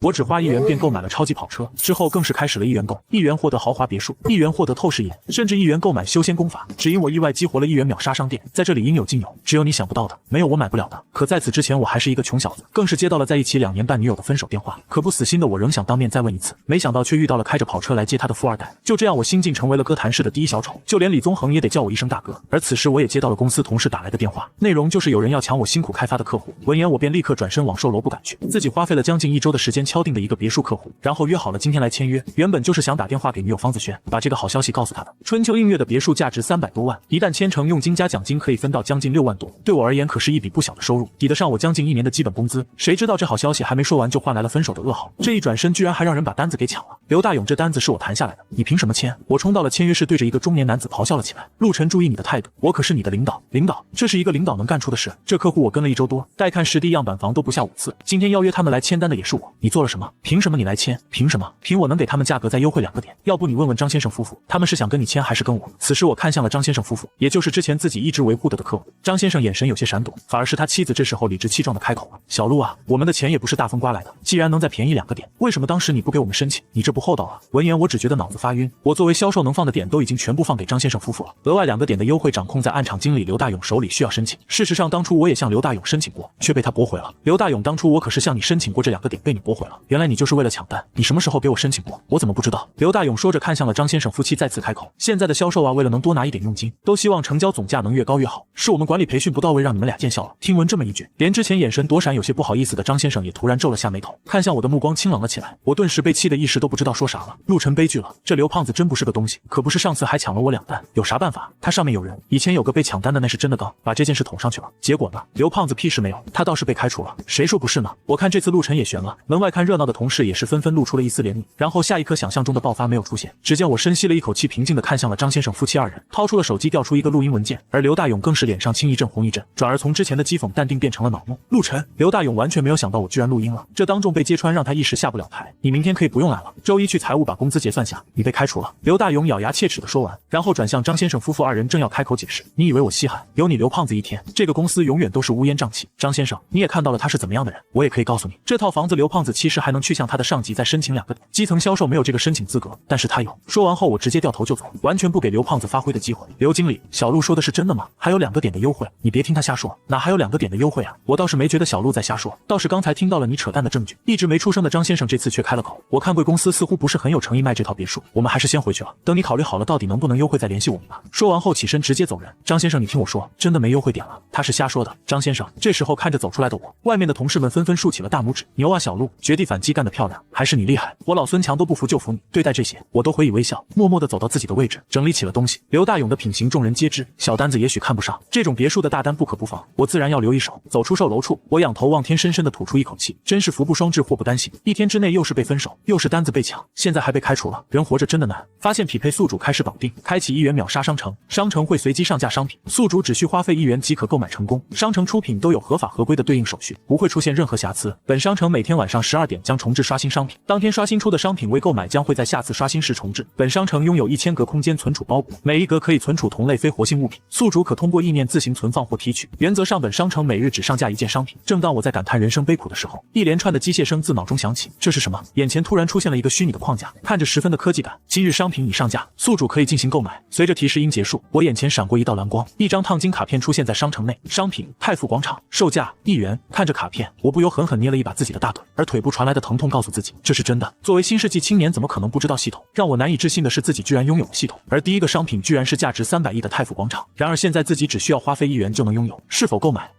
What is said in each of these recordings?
我只花1元便购买了超级跑车，之后更是开始了1元购，1元获得豪华别墅，1元获得透视眼，甚至1元购买修仙功法。只因我意外激活了1元秒杀商店，在这里应有尽有，只有你想不到的，没有我买不了的。可在此之前，我还是一个穷小子，更是接到了在一起2年半女友的分手电话。可不死心的我仍想当面再问一次，没想到却遇到了开着跑车来接他的富二代。就这样，我新晋成为了歌坛市的第一小丑，就连李宗恒也得叫我一声大哥。而此时，我也接到了公司同事打来的电话，内容就是有人要抢我辛苦开发的客户。闻言，我便立刻转身往售楼部赶去，自己花费了将近1周的时间敲定的一个别墅客户，然后约好了今天来签约。原本就是想打电话给女友方子轩，把这个好消息告诉她的。春秋映月的别墅价值300多万，一旦签成，佣金加奖金可以分到将近6万多，对我而言可是一笔不小的收入，抵得上我将近1年的基本工资。谁知道这好消息还没说完，就换来了分手的噩耗。这一转身，居然还让人把单子给抢了。刘大勇，这单子是我谈下来的，你凭什么签？我冲到了签约室，对着一个中年男子咆哮了起来。陆晨，注意你的态度，我可是你的领导。领导，这是一个领导能干出的事。这客户我跟了1周多，带看实地样板房都不下5次，今天邀约他们来签单的也是我，你做了什么？凭什么你来签？凭什么？凭我能给他们价格再优惠2个点。要不你问问张先生夫妇，他们是想跟你签还是跟我？此时我看向了张先生夫妇，也就是之前自己一直维护的客户。张先生眼神有些闪躲，反而是他妻子这时候理直气壮的开口了：小陆啊，我们的钱也不是大风刮来的，既然能再便宜2个点，为什么当时你不给我们申请？你这不厚道啊！闻言我只觉得脑子发晕，我作为销售能放的点都已经全部放给张先生夫妇了，额外2个点的优惠掌控在暗场经理刘大勇手里，需要申请。事实上当初我也向刘大勇申请过，却被他驳回了。刘大勇，当初我可是向你申请过，这2个点被你驳回了，原来你就是为了抢单，你什么时候给我申请过？我怎么不知道？刘大勇说着看向了张先生夫妻，再次开口：现在的销售啊，为了能多拿一点佣金，都希望成交总价能越高越好，是我们管理培训不到位，让你们俩见效了。听闻这么一句，连之前眼神躲闪有些不好意思的张先生也突然皱了下眉头，看向我的目光清冷了起来。我顿时被气得一时都不知道说啥了。陆晨，悲剧了，这刘胖子真不是个东西，可不是上次还抢了我2单，有啥办法？他上面有人，以前有个被抢单的，那是真的刚，把这件事捅上去了。结果呢？刘胖子屁事没有，他倒是被开除了。谁说不是呢？我看这次陆晨也悬了。门外看热闹的同事也是纷纷露出了一丝怜悯，然后下一刻想象中的爆发没有出现。只见我深吸了一口气，平静地看向了张先生夫妻2人，掏出了手机调出一个录音文件，而刘大勇更是脸上青一阵红一阵，转而从之前的讥讽淡定变成了恼怒。陆晨，刘大勇完全没有想到我居然录音了，这当众被揭穿让他一时下不了台。你明天可以不用来了，周一去财务把工资结算下，你被开除了。刘大勇咬牙切齿地说完，然后转向张先生夫妇2人，正要开口解释。你以为我稀罕？有你刘胖子一天，这个公司永远都是乌烟瘴气。张先生，你也看到了他是怎么样的人，我也可以告诉你，这套房子刘胖子其实还能去向他的上级再申请2个点，基层销售没有这个申请资格，但是他有。说完后我直接掉头就走，完全不给刘胖子发挥的机会。刘经理，小陆说的是真的吗？还有2个点的优惠？你别听他瞎说，哪还有2个点的优惠啊？我倒是没觉得小陆在瞎说，倒是刚才听到了你扯淡的证据。一直没出声的张先生这次却开了口，我看贵公司似乎不是很有诚意卖这套别墅，我们还是先回去了，等你考虑好了到底能不能优惠再联系我们吧。说完后起身直接走人。张先生，你听我说，真的没优惠点了，他是瞎说的。张先生，这时候看着走出来的我，外面的同事们纷纷竖起了大拇指，牛啊小陆，绝地反击干得漂亮，还是你厉害，我老孙强都不服就服你。对待这些我都回以微笑，默默地走到自己的位置，整理起了东西。刘大勇的品行众人皆知，小单子也许看不上，这种别墅的大单不可不防，我自然要留一手。走出售楼处，我仰头望天，深深地吐出一口气，真是福不双至，祸不单行。1天之内又是被分手，又是单子被抢，现在还被开除了，人活着真的难。发现匹配宿主开始绑定，开启1元秒杀商城，商城会随机上架商品，宿主只需花费1元即可购买成功，商城出品都有合法合规的对应手续，不会出现任何瑕疵。本商城每天晚上12点将重置刷新商品，当天刷新出的商品未购买将会在下次刷新时重置。本商城拥有1000格空间存储包裹，每一格可以存储同类非活性物品，宿主可通过意念自行存放或提取。原则上本商城每日只上架1件商品。正当我在感叹人生悲苦的时候，一连串的机械声自脑中响起，这是什么？眼前突然出现了一个虚拟的框架，看着十分的科技感。今日商品已上架，宿主可以进行购买。随着提示音结束，我眼前闪过一道蓝光，一张烫金卡片出现在商城内，商品太富广场，售价1元。看着卡片，我不由狠狠捏了一把自己的大腿，而腿部传来的疼痛告诉自己，这是真的。作为新世纪青年，怎么可能不知道系统？让我难以置信的是，自己居然拥有了系统，而第一个商品居然是价值300亿的太富广场。然而现在自己只需要花费1元就能拥有，是否购买？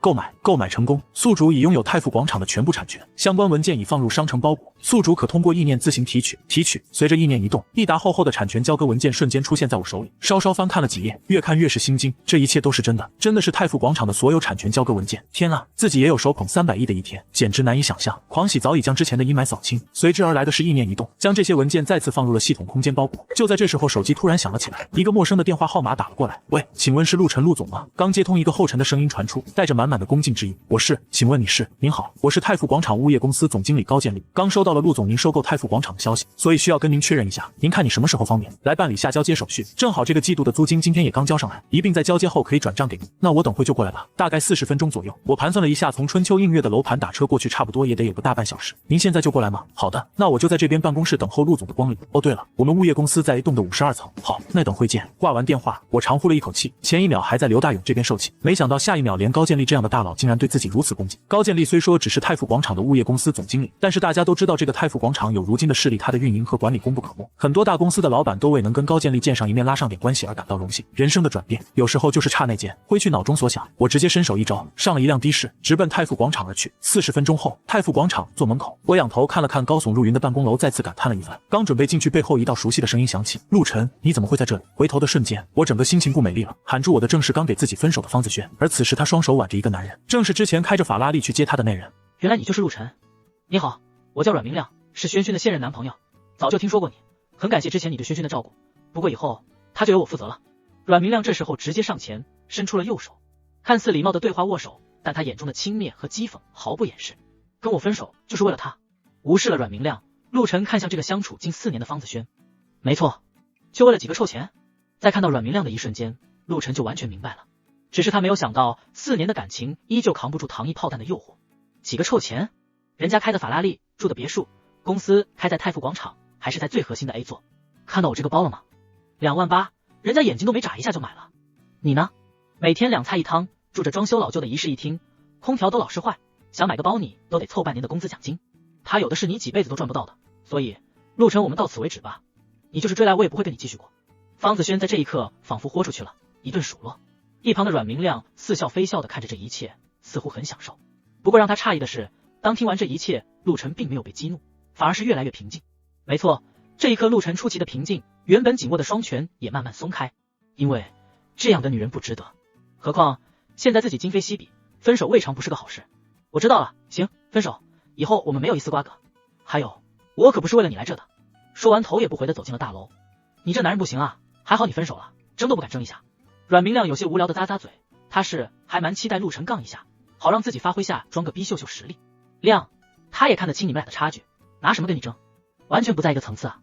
购买成功，宿主已拥有太富广场的全部产权，相关文件已放入商城包裹，宿主可通过意念自行提取。随着意念移动，一沓厚厚的产权交割文件瞬间出现在我手里。稍稍翻看了几页，越看越是心惊，这一切都是真的，真的是太富广场的所有产权交割文件。天啊，自己也有手捧300亿的一天，简直难以想象。狂喜早已将之前的阴霾扫清，随之而来的是意念移动，将这些文件再次放入了系统空间包裹。就在这时候，手机突然响了起来，一个陌生的电话号码打了过来。喂，请问是陆晨陆总吗？刚接通，一个后沉的声音传出，带着满满的恭敬之意。我是，请问你是？您好，我是太富广场物业公司总经理高建立，刚收到了陆总您收购太富广场的消息，所以需要跟您确认一下，您看你什么时候方便来办理下交接手续？正好这个季度的租金今天也刚交上来，一并在交接后可以转账给您。那我等会就过来吧，大概40分钟左右。我盘算了一下，从春秋映月的楼盘打车过去差不多也得有个大半小时。您现在就过来吗？好的，那我就在这边办公室等候陆总的光临。哦，对了，我们物业公司在 A 栋的52层。好，那等会见。挂完电话，我长呼了一口气，前一秒还在刘大勇这边受气，没想到下一秒连高建立这样的大佬竟然对自己如此恭敬。高建立虽说只是泰富广场的物业公司总经理，但是大家都知道这个泰富广场有如今的势力，它的运营和管理功不可没。很多大公司的老板都为能跟高建立见上一面拉上点关系而感到荣幸。人生的转变，有时候就是刹那间。挥去脑中所想，我直接伸手一招，上了一辆的士，直奔泰富广场而去。40分钟后，泰富广场坐门口，我仰头看了看高耸入云的办公楼，再次感叹了一番。刚准备进去，背后一道熟悉的声音响起：“陆晨，你怎么会在这里？”回头的瞬间，我整个心情不美丽了。喊住我的正是刚给自己分手的方子轩，而此时他双手挽着一个男人，正是之前开着法拉利去接他的那人。原来你就是陆晨。你好，我叫阮明亮，是轩轩的现任男朋友。早就听说过你，很感谢之前你对轩轩的照顾，不过以后他就由我负责了。阮明亮这时候直接上前伸出了右手，看似礼貌的对话握手，但他眼中的轻蔑和讥讽毫不掩饰。跟我分手就是为了他。无视了阮明亮，陆晨看向这个相处近4年的方子轩。没错，就为了几个臭钱。在看到阮明亮的一瞬间，陆晨就完全明白了，只是他没有想到4年的感情依旧扛不住糖衣炮弹的诱惑。几个臭钱？人家开的法拉利，住的别墅，公司开在泰富广场，还是在最核心的 A 座。看到我这个包了吗？2万8，人家眼睛都没眨一下就买了。你呢？每天2菜1汤，住着装修老旧的一室一厅，空调都老是坏，想买个包你都得凑半年的工资奖金。他有的是你几辈子都赚不到的，所以陆晨，我们到此为止吧。你就是追来我也不会跟你继续过。方子轩在这一刻仿佛豁出去了，一顿数落。一旁的阮明亮似笑非笑的看着这一切，似乎很享受。不过让他诧异的是，当听完这一切，陆晨并没有被激怒，反而是越来越平静。没错，这一刻陆晨出奇的平静，原本紧握的双拳也慢慢松开，因为这样的女人不值得。何况现在自己今非昔比，分手未尝不是个好事。我知道了，行，分手，以后我们没有一丝瓜葛。还有，我可不是为了你来这的。说完头也不回的走进了大楼。你这男人不行啊，还好你分手了，争都不敢争一下。阮明亮有些无聊的咂咂嘴，他是还蛮期待陆晨杠一下，好让自己发挥下装个逼秀秀实力。亮，他也看得清你们俩的差距，拿什么跟你争？完全不在一个层次啊！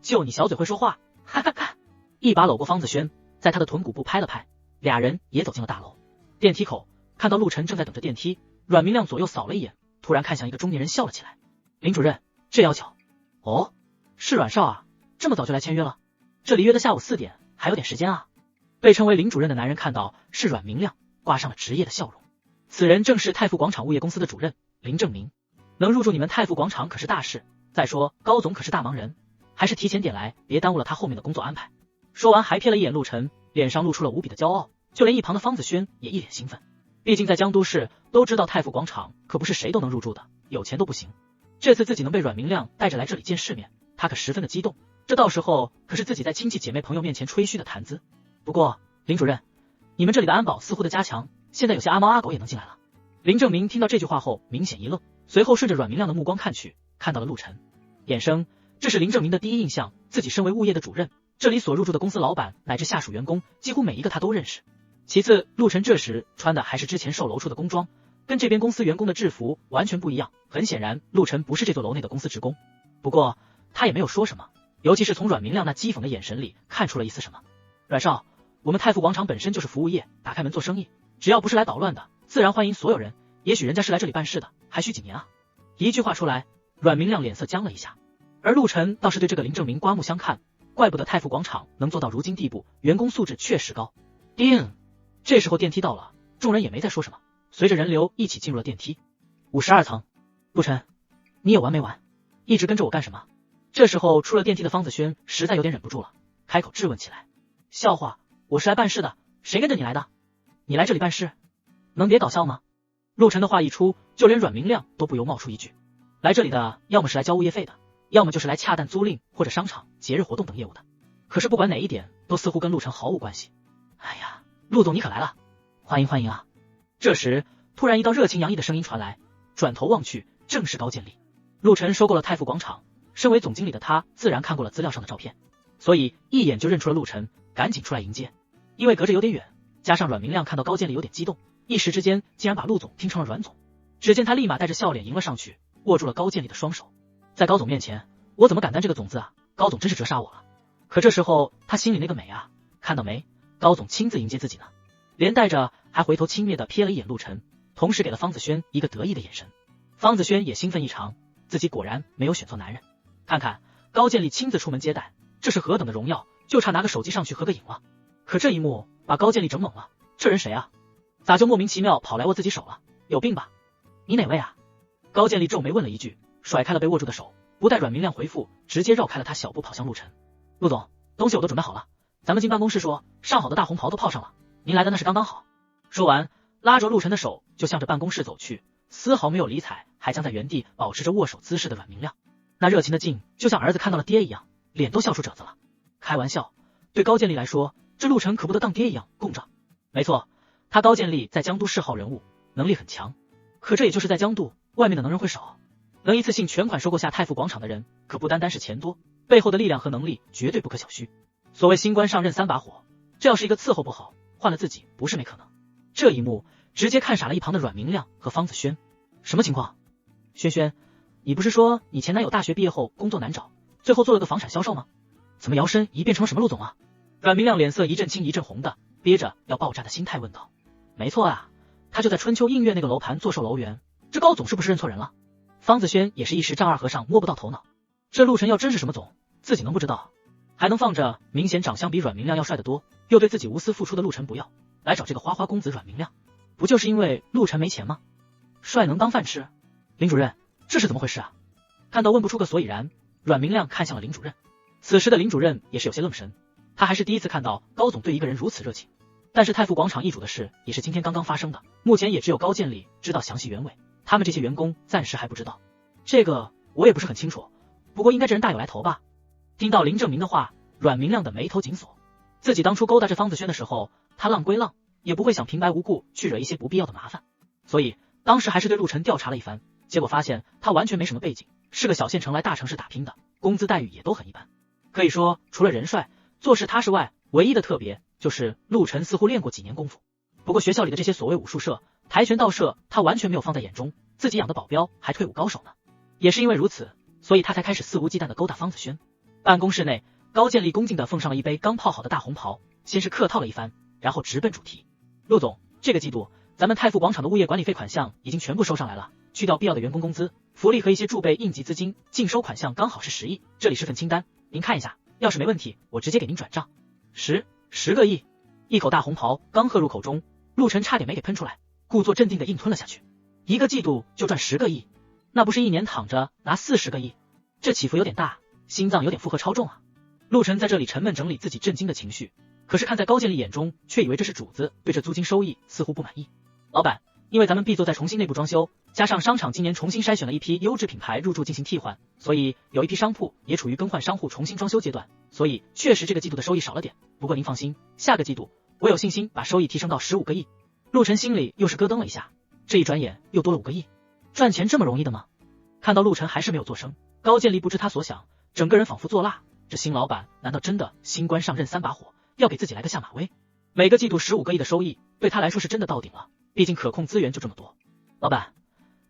就你小嘴会说话，哈哈哈！一把搂过方子轩，在他的臀骨部拍了拍，俩人也走进了大楼。电梯口看到陆晨正在等着电梯，阮明亮左右扫了一眼，突然看向一个中年人笑了起来。林主任，这要求？哦，是阮少啊，这么早就来签约了？这离约的下午4点，还有点时间啊。被称为林主任的男人看到是阮明亮，挂上了职业的笑容。此人正是泰富广场物业公司的主任林正明，能入驻你们泰富广场可是大事。再说高总可是大忙人，还是提前点来，别耽误了他后面的工作安排。说完还瞥了一眼陆晨，脸上露出了无比的骄傲，就连一旁的方子轩也一脸兴奋。毕竟在江都市都知道泰富广场可不是谁都能入住的，有钱都不行。这次自己能被阮明亮带着来这里见世面，他可十分的激动，这到时候可是自己在亲戚姐妹朋友面前吹嘘的谈资。不过林主任，你们这里的安保似乎的加强，现在有些阿猫阿狗也能进来了。林正明听到这句话后明显一愣，随后顺着阮明亮的目光看去，看到了陆晨。衍生，这是林正明的第一印象，自己身为物业的主任，这里所入驻的公司老板乃至下属员工，几乎每一个他都认识。其次，陆晨这时穿的还是之前售楼处的工装，跟这边公司员工的制服完全不一样，很显然陆晨不是这座楼内的公司职工。不过他也没有说什么，尤其是从阮明亮那讥讽的眼神里看出了一丝什么。阮少，我们泰富广场本身就是服务业，打开门做生意，只要不是来捣乱的，自然欢迎所有人。也许人家是来这里办事的，还需几年啊？一句话出来，阮明亮脸色僵了一下，而陆晨倒是对这个林正明刮目相看，怪不得泰富广场能做到如今地步，员工素质确实高。叮，这时候电梯到了，众人也没再说什么，随着人流一起进入了电梯。52层，陆晨，你有完没完？一直跟着我干什么？这时候出了电梯的方子轩实在有点忍不住了，开口质问起来。笑话，我是来办事的，谁跟着你来的？你来这里办事，能别搞笑吗？陆晨的话一出，就连阮明亮都不由冒出一句，来这里的要么是来交物业费的，要么就是来洽谈租赁或者商场节日活动等业务的。可是不管哪一点，都似乎跟陆晨毫无关系。哎呀，陆总你可来了，欢迎欢迎啊！这时突然一道热情洋溢的声音传来，转头望去，正是高建立。陆晨收购了泰富广场，身为总经理的他自然看过了资料上的照片，所以一眼就认出了陆晨，赶紧出来迎接。因为隔着有点远，加上阮明亮看到高建立有点激动，一时之间竟然把陆总听成了阮总。只见他立马带着笑脸迎了上去，握住了高建立的双手。在高总面前，我怎么敢担这个总字啊？高总真是折杀我了。可这时候他心里那个美啊，看到没？高总亲自迎接自己呢，连带着还回头轻蔑的瞥了一眼陆晨，同时给了方子轩一个得意的眼神。方子轩也兴奋异常，自己果然没有选错男人。看看高渐离亲自出门接待，这是何等的荣耀，就差拿个手机上去合个影了。可这一幕把高渐离整懵了，这人谁啊？咋就莫名其妙跑来握自己手了？有病吧？你哪位啊？高渐离皱眉问了一句，甩开了被握住的手，不待阮明亮回复，直接绕开了他，小步跑向陆晨。陆总，东西我都准备好了，咱们进办公室说，上好的大红袍都泡上了，您来的那是刚刚好。说完，拉着陆晨的手就向着办公室走去，丝毫没有理睬还将在原地保持着握手姿势的阮明亮。那热情的劲就像儿子看到了爹一样，脸都笑出褶子了。开玩笑，对高渐离来说，这陆晨可不得当爹一样供着。没错，他高渐离在江都是号人物，能力很强，可这也就是在江都，外面的能人会少。能一次性全款收购下太傅广场的人，可不单单是钱多，背后的力量和能力绝对不可小觑。所谓新官上任三把火，这要是一个伺候不好，换了自己不是没可能。这一幕直接看傻了一旁的阮明亮和方子轩。什么情况？轩轩，你不是说你前男友大学毕业后工作难找，最后做了个房产销售吗？怎么摇身一变成了什么陆总啊？阮明亮脸色一阵青一阵红的，憋着要爆炸的心态问道。没错啊，他就在春秋映月那个楼盘做售楼员，这高总是不是认错人了？方子轩也是一时丈二和尚摸不到头脑，这陆晨要真是什么总，自己能不知道？还能放着明显长相比阮明亮要帅得多，又对自己无私付出的陆晨不要，来找这个花花公子阮明亮，不就是因为陆晨没钱吗？帅能当饭吃？林主任，这是怎么回事啊？看到问不出个所以然，阮明亮看向了林主任。此时的林主任也是有些愣神，他还是第一次看到高总对一个人如此热情。但是太傅广场易主的事也是今天刚刚发生的，目前也只有高渐离知道详细原委，他们这些员工暂时还不知道。这个我也不是很清楚，不过应该这人大有来头吧。听到林正明的话，阮明亮的眉头紧锁。自己当初勾搭这方子轩的时候，他浪归浪，也不会想平白无故去惹一些不必要的麻烦，所以当时还是对陆晨调查了一番，结果发现他完全没什么背景，是个小县城来大城市打拼的，工资待遇也都很一般。可以说除了人帅做事踏实外，唯一的特别就是陆晨似乎练过几年功夫。不过学校里的这些所谓武术社、跆拳道社他完全没有放在眼中，自己养的保镖还退伍高手呢。也是因为如此，所以他才开始肆无忌惮的勾搭方子轩。办公室内，高渐离恭敬的奉上了一杯刚泡好的大红袍，先是客套了一番，然后直奔主题。陆总，这个季度咱们太傅广场的物业管理费款项已经全部收上来了，去掉必要的员工工资、福利和一些贮备应急资金，净收款项刚好是10亿，这里是份清单，您看一下，要是没问题，我直接给您转账。10个亿！一口大红袍刚喝入口中，陆晨差点没给喷出来，故作镇定的硬吞了下去。一个季度就赚10个亿，那不是一年躺着拿40个亿？这起伏有点大，心脏有点负荷超重啊！陆晨在这里沉闷整理自己震惊的情绪，可是看在高渐离眼中，却以为这是主子对这租金收益似乎不满意。老板，因为咱们 B 座在重新内部装修，加上商场今年重新筛选了一批优质品牌入驻进行替换，所以有一批商铺也处于更换商户重新装修阶段，所以确实这个季度的收益少了点。不过您放心，下个季度我有信心把收益提升到15个亿。陆晨心里又是咯噔了一下，这一转眼又多了5个亿，赚钱这么容易的吗？看到陆晨还是没有做声，高渐离不知他所想，整个人仿佛做蜡。这新老板难道真的新官上任3把火，要给自己来个下马威？每个季度15个亿的收益，对他来说是真的到顶了，毕竟可控资源就这么多。老板，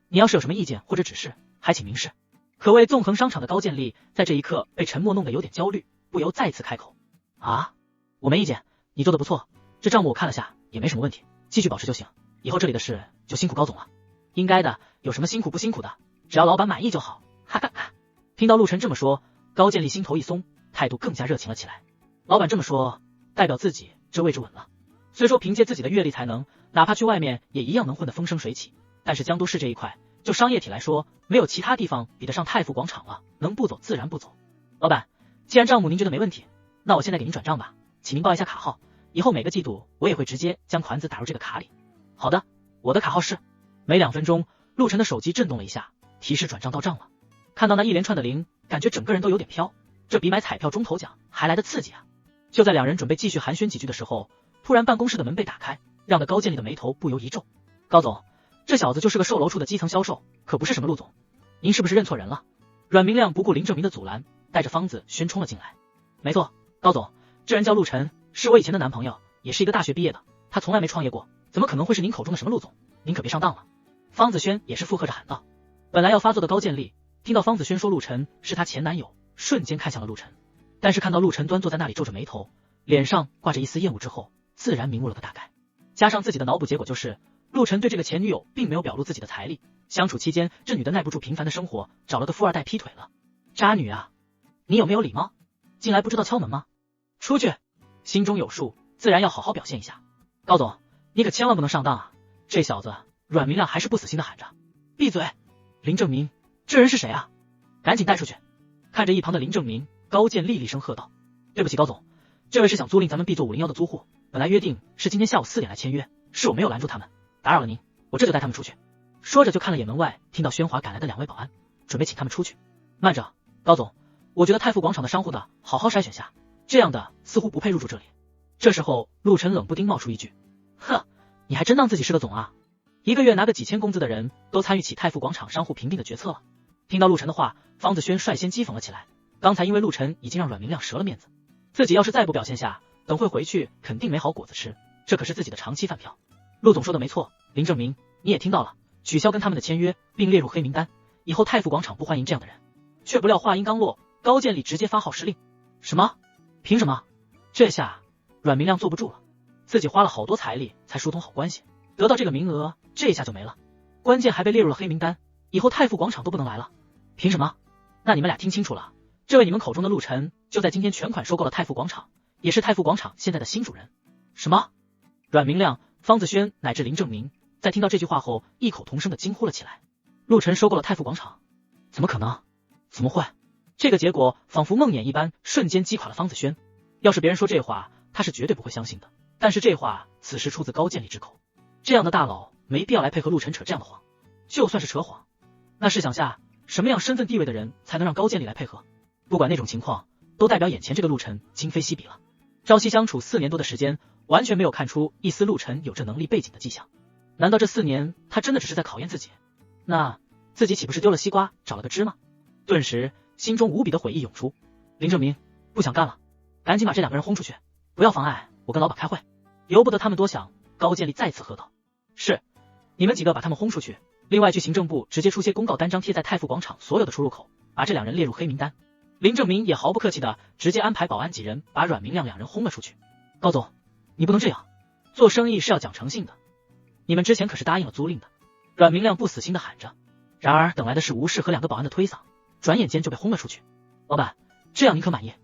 你要是有什么意见或者指示，还请明示。可谓纵横商场的高渐离在这一刻被沉默弄得有点焦虑，不由再次开口。啊，我没意见，你做的不错，这账目我看了下，也没什么问题，继续保持就行，以后这里的事就辛苦高总了。应该的，有什么辛苦不辛苦的，只要老板满意就好。哈哈哈！听到陆晨这么说，高渐离心头一松，态度更加热情了起来。老板这么说，代表自己这位置稳了。虽说凭借自己的阅历才能，哪怕去外面也一样能混得风生水起，但是江都市这一块，就商业体来说，没有其他地方比得上太傅广场了，能不走自然不走。老板，既然账目您觉得没问题，那我现在给您转账吧，请您报一下卡号，以后每个季度我也会直接将款子打入这个卡里。好的，我的卡号是。没2分钟，陆晨的手机震动了一下，提示转账到账了。看到那一连串的零，感觉整个人都有点飘，这比买彩票中头奖还来得刺激啊！就在两人准备继续寒暄几句的时候，突然办公室的门被打开，让得高渐离的眉头不由一皱。高总，这小子就是个售楼处的基层销售，可不是什么陆总，您是不是认错人了？阮明亮不顾林正明的阻拦，带着方子轩冲了进来。没错，高总，这人叫陆晨，是我以前的男朋友，也是一个大学毕业的，他从来没创业过，怎么可能会是您口中的什么陆总？您可别上当了。方子轩也是附和着喊道。本来要发作的高渐离听到方子轩说陆晨是他前男友，瞬间看向了陆晨，但是看到陆晨端坐在那里皱着眉头，脸上挂着一丝厌恶之后，自然明悟了个大概。加上自己的脑补结果就是陆晨对这个前女友并没有表露自己的财力，相处期间，这女的耐不住平凡的生活，找了个富二代劈腿了。渣女啊！你有没有礼貌？进来不知道敲门吗？出去！心中有数，自然要好好表现一下。高总，你可千万不能上当啊！这小子阮明亮还是不死心的喊着。闭嘴！林正明，这人是谁啊？赶紧带出去！看着一旁的林正明，高健厉厉声喝道：对不起高总，这位是想租赁咱们 B 座501的租户，本来约定是今天下午4点来签约，是我没有拦住他们，打扰了您，我这就带他们出去。说着就看了眼门外听到喧哗赶来的2位保安，准备请他们出去。慢着，高总，我觉得太富广场的商户的好好筛选下，这样的似乎不配入住这里。这时候陆晨冷不丁冒出一句：呵，你还真当自己是个总啊？一个月拿个几千工资的人都参与起太富广场商户评定的决策了。听到陆晨的话，方子轩率先讥讽了起来。刚才因为陆晨已经让阮明亮折了面子，自己要是再不表现下，等会回去肯定没好果子吃，这可是自己的长期饭票。陆总说的没错，林正明，你也听到了，取消跟他们的签约，并列入黑名单，以后太富广场不欢迎这样的人。却不料话音刚落，高渐离直接发号施令。什么？凭什么？这下阮明亮坐不住了，自己花了好多财力才疏通好关系，得到这个名额，这下就没了，关键还被列入了黑名单，以后太富广场都不能来了。凭什么？那你们俩听清楚了，这位你们口中的陆晨，就在今天全款收购了太富广场，也是太富广场现在的新主人。什么？阮明亮、方子轩乃至林正明在听到这句话后，异口同声的惊呼了起来。陆晨收购了太富广场？怎么可能？怎么会？这个结果仿佛梦魇一般，瞬间击垮了方子轩。要是别人说这话，他是绝对不会相信的。但是这话此时出自高渐离之口，这样的大佬没必要来配合陆晨扯这样的谎。就算是扯谎，那试想下，什么样身份地位的人才能让高渐离来配合？不管那种情况，都代表眼前这个陆晨今非昔比了。朝夕相处4年多的时间，完全没有看出一丝陆晨有这能力背景的迹象。难道这4年他真的只是在考验自己？那自己岂不是丢了西瓜找了个枝吗？顿时心中无比的悔意涌出。林正明，不想干了，赶紧把这2个人轰出去，不要妨碍我跟老板开会。由不得他们多想，高渐离再次喝道：是，你们几个把他们轰出去，另外去行政部直接出些公告单张贴在太富广场所有的出入口，把这2人列入黑名单。林正明也毫不客气的直接安排保安几人把阮明亮2人轰了出去。高总，你不能这样，做生意是要讲诚信的，你们之前可是答应了租赁的。阮明亮不死心的喊着，然而等来的是无视和2个保安的推搡，转眼间就被轰了出去。老板，这样您可满意？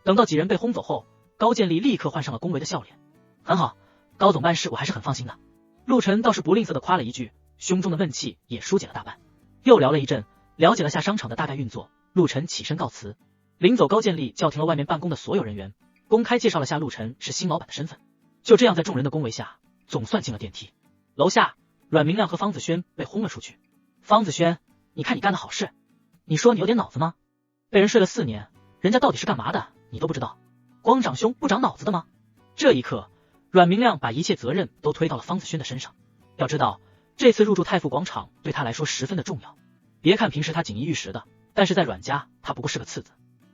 等到几人被轰走后，高渐离立刻换上了恭维的笑脸。很好，高总办事我还是很放心的。陆晨倒是不吝啬的夸了一句，胸中的闷气也疏解了大半。又聊了一阵，了解了下商场的大概运作，陆晨起身告辞。临走，高渐离叫停了外面办公的所有人员，公开介绍了下陆晨是新老板的身份。就这样在众人的恭维下，总算进了电梯。楼下，阮明亮和方子轩被轰了出去。方子轩，你看你干的好事，你说你有点脑子吗？被人睡了4年，人家到底是干嘛的你都不知道，光长胸不长脑子的吗？这一刻，阮明亮把一切责任都推到了方子轩的身上。要知道，这次入住太富广场对他来说十分的重要。别看平时他锦衣玉食的，但是在阮家他不过是个次子，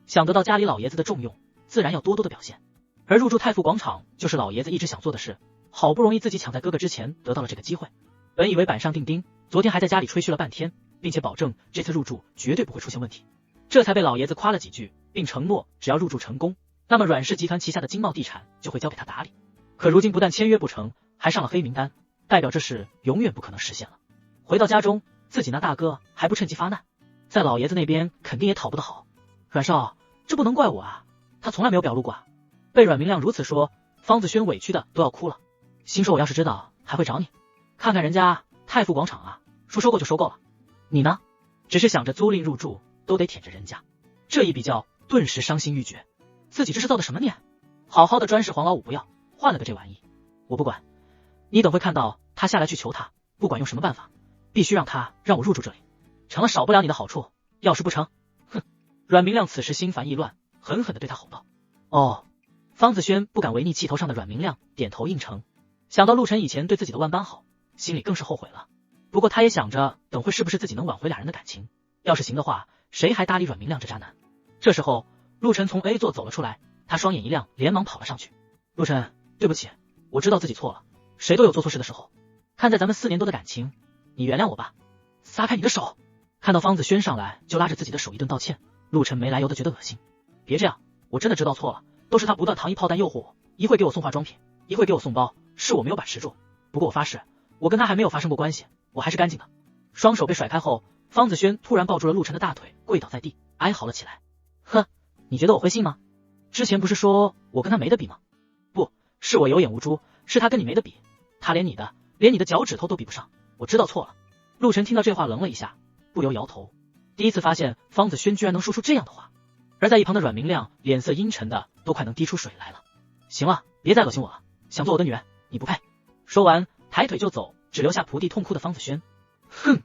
想得到家里老爷子的重用，自然要多多的表现。而入住太富广场就是老爷子一直想做的事，好不容易自己抢在哥哥之前得到了这个机会，本以为板上钉钉，昨天还在家里吹嘘了半天，并且保证这次入住绝对不会出现问题，这才被老爷子夸了几句，并承诺只要入住成功，那么阮氏集团旗下的金茂地产就会交给他打理。可如今不但签约不成，还上了黑名单，代表这事永远不可能实现了。回到家中，自己那大哥还不趁机发难，在老爷子那边肯定也讨不得好。阮少，这不能怪我啊，他从来没有表露过啊。被阮明亮如此说，方子轩委屈的都要哭了，心说我要是知道还会找你。看看人家太富广场啊，说收购就收购了，你呢，只是想着租赁入住都得舔着人家。这一比较，顿时伤心欲绝，自己这是造的什么孽？好好的专事黄老五不要，换了个这玩意，我不管，你等会看到他下来去求他，不管用什么办法，必须让他让我入住这里，成了少不了你的好处，要是不成，哼！阮明亮此时心烦意乱，狠狠地对他吼道。哦，方子轩不敢违逆气头上的阮明亮，点头应承。想到陆晨以前对自己的万般好，心里更是后悔了。不过他也想着，等会是不是自己能挽回2人的感情，要是行的话，谁还搭理阮明亮这渣男？这时候，陆晨从 A 座走了出来，他双眼一亮，连忙跑了上去。陆晨，对不起，我知道自己错了，谁都有做错事的时候，看在咱们4年多的感情，你原谅我吧。撒开你的手！看到方子轩上来就拉着自己的手一顿道歉，陆晨没来由的觉得恶心。别这样，我真的知道错了，都是他不断糖衣炮弹诱惑我，一会给我送化妆品，一会给我送包，是我没有把持住。不过我发誓，我跟他还没有发生过关系，我还是干净的。双手被甩开后，方子轩突然抱住了陆晨的大腿，跪倒在地，哀嚎了起来。哼，你觉得我会信吗？之前不是说我跟他没得比吗？不是我有眼无珠，是他跟你没得比，他连你的脚趾头都比不上，我知道错了。陆晨听到这话愣了一下，不由摇头，第一次发现方子轩居然能说出这样的话。而在一旁的阮明亮脸色阴沉的都快能滴出水来了。行了，别再恶心我了，想做我的女人你不配。说完抬腿就走，只留下仆地痛哭的方子轩。哼，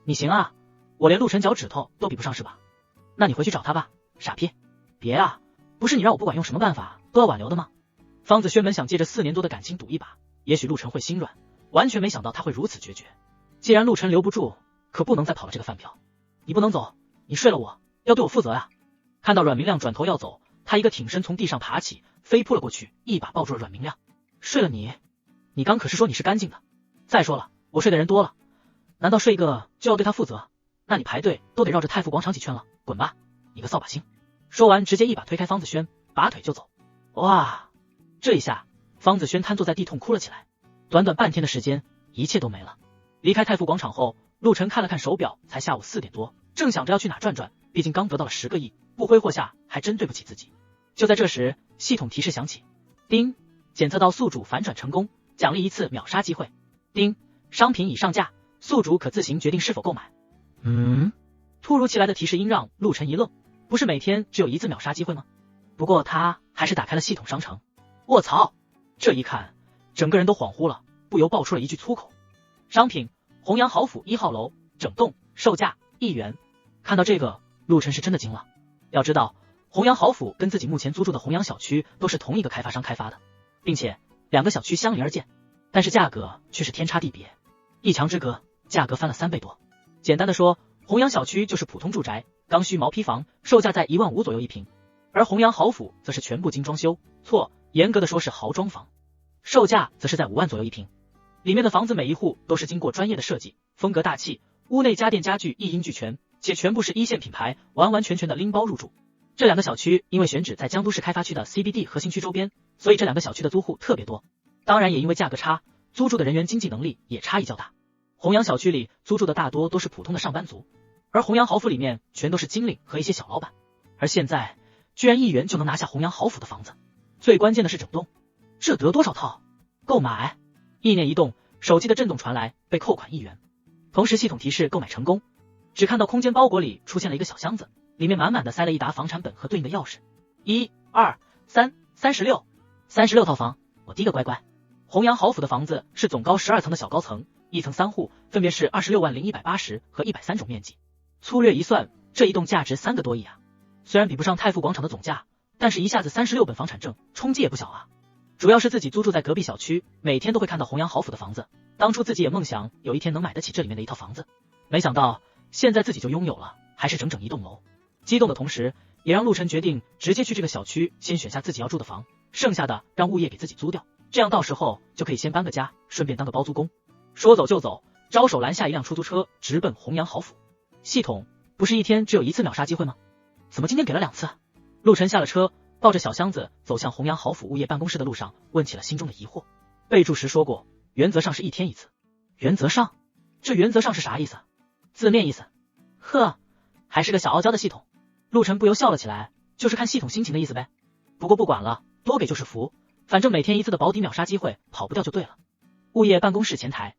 你行啊，我连陆晨脚趾头都比不上是吧？那你回去找他吧，傻逼。别啊，不是你让我不管用什么办法都要挽留的吗？方子轩本想借着4年多的感情赌一把，也许陆晨会心软，完全没想到他会如此决绝。既然陆晨留不住，可不能再跑了这个饭票。你不能走，你睡了我，要对我负责啊。看到阮明亮转头要走，他一个挺身从地上爬起，飞扑了过去，一把抱住了阮明亮。睡了你？你刚可是说你是干净的。再说了，我睡的人多了，难道睡一个就要对他负责？那你排队都得绕着太傅广场几圈了，滚吧，你个扫把星。说完直接一把推开方子轩，拔腿就走。哇，这一下方子轩瘫坐在地痛哭了起来。短短半天的时间，一切都没了。离开太傅广场后，陆晨看了看手表，才下午4点多，正想着要去哪转转，毕竟刚得到了10个亿，不挥霍下还真对不起自己。就在这时，系统提示响起，叮，检测到宿主反转成功，奖励1次秒杀机会。叮，商品已上架，宿主可自行决定是否购买。突如其来的提示音让陆晨一愣，不是每天只有1次秒杀机会吗？不过他还是打开了系统商城。卧槽，这一看整个人都恍惚了，不由爆出了一句粗口。商品弘扬豪府1号楼整栋，售价1元。看到这个，陆晨是真的惊了。要知道弘扬豪府跟自己目前租住的弘扬小区都是同一个开发商开发的，并且2个小区相邻而建，但是价格却是天差地别，一墙之隔，价格翻了3倍多。简单的说，弘扬小区就是普通住宅，刚需毛坯房，售价在1万5左右一平，而弘扬豪府则是全部精装修，错，严格的说是豪装房，售价则是在5万左右一平。里面的房子每一户都是经过专业的设计，风格大气，屋内家电家具一应俱全，且全部是1线品牌，完完全全的拎包入住。这2个小区因为选址在江都市开发区的 CBD 核心区周边，所以这2个小区的租户特别多，当然也因为价格差，租住的人员经济能力也差异较大。弘扬小区里租住的大多都是普通的上班族，而弘扬豪府里面全都是精领和一些小老板，而现在居然1元就能拿下弘扬豪府的房子，最关键的是整栋，这得多少套？购买！意念一动，手机的震动传来，被扣款1元。同时系统提示购买成功，只看到空间包裹里出现了一个小箱子，里面满满的塞了一沓房产本和对应的钥匙。1、2、3、36套房，我滴个乖乖。弘扬豪府的房子是总高12层的小高层，一层3户，分别是26万零180和130种面积。粗略一算，这一栋价值3个多亿啊！虽然比不上太傅广场的总价，但是一下子36本房产证，冲击也不小啊。主要是自己租住在隔壁小区，每天都会看到弘扬豪府的房子，当初自己也梦想有一天能买得起这里面的一套房子，没想到现在自己就拥有了，还是整整1栋楼。激动的同时，也让陆晨决定直接去这个小区先选下自己要住的房，剩下的让物业给自己租掉，这样到时候就可以先搬个家，顺便当个包租公。说走就走，招手拦下一辆出租车，直奔弘扬豪府。系统，不是一天只有1次秒杀机会吗？怎么今天给了2次？陆晨下了车，抱着小箱子走向弘扬豪府物业办公室的路上，问起了心中的疑惑。备注时说过，原则上是1天1次。原则上？这原则上是啥意思？字面意思。呵，还是个小傲娇的系统。陆晨不由笑了起来，就是看系统心情的意思呗。不过不管了，多给就是福，反正每天1次的保底秒杀机会，跑不掉就对了。物业办公室前台，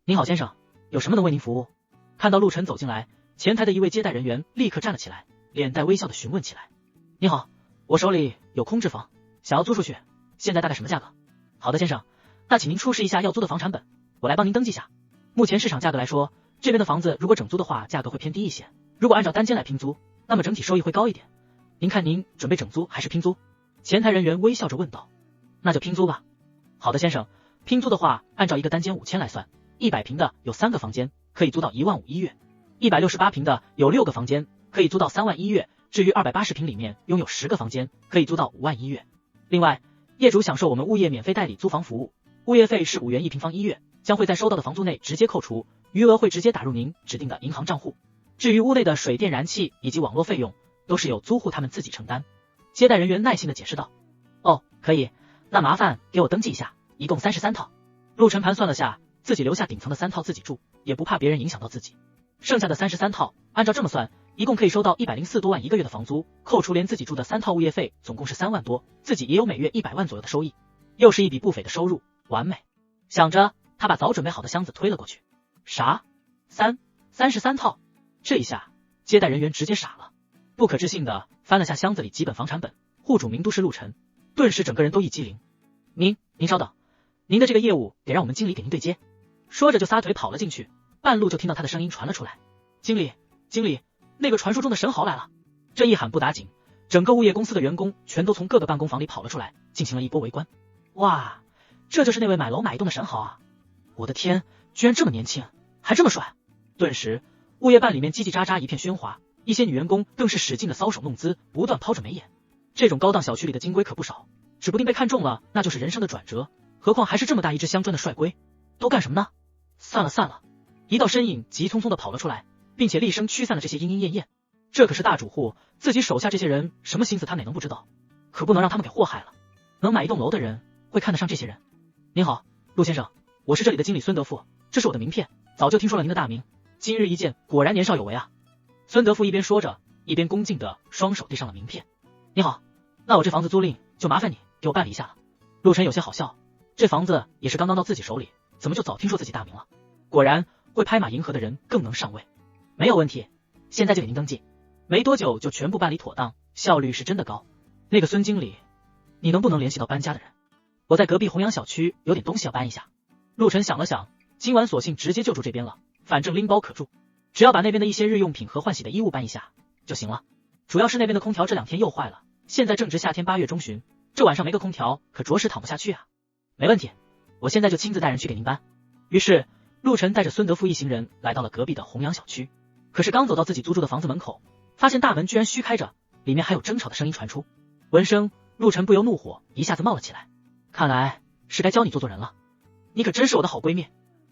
您好先生，有什么能为您服务？看到陆晨走进来，前台的一位接待人员立刻站了起来，脸带微笑的询问起来。你好，我手里有空置房，想要租出去，现在大概什么价格？好的先生，那请您出示一下要租的房产本，我来帮您登记下。目前市场价格来说，这边的房子如果整租的话，价格会偏低一些，如果按照单间来拼租，那么整体收益会高一点。您看您准备整租还是拼租？前台人员微笑着问道。那就拼租吧。好的先生，拼租的话，按照一个单间5000来算，100平的有3个房间，可以租到1万5一月；168平的有6个房间，可以租到3万1月；至于280平里面拥有10个房间，可以租到5万1月。另外，业主享受我们物业免费代理租房服务，物业费是5元1平方1月，将会在收到的房租内直接扣除，余额会直接打入您指定的银行账户。至于屋内的水电燃气以及网络费用，都是由租户他们自己承担。接待人员耐心的解释道。哦，可以，那麻烦给我登记一下，一共33套。陆晨盘算了下，自己留下顶层的3套自己住，也不怕别人影响到自己。剩下的33套，按照这么算，一共可以收到104多万一个月的房租，扣除连自己住的3套物业费，总共是3万多，自己也有每月100万左右的收益，又是一笔不菲的收入，完美。想着，他把早准备好的箱子推了过去。啥？33套？这一下，接待人员直接傻了，不可置信的翻了下箱子里几本房产本，户主名都是陆晨，顿时整个人都一激灵。您稍等，您的这个业务得让我们经理给您对接。说着就撒腿跑了进去，半路就听到他的声音传了出来：经理，那个传说中的神豪来了！这一喊不打紧，整个物业公司的员工全都从各个办公房里跑了出来，进行了一波围观。哇，这就是那位买楼买一栋的神豪啊！我的天，居然这么年轻，还这么帅！顿时，物业办里面叽叽喳喳一片喧哗，一些女员工更是使劲的搔首弄姿，不断抛着眉眼。这种高档小区里的金龟可不少，指不定被看中了，那就是人生的转折。何况还是这么大一只镶钻的帅龟，都干什么呢？散了！一道身影急匆匆的跑了出来，并且厉声驱散了这些莺莺燕燕。这可是大主户，自己手下这些人什么心思他哪能不知道？可不能让他们给祸害了。能买一栋楼的人会看得上这些人？您好，陆先生，我是这里的经理孙德富，这是我的名片，早就听说了您的大名，今日一见，果然年少有为啊。孙德富一边说着，一边恭敬的双手递上了名片。你好，那我这房子租赁就麻烦你给我办理一下了。陆晨有些好笑，这房子也是刚刚到自己手里，怎么就早听说自己大名了？果然会拍马迎合的人更能上位。没有问题，现在就给您登记。没多久就全部办理妥当，效率是真的高。那个孙经理，你能不能联系到搬家的人？我在隔壁弘阳小区有点东西要搬一下。陆晨想了想，今晚索性直接就住这边了，反正拎包可住，只要把那边的一些日用品和换洗的衣物搬一下就行了。主要是那边的空调这2天又坏了，现在正值夏天8月中旬，这晚上没个空调可着实躺不下去啊。没问题，我现在就亲自带人去给您搬。于是陆晨带着孙德富一行人来到了隔壁的弘阳小区。可是刚走到自己租住的房子门口，发现大门居然虚开着，里面还有争吵的声音传出。闻声，陆晨不由怒火一下子冒了起来，看来是该教你做人了。你可真是我的好闺蜜，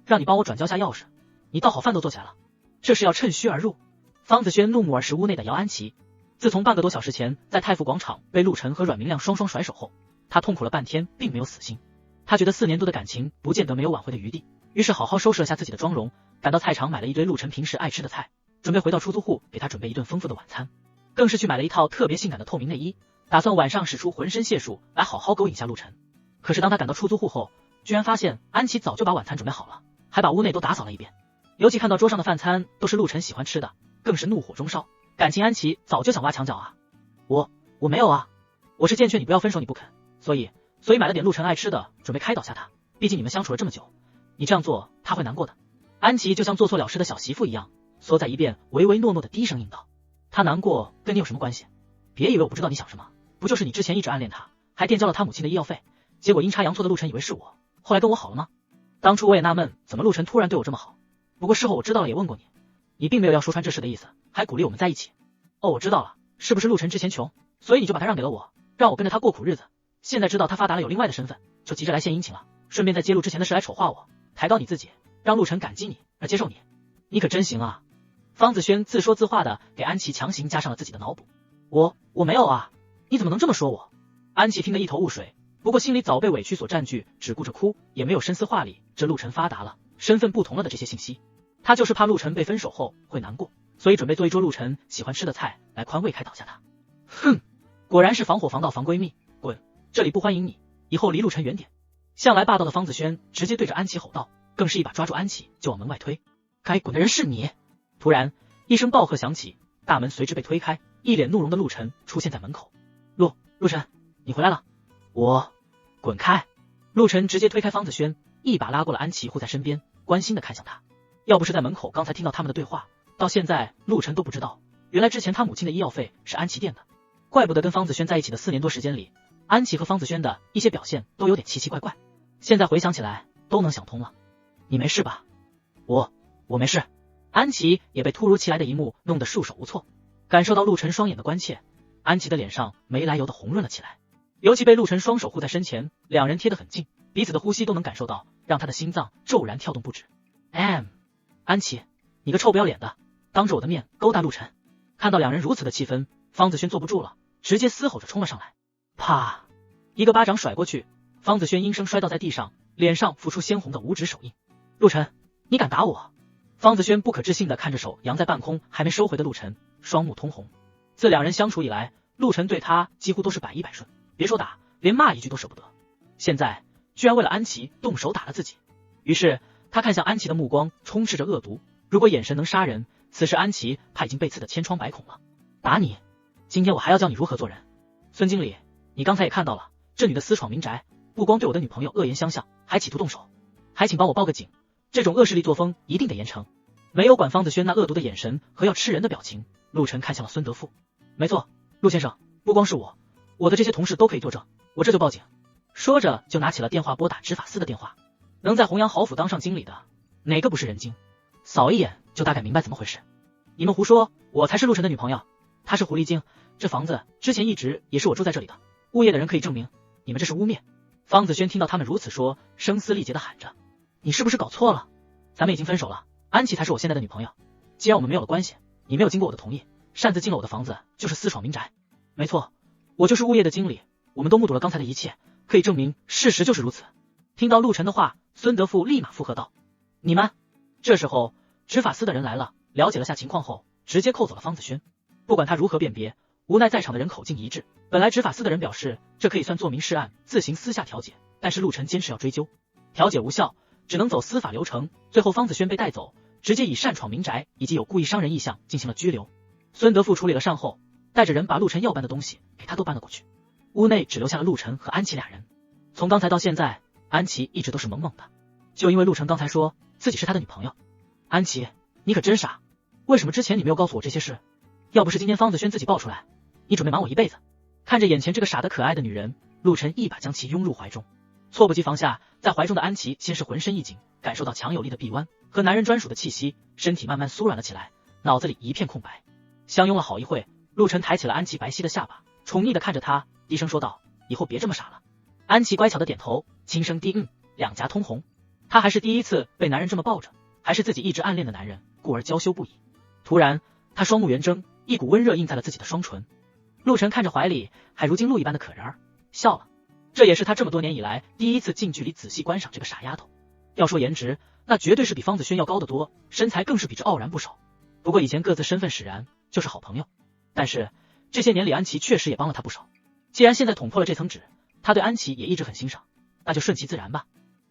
让你帮我转交下钥匙，你倒好饭都做起来了，这是要趁虚而入。方子轩怒目而视屋内的姚安琪，自从半个多小时前在太傅广场被陆晨和阮明亮双双甩手后，他痛苦了半天并没有死心。他觉得4年多的感情不见得没有挽回的余地，于是好好收拾了下自己的妆容，赶到菜场买了一堆陆晨平时爱吃的菜，准备回到出租户给他准备一顿丰富的晚餐，更是去买了一套特别性感的透明内衣，打算晚上使出浑身解数来好好勾引下陆晨。可是当他赶到出租户后，居然发现安琪早就把晚餐准备好了，还把屋内都打扫了一遍。尤其看到桌上的饭餐都是陆晨喜欢吃的，更是怒火中烧。感情安琪早就想挖墙脚啊！我没有啊，我是坚劝你不要分手你不肯，所以买了点陆晨爱吃的，准备开导下他。毕竟你们相处了这么久，你这样做他会难过的。安琪就像做错了事的小媳妇一样，缩在一边唯唯诺诺的低声应道：他难过跟你有什么关系？别以为我不知道你想什么，不就是你之前一直暗恋他，还垫交了他母亲的医药费，结果阴差阳错的陆晨以为是我，后来跟我好了吗？当初我也纳闷，怎么陆晨突然对我这么好，不过事后我知道了也问过你，你并没有要说穿这事的意思，还鼓励我们在一起。哦，我知道了，是不是陆晨之前穷，所以你就把他让给了我，让我跟着他过苦日子，现在知道他发达了有另外的身份，就急着来献殷勤了，顺便再揭露之前的事来丑化我，抬高你自己，让陆晨感激你而接受你。你可真行啊！方子轩自说自话的给安琪强行加上了自己的脑补。我没有啊，你怎么能这么说我？安琪听得一头雾水，不过心里早被委屈所占据，只顾着哭，也没有深思化理这陆晨发达了，身份不同了的这些信息。他就是怕陆晨被分手后会难过，所以准备做一桌陆晨喜欢吃的菜来宽慰开导下他。哼，果然是防火防盗防闺蜜，滚，这里不欢迎你，以后离陆晨远点。向来霸道的方子轩直接对着安琪吼道，更是一把抓住安琪就往门外推。该滚的人是你！突然一声暴喝响起，大门随之被推开，一脸怒容的陆晨出现在门口。陆晨，你回来了。我滚开！陆晨直接推开方子轩，一把拉过了安琪护在身边，关心的看向他。要不是在门口刚才听到他们的对话，到现在陆晨都不知道，原来之前他母亲的医药费是安琪垫的。怪不得跟方子轩在一起的4年多时间里，安琪和方子轩的一些表现都有点奇奇怪怪，现在回想起来都能想通了。你没事吧？我没事。安琪也被突如其来的一幕弄得束手无措，感受到陆晨双眼的关切，安琪的脸上没来由的红润了起来。尤其被陆晨双手护在身前，两人贴得很近，彼此的呼吸都能感受到，让他的心脏骤然跳动不止。安琪，你个臭不要脸的，当着我的面勾搭陆晨！看到两人如此的气氛，方子轩坐不住了，直接嘶吼着冲了上来。啪！一个巴掌甩过去，方子轩应声摔倒在地上，脸上浮出鲜红的五指手印。陆晨，你敢打我？方子轩不可置信地看着手扬在半空还没收回的陆晨，双目通红。自两人相处以来，陆晨对他几乎都是百依百顺，别说打，连骂一句都舍不得。现在居然为了安琪动手打了自己。于是他看向安琪的目光充斥着恶毒，如果眼神能杀人，此时安琪怕已经被刺得千疮百孔了。打你，今天我还要教你如何做人。孙经理，你刚才也看到了，这女的私闯民宅，不光对我的女朋友恶言相向，还企图动手，还请帮我报个警，这种恶势力作风一定得严惩。没有管方子轩那恶毒的眼神和要吃人的表情，陆晨看向了孙德富。没错，陆先生，不光是我的这些同事都可以作证，我这就报警。说着就拿起了电话拨打执法司的电话。能在弘阳豪府当上经理的，哪个不是人精？扫一眼就大概明白怎么回事。你们胡说，我才是陆晨的女朋友，她是狐狸精，这房子之前一直也是我住在这里的，物业的人可以证明，你们这是污蔑。方子轩听到他们如此说，声嘶力竭地喊着，你是不是搞错了？咱们已经分手了，安琪才是我现在的女朋友，既然我们没有了关系，你没有经过我的同意，擅自进了我的房子，就是私闯民宅。没错，我就是物业的经理，我们都目睹了刚才的一切，可以证明事实就是如此。听到陆晨的话，孙德富立马附和道，你们。这时候执法司的人来了，了解了下情况后，直接扣走了方子轩。不管他如何辨别，无奈在场的人口径一致，本来执法司的人表示这可以算做民事案，自行私下调解，但是陆晨坚持要追究，调解无效，只能走司法流程。最后方子轩被带走，直接以擅闯民宅以及有故意伤人意向进行了拘留。孙德富处理了善后，带着人把陆晨要搬的东西给他都搬了过去。屋内只留下了陆晨和安琪俩人。从刚才到现在，安琪一直都是懵懵的，就因为陆晨刚才说自己是他的女朋友。安琪，你可真傻，为什么之前你没有告诉我这些事？要不是今天方子轩自己爆出来，你准备瞒我一辈子。看着眼前这个傻得可爱的女人，陆晨一把将其拥入怀中，猝不及防下，在怀中的安琪先是浑身一紧，感受到强有力的臂弯和男人专属的气息，身体慢慢酥软了起来，脑子里一片空白。相拥了好一会，陆晨抬起了安琪白皙的下巴，宠溺地看着她，低声说道，以后别这么傻了。安琪乖巧的点头，轻声低两颊通红。她还是第一次被男人这么抱着，还是自己一直暗恋的男人，故而娇羞不已。突然她双目圆睁，一股温热映在了自己的双唇。陆晨看着怀里还如金露一般的可人儿，笑了。这也是他这么多年以来第一次近距离仔细观赏这个傻丫头。要说颜值，那绝对是比方子轩要高得多，身材更是比之傲然不少。不过以前各自身份使然，就是好朋友。但是这些年里安琪确实也帮了他不少。既然现在捅破了这层纸，他对安琪也一直很欣赏，那就顺其自然吧。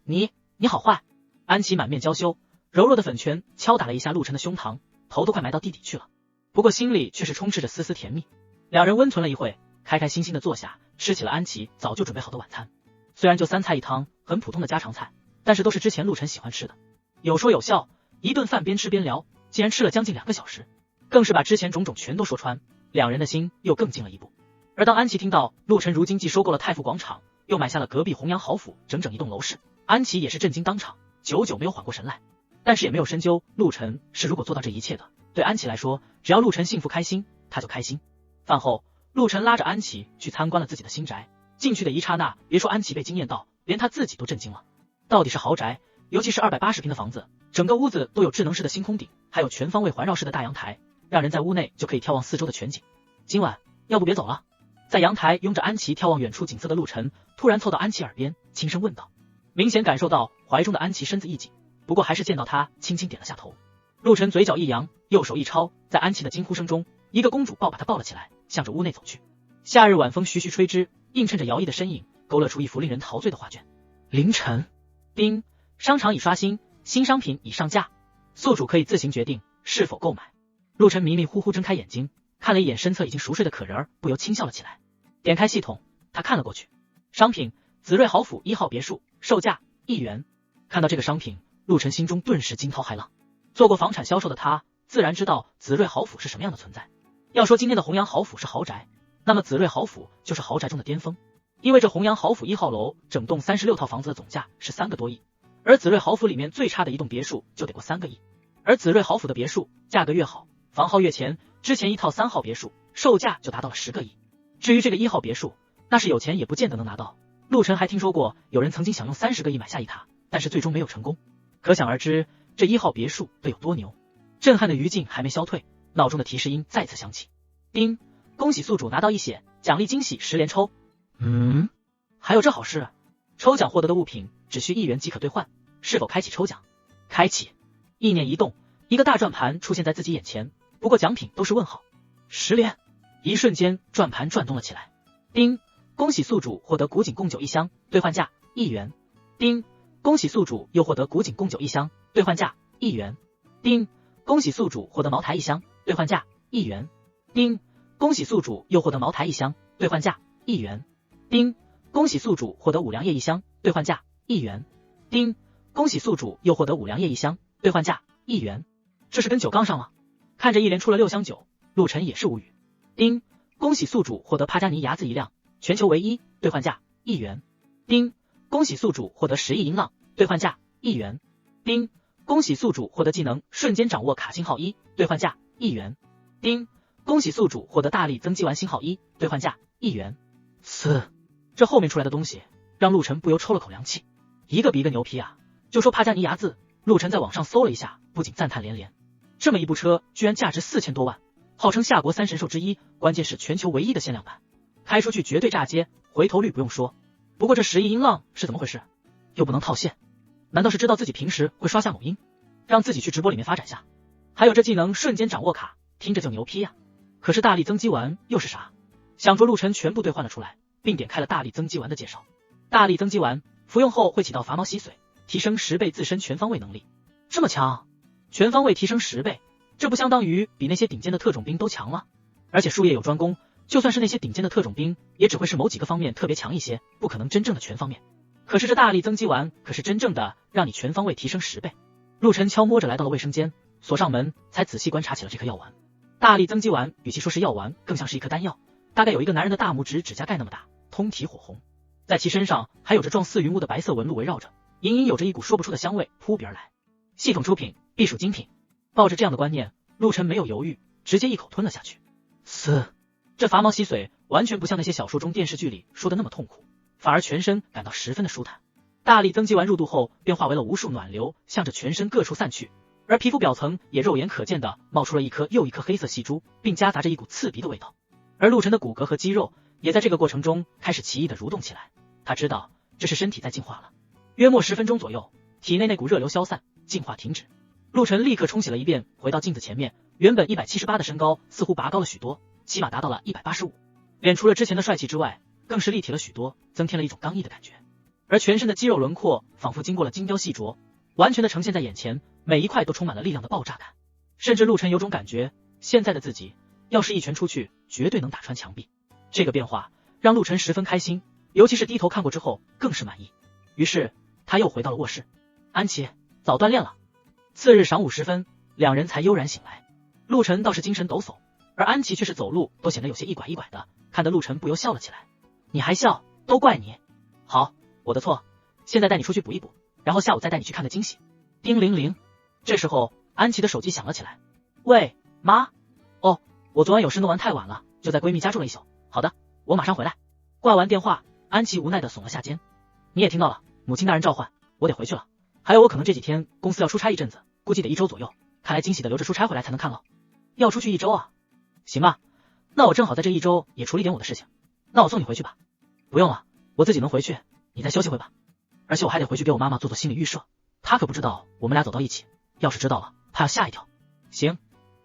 你好坏。安琪满面娇羞，柔弱的粉拳敲打了一下陆晨的胸膛，头都快埋到地底去了。不过心里却是充斥着丝丝甜蜜。两人温存了一会，开开心心的坐下，吃起了安琪早就准备好的晚餐。虽然就3菜1汤，很普通的家常菜，但是都是之前陆晨喜欢吃的。有说有笑，一顿饭边吃边聊，竟然吃了将近2个小时，更是把之前种种全都说穿，两人的心又更近了一步。而当安琪听到陆晨如今既收购了太傅广场，又买下了隔壁弘阳豪府整整一栋楼市，安琪也是震惊当场，久久没有缓过神来，但是也没有深究陆晨是如果做到这一切的。对安琪来说，只要陆晨幸福开心，他就开心。饭后，陆晨拉着安琪去参观了自己的新宅。进去的一刹那，别说安琪被惊艳到，连他自己都震惊了。到底是豪宅，尤其是280平的房子，整个屋子都有智能式的星空顶，还有全方位环绕式的大阳台，让人在屋内就可以眺望四周的全景。今晚要不别走了？在阳台拥着安琪眺望远处景色的陆晨，突然凑到安琪耳边轻声问道。明显感受到怀中的安琪身子一紧，不过还是见到他轻轻点了下头。陆晨嘴角一扬，右手一抄，在安琪的惊呼声中，一个公主抱把他抱了起来，向着屋内走去。夏日晚风徐徐吹之，映衬着摇曳的身影，勾勒出一幅令人陶醉的画卷。凌晨，丁，商场已刷新，新商品已上架，宿主可以自行决定是否购买。陆晨迷迷糊糊睁开眼睛，看了一眼身侧已经熟睡的可人儿，不由轻笑了起来。点开系统，他看了过去，商品紫睿豪府1号别墅，售价1元。看到这个商品，陆晨心中顿时惊涛骇浪。做过房产销售的他，自然知道紫睿豪府是什么样的存在。要说今天的弘阳豪府是豪宅，那么紫睿豪府就是豪宅中的巅峰。因为这弘阳豪府1号楼整栋36套房子的总价是3个多亿，而紫睿豪府里面最差的一栋别墅就得过3个亿。而紫睿豪府的别墅价格越好，房号越前，之前一套3号别墅售价就达到了10个亿。至于这个1号别墅，那是有钱也不见得能拿到。陆晨还听说过有人曾经想用30个亿买下一塔，但是最终没有成功。可想而知这1号别墅得有多牛。震撼的余烬还没消退，脑中的提示音再次响起。叮，恭喜宿主拿到一血，奖励惊喜10连抽。还有这好事？抽奖获得的物品只需1元即可兑换，是否开启抽奖？开启。意念一动，一个大转盘出现在自己眼前，不过奖品都是问号。10连，一瞬间转盘转动了起来。叮，恭喜宿主获得古井贡酒1箱，兑换价1元。叮，恭喜宿主又获得古井贡酒1箱，兑换价1元。叮，恭喜宿主获得茅台1箱，兑换价1元。叮，恭喜宿主又获得茅台1箱，兑换价1元。叮，恭喜宿主获得五粮液1箱，兑换价1元。叮，恭喜宿主又获得五粮液1箱，兑换价1元。这是跟酒杠上了。看着一连出了6箱酒，陆晨也是无语。叮，恭喜宿主获得帕加尼牙子1辆，全球唯一，兑换价1元。叮，恭喜宿主获得10亿银浪，兑换价1元。叮，恭喜宿主获得技能瞬间掌握卡星号1，兑换价1元。叮，恭喜宿主获得大力增肌丸星号1，兑换价1元。这后面出来的东西让陆晨不由抽了口凉气，一个比一个牛批啊！就说帕加尼牙子，陆晨在网上搜了一下，不仅赞叹连连。这么一部车居然价值4000多万，号称夏国3神兽之一，关键是全球唯一的限量版，开出去绝对炸街，回头率不用说。不过这10亿音浪是怎么回事？又不能套现，难道是知道自己平时会刷下某音，让自己去直播里面发展下？还有这技能瞬间掌握卡，听着就牛批呀！可是大力增肌丸又是啥？想着陆晨全部兑换了出来，并点开了大力增肌丸的介绍。大力增肌丸服用后会起到伐毛吸水，提升10倍自身全方位能力。这么强，全方位提升10倍，这不相当于比那些顶尖的特种兵都强了？而且术业有专攻，就算是那些顶尖的特种兵，也只会是某几个方面特别强一些，不可能真正的全方面。可是这大力增肌丸可是真正的让你全方位提升10倍。陆晨悄摸着来到了卫生间，锁上门，才仔细观察起了这颗药丸。大力增肌丸与其说是药丸，更像是一颗丹药，大概有一个男人的大拇指指甲盖那么大，通体火红，在其身上还有着状似云雾的白色纹路围绕着，隐隐有着一股说不出的香味扑鼻而来。系统出品，必属精品。抱着这样的观念，陆晨没有犹豫，直接一口吞了下去。这伐毛吸水完全不像那些小说中电视剧里说的那么痛苦，反而全身感到十分的舒坦。大力增肌丸入肚后便化为了无数暖流，向着全身各处散去，而皮肤表层也肉眼可见的冒出了一颗又一颗黑色细珠，并夹杂着一股刺鼻的味道。而陆晨的骨骼和肌肉也在这个过程中开始奇异的蠕动起来，他知道这是身体在进化了。约莫10分钟左右，体内那股热流消散，进化停止。陆晨立刻冲洗了一遍，回到镜子前面，原本178的身高似乎拔高了许多，起码达到了185。脸除了之前的帅气之外，更是立体了许多，增添了一种刚毅的感觉。而全身的肌肉轮廓仿佛经过了精雕细琢，完全的呈现在眼前，每一块都充满了力量的爆炸感。甚至陆晨有种感觉，现在的自己要是一拳出去，绝对能打穿墙壁。这个变化让陆晨十分开心，尤其是低头看过之后更是满意。于是他又回到了卧室。安琪早锻炼了。次日晌午时分，两人才悠然醒来。陆晨倒是精神抖擞，而安琪却是走路都显得有些一拐一拐的，看得陆晨不由笑了起来。你还笑，都怪你。好，我的错，现在带你出去补一补，然后下午再带你去看个惊喜。叮铃铃，这时候安琪的手机响了起来。喂，妈。哦，我昨晚有事弄完太晚了，就在闺蜜家住了一宿。好的，我马上回来。挂完电话，安琪无奈的耸了下肩。你也听到了，母亲大人召唤，我得回去了。还有我可能这几天公司要出差一阵子，估计得1周左右，看来惊喜的留着出差回来才能看了。要出去1周啊？行吧，那我正好在这1周也处理点我的事情，那我送你回去吧。不用了，我自己能回去，你再休息会吧。而且我还得回去给我妈妈做心理预设，她可不知道我们俩走到一起，要是知道了，她要吓一跳。行，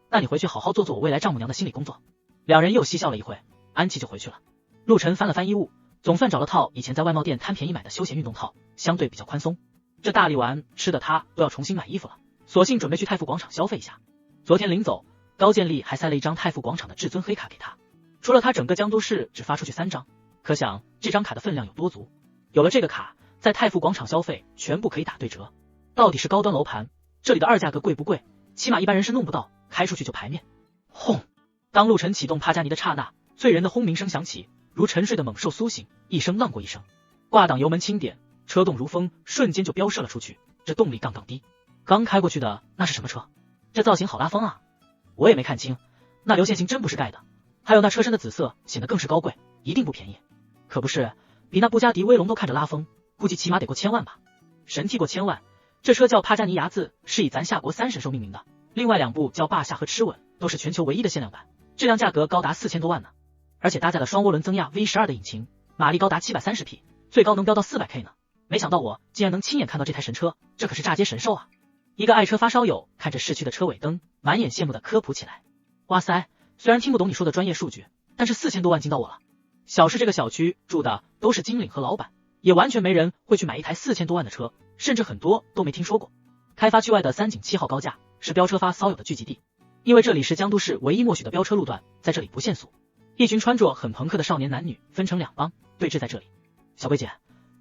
那你回去好好做我未来丈母娘的心理工作。两人又嬉笑了一会，安琪就回去了。陆晨翻了翻衣物，总算找了套以前在外贸店贪便宜买的休闲运动套，相对比较宽松。这大力丸吃的他都要重新买衣服了，索性准备去太傅广场消费一下。昨天临走，高渐丽还塞了一张太傅广场的至尊黑卡给他，除了他整个江都市只发出去3张，可想这张卡的分量有多足。有了这个卡，在太傅广场消费全部可以打对折。到底是高端楼盘，这里的2价格贵不贵？起码一般人是弄不到，开出去就排面。轰！当陆晨启动帕加尼的刹那，醉人的轰鸣声响起，如沉睡的猛兽苏醒，一声浪过一声。挂档油门轻点，车动如风，瞬间就飙射了出去。这动力杠杠低，刚开过去的那是什么车？这造型好拉风啊！我也没看清，那流线型真不是盖的，还有那车身的紫色显得更是高贵，一定不便宜。可不是，比那布加迪威龙都看着拉风，估计起码得过1000万吧。神替过1000万，这车叫帕加尼牙子，是以咱夏国3神兽命名的，另外2部叫霸下和吃稳，都是全球唯一的限量版，质量价格高达4000多万呢。而且搭载了双涡轮增压 V12 的引擎，马力高达730匹，最高能飙到400K 呢。没想到我竟然能亲眼看到这台神车，这可是炸街神兽啊！一个爱车发烧友看着市区的车尾灯，满眼羡慕的科普起来。哇塞，虽然听不懂你说的专业数据，但是4000多万惊到我了。小市这个小区住的都是经理和老板，也完全没人会去买一台4000多万的车，甚至很多都没听说过。开发区外的三井7号高架是飙车发骚友的聚集地，因为这里是江都市唯一默许的飙车路段，在这里不限速。一群穿着很朋克的少年男女分成两帮对峙在这里。小龟姐，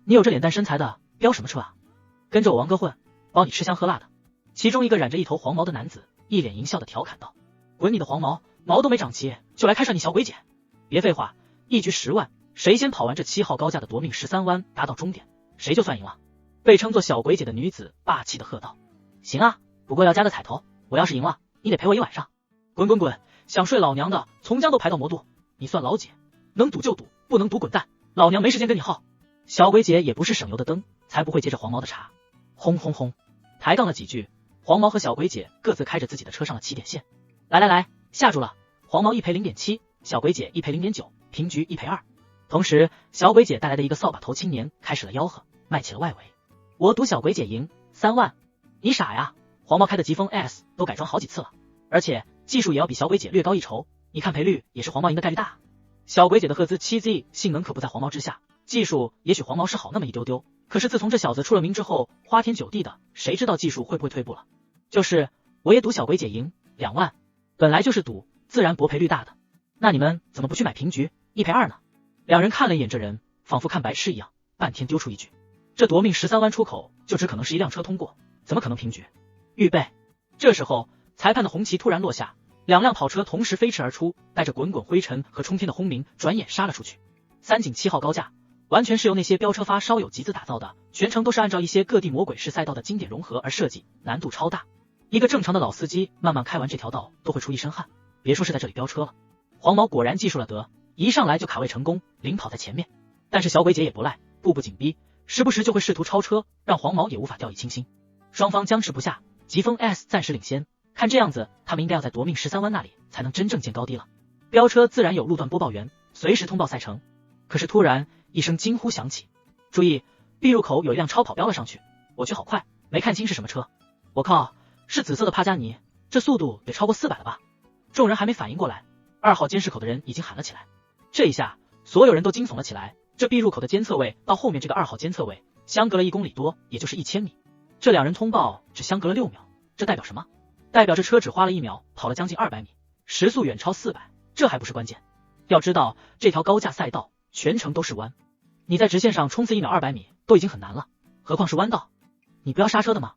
你有这脸蛋身材的，飙什么车啊？跟着我王哥混，包你吃香喝辣的。其中一个染着一头黄毛的男子一脸淫笑的调侃道：滚你的黄毛，毛都没长齐就来开上你小鬼姐。别废话，一局10万，谁先跑完这7号高架的夺命13弯达到终点，谁就算赢了。被称作小鬼姐的女子霸气的喝道：行啊，不过要加个彩头，我要是赢了，你得陪我一晚上。滚滚滚，想睡老娘的从江都排到魔都，你算老姐，能赌就赌，不能赌滚蛋，老娘没时间跟你耗。小鬼姐也不是省油的灯，才不会接着黄毛的茬。轰轰轰，抬杠了几句，黄毛和小鬼姐各自开着自己的车上了起点线。来来来，下注了，黄毛1赔 0.7， 小鬼姐1赔 0.9， 平局1赔2。同时，小鬼姐带来的一个扫把头青年开始了吆喝，卖起了外围。我赌小鬼姐赢3万。你傻呀，黄毛开的疾风 S 都改装好几次了，而且技术也要比小鬼姐略高一筹，你看赔率也是黄毛赢的概率大。小鬼姐的赫兹 7Z 性能可不在黄毛之下，技术也许黄毛是好那么一丢丢，可是自从这小子出了名之后，花天酒地的，谁知道技术会不会退步了。就是我也赌小鬼姐赢2万，本来就是赌，自然博赔率大的。那你们怎么不去买平局1赔2呢？两人看了一眼这人，仿佛看白痴一样，半天丢出一句：这夺命13弯出口就只可能是一辆车通过，怎么可能平局？预备。这时候裁判的红旗突然落下，两辆跑车同时飞驰而出，带着滚滚灰尘和冲天的轰鸣，转眼杀了出去。三井7号高架完全是由那些飙车发烧友集资打造的，全程都是按照一些各地魔鬼式赛道的经典融合而设计，难度超大。一个正常的老司机慢慢开完这条道都会出一身汗，别说是在这里飙车了。黄毛果然技术了得，一上来就卡位成功，领跑在前面。但是小鬼姐也不赖，步步紧逼，时不时就会试图超车，让黄毛也无法掉以轻心。双方僵持不下，疾风 S 暂时领先，看这样子他们应该要在夺命13弯那里才能真正见高低了。飙车自然有路段播报员，随时通报赛程。可是突然一声惊呼响起，注意，B 入口有一辆超跑飙了上去，我去好快，没看清是什么车。我靠，是紫色的帕加尼，这速度得超过400了吧。众人还没反应过来，2号监视口的人已经喊了起来。这一下所有人都惊悚了起来，这 B 入口的监测位到后面这个2号监测位相隔了1公里多，也就是1000米，这两人通报只相隔了6秒，这代表什么？代表这车只花了1秒跑了将近200米，时速远超400，这还不是关键。要知道这条高架赛道全程都是弯，你在直线上冲刺1秒200米都已经很难了，何况是弯道？你不要刹车的吗？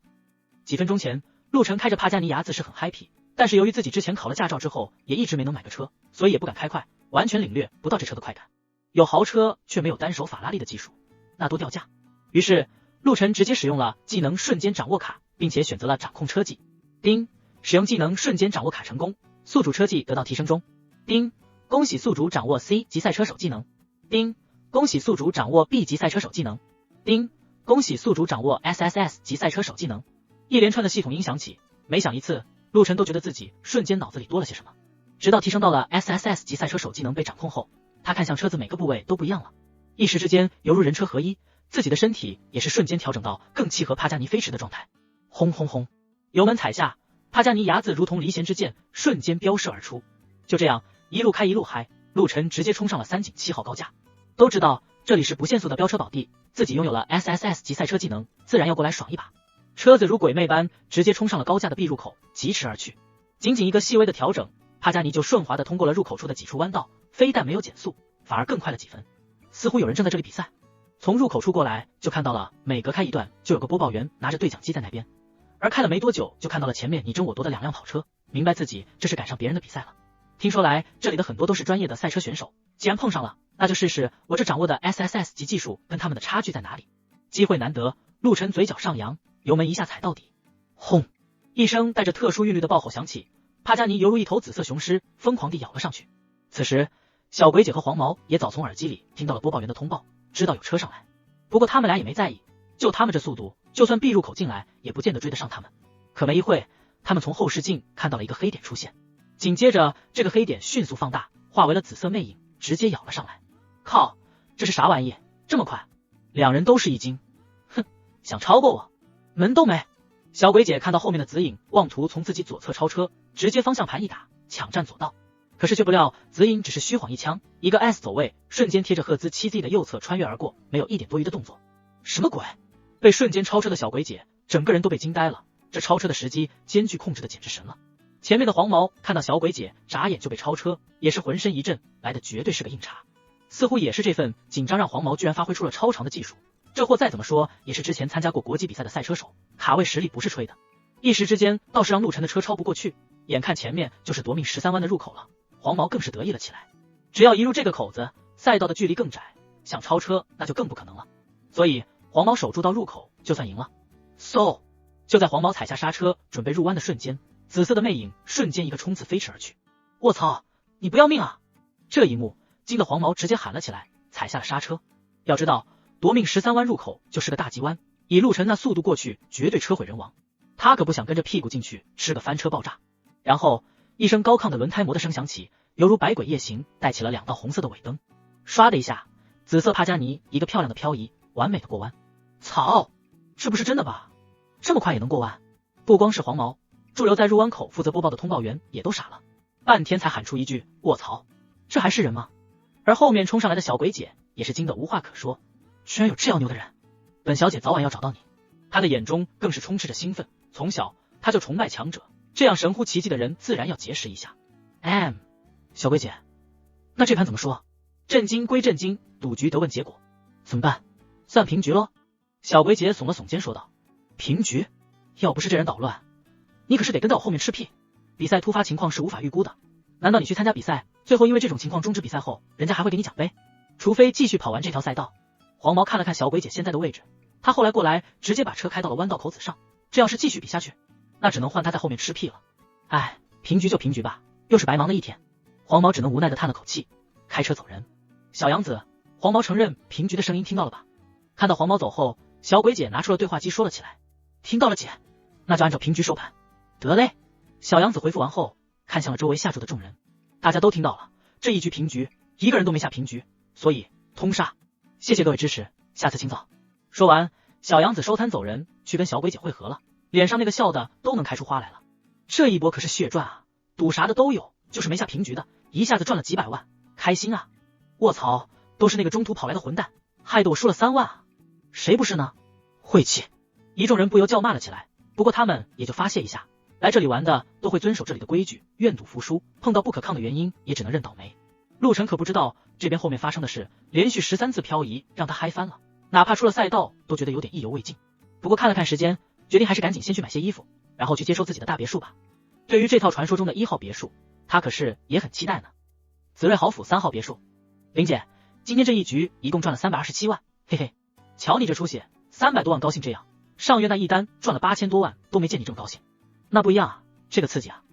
几分钟前陆晨开着帕加尼牙子是很 happy， 但是由于自己之前考了驾照之后也一直没能买个车，所以也不敢开快，完全领略不到这车的快感。有豪车却没有单手法拉利的技术，那多掉价。于是陆晨直接使用了技能瞬间掌握卡，并且选择了掌控车技。叮，使用技能瞬间掌握卡成功，宿主车技得到提升中。叮，恭喜宿主掌握 C 级赛车手技能。叮，恭喜宿主掌握 B 级赛车手技能。叮，恭喜宿主掌握 SSS 级赛车手技能。一连串的系统音响起，每响一次，陆晨都觉得自己瞬间脑子里多了些什么。直到提升到了 SSS 级赛车手技能被掌控后，他看向车子每个部位都不一样了，一时之间犹如人车合一，自己的身体也是瞬间调整到更契合帕加尼飞驰的状态。轰轰轰，油门踩下，帕加尼牙子如同离弦之箭，瞬间飙射而出。就这样一路开一路嗨，陆晨直接冲上了三井7号高架。都知道这里是不限速的飙车宝地，自己拥有了 SSS 级赛车技能，自然要过来爽一把。车子如鬼魅般直接冲上了高架的 B 入口，疾驰而去。仅仅一个细微的调整，帕加尼就顺滑的通过了入口处的几处弯道，非但没有减速，反而更快了几分。似乎有人正在这里比赛。从入口处过来就看到了每隔开一段就有个播报员拿着对讲机在那边，而开了没多久就看到了前面你争我夺的2辆跑车，明白自己这是赶上别人的比赛了。听说来这里的很多都是专业的赛车选手，既然碰上了，那就试试我这掌握的 SSS 级技术跟他们的差距在哪里。机会难得，陆晨嘴角上扬，油门一下踩到底。轰，一声带着特殊韵律的爆吼响起，帕加尼犹如一头紫色雄狮，疯狂地咬了上去。此时小鬼姐和黄毛也早从耳机里听到了播报员的通报，知道有车上来。不过他们俩也没在意，就他们这速度，就算 B 入口进来也不见得追得上他们。可没一会，他们从后视镜看到了一个黑点出现，紧接着这个黑点迅速放大，化为了紫色魅影，直接咬了上来。靠，这是啥玩意？这么快？两人都是一惊。哼，想超过我？门都没！小鬼姐看到后面的紫影妄图从自己左侧超车，直接方向盘一打，抢占左道。可是却不料紫影只是虚晃一枪，一个 S 走位，瞬间贴着赫兹 7Z 的右侧穿越而过，没有一点多余的动作。什么鬼？被瞬间超车的小鬼姐整个人都被惊呆了，这超车的时机间距控制的简直神了。前面的黄毛看到小鬼姐眨眼就被超车，也是浑身一震，来的绝对是个硬茬。似乎也是这份紧张让黄毛居然发挥出了超长的技术，这货再怎么说也是之前参加过国际比赛的赛车手，卡位实力不是吹的。一时之间倒是让陆晨的车超不过去，眼看前面就是夺命13弯的入口了，黄毛更是得意了起来。只要一入这个口子，赛道的距离更窄，想超车那就更不可能了。所以黄毛守住到入口就算赢了。嗖！就在黄毛踩下刹车准备入弯的瞬间，紫色的魅影瞬间一个冲刺飞驰而去。卧槽，你不要命啊！这一幕惊得黄毛直接喊了起来，踩下了刹车。要知道夺命13弯入口就是个大急弯，以陆晨那速度过去绝对车毁人亡，他可不想跟着屁股进去吃个翻车爆炸。然后一声高亢的轮胎磨的声响起，犹如百鬼夜行，带起了2道红色的尾灯，唰的一下，紫色帕加尼一个漂亮的漂移，完美的过弯。操，这不是真的吧？这么快也能过弯？不光是黄毛，驻留在入弯口负责播报的通报员也都傻了，半天才喊出一句卧槽，这还是人吗？而后面冲上来的小鬼姐也是惊得无话可说，居然有这样牛的人，本小姐早晚要找到你。她的眼中更是充斥着兴奋，从小她就崇拜强者，这样神乎其技的人自然要结识一下。小鬼姐，那这盘怎么说？震惊归震惊，赌局得问结果，怎么办？算平局咯。小鬼姐耸了耸肩说道。平局？要不是这人捣乱，你可是得跟在我后面吃屁。比赛突发情况是无法预估的，难道你去参加比赛，最后因为这种情况终止比赛后，人家还会给你奖杯？除非继续跑完这条赛道。黄毛看了看小鬼姐现在的位置，他后来过来直接把车开到了弯道口子上，这要是继续比下去，那只能换他在后面吃屁了。平局就平局吧，又是白忙了一天。黄毛只能无奈的叹了口气，开车走人。小杨子，黄毛承认平局的声音听到了吧？看到黄毛走后，小鬼姐拿出了对话机说了起来。听到了姐，那就按照平局收盘。得嘞。小杨子回复完后，看向了周围下注的众人，大家都听到了，这一局平局，一个人都没下平局，所以通杀。谢谢各位支持，下次请早。说完，小杨子收摊走人，去跟小鬼姐会合了，脸上那个笑的都能开出花来了。这一波可是血赚啊，赌啥的都有，就是没下平局的，一下子赚了几百万，开心啊！卧槽，都是那个中途跑来的混蛋，害得我输了3万啊！谁不是呢？晦气！一众人不由叫骂了起来，不过他们也就发泄一下，来这里玩的都会遵守这里的规矩，愿赌服输，碰到不可抗的原因也只能认倒霉。陆晨可不知道这边后面发生的事，连续13次漂移让他嗨翻了，哪怕出了赛道都觉得有点意犹未尽。不过看了看时间，决定还是赶紧先去买些衣服，然后去接收自己的大别墅吧。对于这套传说中的1号别墅，他可是也很期待呢。紫瑞豪府3号别墅，林姐，今天这一局一共赚了327万，嘿嘿，瞧你这出息，300多万高兴这样，上月那一单赚了8000多万都没见你这么高兴。那不一样啊，这个刺激啊。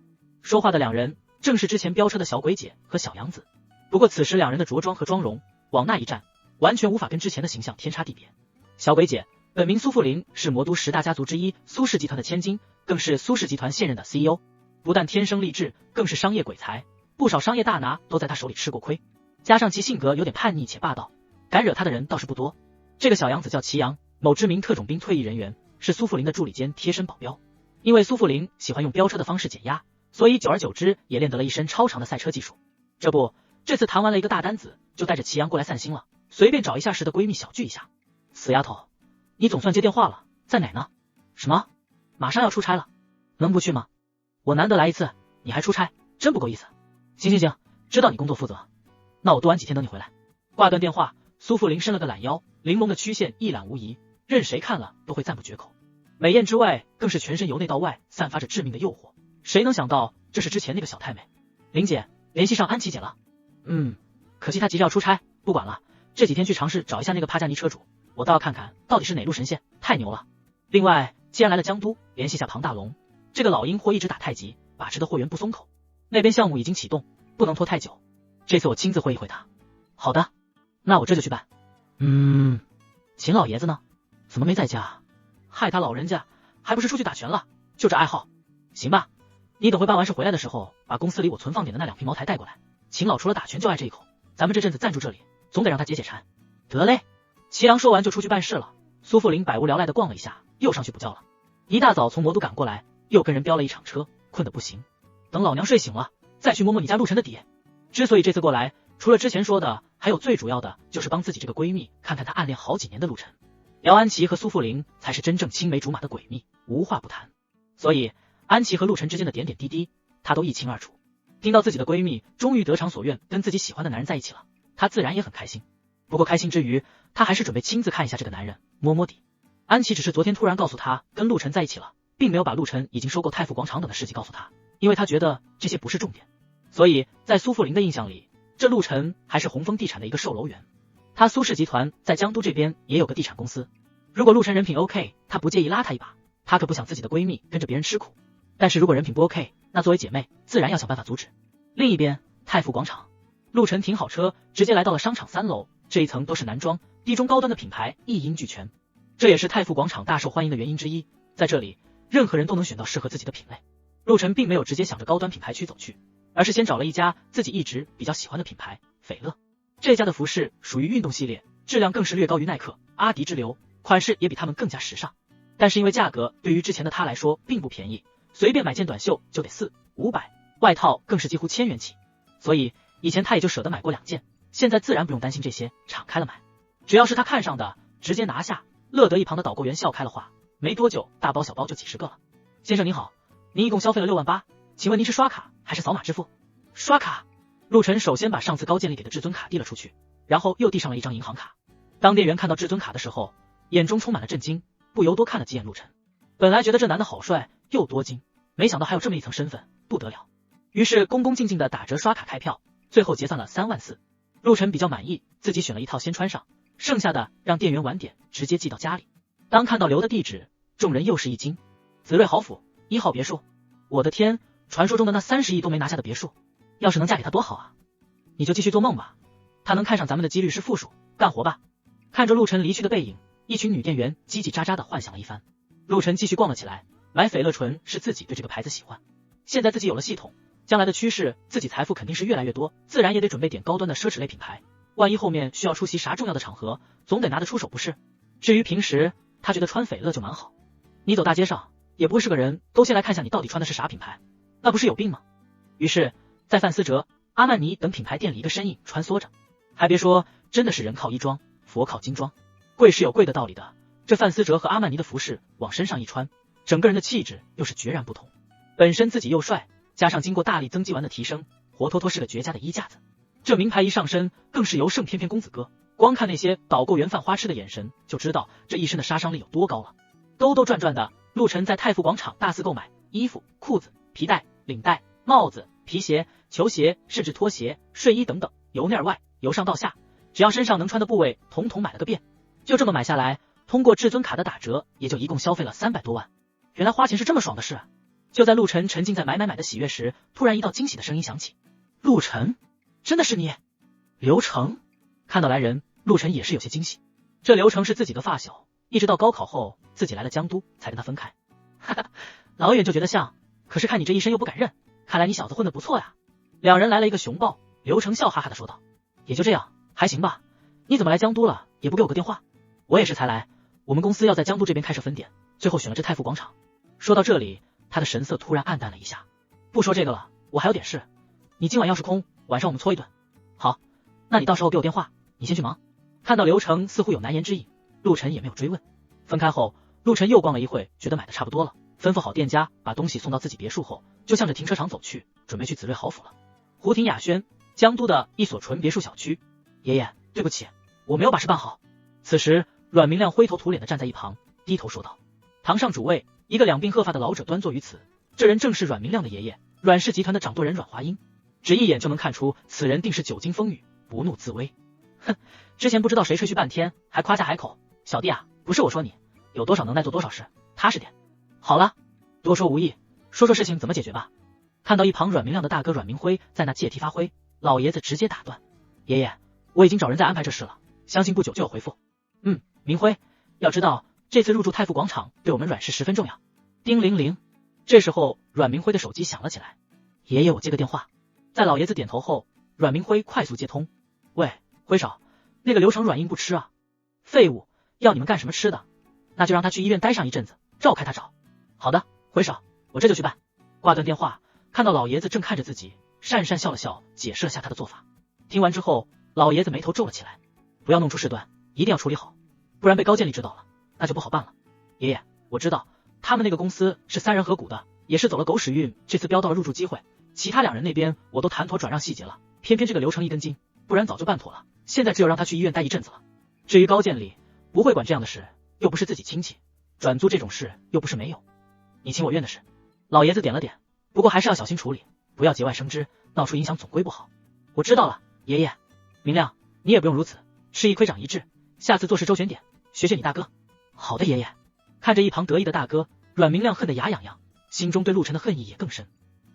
说话的2人正是之前飙车的小鬼姐和小杨子，不过此时2人的着装和妆容往那一站，完全无法跟之前的形象天差地别。小鬼姐本名苏富林，是魔都10大家族之一苏氏集团的千金，更是苏氏集团现任的 CEO， 不但天生丽质，更是商业鬼才，不少商业大拿都在他手里吃过亏，加上其性格有点叛逆且霸道，敢惹他的人倒是不多。这个小杨子叫祁阳，某知名特种兵退役人员，是苏富林的助理兼贴身保镖。因为苏富林喜欢用飙车的方式减压，所以久而久之也练得了一身超长的赛车技术。这次谈完了一个大单子，就带着祁阳过来散心了，随便找一下时的闺蜜小聚一下。死丫头，你总算接电话了，在哪呢？什么？马上要出差了，能不去吗？我难得来一次，你还出差，真不够意思。行，知道你工作负责，那我多玩几天等你回来。挂断电话，苏富林伸了个懒腰，玲珑的曲线一览无遗，任谁看了都会赞不绝口。美艳之外，更是全身由内到外散发着致命的诱惑。谁能想到这是之前那个小太妹？林姐，联系上安琪姐了。可惜她急着要出差，不管了，这几天去尝试找一下那个帕加尼车主，我倒要看看到底是哪路神仙，太牛了。另外，既然来了江都，联系下庞大龙，这个老阴货一直打太极，把持的货源不松口，那边项目已经启动，不能拖太久，这次我亲自会一会他。好的，那我这就去办。秦老爷子呢？怎么没在家？害他老人家还不是出去打拳了，就这爱好。行吧，你等会办完事回来的时候，把公司里我存放点的那2瓶茅台带过来。秦老除了打拳就爱这一口，咱们这阵子暂住这里，总得让他解解馋。得嘞。祁阳说完就出去办事了。苏富林百无聊赖的逛了一下，又上去补觉了。一大早从魔都赶过来，又跟人飙了一场车，困得不行。等老娘睡醒了，再去摸摸你家陆晨的底。之所以这次过来，除了之前说的，还有最主要的就是帮自己这个闺蜜看看她暗恋好几年的陆晨。姚安琪和苏富林才是真正青梅竹马的闺蜜，无话不谈。所以安琪和陆晨之间的点点滴滴，她都一清二楚。听到自己的闺蜜终于得偿所愿，跟自己喜欢的男人在一起了，她自然也很开心。不过开心之余，她还是准备亲自看一下这个男人，摸摸底。安琪只是昨天突然告诉她跟陆晨在一起了，并没有把陆晨已经收购太富广场等的事迹告诉她，因为她觉得这些不是重点。所以在苏富林的印象里，这陆晨还是红枫地产的一个售楼员。他苏氏集团在江都这边也有个地产公司，如果陆晨人品 OK， 他不介意拉他一把，他可不想自己的闺蜜跟着别人吃苦。但是如果人品不 OK， 那作为姐妹自然要想办法阻止。另一边太富广场，陆晨停好车，直接来到了商场3楼，这一层都是男装、低中高端的品牌一应俱全，这也是太富广场大受欢迎的原因之一。在这里任何人都能选到适合自己的品类。陆晨并没有直接想着高端品牌区走去，而是先找了一家自己一直比较喜欢的品牌斐乐。这家的服饰属于运动系列，质量更是略高于耐克、阿迪之流，款式也比他们更加时尚。但是因为价格对于之前的他来说并不便宜，随便买件短袖就得400-500，外套更是几乎1000元起，所以以前他也就舍得买过2件，现在自然不用担心这些，敞开了买。只要是他看上的直接拿下。乐得一旁的导购员笑开了花，没多久大包小包就几10个了。先生您好，您一共消费了6万8，请问您是刷卡还是扫码支付？刷卡。陆晨首先把上次高建立给的至尊卡递了出去，然后又递上了一张银行卡。当店员看到至尊卡的时候，眼中充满了震惊，不由多看了几眼陆晨。本来觉得这男的好帅又多金，没想到还有这么一层身份，不得了。于是恭恭敬敬的打折刷卡开票，最后结算了3万4。陆晨比较满意，自己选了一套先穿上，剩下的让店员晚点直接寄到家里。当看到留的地址，众人又是一惊，紫瑞豪府1号别墅。我的天，传说中的那30亿都没拿下的别墅，要是能嫁给他多好啊！你就继续做梦吧，他能看上咱们的几率是负数，干活吧。看着陆晨离去的背影，一群女店员叽叽喳喳的幻想了一番。陆晨继续逛了起来，买斐乐纯是自己对这个牌子喜欢，现在自己有了系统，将来的趋势自己财富肯定是越来越多，自然也得准备点高端的奢侈类品牌，万一后面需要出席啥重要的场合，总得拿得出手不是？至于平时，他觉得穿斐乐就蛮好。你走大街上也不会是个人都先来看下你到底穿的是啥品牌，那不是有病吗？于是在范思哲、阿曼尼等品牌店里一个身影穿梭着。还别说，真的是人靠衣装，佛靠金装，贵是有贵的道理的。这范思哲和阿曼尼的服饰往身上一穿，整个人的气质又是决然不同。本身自己又帅，加上经过大力增肌丸的提升，活脱脱是个绝佳的衣架子。这名牌一上身，更是尤胜翩翩公子哥。光看那些导购员犯花痴的眼神，就知道这一身的杀伤力有多高了。兜兜转转的，陆晨在太富广场大肆购买衣服、裤子、皮带、领带、帽子、皮鞋、球鞋，甚至拖鞋、睡衣等等，由内而外，由上到下，只要身上能穿的部位，统统买了个遍。就这么买下来，通过至尊卡的打折，也就一共消费了300多万。原来花钱是这么爽的事。就在陆晨沉浸在买的喜悦时，突然一道惊喜的声音响起：“陆晨，真的是你？”刘成。看到来人，陆晨也是有些惊喜。这刘成是自己的发小，一直到高考后自己来了江都才跟他分开。哈哈，老远就觉得像，可是看你这一身又不敢认，看来你小子混得不错呀。两人来了一个熊抱，刘成笑哈哈的说道：“也就这样，还行吧。你怎么来江都了，也不给我个电话？我也是才来，我们公司要在江都这边开设分店，最后选了这太富广场。”说到这里，他的神色突然暗淡了一下。不说这个了，我还有点事，你今晚要是空，晚上我们搓一顿。好，那你到时候给我电话，你先去忙。看到刘成似乎有难言之隐，陆晨也没有追问。分开后，陆晨又逛了一会，觉得买的差不多了，吩咐好店家把东西送到自己别墅后，就向着停车场走去，准备去紫瑞豪府了。湖亭雅轩，江都的一所纯别墅小区。爷爷，对不起，我没有把事办好。此时阮明亮灰头土脸的站在一旁，低头说道：“堂上主位，一个两鬓鹤发的老者端坐于此，这人正是阮明亮的爷爷，阮氏集团的掌舵人阮华英。只一眼就能看出此人定是久经风雨，不怒自威。哼，之前不知道谁吹嘘半天，还夸下海口。小弟啊，不是我说你，有多少能耐做多少事，踏实点。好了，多说无益，说说事情怎么解决吧。”看到一旁阮明亮的大哥阮明辉在那借题发挥，老爷子直接打断：“爷爷，我已经找人在安排这事了，相信不久就有回复。”明辉，要知道这次入驻太富广场对我们阮氏十分重要。叮铃铃，这时候阮明辉的手机响了起来。爷爷，我接个电话。在老爷子点头后，阮明辉快速接通。喂，辉少，那个刘成软硬不吃啊，废物，要你们干什么吃的？那就让他去医院待上一阵子，照开他找。好的，回少，我这就去办。挂断电话，看到老爷子正看着自己，讪讪笑了笑，解释了下他的做法。听完之后，老爷子眉头皱了起来，不要弄出事端，一定要处理好，不然被高渐离知道了，那就不好办了。爷爷，我知道他们那个公司是3人合股的，也是走了狗屎运，这次标到了入驻机会，其他2人那边我都谈妥转让细节了，偏偏这个流程一根筋，不然早就办妥了，现在只有让他去医院待一阵子了。至于高渐离，不会管这样的事，又不是自己亲戚，转租这种事又不是没有，你情我愿的事。老爷子点了点，不过还是要小心处理，不要节外生枝，闹出影响总归不好。我知道了，爷爷。明亮，你也不用如此，吃一亏长一智，下次做事周全点，学学你大哥。好的，爷爷。看着一旁得意的大哥，阮明亮恨得牙痒痒，心中对陆晨的恨意也更深。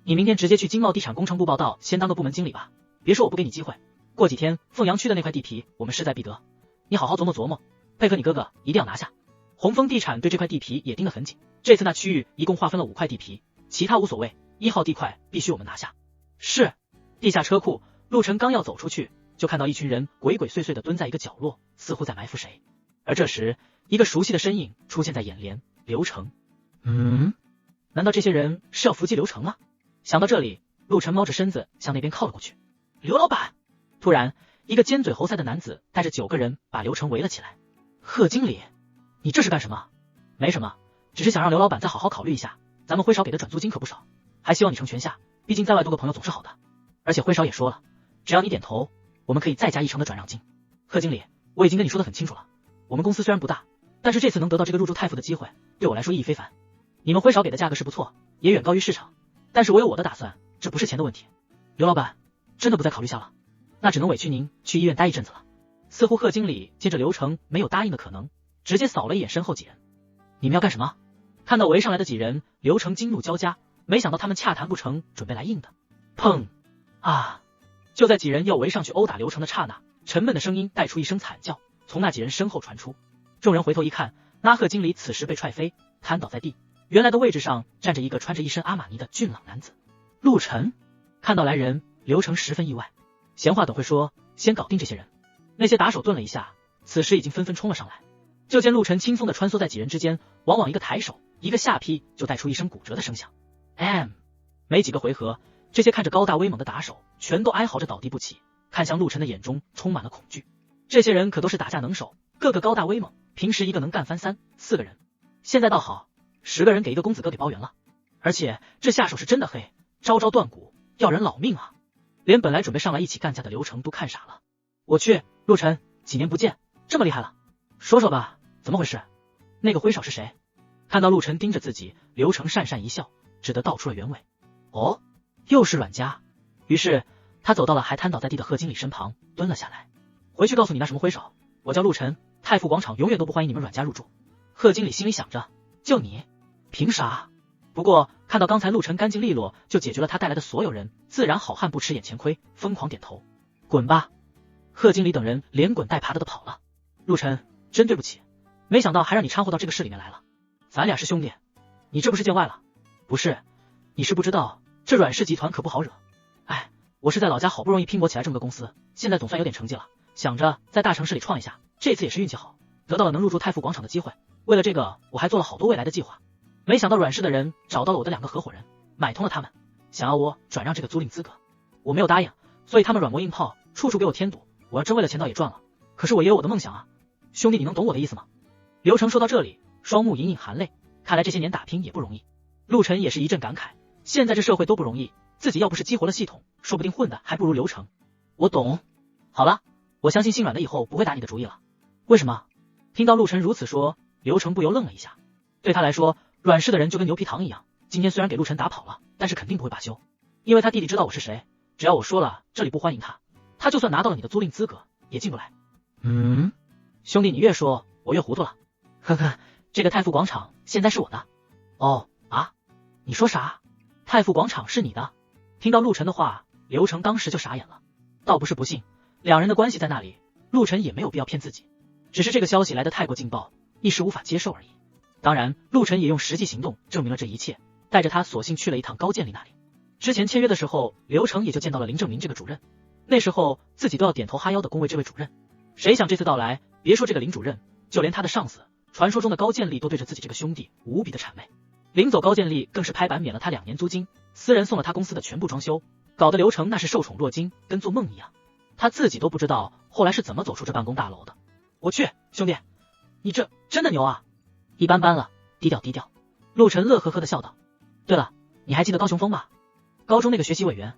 你明天直接去经贸地产工程部报道，先当个部门经理吧，别说我不给你机会，过几天凤阳区的那块地皮我们势在必得，你好好琢磨琢磨，配合你哥哥一定要拿下。红枫地产对这块地皮也盯得很紧，这次那区域一共划分了5块地皮，其他无所谓，1号地块必须我们拿下。是。地下车库，陆晨刚要走出去，就看到一群人鬼鬼祟祟地蹲在一个角落，似乎在埋伏谁。而这时，一个熟悉的身影出现在眼帘，刘成。难道这些人是要伏击刘成吗？想到这里，陆晨猫着身子向那边靠了过去。刘老板！突然，一个尖嘴猴腮的男子带着9个人把刘成围了起来。贺经理，你这是干什么？没什么，只是想让刘老板再好好考虑一下，咱们辉少给的转租金可不少，还希望你成全下，毕竟在外多个朋友总是好的。而且辉少也说了，只要你点头，我们可以再加1成的转让金。贺经理，我已经跟你说得很清楚了，我们公司虽然不大，但是这次能得到这个入驻太傅的机会，对我来说意义非凡。你们辉少给的价格是不错，也远高于市场，但是我有我的打算，这不是钱的问题。刘老板，真的不再考虑下了？那只能委屈您去医院待一阵子了。似乎贺经理接着刘成没有答应的可能，直接扫了一眼身后几人。你们要干什么？看到围上来的几人，刘成惊怒交加，没想到他们洽谈不成，准备来硬的。砰！啊！就在几人要围上去殴打刘成的刹那，沉闷的声音带出一声惨叫，从那几人身后传出。众人回头一看，那贺经理此时被踹飞，瘫倒在地，原来的位置上站着一个穿着一身阿玛尼的俊朗男子。陆晨。看到来人，刘成十分意外。闲话等会说，先搞定这些人。那些打手顿了一下，此时已经纷纷冲了上来。就见陆晨轻松地穿梭在几人之间，往往一个抬手，一个下劈，就带出一声骨折的声响。没几个回合，这些看着高大威猛的打手全都哀嚎着倒地不起，看向陆晨的眼中充满了恐惧。这些人可都是打架能手，个个高大威猛，平时一个能干翻3、4个人，现在倒好，10个人给一个公子哥给包圆了。而且这下手是真的黑，招招断骨，要人老命啊！连本来准备上来一起干架的刘成都看傻了。我去，陆晨，几年不见，这么厉害了？说说吧，怎么回事？那个辉少是谁？看到陆晨盯着自己，刘成讪讪一笑，只得道出了原委。哦，又是阮家。于是他走到了还瘫倒在地的贺经理身旁，蹲了下来。回去告诉你那什么辉少，我叫陆晨，太傅广场永远都不欢迎你们阮家入住。贺经理心里想着，就你，凭啥？不过看到刚才陆晨干净利落就解决了他带来的所有人，自然好汉不吃眼前亏，疯狂点头。滚吧！贺经理等人连滚带爬的跑了。陆晨，真对不起，没想到还让你掺和到这个事里面来了。咱俩是兄弟，你这不是见外了？不是，你是不知道，这阮氏集团可不好惹。哎，我是在老家好不容易拼搏起来这么个公司，现在总算有点成绩了，想着在大城市里创一下，这次也是运气好，得到了能入驻太傅广场的机会。为了这个，我还做了好多未来的计划。没想到阮氏的人找到了我的2个合伙人，买通了他们，想要我转让这个租赁资格。我没有答应，所以他们软磨硬泡，处处给我添堵。我要真为了钱倒也赚了，可是我也有我的梦想啊。兄弟，你能懂我的意思吗？刘成说到这里，双目隐隐含泪，看来这些年打拼也不容易。陆晨也是一阵感慨，现在这社会都不容易，自己要不是激活了系统，说不定混的还不如刘成。我懂。好了，我相信姓阮的以后不会打你的主意了。为什么？听到陆晨如此说，刘成不由愣了一下。对他来说，阮氏的人就跟牛皮糖一样，今天虽然给陆晨打跑了，但是肯定不会罢休，因为他弟弟知道我是谁，只要我说了这里不欢迎他，他就算拿到了你的租赁资格也进不来。兄弟，你越说我越糊涂了。呵呵，这个太傅广场现在是我的。哦啊，你说啥？太傅广场是你的？听到陆晨的话，刘成当时就傻眼了。倒不是不信，两人的关系在那里，陆晨也没有必要骗自己，只是这个消息来得太过劲爆，一时无法接受而已。当然，陆晨也用实际行动证明了这一切，带着他索性去了一趟高渐离那里。之前签约的时候，刘成也就见到了林正明这个主任，那时候自己都要点头哈腰的恭维这位主任。谁想这次到来，别说这个林主任，就连他的上司，传说中的高渐离都对着自己这个兄弟无比的谄媚。临走高渐丽更是拍板免了他2年租金，私人送了他公司的全部装修，搞得刘成那是受宠若惊，跟做梦一样。他自己都不知道后来是怎么走出这办公大楼的。我去，兄弟，你这真的牛啊！一般般了，低调低调。陆晨乐呵呵的笑道。对了，你还记得高雄峰吧？高中那个学习委员。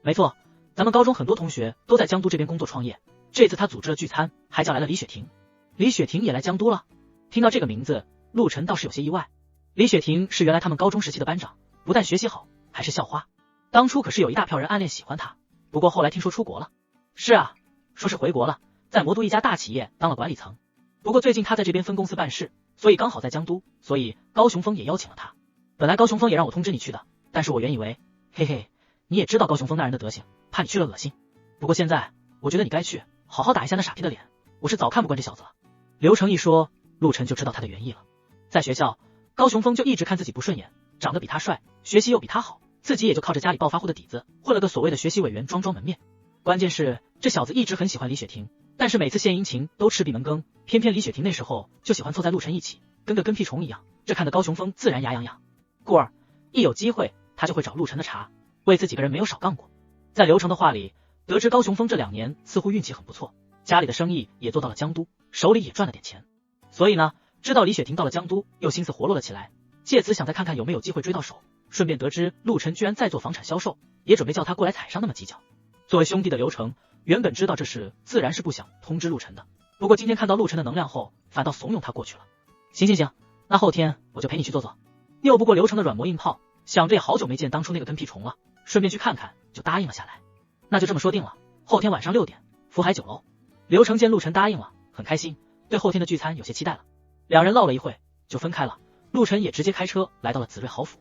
没错，咱们高中很多同学都在江都这边工作创业，这次他组织了聚餐，还叫来了李雪婷。李雪婷也来江都了。听到这个名字，陆晨倒是有些意外。李雪婷是原来他们高中时期的班长，不但学习好，还是校花。当初可是有一大票人暗恋喜欢她，不过后来听说出国了。是啊，说是回国了，在魔都一家大企业当了管理层。不过最近他在这边分公司办事，所以刚好在江都，所以高雄峰也邀请了他。本来高雄峰也让我通知你去的，但是我原以为，嘿嘿，你也知道高雄峰那人的德行，怕你去了恶心。不过现在我觉得你该去，好好打一下那傻逼的脸，我是早看不惯这小子了。刘成一说，陆晨就知道他的原意了。在学校，高雄峰就一直看自己不顺眼，长得比他帅，学习又比他好，自己也就靠着家里暴发户的底子，混了个所谓的学习委员，装门面。关键是这小子一直很喜欢李雪婷，但是每次献殷勤都吃闭门羹，偏偏李雪婷那时候就喜欢凑在陆晨一起，跟个跟屁虫一样，这看得高雄峰自然牙痒痒。故而一有机会他就会找陆晨的茬，为此几个人没有少杠过。在刘成的话里得知高雄峰这2年似乎运气很不错，家里的生意也做到了江都，手里也赚了点钱，所以呢知道李雪婷到了江都，又心思活络了起来，借此想再看看有没有机会追到手。顺便得知陆晨居然在做房产销售，也准备叫他过来踩上那么几脚。作为兄弟的刘成原本知道这事，自然是不想通知陆晨的，不过今天看到陆晨的能量后，反倒怂恿他过去了。行，那后天我就陪你去做。拗不过刘成的软磨硬泡，想着也好久没见当初那个跟屁虫了，顺便去看看，就答应了下来。那就这么说定了，后天晚上6点，福海酒楼。刘成见陆晨答应了，很开心，对后天的聚餐有些期待了。两人唠了一会就分开了，陆晨也直接开车来到了子睿豪府。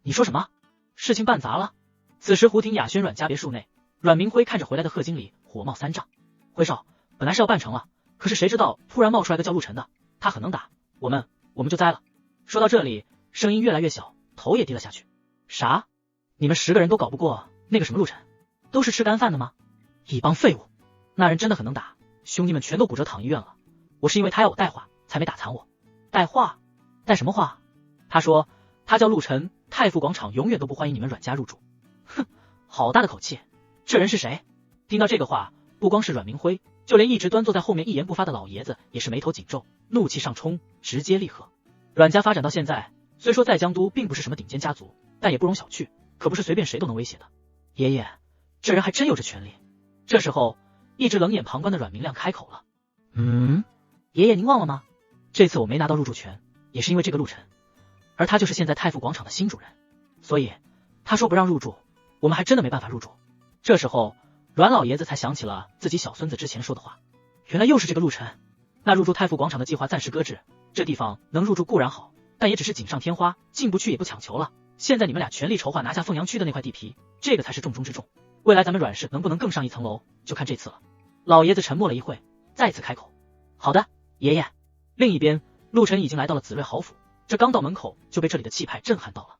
你说什么？事情办砸了？此时胡廷雅轩阮家别墅内，阮明辉看着回来的贺经理，火冒三丈。辉少，本来是要办成了，可是谁知道突然冒出来个叫陆晨的，他很能打，我们就栽了。说到这里，声音越来越小，头也低了下去。啥？你们10个人都搞不过那个什么陆晨？都是吃干饭的吗？一帮废物！那人真的很能打，兄弟们全都骨折躺医院了。我是因为他要我带话，才没打残我。带话？带什么话？他说他叫陆晨，太傅广场永远都不欢迎你们阮家入住。哼，好大的口气！这人是谁？听到这个话，不光是阮明辉，就连一直端坐在后面一言不发的老爷子也是眉头紧皱，怒气上冲，直接厉喝。阮家发展到现在，虽说在江都并不是什么顶尖家族，但也不容小觑，可不是随便谁都能威胁的。爷爷，这人还真有这权利。这时候，一直冷眼旁观的阮明亮开口了：爷爷您忘了吗？这次我没拿到入住权，也是因为这个陆晨，而他就是现在太傅广场的新主人，所以他说不让入住，我们还真的没办法入住。这时候阮老爷子才想起了自己小孙子之前说的话，原来又是这个陆晨。那入住太傅广场的计划暂时搁置，这地方能入住固然好，但也只是锦上添花，进不去也不强求了。现在你们俩全力筹划拿下凤阳区的那块地皮，这个才是重中之重。未来咱们阮氏能不能更上一层楼，就看这次了。老爷子沉默了一会，再次开口：好的，爷爷。另一边，陆晨已经来到了子睿豪府，这刚到门口就被这里的气派震撼到了。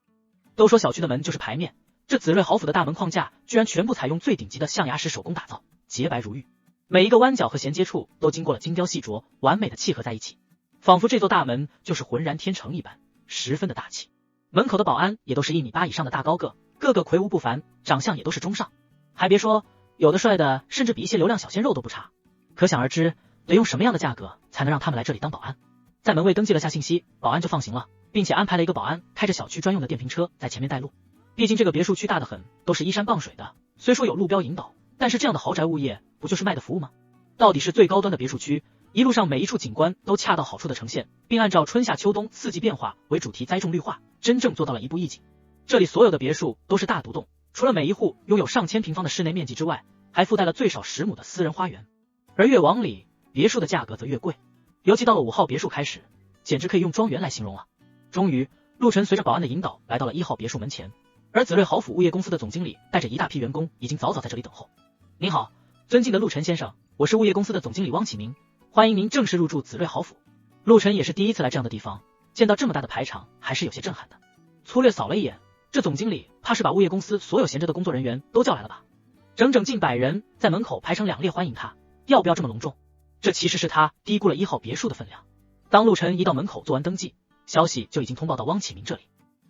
都说小区的门就是牌面，这子睿豪府的大门框架居然全部采用最顶级的象牙石手工打造，洁白如玉，每一个弯角和衔接处都经过了精雕细琢，完美的契合在一起，仿佛这座大门就是浑然天成一般，十分的大气。门口的保安也都是1.8米以上的大高个，个个魁梧不凡，长相也都是中上，还别说，有的帅的甚至比一些流量小鲜肉都不差。可想而知，得用什么样的价格才能让他们来这里当保安？在门卫登记了下信息，保安就放行了，并且安排了一个保安开着小区专用的电瓶车在前面带路。毕竟这个别墅区大得很，都是依山傍水的，虽说有路标引导，但是这样的豪宅物业不就是卖的服务吗？到底是最高端的别墅区，一路上每一处景观都恰到好处的呈现，并按照春夏秋冬4季变化为主题栽种绿化，真正做到了一步一景。这里所有的别墅都是大独栋，除了每一户拥有上千平方的室内面积之外，还附带了最少10亩的私人花园。而越往里，别墅的价格则越贵，尤其到了5号别墅开始，简直可以用庄园来形容了。终于，陆晨随着保安的引导来到了1号别墅门前，而子睿豪府物业公司的总经理带着一大批员工已经早早在这里等候。您好，尊敬的陆晨先生，我是物业公司的总经理汪启明，欢迎您正式入住子睿豪府。陆晨也是第一次来这样的地方，见到这么大的排场还是有些震撼的。粗略扫了一眼，这总经理怕是把物业公司所有闲着的工作人员都叫来了吧？整整近100人在门口排成2列欢迎他，要不要这么隆重？这其实是他低估了1号别墅的分量。当陆晨一到门口做完登记，消息就已经通报到汪启明这里。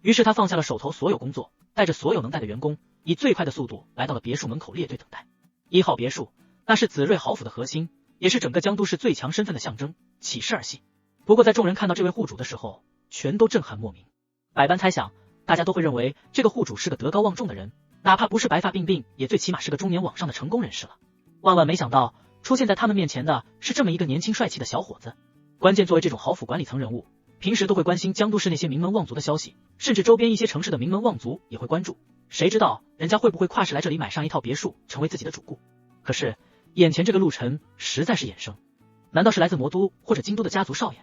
于是他放下了手头所有工作，带着所有能带的员工，以最快的速度来到了别墅门口列队等待。1号别墅，那是紫睿豪府的核心，也是整个江都市最强身份的象征，起势而细。不过在众人看到这位户主的时候，全都震撼莫名。百般猜想，大家都会认为这个户主是个德高望重的人，哪怕不是白发鬓鬓，也最起码是个中年往上的成功人士了。万万没想到，出现在他们面前的是这么一个年轻帅气的小伙子。关键作为这种豪府管理层人物，平时都会关心江都市那些名门望族的消息，甚至周边一些城市的名门望族也会关注。谁知道人家会不会跨市来这里买上一套别墅，成为自己的主顾？可是眼前这个陆晨实在是眼生，难道是来自魔都或者京都的家族少爷？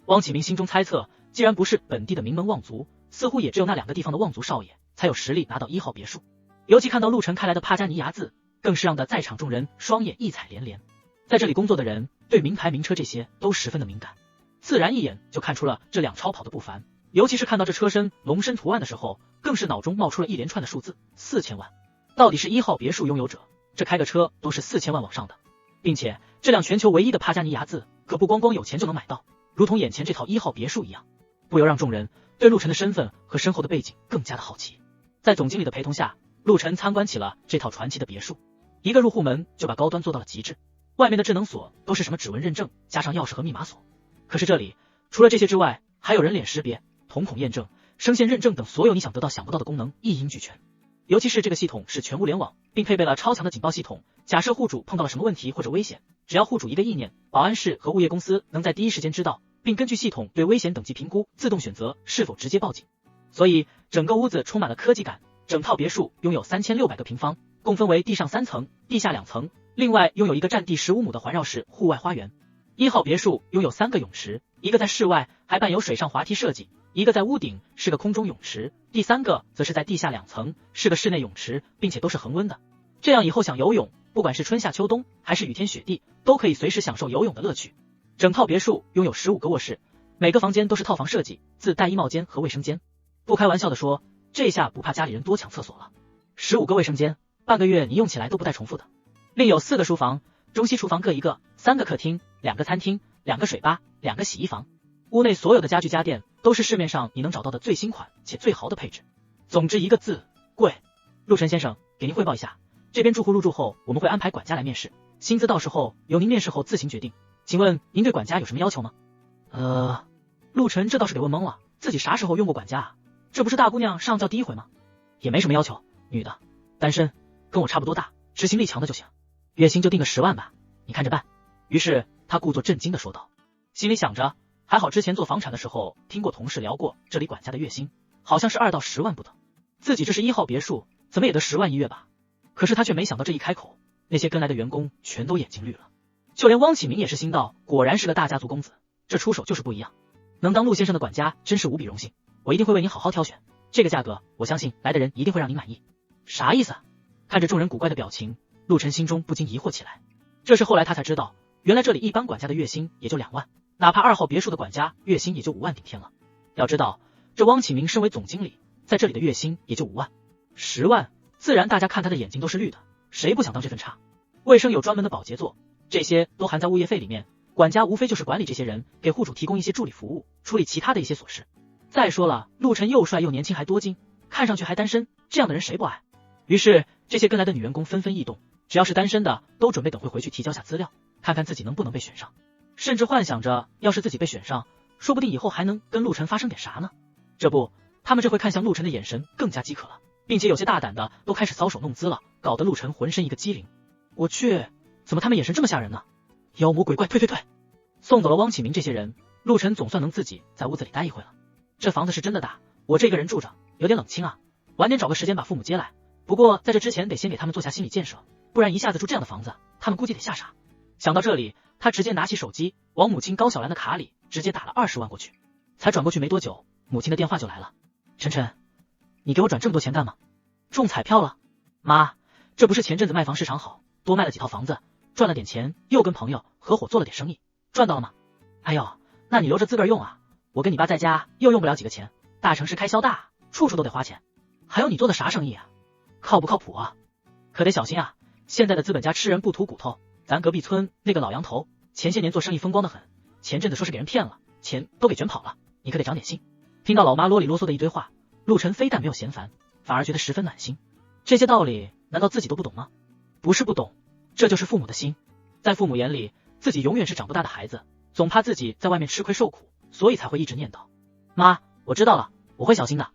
汪启明心中猜测，既然不是本地的名门望族，似乎也只有那2个地方的望族少爷才有实力拿到1号别墅。尤其看到陆晨开来的帕加尼牙字，更是让在场众人双眼异彩连连。在这里工作的人对名牌名车这些都十分的敏感，自然一眼就看出了这辆超跑的不凡。尤其是看到这车身龙身图案的时候，更是脑中冒出了一连串的数字，4000万。到底是1号别墅拥有者，这开个车都是4000万往上的，并且这辆全球唯一的帕加尼牙字可不光光有钱就能买到，如同眼前这套1号别墅一样，不由让众人对陆晨的身份和身后的背景更加的好奇。在总经理的陪同下，陆晨参观起了这套传奇的别墅。一个入户门就把高端做到了极致，外面的智能锁都是什么指纹认证加上钥匙和密码锁。可是这里除了这些之外，还有人脸识别、瞳孔验证、声线认证等所有你想得到想不到的功能一应俱全。尤其是这个系统是全物联网，并配备了超强的警报系统，假设户主碰到了什么问题或者危险，只要户主一个意念，保安室和物业公司能在第一时间知道，并根据系统对危险等级评估，自动选择是否直接报警。所以整个屋子充满了科技感。整套别墅拥有3600个平方，共分为地上3层、地下2层，另外拥有一个占地15亩的环绕式户外花园。1号别墅拥有3个泳池，一个在室外还伴有水上滑梯设计，一个在屋顶是个空中泳池，第3个则是在地下2层，是个室内泳池，并且都是恒温的。这样以后想游泳，不管是春夏秋冬还是雨天雪地，都可以随时享受游泳的乐趣。整套别墅拥有15个卧室，每个房间都是套房设计，自带衣帽间和卫生间。不开玩笑的说，这下不怕家里人多抢厕所了。15个卫生间，半个月你用起来都不带重复的。另有4个书房，中西厨房各一个，3个客厅，2个餐厅，2个水吧，2个洗衣房。屋内所有的家具家电都是市面上你能找到的最新款且最豪的配置。总之一个字，贵。陆晨先生，给您汇报一下，这边住户入住后，我们会安排管家来面试，薪资到时候由您面试后自行决定。请问您对管家有什么要求吗？陆晨这倒是给问懵了，自己啥时候用过管家啊？这不是大姑娘上轿第一回吗？也没什么要求，女的，单身，跟我差不多大，执行力强的就行，月薪就定个10万吧，你看着办。于是他故作震惊的说道，心里想着，还好之前做房产的时候听过同事聊过，这里管家的月薪好像是2到10万不等，自己这是1号别墅，怎么也得10万一月吧。可是他却没想到这一开口，那些跟来的员工全都眼睛绿了，就连汪启明也是心道，果然是个大家族公子，这出手就是不一样，能当陆先生的管家真是无比荣幸，我一定会为您好好挑选，这个价格我相信来的人一定会让您满意。啥意思？看着众人古怪的表情，陆晨心中不禁疑惑起来。这是后来他才知道，原来这里一般管家的月薪也就2万，哪怕2号别墅的管家月薪也就5万顶天了。要知道这汪启明身为总经理，在这里的月薪也就5万，10万自然大家看他的眼睛都是绿的，谁不想当这份差？卫生有专门的保洁做，这些都含在物业费里面，管家无非就是管理这些人，给户主提供一些助理服务，处理其他的一些琐事。再说了，陆晨又帅又年轻还多金，看上去还单身，这样的人谁不爱？于是这些跟来的女员工纷纷异动，只要是单身的都准备等会回去提交下资料，看看自己能不能被选上，甚至幻想着要是自己被选上，说不定以后还能跟陆晨发生点啥呢。这不，他们这回看向陆晨的眼神更加饥渴了，并且有些大胆的都开始搔首弄姿了，搞得陆晨浑身一个机灵。我去，怎么他们眼神这么吓人呢？妖魔鬼怪，退！送走了汪启明这些人，陆晨总算能自己在屋子里待一会了。这房子是真的大，我这个人住着有点冷清啊，晚点找个时间把父母接来，不过在这之前得先给他们做下心理建设，不然一下子住这样的房子，他们估计得吓傻。想到这里，他直接拿起手机往母亲高小兰的卡里直接打了20万过去。才转过去没多久，母亲的电话就来了。晨晨，你给我转这么多钱干嘛？中彩票了？妈，这不是前阵子卖房市场好，多卖了几套房子，赚了点钱，又跟朋友合伙做了点生意，赚到了吗？哎呦，那你留着自个儿用啊，我跟你爸在家又用不了几个钱，大城市开销大，处处都得花钱。还有你做的啥生意啊？靠不靠谱啊？可得小心啊，现在的资本家吃人不吐骨头，咱隔壁村那个老杨头前些年做生意风光的很，前阵子说是给人骗了，钱都给卷跑了，你可得长点心。听到老妈啰里啰嗦的一堆话，陆晨非但没有嫌烦，反而觉得十分暖心。这些道理难道自己都不懂吗？不是不懂，这就是父母的心。在父母眼里，自己永远是长不大的孩子，总怕自己在外面吃亏受苦，所以才会一直念叨。妈，我知道了，我会小心的。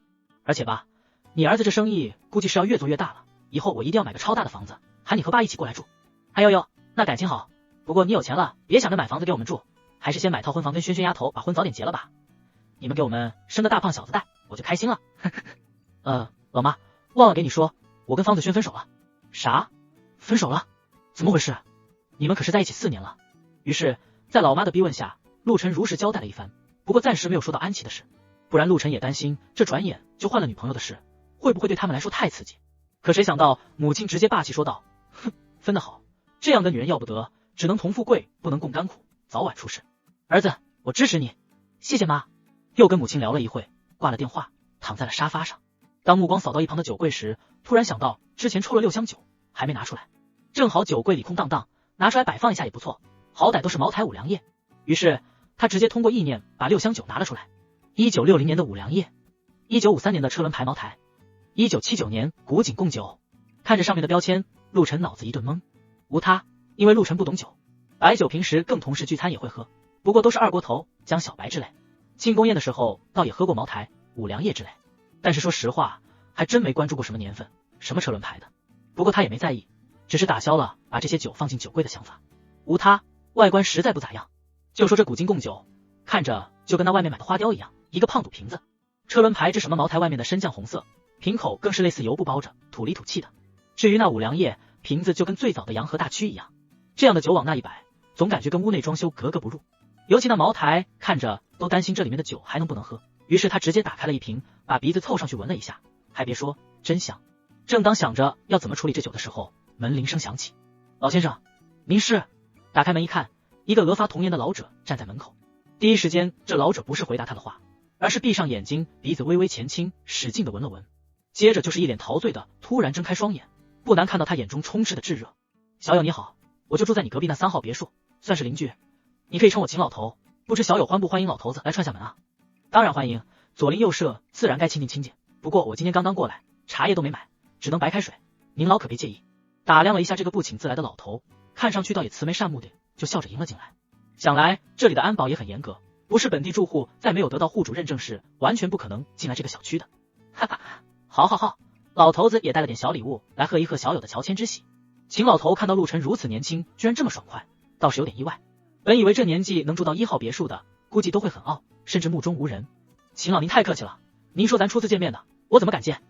而且吧，你儿子这生意估计是要越做越大了，以后我一定要买个超大的房子，喊你和爸一起过来住。哎呦呦，那感情好。不过你有钱了，别想着买房子给我们住，还是先买套婚房跟轩轩丫头把婚早点结了吧。你们给我们生个大胖小子带，我就开心了。老妈，忘了给你说，我跟方子轩分手了。啥？分手了？怎么回事？你们可是在一起4年了。于是，在老妈的逼问下，陆晨如实交代了一番，不过暂时没有说到安琪的事，不然陆晨也担心这转眼就换了女朋友的事，会不会对他们来说太刺激？可谁想到母亲直接霸气说道：哼，分得好，这样的女人要不得，只能同富贵，不能共甘苦，早晚出事。儿子，我支持你。谢谢妈。又跟母亲聊了一会，挂了电话，躺在了沙发上。当目光扫到一旁的酒柜时，突然想到之前抽了6箱酒还没拿出来，正好酒柜里空荡荡，拿出来摆放一下也不错，好歹都是茅台5粮液。于是他直接通过意念把6箱酒拿了出来。1960年的5粮液，1953年的车轮牌茅台，1979年古井贡酒。看着上面的标签，陆晨脑子一顿懵。无他，因为陆晨不懂酒，白酒平时更同事聚餐也会喝，不过都是二锅头、江小白之类。庆功宴的时候倒也喝过茅台、5粮液之类，但是说实话，还真没关注过什么年份、什么车轮牌的。不过他也没在意，只是打消了把这些酒放进酒柜的想法。无他，外观实在不咋样。就说这古今贡酒，看着就跟那外面买的花雕一样，一个胖肚瓶子。车轮牌这什么茅台外面的深酱红色，瓶口更是类似油布包着，土里土气的。至于那5粮液，瓶子就跟最早的洋河大曲一样，这样的酒往那一摆，总感觉跟屋内装修格格不入。尤其那茅台看着都担心这里面的酒还能不能喝，于是他直接打开了一瓶，把鼻子凑上去闻了一下，还别说，真香。正当想着要怎么处理这酒的时候，门铃声响起。老先生，您是？打开门一看，一个额发童颜的老者站在门口。第一时间，这老者不是回答他的话，而是闭上眼睛，鼻子微微前倾，使劲的闻了闻，接着就是一脸陶醉的突然睁开双眼，不难看到他眼中充斥的炙热。小友你好，我就住在你隔壁那3号别墅，算是邻居，你可以称我秦老头，不知小友欢不欢迎老头子来串下门啊？当然欢迎，左邻右舍自然该亲近亲近，不过我今天刚刚过来，茶叶都没买，只能白开水，您老可别介意。打量了一下这个不请自来的老头，看上去倒也慈眉善目的，就笑着迎了进来。想来这里的安保也很严格，不是本地住户在没有得到户主认证时，完全不可能进来这个小区的。哈哈，好，老头子也带了点小礼物来贺一贺小友的乔迁之喜。秦老头看到陆晨如此年轻，居然这么爽快，倒是有点意外。本以为这年纪能住到1号别墅的，估计都会很傲，甚至目中无人。秦老您太客气了，您说咱初次见面的，我怎么敢见？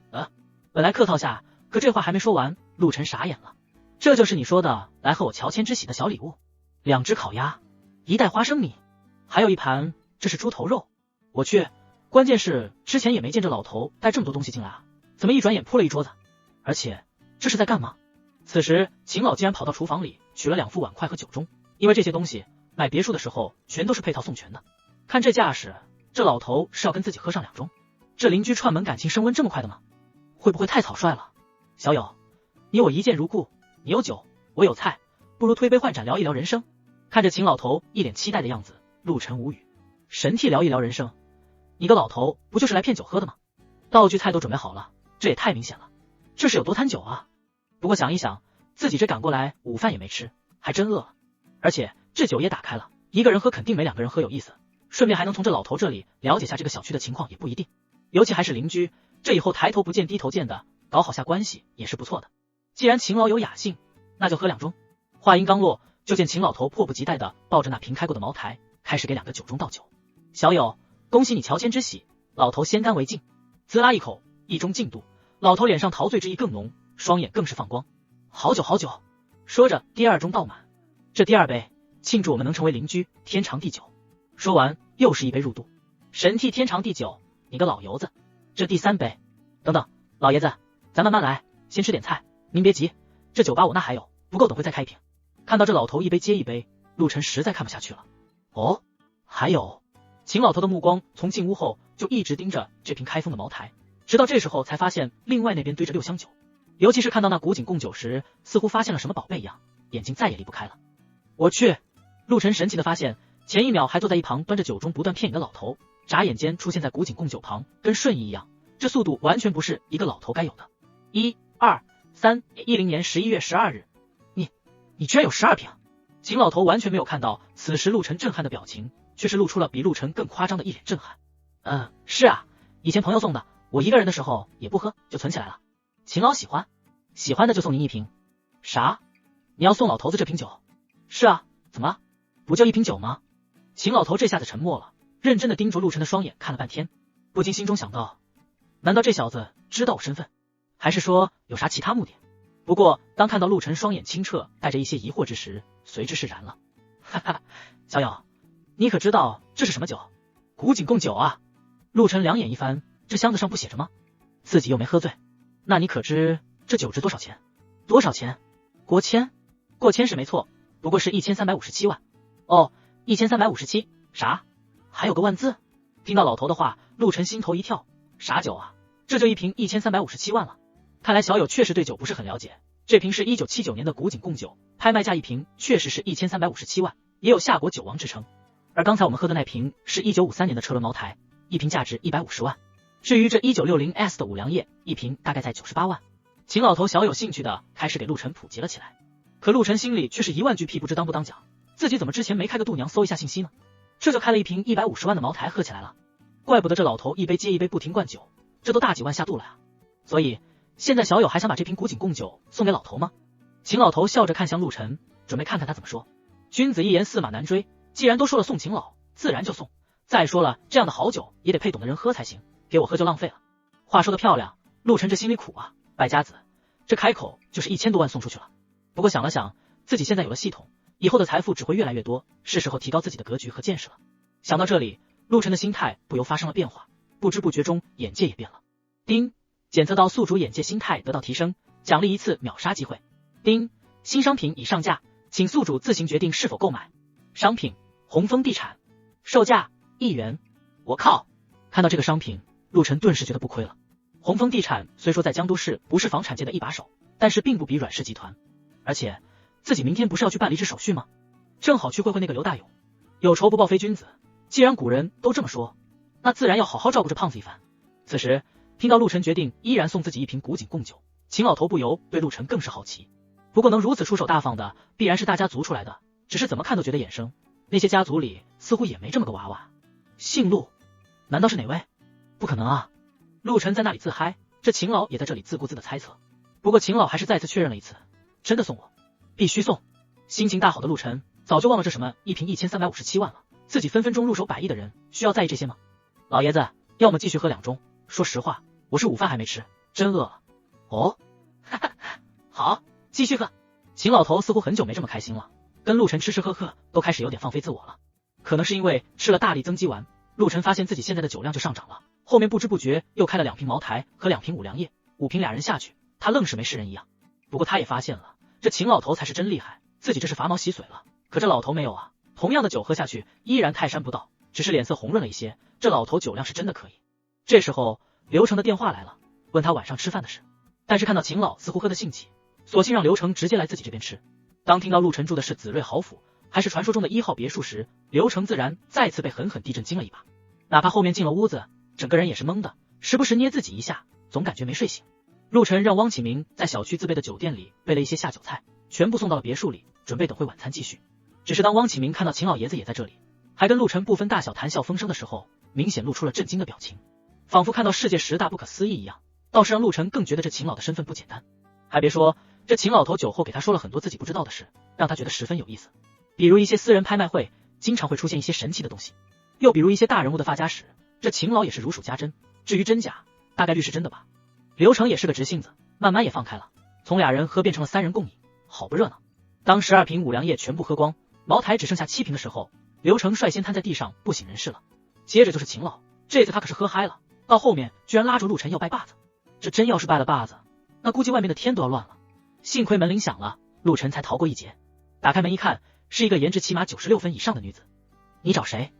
本来客套下，可这话还没说完，陆晨傻眼了。这就是你说的来贺我乔迁之喜的小礼物？2只烤鸭，1袋花生米，还有一盘，这是猪头肉。我去，关键是之前也没见这老头带这么多东西进来啊，怎么一转眼铺了一桌子？而且这是在干嘛？此时秦老竟然跑到厨房里取了2副碗筷和酒盅，因为这些东西买别墅的时候全都是配套送全的。看这架势，这老头是要跟自己喝上2盅。这邻居串门感情升温这么快的吗？会不会太草率了？小友，你我一见如故，你有酒，我有菜，不如推杯换盏聊一聊人生。看着秦老头一脸期待的样子，陆晨无语。神替聊一聊人生？你个老头不就是来骗酒喝的吗？道具菜都准备好了，这也太明显了，这是有多贪酒啊？不过想一想，自己这赶过来午饭也没吃，还真饿了。而且这酒也打开了，一个人喝肯定没2个人喝有意思，顺便还能从这老头这里了解下这个小区的情况也不一定，尤其还是邻居，这以后抬头不见低头见的，搞好下关系也是不错的。既然秦老有雅兴，那就喝2盅。话音刚落，就见秦老头迫不及待的抱着那瓶开过的茅台，开始给2个酒盅倒酒。小友，恭喜你乔迁之喜，老头先干为敬。滋啦一口，一盅尽度，老头脸上陶醉之意更浓，双眼更是放光。好酒好酒，说着第2盅倒满。这第2杯，庆祝我们能成为邻居，天长地久。说完又是一杯入肚。神替天长地久，你个老油子。这第3杯，等等，老爷子，咱慢慢来，先吃点菜，您别急，这酒吧我那还有，不够等会再开一瓶。看到这老头一杯接一杯，陆晨实在看不下去了。哦，还有。秦老头的目光从进屋后就一直盯着这瓶开封的茅台，直到这时候才发现另外那边堆着6箱酒，尤其是看到那古井贡酒时，似乎发现了什么宝贝一样，眼睛再也离不开了。我去！陆晨神奇的发现，前1秒还坐在一旁端着酒盅不断骗饮的老头，眨眼间出现在古井贡酒旁，跟瞬移一样，这速度完全不是一个老头该有的。1、2、3， 10年11月12日，你居然有12瓶！秦老头完全没有看到此时陆晨震撼的表情，却是露出了比陆晨更夸张的一脸震撼。是啊，以前朋友送的，我一个人的时候也不喝，就存起来了。秦老喜欢的就送您1瓶。啥？你要送老头子这瓶酒？是啊，怎么了？不就1瓶酒吗？秦老头这下子沉默了，认真的盯着陆晨的双眼看了半天，不禁心中想到，难道这小子知道我身份，还是说有啥其他目的？不过当看到陆晨双眼清澈，带着一些疑惑之时，随之释然了。哈哈，小友，你可知道这是什么酒？古井贡酒啊！陆晨两眼一翻，这箱子上不写着吗？自己又没喝醉，那你可知这酒值多少钱？多少钱？过千是没错，不过是1357万。哦，1357，啥？还有个万字？听到老头的话，陆晨心头一跳，啥酒啊？这就1瓶1357万了。看来小友确实对酒不是很了解，这瓶是1979年的古井贡酒，拍卖价1瓶确实是1357万，也有夏国酒王之称。而刚才我们喝的那瓶是1953年的车轮茅台，1瓶价值150万。至于这1960S 的五粮液，1瓶大概在98万。秦老头小有兴趣的开始给陆晨普及了起来，可陆晨心里却是1万句屁不知当不当讲，自己怎么之前没开个度娘搜一下信息呢？这就开了1瓶150万的茅台喝起来了，怪不得这老头一杯接一杯不停灌酒，这都大几万下肚了呀。所以现在小友还想把这瓶古井贡酒送给老头吗？秦老头笑着看向陆晨，准备看看他怎么说。君子一言驷马难追，既然都说了送秦老，自然就送。再说了，这样的好酒也得配懂的人喝才行，给我喝就浪费了。话说的漂亮，陆晨这心里苦啊，败家子，这开口就是1000多万送出去了。不过想了想，自己现在有了系统，以后的财富只会越来越多，是时候提高自己的格局和见识了。想到这里，陆晨的心态不由发生了变化，不知不觉中眼界也变了。叮，检测到宿主眼界心态得到提升，奖励1次秒杀机会。叮，新商品已上架，请宿主自行决定是否购买。商品：红枫地产，售价1元。我靠！看到这个商品，陆晨顿时觉得不亏了。红枫地产虽说在江都市不是房产界的一把手，但是并不比阮氏集团。而且自己明天不是要去办离职手续吗？正好去会会那个刘大勇。有仇不报非君子，既然古人都这么说，那自然要好好照顾着胖子一番。此时听到陆晨决定依然送自己1瓶古井贡酒，秦老头不由对陆晨更是好奇。不过能如此出手大方的，必然是大家族出来的，只是怎么看都觉得眼生。那些家族里似乎也没这么个娃娃。姓陆，难道是哪位？不可能啊！陆晨在那里自嗨，这秦老也在这里自顾自的猜测。不过秦老还是再次确认了一次，真的送我，必须送。心情大好的陆晨早就忘了这什么1瓶1357万了，自己分分钟入手100亿的人需要在意这些吗？老爷子，要么继续喝2盅。说实话，我是午饭还没吃，真饿了。哦，哈哈，好，继续喝。秦老头似乎很久没这么开心了，跟陆晨吃吃喝喝都开始有点放飞自我了。可能是因为吃了大力增肌丸，陆晨发现自己现在的酒量就上涨了，后面不知不觉又开了2瓶茅台和2瓶五粮液，5瓶俩人下去，他愣是没事人一样。不过他也发现了，这秦老头才是真厉害，自己这是拔毛洗髓了，可这老头没有啊，同样的酒喝下去依然泰山不到，只是脸色红润了一些，这老头酒量是真的可以。这时候刘成的电话来了，问他晚上吃饭的事，但是看到秦老似乎喝得兴起，索性让刘成直接来自己这边吃。当听到陆晨住的是紫瑞豪府，还是传说中的1号别墅时，刘成自然再次被狠狠地震惊了一把，哪怕后面进了屋子，整个人也是懵的，时不时捏自己一下，总感觉没睡醒。陆晨让汪启明在小区自备的酒店里备了一些下酒菜，全部送到了别墅里，准备等会晚餐继续。只是当汪启明看到秦老爷子也在这里，还跟陆晨不分大小谈笑风生的时候，明显露出了震惊的表情，仿佛看到世界10大不可思议一样，倒是让陆晨更觉得这秦老的身份不简单。还别说，这秦老头酒后给他说了很多自己不知道的事，让他觉得十分有意思。比如一些私人拍卖会经常会出现一些神奇的东西，又比如一些大人物的发家史，这秦老也是如数家珍。至于真假，大概率是真的吧。刘成也是个直性子，慢慢也放开了，从俩人喝变成了3人共饮，好不热闹。当12瓶五粮液全部喝光，茅台只剩下7瓶的时候，刘成率先瘫在地上不省人事了。接着就是秦老，这次他可是喝嗨了，到后面居然拉住陆晨要拜把子，这真要是拜了把子，那估计外面的天都要乱了。幸亏门铃响了，陆晨才逃过一劫。打开门一看，是一个颜值起码96分以上的女子。你找谁？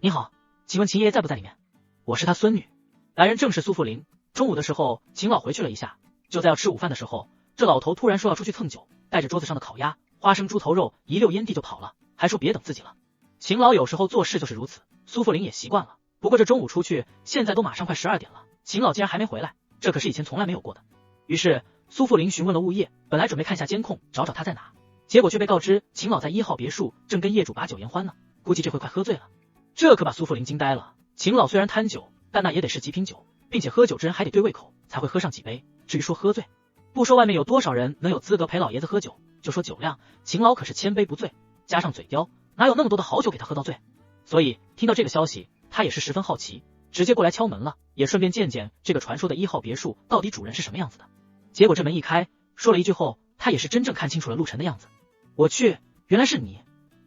你好，请问秦爷爷在不在里面？我是他孙女。来人正是苏富林。中午的时候，秦老回去了一下，就在要吃午饭的时候，这老头突然说要出去蹭酒，带着桌子上的烤鸭、花生猪头肉一溜烟蒂就跑了，还说别等自己了。秦老有时候做事就是如此，苏富林也习惯了，不过这中午出去，现在都马上快12点了，秦老竟然还没回来，这可是以前从来没有过的。于是苏富林询问了物业，本来准备看下监控找找他在哪，结果却被告知秦老在1号别墅正跟业主把酒言欢呢，估计这会快喝醉了。这可把苏富林惊呆了。秦老虽然贪酒，但那也得是极品酒，并且喝酒之人还得对胃口，才会喝上几杯。至于说喝醉，不说外面有多少人能有资格陪老爷子喝酒，就说酒量，秦老可是千杯不醉，加上嘴刁，哪有那么多的好酒给他喝到醉。所以听到这个消息，他也是十分好奇，直接过来敲门了，也顺便见见这个传说的1号别墅到底主人是什么样子的。结果这门一开，说了一句后，他也是真正看清楚了陆晨的样子。我去，原来是你，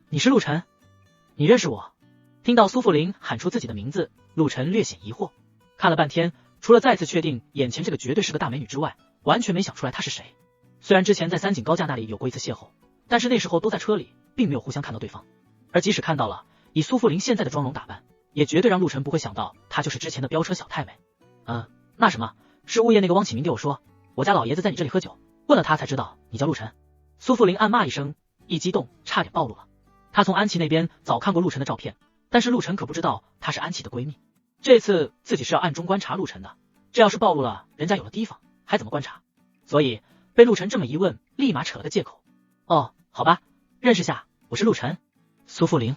你是陆晨，你认识我？听到苏富林喊出自己的名字，陆晨略显疑惑，看了半天，除了再次确定眼前这个绝对是个大美女之外，完全没想出来她是谁。虽然之前在三井高架那里有过一次邂逅，但是那时候都在车里，并没有互相看到对方。而即使看到了，以苏富林现在的妆容打扮，也绝对让陆晨不会想到她就是之前的飙车小太妹。那什么，是物业那个汪启明对我说，我家老爷子在你这里喝酒，问了他才知道你叫陆晨。苏富林暗骂一声，一激动差点暴露了。他从安琪那边早看过陆晨的照片，但是陆晨可不知道她是安琪的闺蜜。这次自己是要暗中观察陆晨的，这要是暴露了，人家有了提防，还怎么观察？所以被陆晨这么一问，立马扯了个借口。哦，好吧，认识下，我是陆晨。苏富林，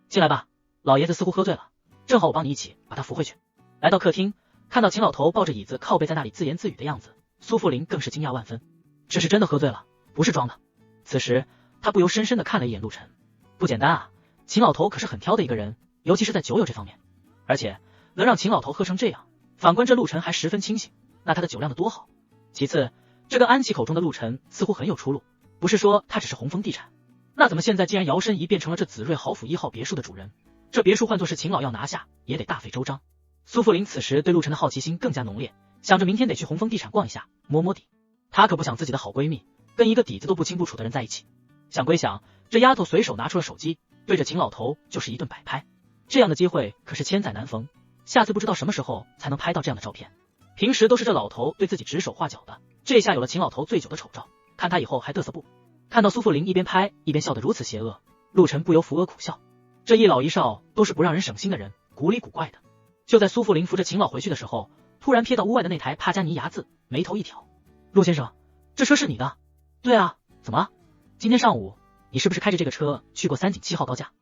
进来吧，老爷子似乎喝醉了，正好我帮你一起把他扶回去。来到客厅，看到秦老头抱着椅子靠背在那里自言自语的样子，苏富林更是惊讶万分，这是真的喝醉了，不是装的。此时他不由深深的看了一眼陆晨，不简单啊，秦老头可是很挑的一个人，尤其是在酒友这方面，而且能让秦老头喝成这样，反观这陆晨还十分清醒，那他的酒量得多好。其次，这跟安琪口中的陆晨似乎很有出入，不是说他只是鸿丰地产，那怎么现在竟然摇身一变成了这紫瑞豪府1号别墅的主人？这别墅换作是秦老要拿下，也得大费周章。苏富林此时对陆晨的好奇心更加浓烈，想着明天得去鸿丰地产逛一下，摸摸底。他可不想自己的好闺蜜跟一个底子都不清不楚的人在一起。想归想，这丫头随手拿出了手机，对着秦老头就是一顿摆拍。这样的机会可是千载难逢，下次不知道什么时候才能拍到这样的照片。平时都是这老头对自己指手画脚的，这下有了秦老头醉酒的丑照，看他以后还嘚瑟不？看到苏富林一边拍一边笑得如此邪恶，陆晨不由扶额苦笑。这一老一少都是不让人省心的人，古里古怪的。就在苏富林扶着秦老回去的时候，突然瞥到屋外的那台帕加尼雅致，眉头一挑。陆先生，这车是你的？对啊，怎么了？今天上午你是不是开着这个车去过三井7号高架？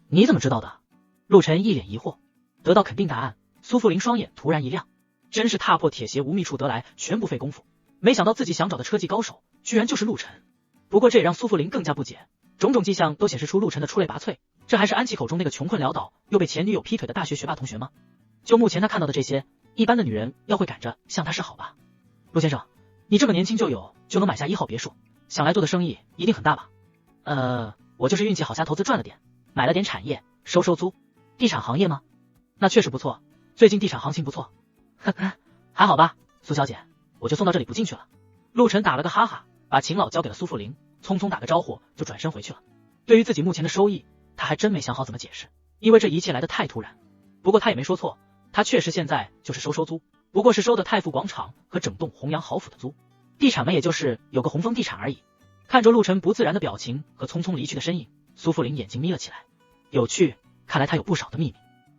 你怎么知道的？陆晨一脸疑惑。得到肯定答案，苏富林双眼突然一亮，真是踏破铁鞋无觅处得来，全不费功夫。没想到自己想找的车技高手，居然就是陆晨。不过这也让苏富林更加不解，种种迹象都显示出陆晨的出类拔萃，这还是安琪口中那个穷困潦倒又被前女友劈腿的大学学霸同学吗？就目前他看到的这些，一般的女人要会赶着向他示好吧？陆先生，你这么年轻就能买下1号别墅，想来做的生意一定很大吧？我就是运气好下投资赚了点，买了点产业收租。地产行业吗？那确实不错，最近地产行情不错。还好吧，苏小姐，我就送到这里不进去了。陆晨打了个哈哈，把秦老交给了苏富林，匆匆打个招呼就转身回去了。对于自己目前的收益，他还真没想好怎么解释，因为这一切来得太突然。不过他也没说错，他确实现在就是收租，不过是收的太傅广场和整栋弘阳豪府的租，地产嘛也就是有个鸿丰地产而已。看着陆晨不自然的表情和匆匆离去的身影，苏富林眼睛眯了起来。有趣，看来他有不少的秘密。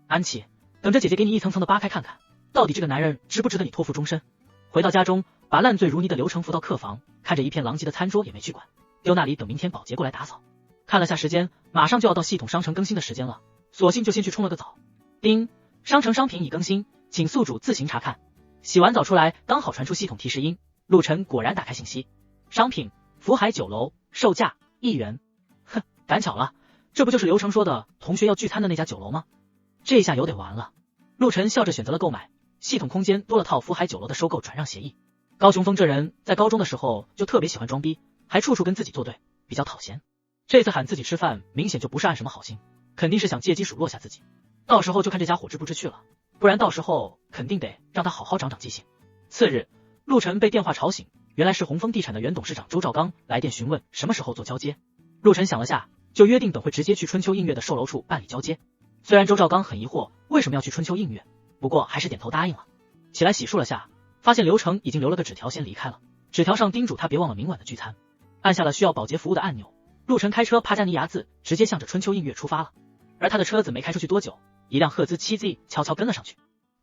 安琪，等着姐姐给你一层层的扒开看看，到底这个男人值不值得你托付终身。回到家中，把烂醉如泥的刘成扶到客房，看着一片狼藉的餐桌也没去管，丢那里等明天保洁过来打扫。看了下时间，马上就要到系统商城更新的时间了，索性就先去冲了个澡。叮，商城商品已更新，请宿主自行查看。洗完澡出来，刚好传出系统提示音，陆晨果然打开信息，商品福海酒楼，售价1元。赶巧了，这不就是刘成说的同学要聚餐的那家酒楼吗？这下有得玩了。陆晨笑着选择了购买，系统空间多了套福海酒楼的收购转让协议。高雄峰这人在高中的时候就特别喜欢装逼，还处处跟自己作对，比较讨嫌。这次喊自己吃饭，明显就不是按什么好心，肯定是想借机数落下自己。到时候就看这家伙知不知趣了，不然到时候肯定得让他好好长长记性。次日，陆晨被电话吵醒，原来是鸿丰地产的原董事长周兆刚来电询问什么时候做交接。陆晨想了下，就约定等会直接去春秋映月的售楼处办理交接。虽然周兆刚很疑惑为什么要去春秋映月，不过还是点头答应了。起来洗漱了下，发现刘成已经留了个纸条先离开了，纸条上叮嘱他别忘了明晚的聚餐。按下了需要保洁服务的按钮，陆晨开车帕加尼雅致直接向着春秋映月出发了。而他的车子没开出去多久，一辆赫兹7Z 悄悄跟了上去。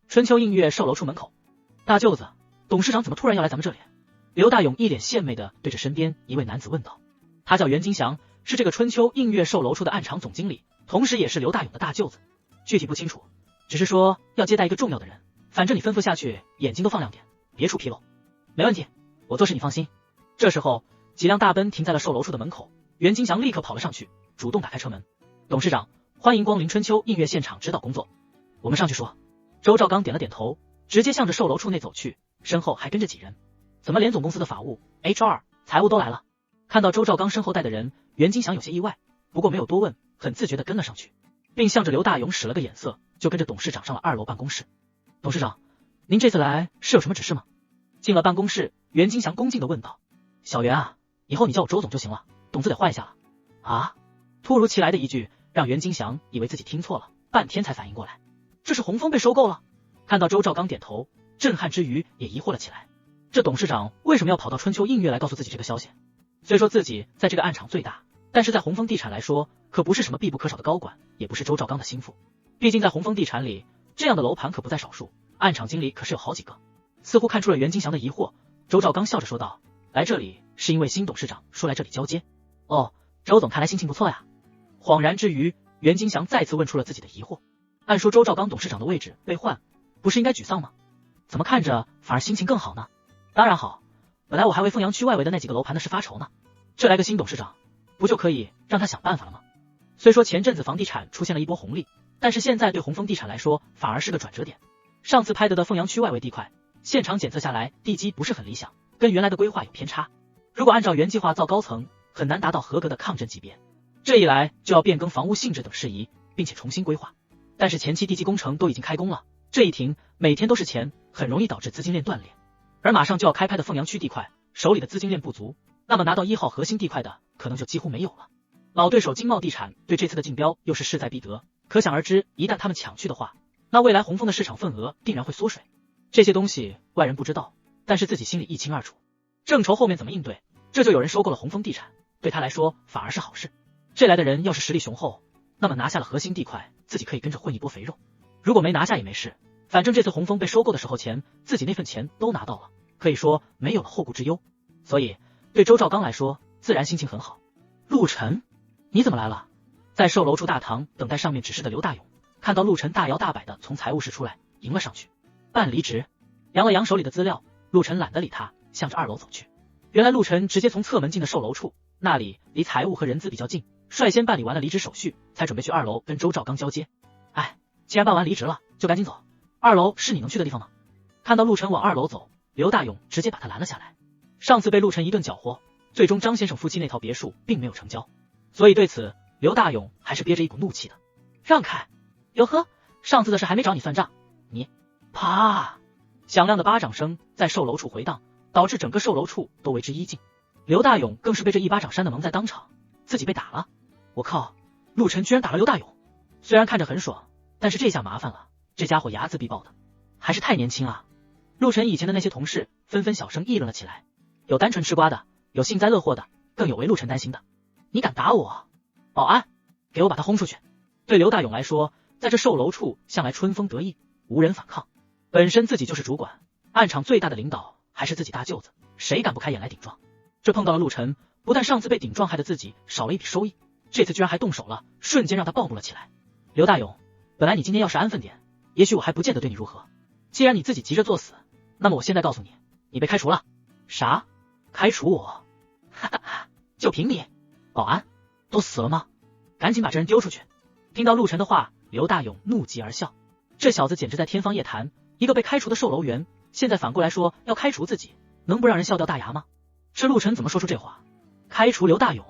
春秋映月售楼处门口，大舅子，董事长怎么突然要来咱们这里？刘大勇一脸献媚的对着身边一位男子问道。他叫袁金祥，是这个春秋映月售楼处的暗场总经理，同时也是刘大勇的大舅子。具体不清楚，只是说要接待一个重要的人，反正你吩咐下去，眼睛都放亮点，别出纰漏。没问题，我做事你放心。这时候，几辆大奔停在了售楼处的门口，袁金祥立刻跑了上去，主动打开车门。董事长，欢迎光临春秋映月现场指导工作。我们上去说。周兆刚点了点头，直接向着售楼处内走去，身后还跟着几人。怎么连总公司的法务、HR、财务都来了？看到周兆刚身后带的人，袁金祥有些意外，不过没有多问，很自觉地跟了上去，并向着刘大勇使了个眼色，就跟着董事长上了2楼办公室。董事长，您这次来是有什么指示吗？进了办公室，袁金祥恭敬地问道。小袁啊，以后你叫我周总就行了，董字得换一下了。啊！突如其来的一句让袁金祥以为自己听错了，半天才反应过来，这是红枫被收购了。看到周兆刚点头，震撼之余也疑惑了起来，这董事长为什么要跑到春秋映月来告诉自己这个消息？虽说自己在这个暗场最大，但是在红枫地产来说，可不是什么必不可少的高管，也不是周兆刚的心腹。毕竟在红枫地产里，这样的楼盘可不在少数，暗场经理可是有好几个。似乎看出了袁金祥的疑惑，周兆刚笑着说道：来这里是因为新董事长说来这里交接。哦，周总看来心情不错呀。恍然之余，袁金祥再次问出了自己的疑惑。按说周兆刚董事长的位置被换，不是应该沮丧吗？怎么看着反而心情更好呢？当然好，本来我还为凤阳区外围的那几个楼盘的事发愁呢，这来个新董事长，不就可以让他想办法了吗？虽说前阵子房地产出现了一波红利，但是现在对红枫地产来说反而是个转折点。上次拍的凤阳区外围地块，现场检测下来地基不是很理想，跟原来的规划有偏差，如果按照原计划造高层，很难达到合格的抗震级别。这一来就要变更房屋性质等事宜，并且重新规划。但是前期地基工程都已经开工了，这一停每天都是钱，很容易导致资金链断裂。而马上就要开拍的凤阳区地块，手里的资金链不足，那么拿到1号核心地块的可能就几乎没有了。老对手金茂地产对这次的竞标又是势在必得，可想而知，一旦他们抢去的话，那未来红枫的市场份额定然会缩水。这些东西外人不知道，但是自己心里一清二楚。正愁后面怎么应对，这就有人收购了红枫地产，对他来说反而是好事。这来的人要是实力雄厚，那么拿下了核心地块，自己可以跟着混一波肥肉。如果没拿下也没事，反正这次红枫被收购的时候钱，自己那份钱都拿到了，可以说没有了后顾之忧。所以对周兆刚来说，自然心情很好。陆晨，你怎么来了？在售楼处大堂等待上面指示的刘大勇，看到陆晨大摇大摆的从财务室出来，迎了上去。办离职。扬了扬手里的资料，陆晨懒得理他，向着2楼走去。原来陆晨直接从侧门进的售楼处，那里离财务和人资比较近，率先办理完了离职手续，才准备去2楼跟周兆刚交接。哎，既然办完离职了，就赶紧走。2楼是你能去的地方吗？看到陆晨往2楼走，刘大勇直接把他拦了下来。上次被陆晨一顿搅和，最终张先生夫妻那套别墅并没有成交，所以对此刘大勇还是憋着一股怒气的。让开！哟呵，上次的事还没找你算账，你啪！响亮的巴掌声在售楼处回荡，导致整个售楼处都为之一静。刘大勇更是被这一巴掌扇得蒙在当场，自己被打了。我靠，陆晨居然打了刘大勇！虽然看着很爽，但是这下麻烦了，这家伙睚眦必报的，还是太年轻啊！陆晨以前的那些同事纷纷小声议论了起来，有单纯吃瓜的，有幸灾乐祸的，更有为陆晨担心的。你敢打我？保安，给我把他轰出去！对刘大勇来说，在这售楼处向来春风得意，无人反抗。本身自己就是主管，暗场最大的领导还是自己大舅子，谁敢不开眼来顶撞？这碰到了陆晨，不但上次被顶撞害得自己少了一笔收益，这次居然还动手了，瞬间让他暴怒了起来。刘大勇，本来你今天要是安分点，也许我还不见得对你如何。既然你自己急着作死，那么我现在告诉你，你被开除了。啥？开除我？哈哈哈，就凭你？保安都死了吗？赶紧把这人丢出去！听到陆晨的话，刘大勇怒极而笑，这小子简直在天方夜谭，一个被开除的售楼员，现在反过来说要开除自己，能不让人笑掉大牙吗？这陆晨怎么说出这话？开除刘大勇？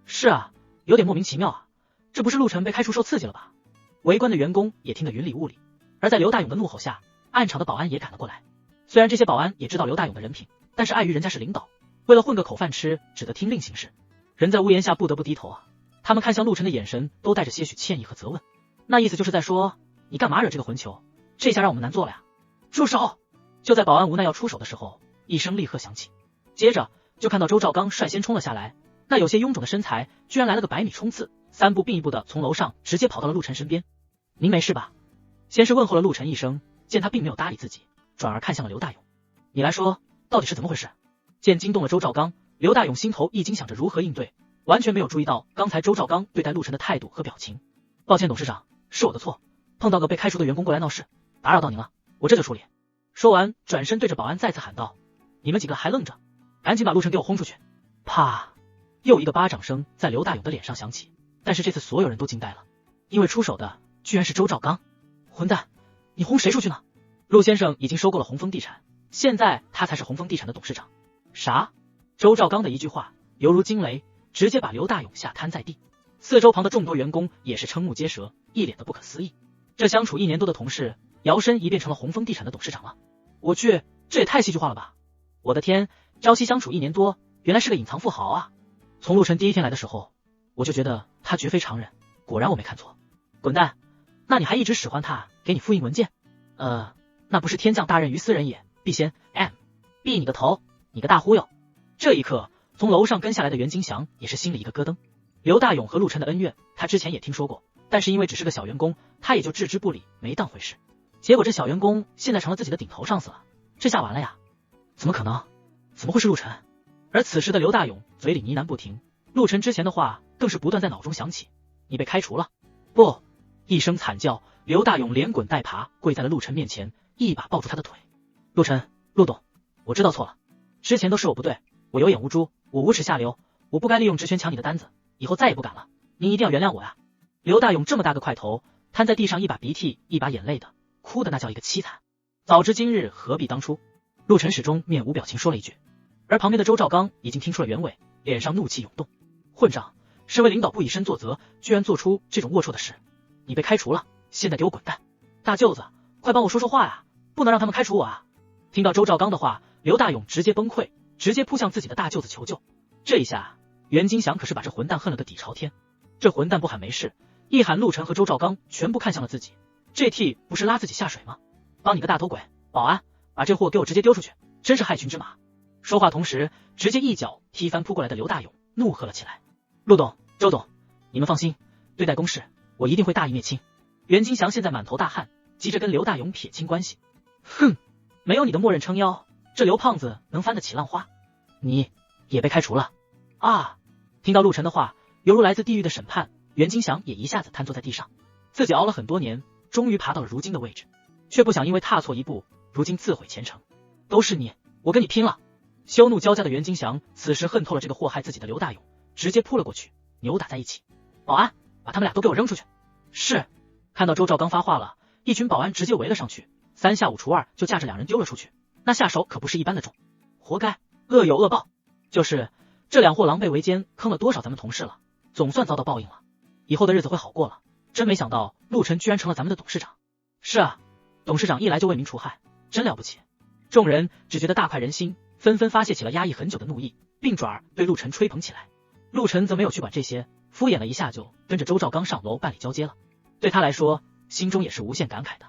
是啊，有点莫名其妙啊，这不是陆晨被开除受刺激了吧？围观的员工也听得云里雾里，而在刘大勇的怒吼下，暗场的保安也赶了过来。虽然这些保安也知道刘大勇的人品，但是碍于人家是领导，为了混个口饭吃，只得听令行事。人在屋檐下不得不低头啊，他们看向陆晨的眼神都带着些许歉意和责问，那意思就是在说，你干嘛惹这个混球？这下让我们难做了呀！住手！就在保安无奈要出手的时候，一声厉喝响起，接着就看到周兆刚率先冲了下来，那有些臃肿的身材居然来了个100米冲刺，3步并一步的从楼上直接跑到了陆晨身边。您没事吧？先是问候了陆晨一声，见他并没有搭理自己，转而看向了刘大勇。你来说，到底是怎么回事？见惊动了周兆刚，刘大勇心头一惊，想着如何应对，完全没有注意到刚才周兆刚对待陆晨的态度和表情。抱歉董事长，是我的错，碰到个被开除的员工过来闹事，打扰到您了，我这就处理。说完转身对着保安再次喊道，你们几个还愣着，赶紧把陆晨给我轰出去。啪，又一个巴掌声在刘大勇的脸上响起，但是这次所有人都惊呆了，因为出手的居然是周兆刚。混蛋，你轰谁出去呢？陆先生已经收购了红枫地产，现在他才是红枫地产的董事长。啥？周兆刚的一句话犹如惊雷，直接把刘大勇吓瘫在地。四周旁的众多员工也是瞠目结舌，一脸的不可思议。这相处1年多的同事，摇身一变成了红枫地产的董事长了。我去，这也太戏剧化了吧！我的天，朝夕相处1年多，原来是个隐藏富豪啊！从陆晨第一天来的时候，我就觉得他绝非常人，果然我没看错。滚蛋！那你还一直使唤他给你复印文件？那不是天降大任于斯人也，必先 闭你个头，你个大忽悠！这一刻，从楼上跟下来的袁金祥也是心里一个咯噔。刘大勇和陆晨的恩怨，他之前也听说过，但是因为只是个小员工，他也就置之不理，没当回事。结果这小员工现在成了自己的顶头上司了，这下完了呀！怎么可能？怎么会是陆晨？而此时的刘大勇嘴里呢喃不停，陆晨之前的话更是不断在脑中响起。你被开除了！不！一声惨叫，刘大勇连滚带爬跪在了陆晨面前，一把抱住他的腿。陆晨，陆董，我知道错了，之前都是我不对，我有眼无珠，我无耻下流，我不该利用职权抢你的单子，以后再也不敢了，您一定要原谅我呀！刘大勇这么大个块头，瘫在地上，一把鼻涕一把眼泪的，哭的那叫一个凄惨。早知今日何必当初？陆晨始终面无表情说了一句，而旁边的周兆刚已经听出了原委，脸上怒气涌动。混账，身为领导不以身作则，居然做出这种龌龊的事！你被开除了，现在给我滚蛋！大舅子，快帮我说说话呀，不能让他们开除我啊！听到周兆刚的话，刘大勇直接崩溃，直接扑向自己的大舅子求救。这一下，袁金祥可是把这混蛋恨了个底朝天。这混蛋不喊没事，一喊陆晨和周兆刚全部看向了自己，这替不是拉自己下水吗？帮你个大头鬼！保安，把这货给我直接丢出去，真是害群之马！说话同时，直接一脚踢翻扑过来的刘大勇，怒喝了起来。陆董、周董，你们放心，对待公事我一定会大义灭亲。袁金祥现在满头大汗，急着跟刘大勇撇清关系。哼，没有你的默认撑腰，这刘胖子能翻得起浪花？你也被开除了啊！听到陆晨的话，犹如来自地狱的审判，袁金祥也一下子瘫坐在地上。自己熬了很多年，终于爬到了如今的位置，却不想因为踏错一步，如今自毁前程。都是你，我跟你拼了！羞怒交加的袁金祥此时恨透了这个祸害自己的刘大勇，直接扑了过去，扭打在一起。保安，把他们俩都给我扔出去！是。看到周兆刚发话了，一群保安直接围了上去，3下5除2就架着2人丢了出去，那下手可不是一般的重。活该，恶有恶报。就是这2货狼狈为奸，坑了多少咱们同事了，总算遭到报应了，以后的日子会好过了。真没想到陆晨居然成了咱们的董事长。是啊，董事长一来就为民除害，真了不起。众人只觉得大快人心，纷纷发泄起了压抑很久的怒意，并转对陆晨吹捧起来。陆晨则没有去管这些，敷衍了一下就跟着周兆刚上楼办理交接了。对他来说，心中也是无限感慨的。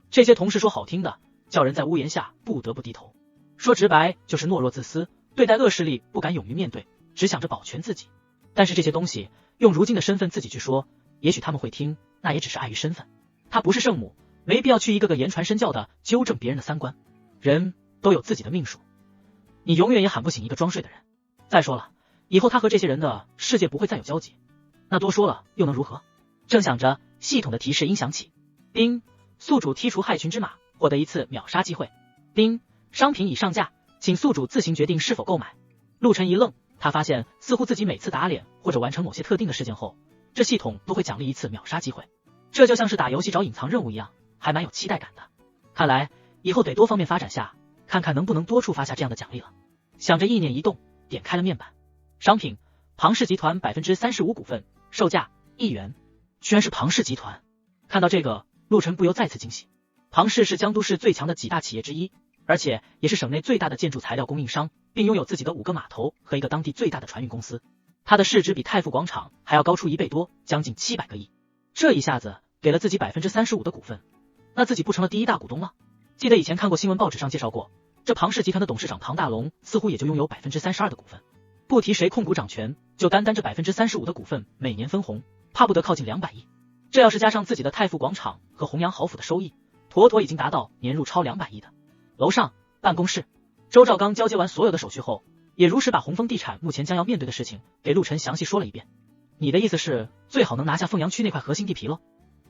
这些同事说好听的，叫人在屋檐下不得不低头；说直白就是懦弱自私，对待恶势力不敢勇于面对，只想着保全自己。但是这些东西用如今的身份自己去说，也许他们会听，那也只是碍于身份。他不是圣母，没必要去一个个言传身教的纠正别人的三观。人都有自己的命数，你永远也喊不醒一个装睡的人。再说了，以后他和这些人的世界不会再有交集，那多说了又能如何？正想着，系统的提示音响起，叮，宿主剔除害群之马，获得1次秒杀机会。叮，商品已上架，请宿主自行决定是否购买。陆晨一愣，他发现似乎自己每次打脸或者完成某些特定的事件后，这系统都会奖励1次秒杀机会，这就像是打游戏找隐藏任务一样，还蛮有期待感的。看来以后得多方面发展下，看看能不能多触发下这样的奖励了。想着意念一动，点开了面板，商品庞氏集团 35% 股份，售价1元。居然是庞氏集团！看到这个，陆晨不由再次惊喜。庞氏是江都市最强的几大企业之一，而且也是省内最大的建筑材料供应商，并拥有自己的5个码头和一个当地最大的船运公司。它的市值比太富广场还要高出1倍多，将近700个亿。这一下子给了自己 35% 的股份，那自己不成了第一大股东了？记得以前看过新闻报纸上介绍过，这庞氏集团的董事长庞大龙似乎也就拥有 32% 的股份。不提谁控股掌权，就单单这 35% 的股份每年分红，怕不得靠近200亿。这要是加上自己的太傅广场和弘阳豪府的收益，妥妥已经达到年入超200亿的。楼上办公室，周兆刚交接完所有的手续后，也如实把鸿丰地产目前将要面对的事情给陆晨详细说了一遍。你的意思是最好能拿下凤阳区那块核心地皮咯？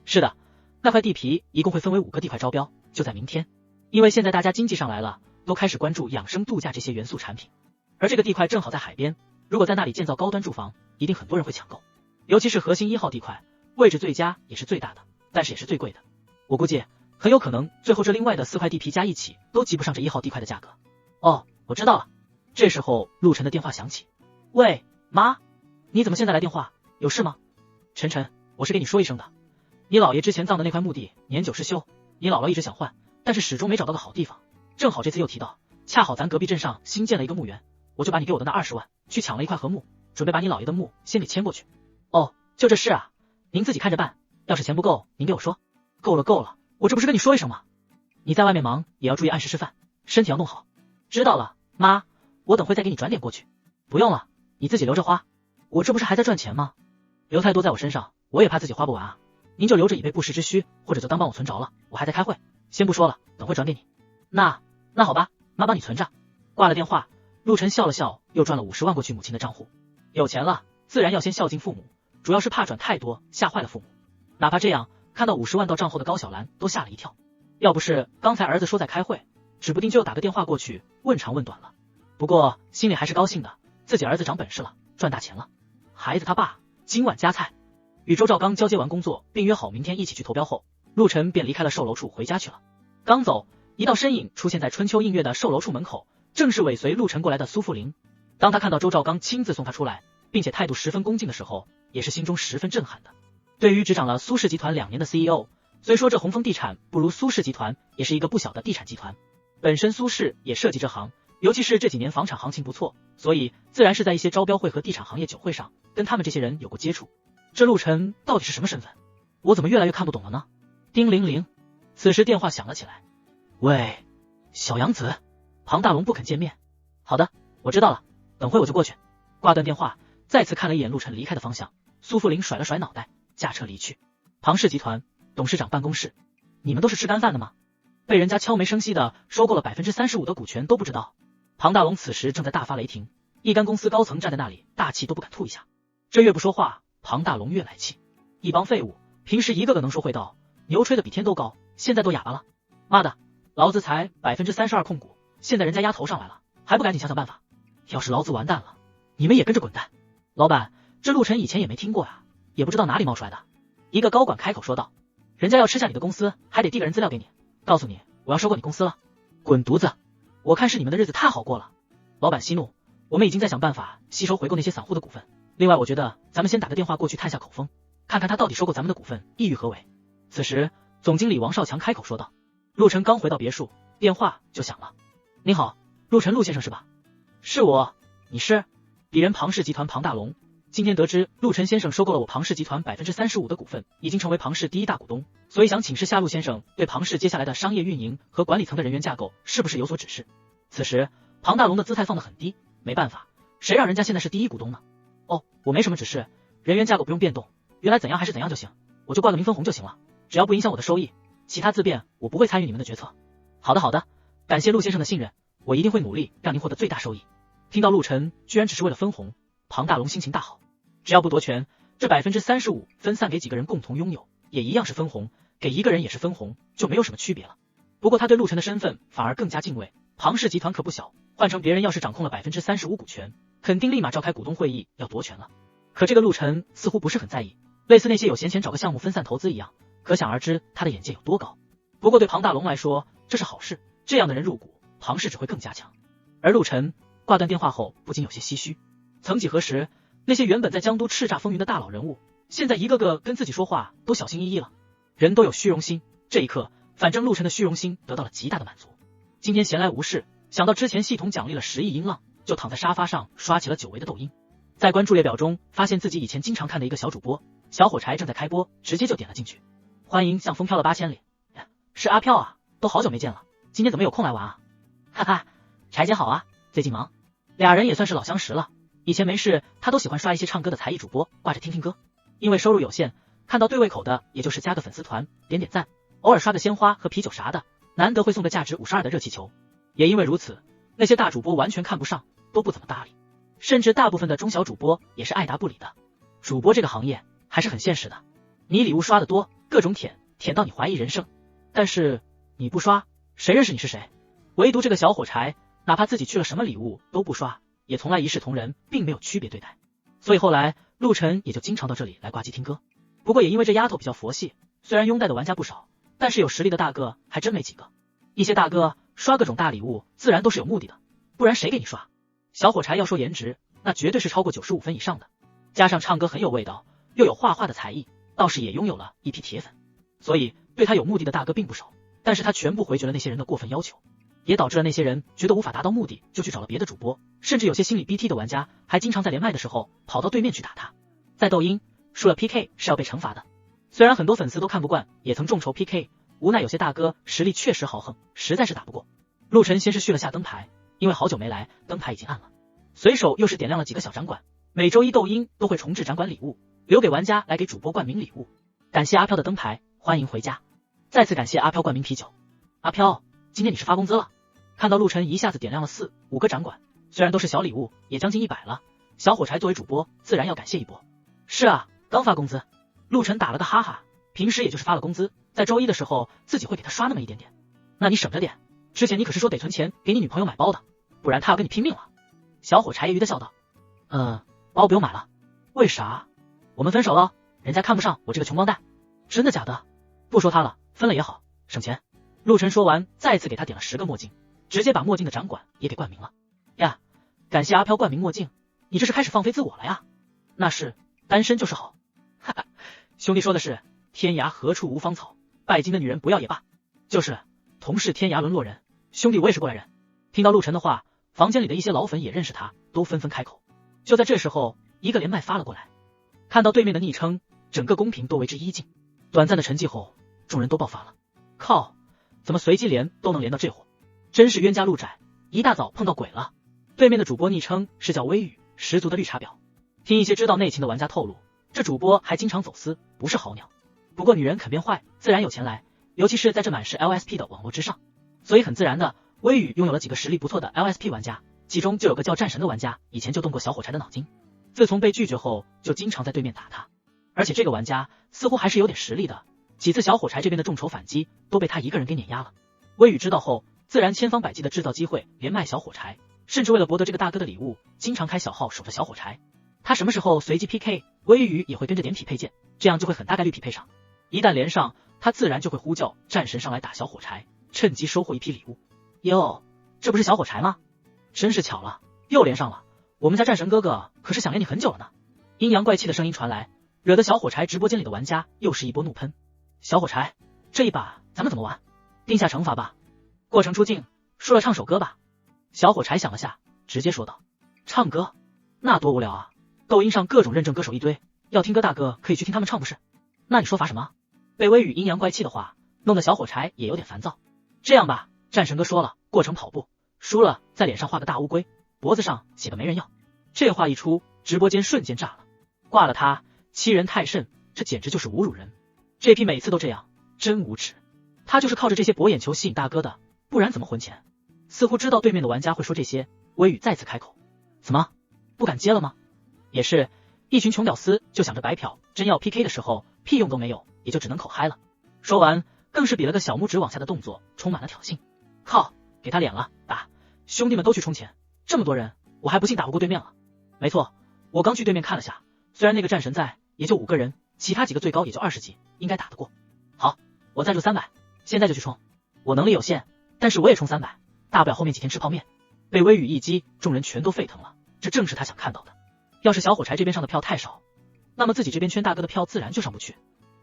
是的，那块地皮一共会分为5个地块招标，就在明天。因为现在大家经济上来了，都开始关注养生度假这些元素产品，而这个地块正好在海边，如果在那里建造高端住房，一定很多人会抢购。尤其是核心1号地块，位置最佳也是最大的，但是也是最贵的。我估计很有可能最后这另外的4块地皮加一起都及不上这1号地块的价格。哦，我知道了。这时候陆晨的电话响起。喂，妈，你怎么现在来电话？有事吗？晨晨，我是给你说一声的。你姥爷之前葬的那块墓地年久失修，你姥姥一直想换，但是始终没找到个好地方。正好这次又提到，恰好咱隔壁镇上新建了一个墓园，我就把你给我的那20万去抢了一块和墓，准备把你姥爷的墓先给迁过去。哦，就这事啊，您自己看着办，要是钱不够您给我说。够了，我这不是跟你说一声吗？你在外面忙也要注意按时吃饭，身体要弄好。知道了，妈，我等会再给你转点过去。不用了，你自己留着花，我这不是还在赚钱吗？留太多在我身上，我也怕自己花不完啊。您就留着以备不时之需，或者就当帮我存着了，我还在开会，先不说了，等会转给你。那好吧，妈帮你存着。挂了电话，陆晨笑了笑，又转了50万过去母亲的账户。有钱了，自然要先孝敬父母，主要是怕转太多吓坏了父母。哪怕这样，看到50万到账后的高小兰都吓了一跳。要不是刚才儿子说在开会，指不定就打个电话过去问长问短了。不过心里还是高兴的，自己儿子长本事了，赚大钱了。孩子他爸今晚加菜。与周兆刚交接完工作，并约好明天一起去投标后，陆晨便离开了售楼处回家去了。刚走，一道身影出现在春秋映月的售楼处门口，正是尾随陆晨过来的苏富林。当他看到周兆刚亲自送他出来，并且态度十分恭敬的时候，也是心中十分震撼的。对于执掌了苏氏集团2年的 CEO， 虽说这鸿丰地产不如苏氏集团，也是一个不小的地产集团。本身苏氏也涉及这行，尤其是这几年房产行情不错，所以自然是在一些招标会和地产行业酒会上跟他们这些人有过接触。这陆晨到底是什么身份？我怎么越来越看不懂了呢？叮铃铃，此时电话响了起来。喂，小杨子，庞大龙不肯见面。好的，我知道了，等会我就过去。挂断电话，再次看了一眼陆晨离开的方向，苏富林甩了甩脑袋，驾车离去。庞氏集团董事长办公室，你们都是吃干饭的吗？被人家悄没声息的收购了35%的股权都不知道。庞大龙此时正在大发雷霆，一干公司高层站在那里，大气都不敢吐一下。这越不说话，庞大龙越来气。一帮废物，平时一个个能说会道，牛吹的比天都高，现在都哑巴了。妈的，老子才32%控股，现在人家压头上来了，还不赶紧想想办法？要是老子完蛋了，你们也跟着滚蛋。老板，这陆晨以前也没听过呀，也不知道哪里冒出来的。一个高管开口说道，人家要吃下你的公司，还得递个人资料给你，告诉你我要收购你公司了。滚犊子，我看是你们的日子太好过了。老板息怒，我们已经在想办法吸收回购那些散户的股份，另外我觉得咱们先打个电话过去探下口风，看看他到底收购咱们的股份意欲何为。此时总经理王少强开口说道。陆晨刚回到别墅，电话就响了。您好，陆晨，陆先生是吧？是我，你是？鄙人庞氏集团庞大龙，今天得知陆晨先生收购了我庞氏集团35%的股份，已经成为庞氏第1大股东，所以想请示下陆先生对庞氏接下来的商业运营和管理层的人员架构是不是有所指示？此时庞大龙的姿态放得很低，没办法，谁让人家现在是第1股东呢？哦，我没什么指示，人员架构不用变动，原来怎样还是怎样就行，我就挂个明分红就行了，只要不影响我的收益，其他自便，我不会参与你们的决策。好的，感谢陆先生的信任，我一定会努力让您获得最大收益。听到陆晨居然只是为了分红，庞大龙心情大好，只要不夺权，这35%分散给几个人共同拥有，也一样是分红，给一个人也是分红，就没有什么区别了。不过他对陆晨的身份反而更加敬畏，庞氏集团可不小，换成别人要是掌控了35%股权，肯定立马召开股东会议要夺权了。可这个陆晨似乎不是很在意，类似那些有闲钱找个项目分散投资一样，可想而知他的眼界有多高。不过对庞大龙来说这是好事，这样的人入股，庞氏只会更加强。而陆晨挂断电话后不禁有些唏嘘，曾几何时，那些原本在江都叱咤风云的大佬人物，现在一个个跟自己说话都小心翼翼了。人都有虚荣心，这一刻反正陆晨的虚荣心得到了极大的满足。今天闲来无事，想到之前系统奖励了10亿英镑，就躺在沙发上刷起了久违的抖音。在关注列表中发现自己以前经常看的一个小主播小火柴正在开播，直接就点了进去。欢迎像风飘了8000里，是阿飘啊，都好久没见了，今天怎么有空来玩啊？哈哈，柴姐好啊，最近忙。俩人也算是老相识了，以前没事他都喜欢刷一些唱歌的才艺主播，挂着听听歌。因为收入有限，看到对胃口的，也就是加个粉丝团，点点赞，偶尔刷个鲜花和啤酒啥的，难得会送个价值52的热气球。也因为如此，那些大主播完全看不上，都不怎么搭理，甚至大部分的中小主播也是爱答不理的。主播这个行业还是很现实的，你礼物刷得多，各种舔到你怀疑人生，但是你不刷，谁认识你是谁？唯独这个小火柴，哪怕自己去了什么礼物都不刷，也从来一视同仁，并没有区别对待。所以后来陆晨也就经常到这里来挂机听歌。不过也因为这丫头比较佛系，虽然拥戴的玩家不少，但是有实力的大哥还真没几个。一些大哥刷各种大礼物自然都是有目的的，不然谁给你刷？小火柴要说颜值，那绝对是超过95分以上的，加上唱歌很有味道，又有画画的才艺，倒是也拥有了一批铁粉。所以对他有目的的大哥并不少，但是他全部回绝了那些人的过分要求，也导致了那些人觉得无法达到目的，就去找了别的主播，甚至有些心理 BT 的玩家还经常在连麦的时候跑到对面去打他。在抖音输了 PK 是要被惩罚的，虽然很多粉丝都看不惯，也曾众筹 PK， 无奈有些大哥实力确实豪横，实在是打不过。陆晨先是续了下灯牌，因为好久没来，灯牌已经暗了，随手又是点亮了几个小展馆，每周一抖音都会重置展馆礼物，留给玩家来给主播冠名礼物。感谢阿飘的灯牌，欢迎回家。再次感谢阿飘冠名啤酒。阿飘，今天你是发工资了？看到陆晨一下子点亮了4、5个展馆，虽然都是小礼物，也将近100了，小火柴作为主播自然要感谢一波。是啊，刚发工资。陆晨打了个哈哈，平时也就是发了工资，在周一的时候自己会给他刷那么一点点。那你省着点，之前你可是说得存钱给你女朋友买包的，不然她要跟你拼命了。小火柴揶揄的笑道。包不用买了。为啥？我们分手了，人家看不上我这个穷光蛋。真的假的？不说他了，分了也好，省钱。陆晨说完，再次给他点了10个墨镜，直接把墨镜的展馆也给冠名了。呀，感谢阿飘冠名墨镜，你这是开始放飞自我了呀？那是，单身就是好。哈哈，兄弟说的是天涯何处无芳草，拜金的女人不要也罢。就是，同是天涯沦落人，兄弟我也是过来人。听到陆晨的话，房间里的一些老粉也认识他，都纷纷开口。就在这时候，一个连麦发了过来，看到对面的昵称，整个公屏都为之一静。短暂的沉寂后，众人都爆发了。靠，怎么随机连都能连到这货？真是冤家路窄，一大早碰到鬼了。对面的主播昵称是叫微雨，十足的绿茶婊。听一些知道内情的玩家透露，这主播还经常走私，不是好鸟。不过女人肯变坏，自然有钱来，尤其是在这满是 LSP 的网络之上，所以很自然的，微雨拥有了几个实力不错的 LSP 玩家，其中就有个叫战神的玩家，以前就动过小火柴的脑筋，自从被拒绝后，就经常在对面打他。而且这个玩家似乎还是有点实力的，几次小火柴这边的众筹反击都被他一个人给碾压了。微雨知道后，自然千方百计的制造机会连麦小火柴，甚至为了博得这个大哥的礼物，经常开小号守着小火柴。他什么时候随机 PK， 微雨也会跟着点匹配键，这样就会很大概率匹配上。一旦连上，他自然就会呼叫战神上来打小火柴，趁机收获一批礼物。哟，这不是小火柴吗？真是巧了，又连上了。我们家战神哥哥可是想连你很久了呢。阴阳怪气的声音传来，惹得小火柴直播间里的玩家又是一波怒喷。小火柴，这一把咱们怎么玩？定下惩罚吧。过程出镜，输了唱首歌吧。小火柴想了下，直接说道。唱歌？那多无聊啊！抖音上各种认证歌手一堆，要听歌大哥可以去听他们唱不是？那你说罚什么？被微雨阴阳怪气的话，弄得小火柴也有点烦躁。这样吧，战神哥说了，过程跑步，输了在脸上画个大乌龟，脖子上写个没人要。这话一出，直播间瞬间炸了。挂了他，欺人太甚，这简直就是侮辱人。这批每次都这样，真无耻。他就是靠着这些博眼球吸引大哥的，不然怎么混钱？似乎知道对面的玩家会说这些，微雨再次开口。怎么，不敢接了吗？也是，一群穷屌丝就想着白嫖，真要 PK 的时候屁用都没有，也就只能口嗨了。说完更是比了个小拇指往下的动作，充满了挑衅。靠，给他脸了，打！兄弟们都去充钱，这么多人，我还不信打不过对面了。没错，我刚去对面看了下，虽然那个战神在，也就5个人，其他几个最高也就20级，应该打得过。好，我赞助300，现在就去充。我能力有限，但是我也充300，大不了后面几天吃泡面。被微雨一击，众人全都沸腾了，这正是他想看到的。要是小火柴这边上的票太少，那么自己这边圈大哥的票自然就上不去。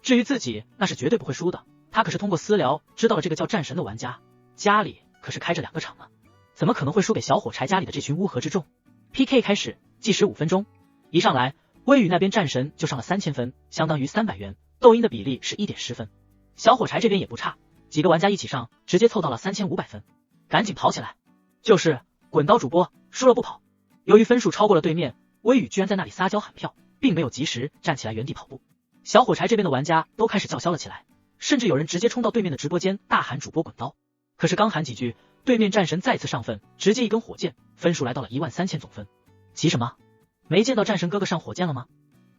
至于自己，那是绝对不会输的。他可是通过私聊知道了这个叫战神的玩家，家里可是开着2个厂呢，怎么可能会输给小火柴家里的这群乌合之众？PK 开始，计时5分钟。一上来，微雨那边战神就上了3000分，相当于300元，抖音的比例是1.10分。小火柴这边也不差，几个玩家一起上，直接凑到了3500分，赶紧跑起来！就是滚刀主播，输了不跑。由于分数超过了对面，微雨居然在那里撒娇喊票，并没有及时站起来原地跑步。小火柴这边的玩家都开始叫嚣了起来，甚至有人直接冲到对面的直播间大喊主播滚刀。可是刚喊几句，对面战神再次上分，直接一根火箭，分数来到了13000总分。急什么？没见到战神哥哥上火箭了吗？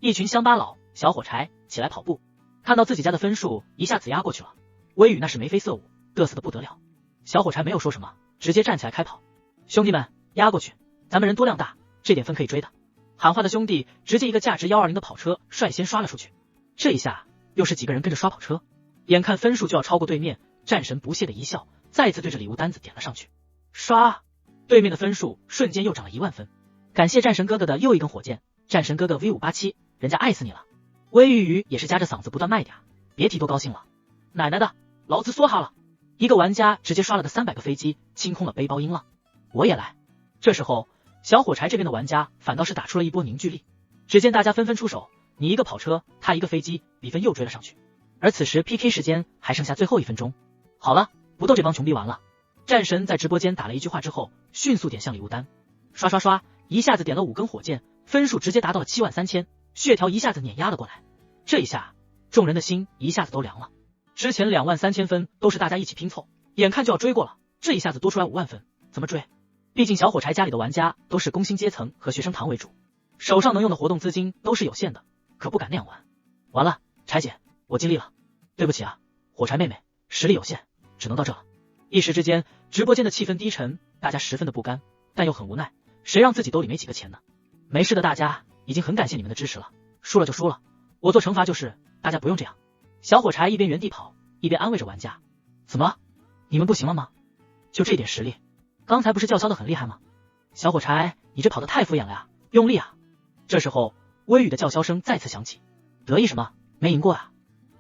一群乡巴佬，小火柴起来跑步，看到自己家的分数一下子压过去了，微雨那是眉飞色舞，嘚瑟的不得了。小火柴没有说什么，直接站起来开跑。兄弟们，压过去，咱们人多量大，这点分可以追的。喊话的兄弟直接一个价值120的跑车率先刷了出去。这一下又是几个人跟着刷跑车，眼看分数就要超过对面，战神不屑的一笑，再次对着礼物单子点了上去。刷，对面的分数瞬间又涨了1万分。感谢战神哥哥的又一根火箭，战神哥哥 V587， 人家爱死你了。微雨雨也是夹着嗓子不断卖点，别提多高兴了。奶奶的，老子梭哈了！一个玩家直接刷了个300个飞机，清空了背包音浪。我也来。这时候小火柴这边的玩家反倒是打出了一波凝聚力，只见大家纷纷出手，你一个跑车，他一个飞机，比分又追了上去。而此时 PK 时间还剩下最后1分钟，好了，不斗这帮穷逼完了。战神在直播间打了一句话之后，迅速点向礼物单，刷刷刷，一下子点了5根火箭，分数直接达到了73000，血条一下子碾压了过来。这一下众人的心一下子都凉了，之前23000分都是大家一起拼凑，眼看就要追过了，这一下子多出来5万分，怎么追？毕竟小火柴家里的玩家都是工薪阶层和学生党为主，手上能用的活动资金都是有限的，可不敢那样玩。完了，柴姐，我尽力了，对不起啊，火柴妹妹，实力有限，只能到这了。一时之间，直播间的气氛低沉，大家十分的不甘，但又很无奈，谁让自己兜里没几个钱呢？没事的，大家已经很感谢你们的支持了，输了就输了，我做惩罚就是，大家不用这样。小火柴一边原地跑，一边安慰着玩家。怎么？你们不行了吗？就这点实力，刚才不是叫嚣的很厉害吗？小火柴，你这跑得太敷衍了呀，用力啊！这时候，微雨的叫嚣声再次响起。得意什么？没赢过啊！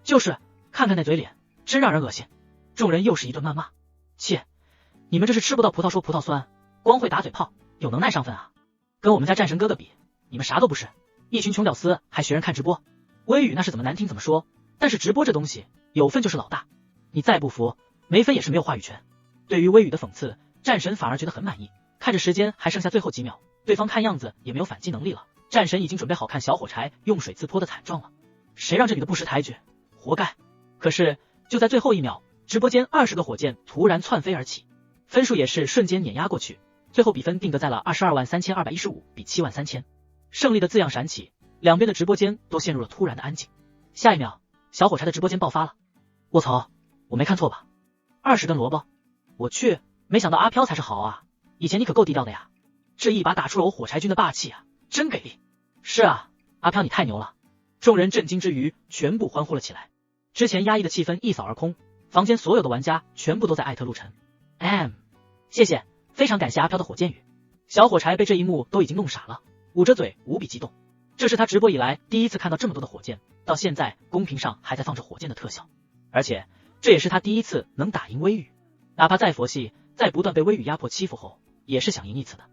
就是，看看那嘴脸，真让人恶心。众人又是一顿谩骂。切，你们这是吃不到葡萄说葡萄酸，光会打嘴炮，有能耐上分啊？跟我们家战神哥哥比，你们啥都不是，一群穷屌丝还学人看直播。微雨那是怎么难听怎么说，但是直播这东西，有分就是老大，你再不服，没分也是没有话语权。对于微雨的讽刺，战神反而觉得很满意，看着时间还剩下最后几秒，对方看样子也没有反击能力了，战神已经准备好看小火柴用水自泼的惨状了。谁让这里的不识抬举，活该！可是就在最后1秒，直播间20个火箭突然窜飞而起，分数也是瞬间碾压过去，最后比分定格在了223215比73000。胜利的字样闪起，两边的直播间都陷入了突然的安静。下一秒，小火柴的直播间爆发了。卧槽，我没看错吧？20根萝卜，我去，没想到阿飘才是好啊，以前你可够低调的呀，这一把打出了我火柴军的霸气啊，真给力！是啊，阿飘你太牛了！众人震惊之余，全部欢呼了起来。之前压抑的气氛一扫而空，房间所有的玩家全部都在艾特陆晨。谢谢，非常感谢阿飘的火箭雨。小火柴被这一幕都已经弄傻了，捂着嘴无比激动。这是他直播以来第一次看到这么多的火箭，到现在公屏上还在放着火箭的特效，而且这也是他第一次能打赢微雨。哪怕再佛系，在不断被微雨压迫欺负后，也是想赢一次的。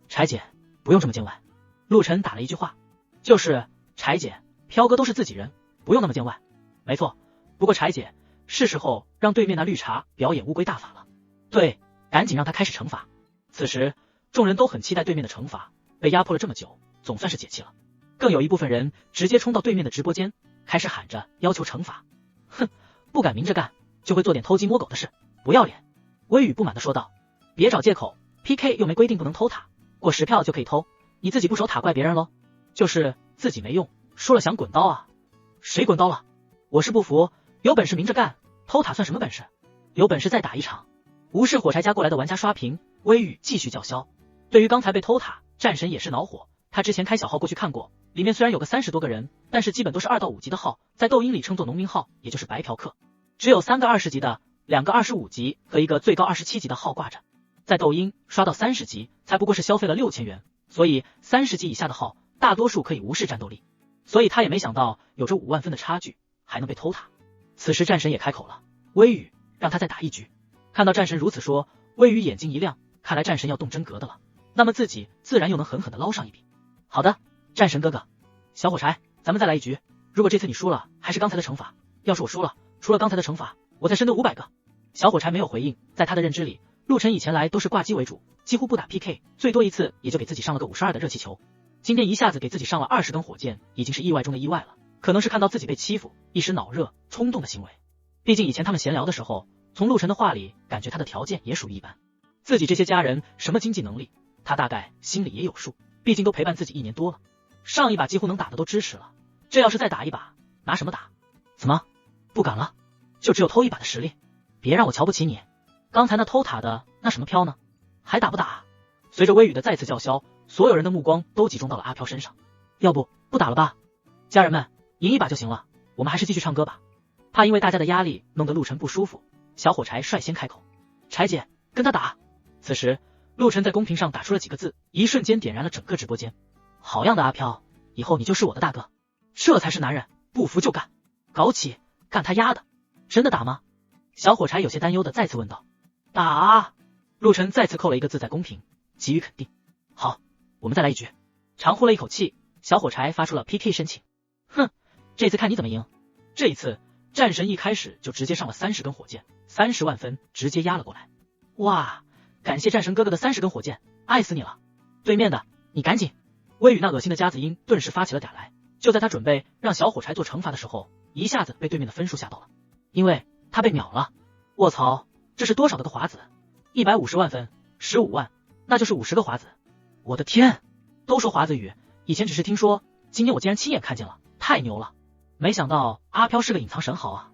柴姐，不用这么见外。陆晨打了一句话，就是柴姐，飘哥都是自己人，不用那么见外。没错，不过柴姐，是时候让对面那绿茶表演乌龟大法了。对，赶紧让他开始惩罚。此时众人都很期待对面的惩罚，被压迫了这么久，总算是解气了。更有一部分人直接冲到对面的直播间，开始喊着要求惩罚。哼，不敢明着干，就会做点偷鸡摸狗的事，不要脸。微雨不满地说道。别找借口， PK 又没规定不能偷塔，过10票就可以偷，你自己不守塔怪别人喽。就是自己没用，输了想滚刀啊。谁滚刀了？我是不服，有本事明着干，偷塔算什么本事？有本事再打一场。无视火柴家过来的玩家刷屏，微雨继续叫嚣。对于刚才被偷塔，战神也是恼火。他之前开小号过去看过，里面虽然有个30多个人，但是基本都是2到5级的号，在斗音里称作农民号，也就是白嫖客，只有3个20级的，2个25级和一个最高27级的号挂着。在斗音刷到30级才不过是消费了6000元，所以30级以下的号大多数可以无视战斗力，所以他也没想到有着5万分的差距还能被偷塔。此时战神也开口了，微雨让他再打一局。看到战神如此说，微雨眼睛一亮，看来战神要动真格的了，那么自己自然又能狠狠的捞上一笔。好的，战神哥哥。小火柴，咱们再来一局，如果这次你输了还是刚才的惩罚，要是我输了，除了刚才的惩罚，我再深蹲500个。小火柴没有回应，在他的认知里，陆晨以前来都是挂机为主，几乎不打 PK， 最多一次也就给自己上了个52的热气球，今天一下子给自己上了20根火箭，已经是意外中的意外了，可能是看到自己被欺负，一时脑热冲动的行为。毕竟以前他们闲聊的时候，从陆晨的话里感觉他的条件也属于一般，自己这些家人什么经济能力，他大概心里也有数，毕竟都陪伴自己1年多了，上一把几乎能打的都支持了，这要是再打一把，拿什么打？怎么不敢了？就只有偷一把的实力？别让我瞧不起你，刚才那偷塔的那什么飘呢？还打不打？随着微雨的再次叫嚣，所有人的目光都集中到了阿飘身上。要不打了吧？家人们，赢一把就行了，我们还是继续唱歌吧。怕因为大家的压力弄得陆晨不舒服，小火柴率先开口：柴姐，跟他打。此时陆晨在公屏上打出了几个字，一瞬间点燃了整个直播间。好样的阿飘，以后你就是我的大哥，这才是男人，不服就干，搞起，干他丫的！真的打吗？小火柴有些担忧的再次问道。打啊！陆晨再次扣了一个字在公屏，给予肯定。好，我们再来一局。长呼了一口气，小火柴发出了 PK 申请。哼，这次看你怎么赢。这一次战神一开始就直接上了30根火箭，30万分直接压了过来。哇，感谢战神哥哥的30根火箭，爱死你了。对面的，你赶紧。微雨那恶心的夹子音顿时发起了嗲来，就在他准备让小火柴做惩罚的时候，一下子被对面的分数吓到了，因为他被秒了。卧槽，这是多少个华子？150万分，15万，那就是50个华子。我的天，都说华子雨，以前只是听说，今天我竟然亲眼看见了，太牛了！没想到阿飘是个隐藏神豪啊，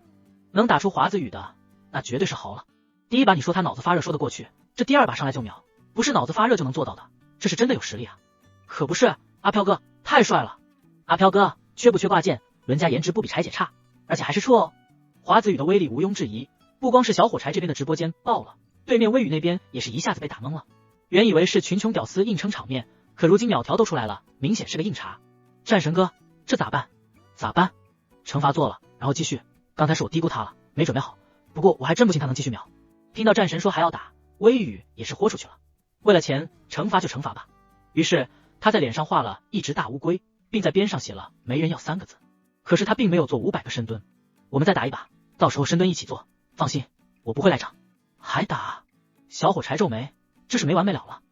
能打出华子雨的，那绝对是豪了。第一把你说他脑子发热说得过去，这第二把上来就秒，不是脑子发热就能做到的，这是真的有实力啊！可不是，阿飘哥太帅了。阿飘哥缺不缺挂件，人家颜值不比柴姐差，而且还是处哦。华子雨的威力无庸置疑，不光是小火柴这边的直播间爆了，对面微雨那边也是一下子被打懵了。原以为是群雄屌丝硬撑场面，可如今秒条都出来了，明显是个硬茬。战神哥，这咋办？咋办？惩罚做了，然后继续。刚才是我低估他了，没准备好。不过我还真不信他能继续秒。听到战神说还要打，微雨也是豁出去了。为了钱，惩罚就惩罚吧。于是他在脸上画了一只大乌龟，并在边上写了没人要3个字。可是他并没有做500个深蹲。我们再打一把，到时候深蹲一起做，放心，我不会赖账。还打？小火柴皱眉，这是没完没了了。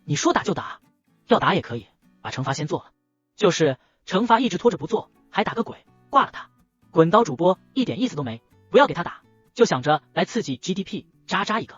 你说打就打，要打也可以，把惩罚先做了。就是惩罚一直拖着不做，还打个鬼，挂了他。滚刀主播一点意思都没，不要给他打，就想着来刺激 GDP， 渣渣一个。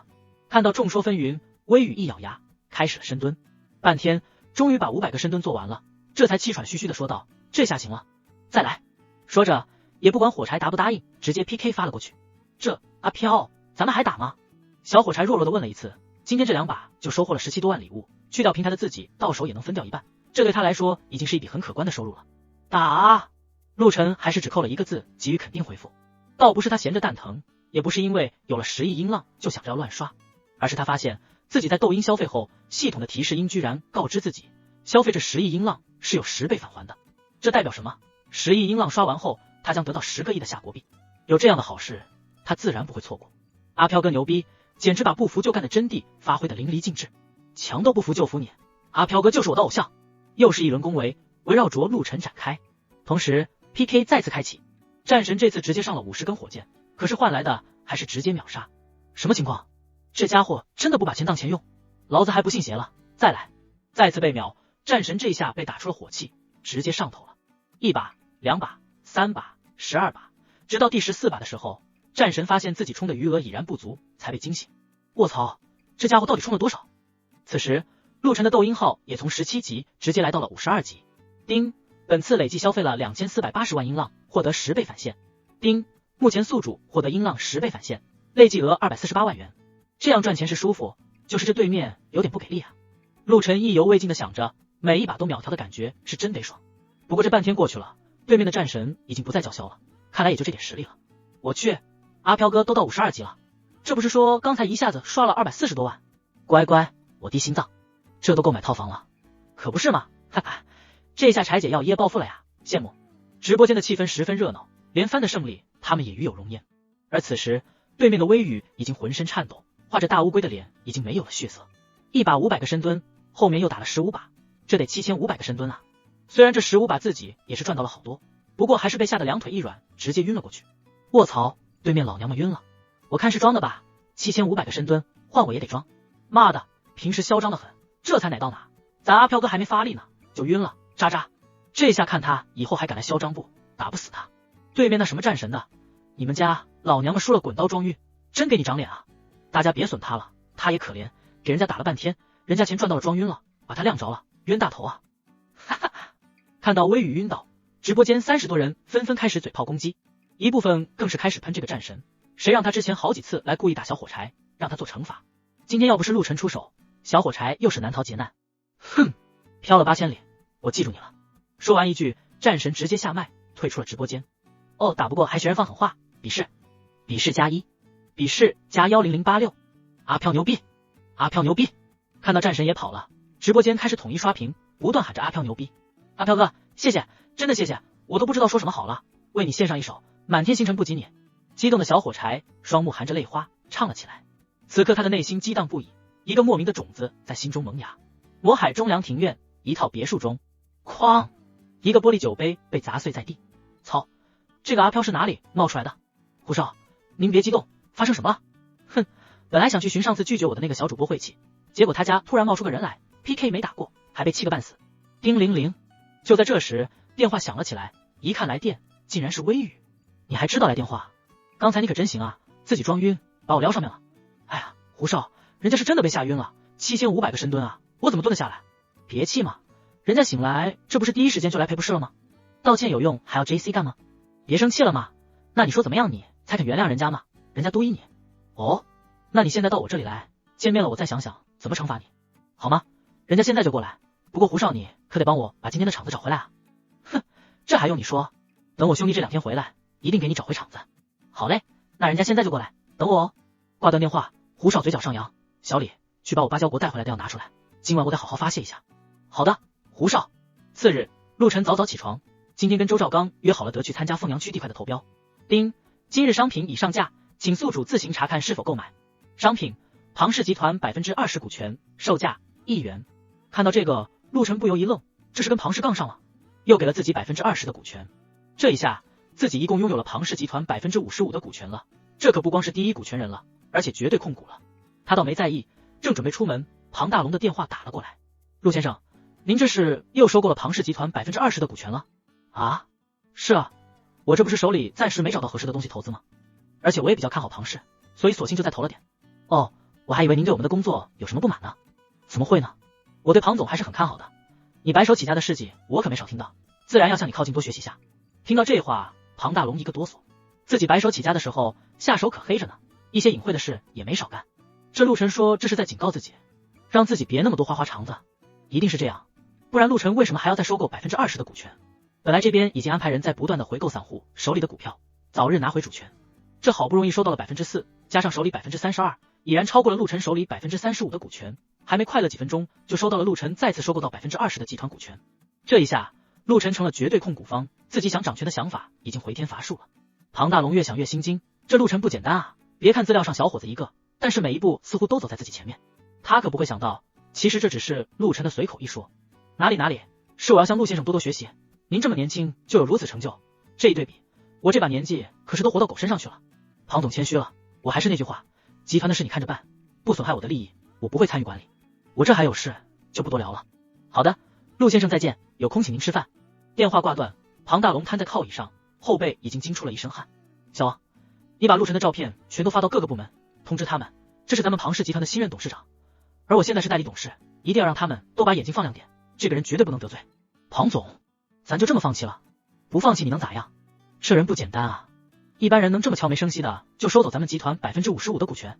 看到众说纷纭，微雨一咬牙，开始了深蹲。半天，终于把500个深蹲做完了，这才气喘吁吁的说道：这下行了，再来。说着也不管火柴答不答应，直接 PK 发了过去。这阿飘，咱们还打吗？小火柴弱弱的问了一次。今天这2把就收获了17多万礼物，去掉平台的自己到手也能分掉一半，这对他来说已经是一笔很可观的收入了。打啊！陆晨还是只扣了1个字，给予肯定回复。倒不是他闲着蛋疼，也不是因为有了10亿音浪就想着要乱刷，而是他发现自己在抖音消费后，系统的提示音居然告知自己，消费这10亿音浪是有10倍返还的。这代表什么？10亿音浪刷完后，他将得到10个亿的下国币。有这样的好事，他自然不会错过。阿飘哥牛逼，简直把不服就干的真谛发挥的淋漓尽致。强斗不服就服你，阿飘哥就是我的偶像。又是一轮恭维，围绕着陆晨展开。同时 PK 再次开启，战神这次直接上了50根火箭，可是换来的还是直接秒杀。什么情况？这家伙真的不把钱当钱用？老子还不信邪了，再来。再次被秒，战神这下被打出了火气，直接上头了。1把、2把、3把、12把，直到第14把的时候，战神发现自己充的余额已然不足，才被惊醒。卧槽，这家伙到底充了多少？此时陆晨的抖音号也从17级直接来到了52级。丁，本次累计消费了2480万音浪，获得10倍返现。丁，目前宿主获得音浪10倍返现，累计额248万元。这样赚钱是舒服，就是这对面有点不给力啊。陆晨意犹未尽的想着，每一把都秒调的感觉是真得爽。不过这半天过去了，对面的战神已经不再叫嚣了，看来也就这点实力了。我去，阿飘哥都到52级了，这不是说刚才一下子刷了240多万？乖乖，我低心脏，这都够买套房了。可不是嘛，哈哈，这下柴姐要一夜暴富了呀，羡慕。直播间的气氛十分热闹，连番的胜利他们也与有荣焉。而此时对面的微雨已经浑身颤抖，画着大乌龟的脸已经没有了血色。一把500个深蹲，后面又打了15把，这得7500个深蹲啊。虽然这15把自己也是赚到了好多，不过还是被吓得两腿一软，直接晕了过去。卧槽，对面老娘们晕了，我看是装的吧，7500个深蹲，换我也得装。妈的，平时嚣张的很，这才奶到哪？咱阿飘哥还没发力呢，就晕了，渣渣。这下看他以后还敢来嚣张不？打不死他。对面那什么战神的，你们家老娘们输了滚刀装晕，真给你长脸啊！大家别损他了，他也可怜，给人家打了半天，人家钱赚到了装晕了，把他晾着了，冤大头啊！哈哈哈！看到微雨晕倒，直播间30多人纷纷开始嘴炮攻击，一部分更是开始喷这个战神，谁让他之前好几次来故意打小火柴，让他做惩罚。今天要不是陆晨出手，小火柴又是难逃劫难。哼，飘了8000里，我记住你了。说完一句，战神直接下麦退出了直播间。哦，打不过还学人放狠话，鄙视，鄙视加1，鄙视加10086。阿飘牛逼，阿飘牛逼！看到战神也跑了，直播间开始统一刷屏，不断喊着阿飘牛逼。阿飘哥，谢谢，真的谢谢，我都不知道说什么好了，为你献上一首满天星辰不及你。激动的小火柴双目含着泪花唱了起来。此刻他的内心激荡不已，一个莫名的种子在心中萌芽。魔海中梁庭院，一套别墅中，哐，一个玻璃酒杯被砸碎在地。操，这个阿飘是哪里冒出来的？胡少，您别激动，发生什么了？哼，本来想去寻上次拒绝我的那个小主播晦气，结果他家突然冒出个人来 ，PK 没打过，还被气个半死。叮铃铃，就在这时，电话响了起来，一看来电，竟然是微雨。你还知道来电话？刚才你可真行啊，自己装晕，把我撩上面了。哎呀，胡少，人家是真的被吓晕了，7500个深蹲啊，我怎么蹲得下来？别气嘛，人家醒来，这不是第一时间就来赔不是了吗？道歉有用，还要 JC 干吗？别生气了嘛，那你说怎么样你才肯原谅人家嘛？人家督一你。哦，那你现在到我这里来，见面了我再想想怎么惩罚你，好吗？人家现在就过来，不过胡少你可得帮我把今天的场子找回来啊。哼，这还用你说，等我兄弟这2天回来，一定给你找回场子。好嘞，那人家现在就过来，等我哦。挂断电话，胡少嘴角上扬，小李，去把我芭蕉国带回来的药拿出来，今晚我得好好发泄一下。好的，胡少。次日，陆晨早早起床，今天跟周兆刚约好了得去参加凤阳区地块的投标。丁，今日商品已上架，请宿主自行查看是否购买。商品，庞氏集团20%股权，售价1元。看到这个，陆晨不由一愣，这是跟庞氏杠上了，又给了自己20%的股权。这一下，自己一共拥有了庞氏集团55%的股权了，这可不光是第一股权人了，而且绝对控股了。他倒没在意，正准备出门，庞大龙的电话打了过来。陆先生，您这是又收购了庞氏集团20%的股权了？啊，是啊，我这不是手里暂时没找到合适的东西投资吗？而且我也比较看好庞氏，所以索性就再投了点。哦，我还以为您对我们的工作有什么不满呢？怎么会呢？我对庞总还是很看好的，你白手起家的事迹我可没少听到，自然要向你靠近多学习下。听到这话，庞大龙一个哆嗦，自己白手起家的时候下手可黑着呢，一些隐晦的事也没少干。这陆晨说这是在警告自己，让自己别那么多花花肠子，一定是这样，不然陆晨为什么还要再收购20%的股权？本来这边已经安排人在不断的回购散户手里的股票，早日拿回主权。这好不容易收到了4%，加上手里32%，已然超过了陆晨手里35%的股权，还没快乐几分钟，就收到了陆晨再次收购到20%的集团股权。这一下，陆晨成了绝对控股方，自己想掌权的想法已经回天乏术了。庞大龙越想越心惊，这陆晨不简单啊！别看资料上小伙子一个，但是每一步似乎都走在自己前面。他可不会想到，其实这只是陆晨的随口一说。哪里，是我要向陆先生多多学习。您这么年轻就有如此成就，这一对比，我这把年纪可是都活到狗身上去了。庞总谦虚了，我还是那句话，集团的事你看着办，不损害我的利益，我不会参与管理。我这还有事，就不多聊了。好的，陆先生再见，有空请您吃饭。电话挂断，庞大龙瘫在靠椅上，后背已经惊出了一身汗。小王，你把陆晨的照片全都发到各个部门，通知他们，这是咱们庞氏集团的新任董事长，而我现在是代理董事，一定要让他们都把眼睛放亮点，这个人绝对不能得罪。庞总，咱就这么放弃了？不放弃你能咋样？这人不简单啊，一般人能这么悄没声息的就收走咱们集团55%的股权，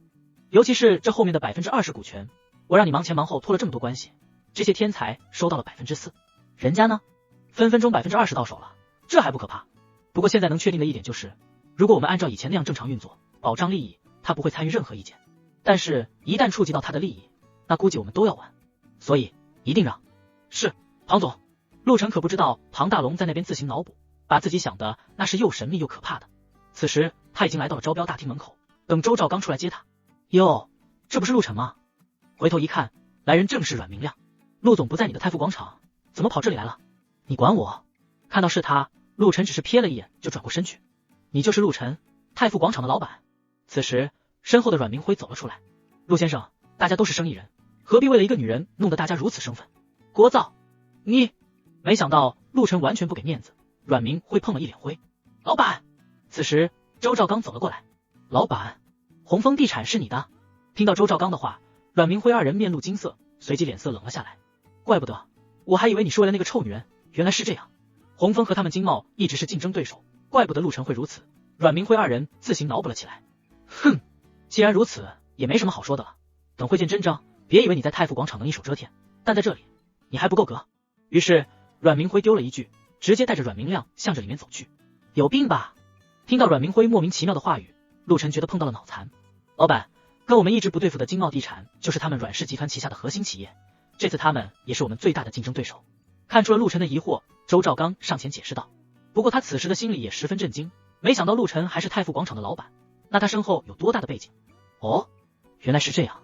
尤其是这后面的20%股权，我让你忙前忙后托了这么多关系，这些天才收到了4%，人家呢，分分钟20%到手了，这还不可怕？不过现在能确定的一点就是，如果我们按照以前那样正常运作，保障利益，他不会参与任何意见，但是一旦触及到他的利益，那估计我们都要完，所以一定让。是，庞总。陆晨可不知道庞大龙在那边自行脑补，把自己想的那是又神秘又可怕的。此时他已经来到了招标大厅门口，等周兆刚出来接他。哟，这不是陆晨吗？回头一看，来人正是阮明亮。陆总不在你的太傅广场，怎么跑这里来了？你管我？看到是他，陆晨只是瞥了一眼就转过身去。你就是陆晨，太傅广场的老板。此时身后的阮明辉走了出来。陆先生，大家都是生意人，何必为了一个女人弄得大家如此生分？聒噪！你！没想到陆晨完全不给面子，阮明辉碰了一脸灰。老板，此时周兆刚走了过来。老板，红枫地产是你的？听到周兆刚的话，阮明辉二人面露惊色，随即脸色冷了下来。怪不得，我还以为你是为了那个臭女人，原来是这样。红枫和他们经贸一直是竞争对手，怪不得陆晨会如此。阮明辉二人自行脑补了起来。哼，既然如此，也没什么好说的了。等会见真章，别以为你在太傅广场能一手遮天，但在这里你还不够格。于是阮明辉丢了一句，直接带着阮明亮向着里面走去。有病吧？听到阮明辉莫名其妙的话语，陆晨觉得碰到了脑残。老板，跟我们一直不对付的经贸地产就是他们阮氏集团旗下的核心企业，这次他们也是我们最大的竞争对手。看出了陆晨的疑惑，周兆刚上前解释道。不过他此时的心里也十分震惊，没想到陆晨还是太傅广场的老板，那他身后有多大的背景？哦，原来是这样。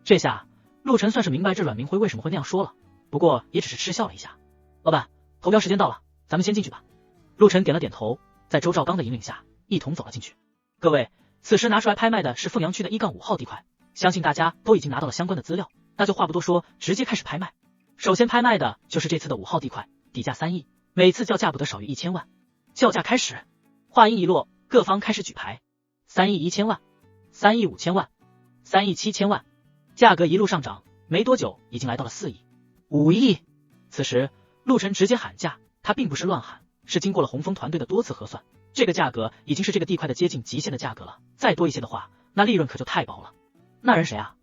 这下陆晨算是明白这阮明辉为什么会那样说了，不过也只是嗤笑了一下。老板，投标时间到了，咱们先进去吧。陆晨点了点头，在周兆刚的引领下一同走了进去。各位，此时拿出来拍卖的是凤阳区的1-5号地块，相信大家都已经拿到了相关的资料，那就话不多说，直接开始拍卖。首先拍卖的就是这次的5号地块，底价3亿，每次叫价不得少于1000万。叫价开始，话音一落，各方开始举牌。3亿1000万，3亿5000万，3亿7000万，价格一路上涨，没多久已经来到了4亿、5亿。此时陆晨直接喊价，他并不是乱喊，是经过了红枫团队的多次核算，这个价格已经是这个地块的接近极限的价格了，再多一些的话，那利润可就太薄了。那人谁啊？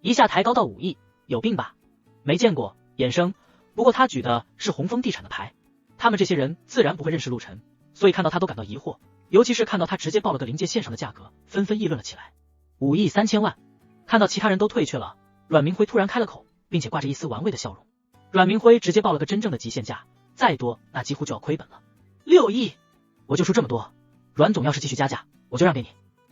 一下抬高到5亿，有病吧？没见过，衍生。不过他举的是红枫地产的牌，他们这些人自然不会认识陆晨，所以看到他都感到疑惑，尤其是看到他直接报了个临界线上的价格，纷纷议论了起来。5亿3000万。看到其他人都退却了，阮明辉突然开了口，并且挂着一丝玩味的笑容。阮明辉直接报了个真正的极限价，再多那几乎就要亏本了。6亿，我就出这么多，阮总要是继续加价，我就让给你。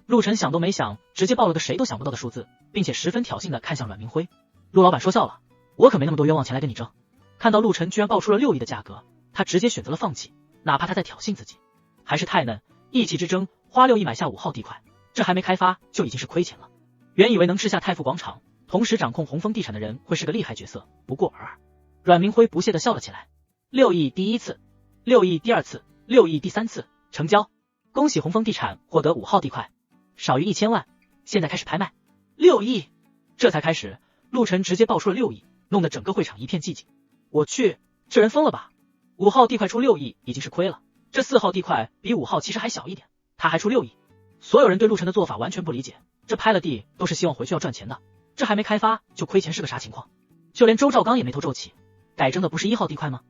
陆晨想都没想，直接报了个谁都想不到的数字，并且十分挑衅的看向阮明辉。陆老板说笑了，我可没那么多冤枉钱来跟你争。看到陆晨居然报出了6亿的价格，他直接选择了放弃，哪怕他在挑衅自己。还是太嫩，一气之争，花6亿买下5号地块，这还没开发就已经是亏钱了。原以为能吃下太傅广场，同时掌控红枫地产的人会是个厉害角色，不过尔。阮明辉不屑的笑了起来。6亿第一次，6亿第二次，6亿第三次，成交！恭喜红枫地产获得5号地块，少于1000万，现在开始拍卖。6亿，这才开始，陆晨直接报出了6亿，弄得整个会场一片寂静。我去，这人疯了吧？5号地块出6亿已经是亏了，这4号地块比5号其实还小一点，他还出6亿。所有人对陆晨的做法完全不理解，这拍了地都是希望回去要赚钱的，这还没开发就亏钱是个啥情况？就连周兆刚也眉头皱起，改征的不是1号地块吗？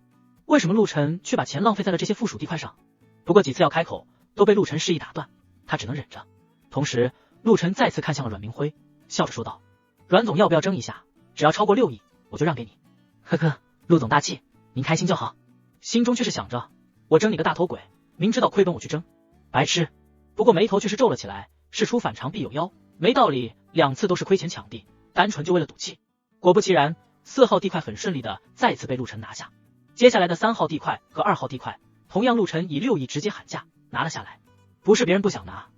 为什么陆晨却把钱浪费在了这些附属地块上？不过几次要开口都被陆晨示意打断，他只能忍着。同时陆晨再次看向了阮明辉，笑着说道，阮总要不要争一下？只要超过6亿我就让给你。呵呵，陆总大气，您开心就好。心中却是想着，我争你个大头鬼，明知道亏本我去争，白痴。不过眉头却是皱了起来，事出反常必有妖，没道理2次都是亏钱抢地，单纯就为了赌气。果不其然，4号地块很顺利的再次被陆晨拿下。接下来的3号地块和2号地块，同样陆晨以6亿直接喊价拿了下来。不是别人不想拿，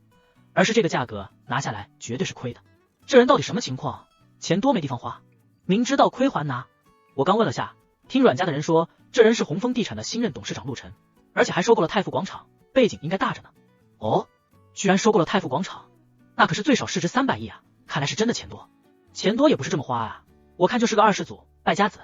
而是这个价格拿下来绝对是亏的。这人到底什么情况？钱多没地方花，明知道亏还拿。我刚问了下，听阮家的人说，这人是红枫地产的新任董事长陆晨，而且还收购了太傅广场，背景应该大着呢。哦，居然收购了太傅广场，那可是最少市值300亿啊，看来是真的钱多。钱多也不是这么花啊，我看就是个二世祖败家子。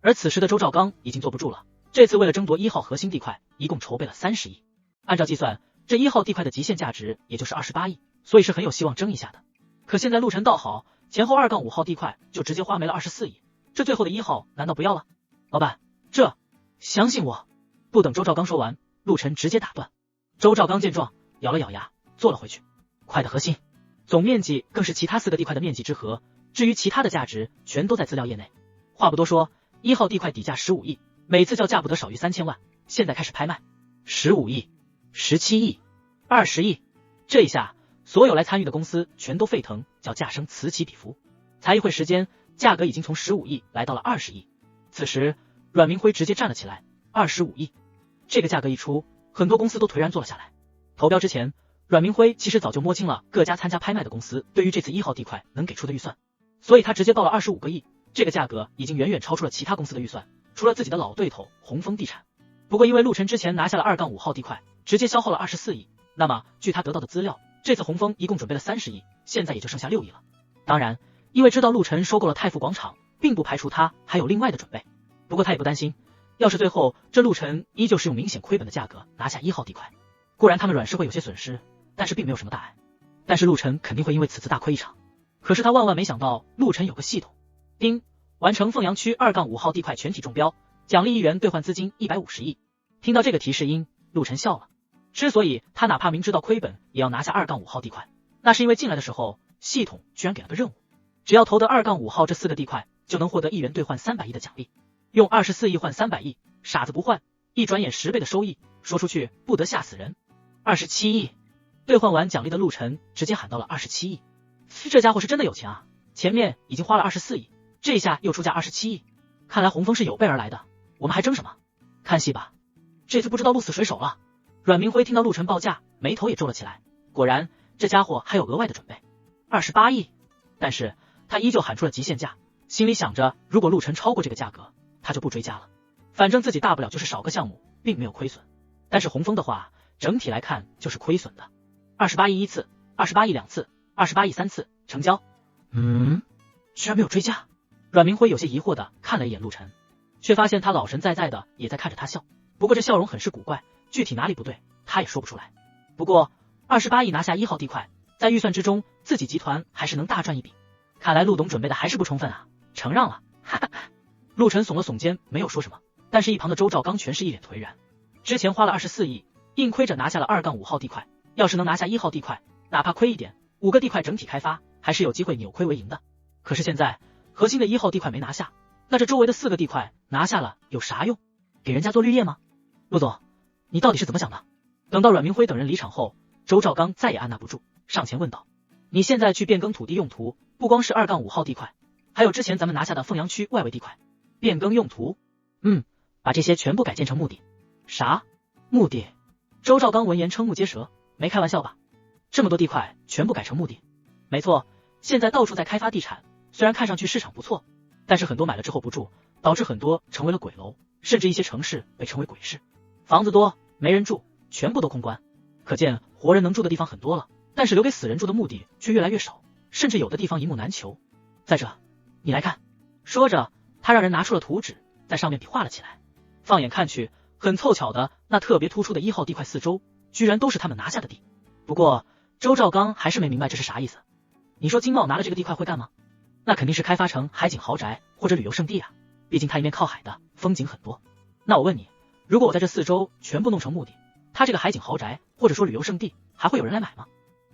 而此时的周兆刚已经坐不住了，这次为了争夺1号核心地块，一共筹备了30亿。按照计算，这1号地块的极限价值也就是28亿，所以是很有希望争一下的。可现在陆晨倒好，前后2-5号地块就直接花没了24亿，这最后的1号难道不要了？老板，这相信我。不等周兆刚说完，陆晨直接打断。周兆刚见状咬了咬牙坐了回去。块的核心总面积更是其他4个地块的面积之和，至于其他的价值全都在资料页内。话不多说，1号地块底价15亿，每次叫价不得少于3000万，现在开始拍卖。15亿、17亿、20亿，这一下所有来参与的公司全都沸腾，叫价声此起彼伏。才一会时间，价格已经从15亿来到了20亿。此时阮明辉直接站了起来，25亿。这个价格一出，很多公司都颓然坐了下来。投标之前，阮明辉其实早就摸清了各家参加拍卖的公司对于这次1号地块能给出的预算，所以他直接报了25个亿，这个价格已经远远超出了其他公司的预算，除了自己的老对头红枫地产。不过因为陆晨之前拿下了2-5号地块，直接消耗了24亿，那么据他得到的资料，这次洪峰一共准备了30亿，现在也就剩下6亿了。当然，因为知道陆晨收购了太富广场，并不排除他还有另外的准备。不过他也不担心，要是最后这陆晨依旧是用明显亏本的价格拿下1号地块，固然他们阮氏会有些损失，但是并没有什么大碍。但是陆晨肯定会因为此次大亏一场。可是他万万没想到，陆晨有个系统。丁，完成凤阳区2-5号地块全体中标，奖励1元兑换资金150亿。听到这个提示音，陆晨笑了。之所以他哪怕明知道亏本也要拿下2-5号地块，那是因为进来的时候系统居然给了个任务，只要投得2-5号这4个地块，就能获得1元兑换300亿的奖励。用24亿换300亿，傻子不换，一转眼10倍的收益，说出去不得吓死人。27亿，兑换完奖励的陆晨直接喊到了27亿。这家伙是真的有钱啊，前面已经花了24亿，这下又出价27亿，看来洪峰是有备而来的，我们还争什么？看戏吧，这次不知道鹿死谁手了。阮明辉听到陆晨报价，眉头也皱了起来，果然这家伙还有额外的准备。28亿，但是他依旧喊出了极限价，心里想着如果陆晨超过这个价格，他就不追加了，反正自己大不了就是少个项目，并没有亏损。但是洪峰的话，整体来看就是亏损的。28亿1次，28亿2次，28亿3次，成交。居然没有追加。阮明辉有些疑惑的看了一眼陆晨，却发现他老神在在的也在看着他笑，不过这笑容很是古怪，具体哪里不对他也说不出来。不过28亿拿下1号地块，在预算之中自己集团还是能大赚一笔，看来陆董准备的还是不充分啊，承让了。哈哈。陆晨耸了耸肩，没有说什么，但是一旁的周兆刚全是一脸颓然。之前花了24亿，硬亏着拿下了2-5号地块，要是能拿下1号地块，哪怕亏一点，5个地块整体开发还是有机会扭亏为盈的。可是现在核心的1号地块没拿下，那这周围的4个地块拿下了有啥用？给人家做绿叶吗？陆总，你到底是怎么想的？等到阮明辉等人离场后，周兆刚再也按捺不住，上前问道：你现在去变更土地用途，不光是2-5号地块，还有之前咱们拿下的凤阳区外围地块，变更用途？把这些全部改建成墓地。啥？墓地？周兆刚闻言瞠目结舌，没开玩笑吧？这么多地块全部改成墓地？没错，现在到处在开发地产，虽然看上去市场不错，但是很多买了之后不住，导致很多成为了鬼楼，甚至一些城市被称为鬼市，房子多没人住，全部都空关。可见活人能住的地方很多了，但是留给死人住的墓地却越来越少，甚至有的地方一目难求。再者，你来看。说着，他让人拿出了图纸，在上面比划了起来。放眼看去，很凑巧的，那特别突出的1号地块四周，居然都是他们拿下的地。不过周兆刚还是没明白这是啥意思。你说金茂拿了这个地块会干嘛？那肯定是开发成海景豪宅或者旅游胜地啊，毕竟它一面靠海的，风景很多。那我问你，如果我在这4周全部弄成墓地，它这个海景豪宅或者说旅游胜地还会有人来买吗？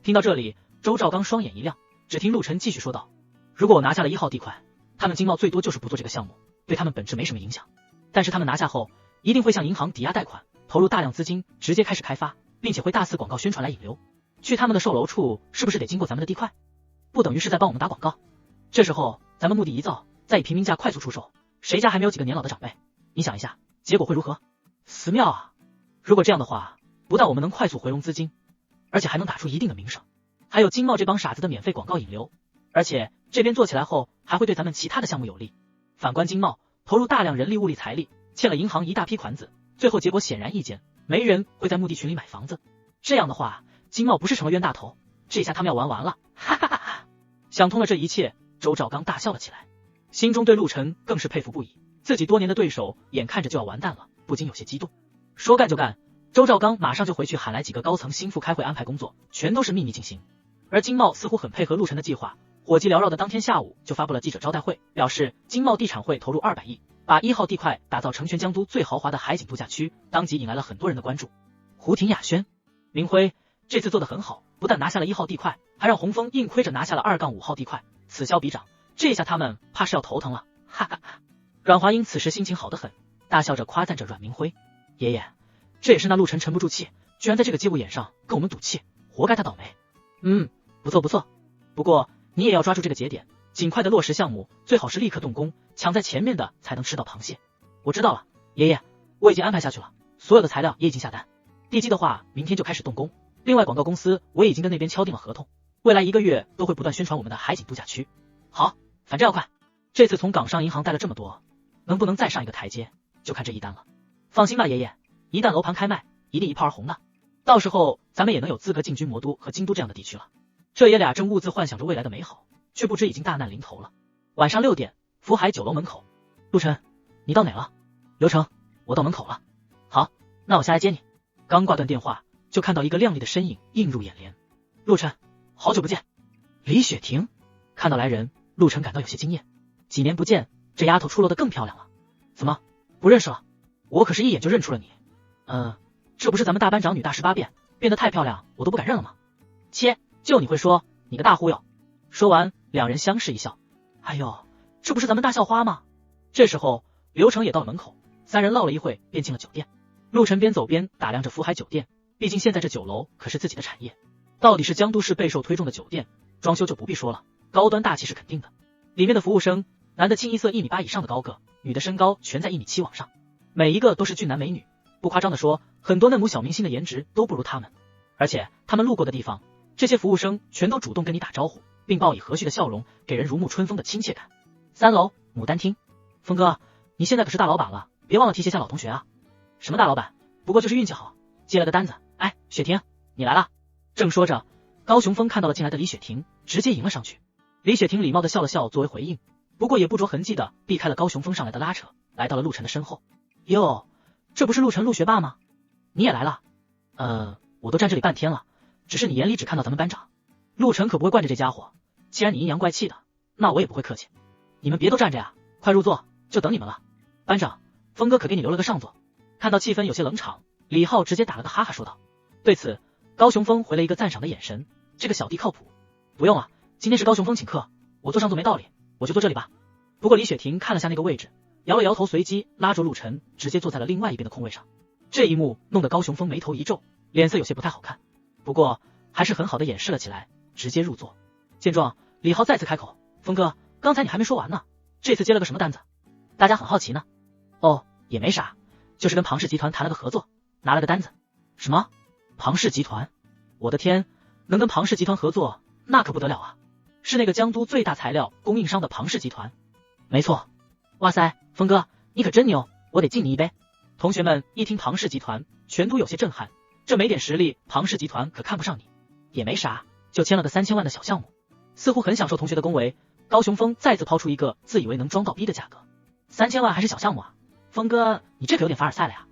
听到这里，周兆刚双眼一亮，只听陆晨继续说道：如果我拿下了1号地块，他们金茂最多就是不做这个项目，对他们本质没什么影响，但是他们拿下后一定会向银行抵押贷款，投入大量资金，直接开始开发，并且会大肆广告宣传来引流。去他们的售楼处是不是得经过咱们的地块？不等于是在帮我们打广告？这时候咱们墓地一造，再以平民价快速出售，谁家还没有几个年老的长辈？你想一下，结果会如何？死妙啊！如果这样的话，不但我们能快速回笼资金，而且还能打出一定的名声，还有金茂这帮傻子的免费广告引流，而且这边做起来后还会对咱们其他的项目有利。反观金茂投入大量人力物力财力，欠了银行一大批款子，最后结果显然易见，没人会在墓地群里买房子。这样的话，金茂不是成了冤大头，这下他们要玩完了。哈哈哈哈！想通了这一切，周兆刚大笑了起来，心中对陆晨更是佩服不已，自己多年的对手眼看着就要完蛋了，不禁有些激动。说干就干，周兆刚马上就回去喊来几个高层心腹开会安排工作，全都是秘密进行。而金茂似乎很配合陆晨的计划，火急缭绕的当天下午就发布了记者招待会，表示金茂地产会投入200亿，把1号地块打造成全江都最豪华的海景度假区，当即引来了很多人的关注。胡婷雅轩，明辉这次做得很好，不但拿下了1号地块，还让洪峰硬亏着拿下了2-5号地块，此消彼长，这下他们怕是要头疼了。哈哈哈！阮华英此时心情好得很，大笑着夸赞着阮明辉：爷爷，这也是那陆晨沉不住气，居然在这个节骨眼上跟我们赌气，活该他倒霉。不错不错，不过你也要抓住这个节点，尽快的落实项目，最好是立刻动工，抢在前面的才能吃到螃蟹。我知道了，爷爷，我已经安排下去了，所有的材料也已经下单，地基的话明天就开始动工，另外广告公司我也已经跟那边敲定了合同，未来1个月都会不断宣传我们的海景度假区。好，反正要快，这次从港商银行贷了这么多，能不能再上一个台阶，就看这一单了。放心吧爷爷，一旦楼盘开卖，一定一炮而红的。到时候咱们也能有资格进军魔都和京都这样的地区了。这爷俩正兀自幻想着未来的美好，却不知已经大难临头了。晚上6点，福海酒楼门口，陆晨，你到哪了？刘成，我到门口了。好，那我下来接你。刚挂断电话，就看到一个靓丽的身影映入眼帘。陆晨，好久不见。李雪婷。看到来人，陆晨感到有些惊艳。几年不见，这丫头出落得更漂亮了。怎么，不认识了？我可是一眼就认出了你。这不是咱们大班长女大18变，变得太漂亮，我都不敢认了吗？切，就你会说，你个大忽悠。说完，两人相视一笑。哎呦，这不是咱们大校花吗？这时候，刘成也到了门口，三人唠了一会，便进了酒店。陆晨边走边打量着福海酒店，毕竟现在这酒楼可是自己的产业，到底是江都市备受推崇的酒店，装修就不必说了，高端大气是肯定的。里面的服务生，男的清一色1.8米以上的高个，女的身高全在1.7米往上，每一个都是俊男美女，不夸张的说，很多嫩模小明星的颜值都不如他们。而且他们路过的地方，这些服务生全都主动跟你打招呼，并报以和煦的笑容，给人如沐春风的亲切感。3楼牡丹厅，峰哥，你现在可是大老板了，别忘了提携下老同学啊。什么大老板，不过就是运气好，接了个单子。哎，雪婷，你来了。正说着，高雄峰看到了进来的李雪婷，直接迎了上去。李雪婷礼貌的笑了笑作为回应，不过也不着痕迹的避开了高雄峰上来的拉扯，来到了陆晨的身后。哟，这不是陆晨陆学霸吗？你也来了？我都站这里半天了，只是你眼里只看到咱们班长。陆晨可不会惯着这家伙，既然你阴阳怪气的，那我也不会客气。你们别都站着呀，快入座，就等你们了。班长，峰哥可给你留了个上座。看到气氛有些冷场，李浩直接打了个哈哈说道。对此，高雄峰回了一个赞赏的眼神，这个小弟靠谱。不用了，今天是高雄峰请客，我坐上座没道理，我就坐这里吧。不过李雪婷看了下那个位置，摇了摇头，随即拉住陆晨，直接坐在了另外一边的空位上。这一幕弄得高雄峰眉头一皱，脸色有些不太好看，不过还是很好的掩饰了起来，直接入座。见状，李浩再次开口，峰哥，刚才你还没说完呢，这次接了个什么单子？大家很好奇呢。哦，也没啥，就是跟庞氏集团谈了个合作，拿了个单子。什么？庞氏集团？我的天，能跟庞氏集团合作，那可不得了啊！是那个江都最大材料供应商的庞氏集团。没错。哇塞，峰哥，你可真牛，我得敬你一杯。同学们一听庞氏集团，全都有些震撼，这没点实力，庞氏集团可看不上你。也没啥，就签了个3000万的小项目。似乎很享受同学的恭维，高雄峰再次抛出一个自以为能装到逼的价格。3000万还是小项目啊？峰哥，你这可有点凡尔赛了呀。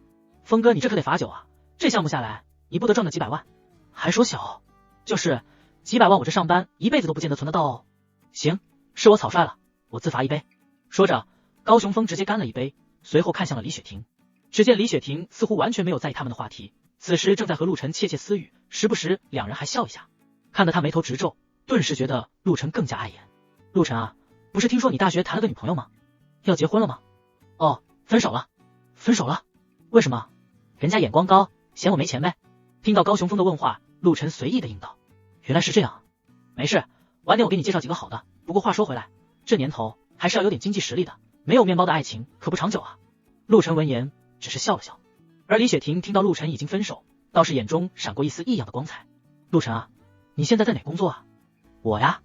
峰哥，你这可得罚酒啊，这项目下来，你不得赚个几百万？还说小，就是几百万，我这上班一辈子都不见得存得到哦。行，是我草率了，我自罚一杯。说着，高雄峰直接干了一杯，随后看向了李雪婷。只见李雪婷似乎完全没有在意他们的话题，此时正在和陆晨窃窃私语，时不时两人还笑一下，看得他眉头直皱，顿时觉得陆晨更加碍眼。陆晨啊，不是听说你大学谈了个女朋友吗？要结婚了吗？哦，分手了。分手了？为什么？人家眼光高，嫌我没钱呗。听到高雄峰的问话，陆晨随意的应道。原来是这样。没事，晚点我给你介绍几个好的。不过话说回来，这年头还是要有点经济实力的，没有面包的爱情可不长久啊。陆晨闻言只是笑了笑，而李雪婷听到陆晨已经分手，倒是眼中闪过一丝异样的光彩。陆晨啊，你现在在哪工作啊？我呀，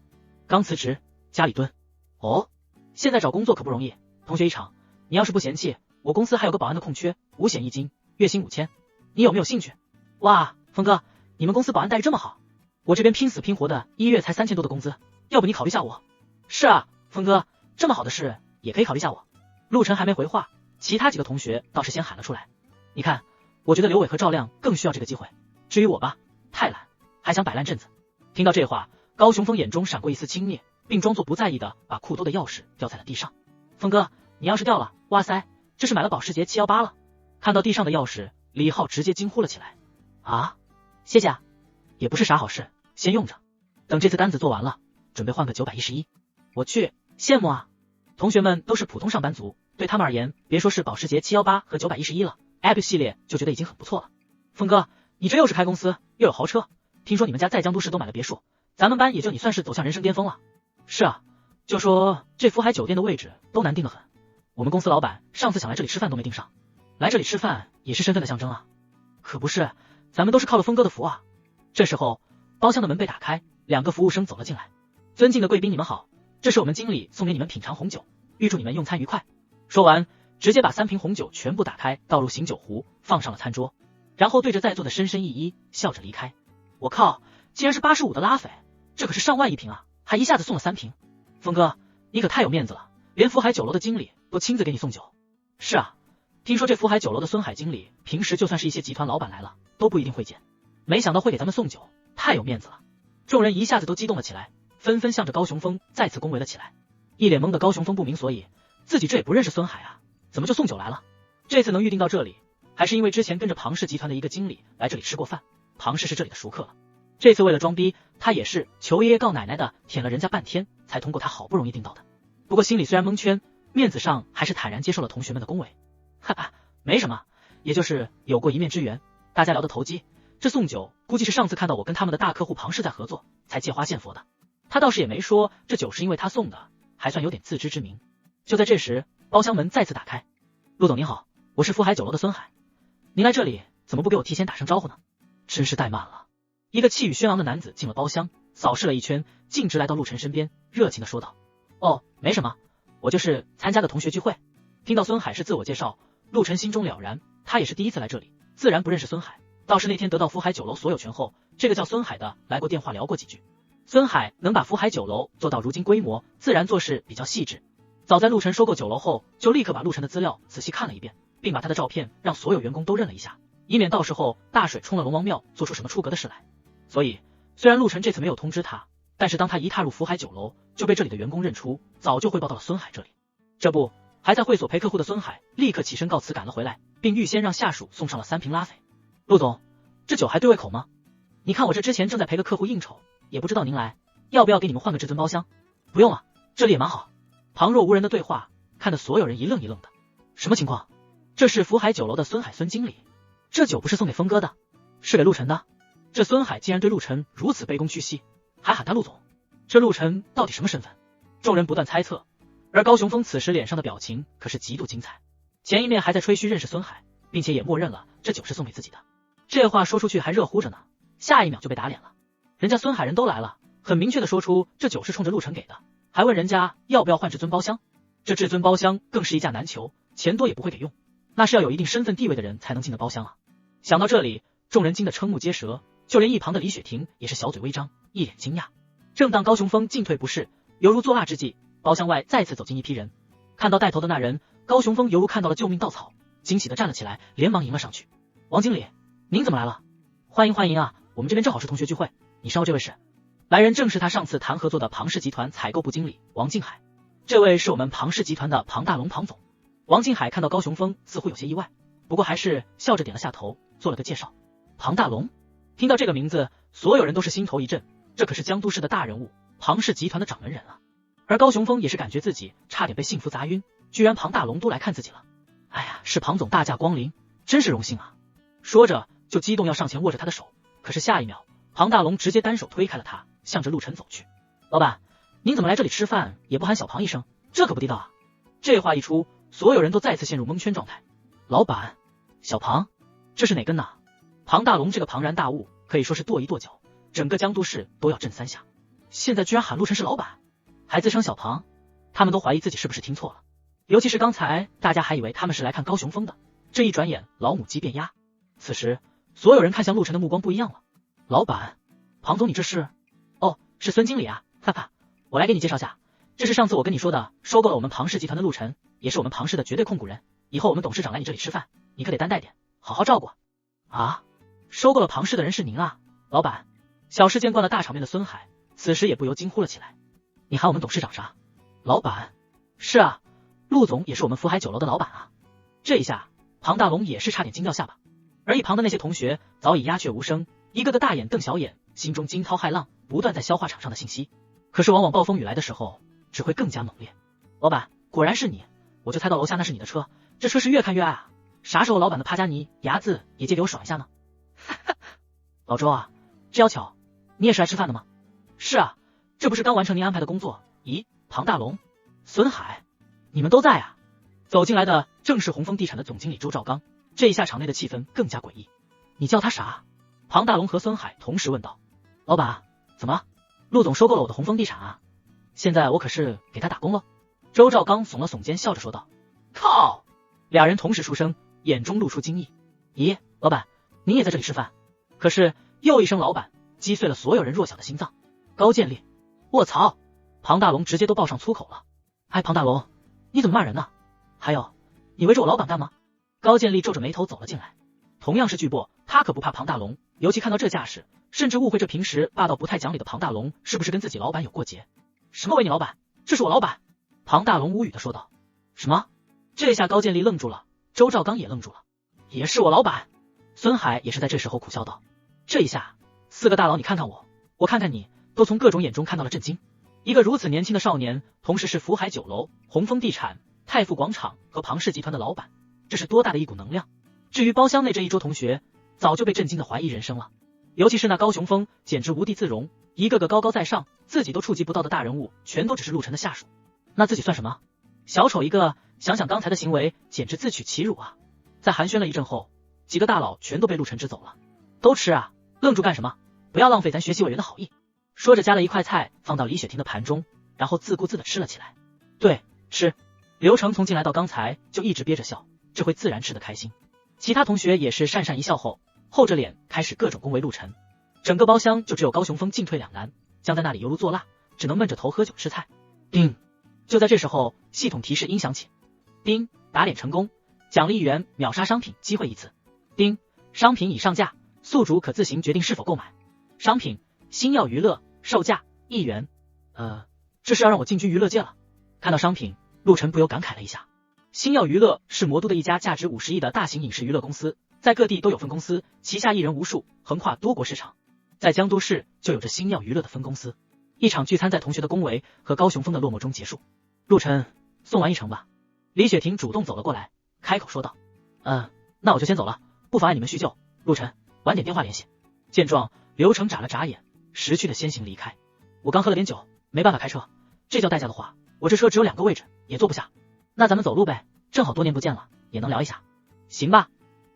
刚辞职，家里蹲。哦，现在找工作可不容易，同学一场，你要是不嫌弃，我公司还有个保安的空缺，5险1金，月薪5000，你有没有兴趣？哇，峰哥，你们公司保安待遇这么好，我这边拼死拼活的1月才3000多的工资，要不你考虑下我？是啊，峰哥，这么好的事也可以考虑下我。陆晨还没回话，其他几个同学倒是先喊了出来。你看，我觉得刘伟和赵亮更需要这个机会，至于我吧，太懒，还想摆烂阵子。听到这话，高雄峰眼中闪过一丝轻蔑，并装作不在意的把裤兜的钥匙掉在了地上。峰哥，你钥匙掉了，哇塞，这是买了保时捷718了。看到地上的钥匙，李浩直接惊呼了起来。啊，谢谢啊，也不是啥好事，先用着，等这次单子做完了，准备换个911。我去，羡慕啊！同学们都是普通上班族，对他们而言，别说是保时捷718和911了，App 系列就觉得已经很不错了。峰哥，你这又是开公司，又有豪车，听说你们家在江都市都买了别墅，咱们班也就你算是走向人生巅峰了。是啊，就说这福海酒店的位置都难定得很，我们公司老板上次想来这里吃饭都没订上，来这里吃饭也是身份的象征啊。可不是，咱们都是靠了峰哥的福啊。这时候，包厢的门被打开，2个服务生走了进来。尊敬的贵宾，你们好，这是我们经理送给你们品尝红酒，预祝你们用餐愉快。说完，直接把3瓶红酒全部打开，倒入醒酒壶，放上了餐桌，然后对着在座的深深一揖，笑着离开。我靠，竟然是85的拉菲，这可是上万一瓶啊，还一下子送了3瓶。峰哥，你可太有面子了，连福海酒楼的经理都亲自给你送酒。是啊，听说这福海酒楼的孙海经理平时就算是一些集团老板来了都不一定会见，没想到会给咱们送酒，太有面子了。众人一下子都激动了起来，纷纷向着高雄峰再次恭维了起来。一脸懵的高雄峰不明所以，自己这也不认识孙海啊，怎么就送酒来了？这次能预定到这里，还是因为之前跟着庞氏集团的一个经理来这里吃过饭，庞氏是这里的熟客了。这次为了装逼，他也是求爷爷告奶奶的舔了人家半天，才通过他好不容易订到的。不过心里虽然蒙圈，面子上还是坦然接受了同学们的恭维。哈哈，没什么，也就是有过一面之缘，大家聊得投机。这送酒估计是上次看到我跟他们的大客户庞氏在合作，才借花献佛的。他倒是也没说这酒是因为他送的，还算有点自知之明。就在这时，包厢门再次打开。陆总您好，我是福海酒楼的孙海，您来这里怎么不给我提前打声招呼呢？真是怠慢了。一个气宇轩昂的男子进了包厢，扫视了一圈，径直来到陆晨身边，热情的说道：哦，没什么，我就是参加个同学聚会。听到孙海是自我介绍，陆晨心中了然，他也是第一次来这里，自然不认识孙海，倒是那天得到福海酒楼所有权后，这个叫孙海的来过电话聊过几句。孙海能把福海酒楼做到如今规模，自然做事比较细致。早在陆晨收购酒楼后，就立刻把陆晨的资料仔细看了一遍，并把他的照片让所有员工都认了一下，以免到时候大水冲了龙王庙做出什么出格的事来。所以虽然陆晨这次没有通知他，但是当他一踏入福海酒楼，就被这里的员工认出，早就汇报到了孙海这里。这不，还在会所陪客户的孙海立刻起身告辞赶了回来，并预先让下属送上了3瓶拉菲。陆总，这酒还对胃口吗？你看我这之前正在陪个客户应酬，也不知道您来，要不要给你们换个至尊包厢？不用了，这里也蛮好。旁若无人的对话，看得所有人一愣一愣的。什么情况？这是福海酒楼的孙海孙经理，这酒不是送给峰哥的，是给陆晨的。这孙海竟然对陆晨如此卑躬屈膝，还喊他陆总，这陆晨到底什么身份？众人不断猜测，而高雄峰此时脸上的表情可是极度精彩。前一面还在吹嘘认识孙海，并且也默认了这酒是送给自己的，这话说出去还热乎着呢，下一秒就被打脸了。人家孙海人都来了，很明确的说出这酒是冲着陆晨给的，还问人家要不要换至尊包厢。这至尊包厢更是一价难求，钱多也不会给用，那是要有一定身份地位的人才能进的包厢啊。想到这里，众人惊得瞠目结舌，就连一旁的李雪婷也是小嘴微张，一脸惊讶。正当高雄峰进退不适，犹如作蜡之际，包厢外再次走进一批人。看到带头的那人，高雄峰犹如看到了救命稻草，惊喜的站了起来，连忙迎了上去。王经理，您怎么来了？欢迎欢迎啊，我们这边正好是同学聚会，你身后这位是？来人正是他上次谈合作的庞氏集团采购部经理王敬海，这位是我们庞氏集团的庞大龙庞总。王敬海看到高雄峰似乎有些意外，不过还是笑着点了下头，做了个介绍。庞大龙，听到这个名字，所有人都是心头一震，这可是江都市的大人物，庞氏集团的掌门人啊。而高雄峰也是感觉自己差点被幸福砸晕，居然庞大龙都来看自己了。哎呀，是庞总大驾光临，真是荣幸啊。说着就激动要上前握着他的手，可是下一秒庞大龙直接单手推开了他，向着陆晨走去。老板，您怎么来这里吃饭也不喊小庞一声，这可不地道啊。这话一出，所有人都再次陷入蒙圈状态。老板，小庞，这是哪根呢？庞大龙这个庞然大物可以说是跺一跺脚，整个江都市都要震3下。现在居然喊陆晨是老板，还自称小庞，他们都怀疑自己是不是听错了。尤其是刚才大家还以为他们是来看高雄峰的，这一转眼老母鸡变鸭。此时所有人看向陆晨的目光不一样了。老板，庞总你这是？哦，是孙经理啊，哈哈，我来给你介绍下，这是上次我跟你说的收购了我们庞氏集团的陆晨，也是我们庞氏的绝对控股人，以后我们董事长来你这里吃饭，你可得担待点，好好照顾啊。收购了庞氏的人是您啊，老板。小事见惯了大场面的孙海此时也不由惊呼了起来。你喊我们董事长啥？老板？是啊，陆总也是我们福海酒楼的老板啊。这一下庞大龙也是差点惊掉下巴，而一旁的那些同学早已鸦雀无声，一个个大眼瞪小眼，心中惊涛骇浪，不断在消化场上的信息。可是往往暴风雨来的时候只会更加猛烈。老板，果然是你，我就猜到楼下那是你的车，这车是越看越爱啊，啥时候老板的帕加尼牙子也借给我爽一下呢？老周啊，这要巧，你也是来吃饭的吗？是啊，这不是刚完成您安排的工作？咦，庞大龙、孙海，你们都在啊？走进来的正是鸿丰地产的总经理周兆刚，这一下场内的气氛更加诡异。你叫他啥？庞大龙和孙海同时问道。老板，怎么了？陆总收购了我的鸿丰地产啊，现在我可是给他打工了。周兆刚耸了耸肩，笑着说道。靠，俩人同时出声，眼中露出惊异。咦，老板，您也在这里吃饭？可是又一声老板击碎了所有人弱小的心脏。高建立，卧槽！庞大龙直接都爆上粗口了。哎，庞大龙，你怎么骂人呢？还有，你围着我老板干嘛？高建立皱着眉头走了进来。同样是巨擘，他可不怕庞大龙，尤其看到这架势，甚至误会这平时霸道不太讲理的庞大龙是不是跟自己老板有过节。什么为你老板？这是我老板！庞大龙无语的说道。什么？这下高建立愣住了，周兆刚也愣住了。也是我老板。孙海也是在这时候苦笑道。这一下，四个大佬你看看我，我看看你，都从各种眼中看到了震惊。一个如此年轻的少年，同时是福海酒楼、红枫地产、太富广场和庞氏集团的老板，这是多大的一股能量。至于包厢内这一桌同学，早就被震惊的怀疑人生了。尤其是那高雄峰，简直无地自容，一个个高高在上，自己都触及不到的大人物，全都只是陆晨的下属。那自己算什么？小丑一个，想想刚才的行为，简直自取其辱啊！在寒暄了一阵后，几个大佬全都被陆晨支走了。都吃啊，愣住干什么？不要浪费咱学习委员的好意。说着夹了一块菜放到李雪婷的盘中，然后自顾自的吃了起来。对，吃。刘成从进来到刚才就一直憋着笑，这回自然吃得开心。其他同学也是讪讪一笑后，厚着脸开始各种恭维陆晨。整个包厢就只有高雄峰进退两难，僵在那里犹如做蜡，只能闷着头喝酒吃菜。叮！就在这时候，系统提示音响起。叮！打脸成功，奖励1元，秒杀商品，机会一次。叮！商品已上架，宿主可自行决定是否购买。商品：星耀娱乐，售价1元。这是要让我进军娱乐界了。看到商品，陆晨不由感慨了一下。星耀娱乐是魔都的一家价值50亿的大型影视娱乐公司，在各地都有分公司，旗下艺人无数，横跨多国市场。在江都市就有着星耀娱乐的分公司。一场聚餐在同学的恭维和高雄峰的落寞中结束。陆晨，送完一程吧。李雪婷主动走了过来，开口说道。那我就先走了，不妨碍你们叙旧。陆晨，晚点电话联系。见状，刘成眨了眨眼，识趣的先行离开。我刚喝了点酒，没办法开车，这叫代价的话，我这车只有2个位置，也坐不下。那咱们走路呗，正好多年不见了，也能聊一下。行吧。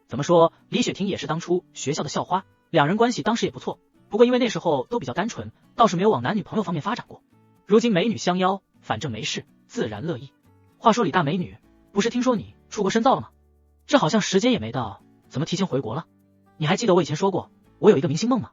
怎么说，李雪婷也是当初学校的校花，两人关系当时也不错，不过因为那时候都比较单纯，倒是没有往男女朋友方面发展过。如今美女相邀，反正没事，自然乐意。话说李大美女，不是听说你出国深造了吗？这好像时间也没到，怎么提前回国了？你还记得我以前说过我有一个明星梦吗？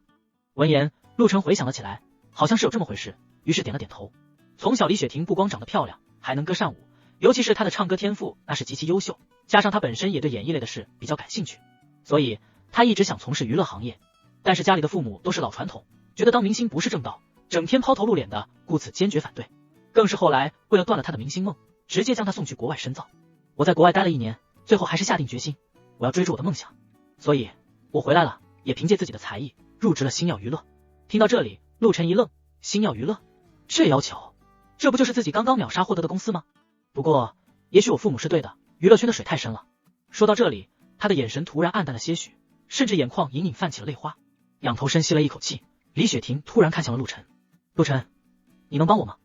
闻言，陆晨回想了起来，好像是有这么回事，于是点了点头。从小李雪婷不光长得漂亮，还能歌善舞，尤其是她的唱歌天赋那是极其优秀，加上她本身也对演艺类的事比较感兴趣，所以她一直想从事娱乐行业。但是家里的父母都是老传统，觉得当明星不是正道，整天抛头露脸的，故此坚决反对。更是后来为了断了她的明星梦，直接将她送去国外深造。我在国外待了1年，最后还是下定决心，我要追逐我的梦想。所以我回来了，也凭借自己的才艺入职了星耀娱乐。听到这里，陆晨一愣，星耀娱乐？这要求，这不就是自己刚刚秒杀获得的公司吗？不过也许我父母是对的，娱乐圈的水太深了。说到这里，他的眼神突然暗淡了些许，甚至眼眶隐隐泛起了泪花。仰头深吸了一口气，李雪婷突然看向了陆晨。陆晨，你能帮我吗？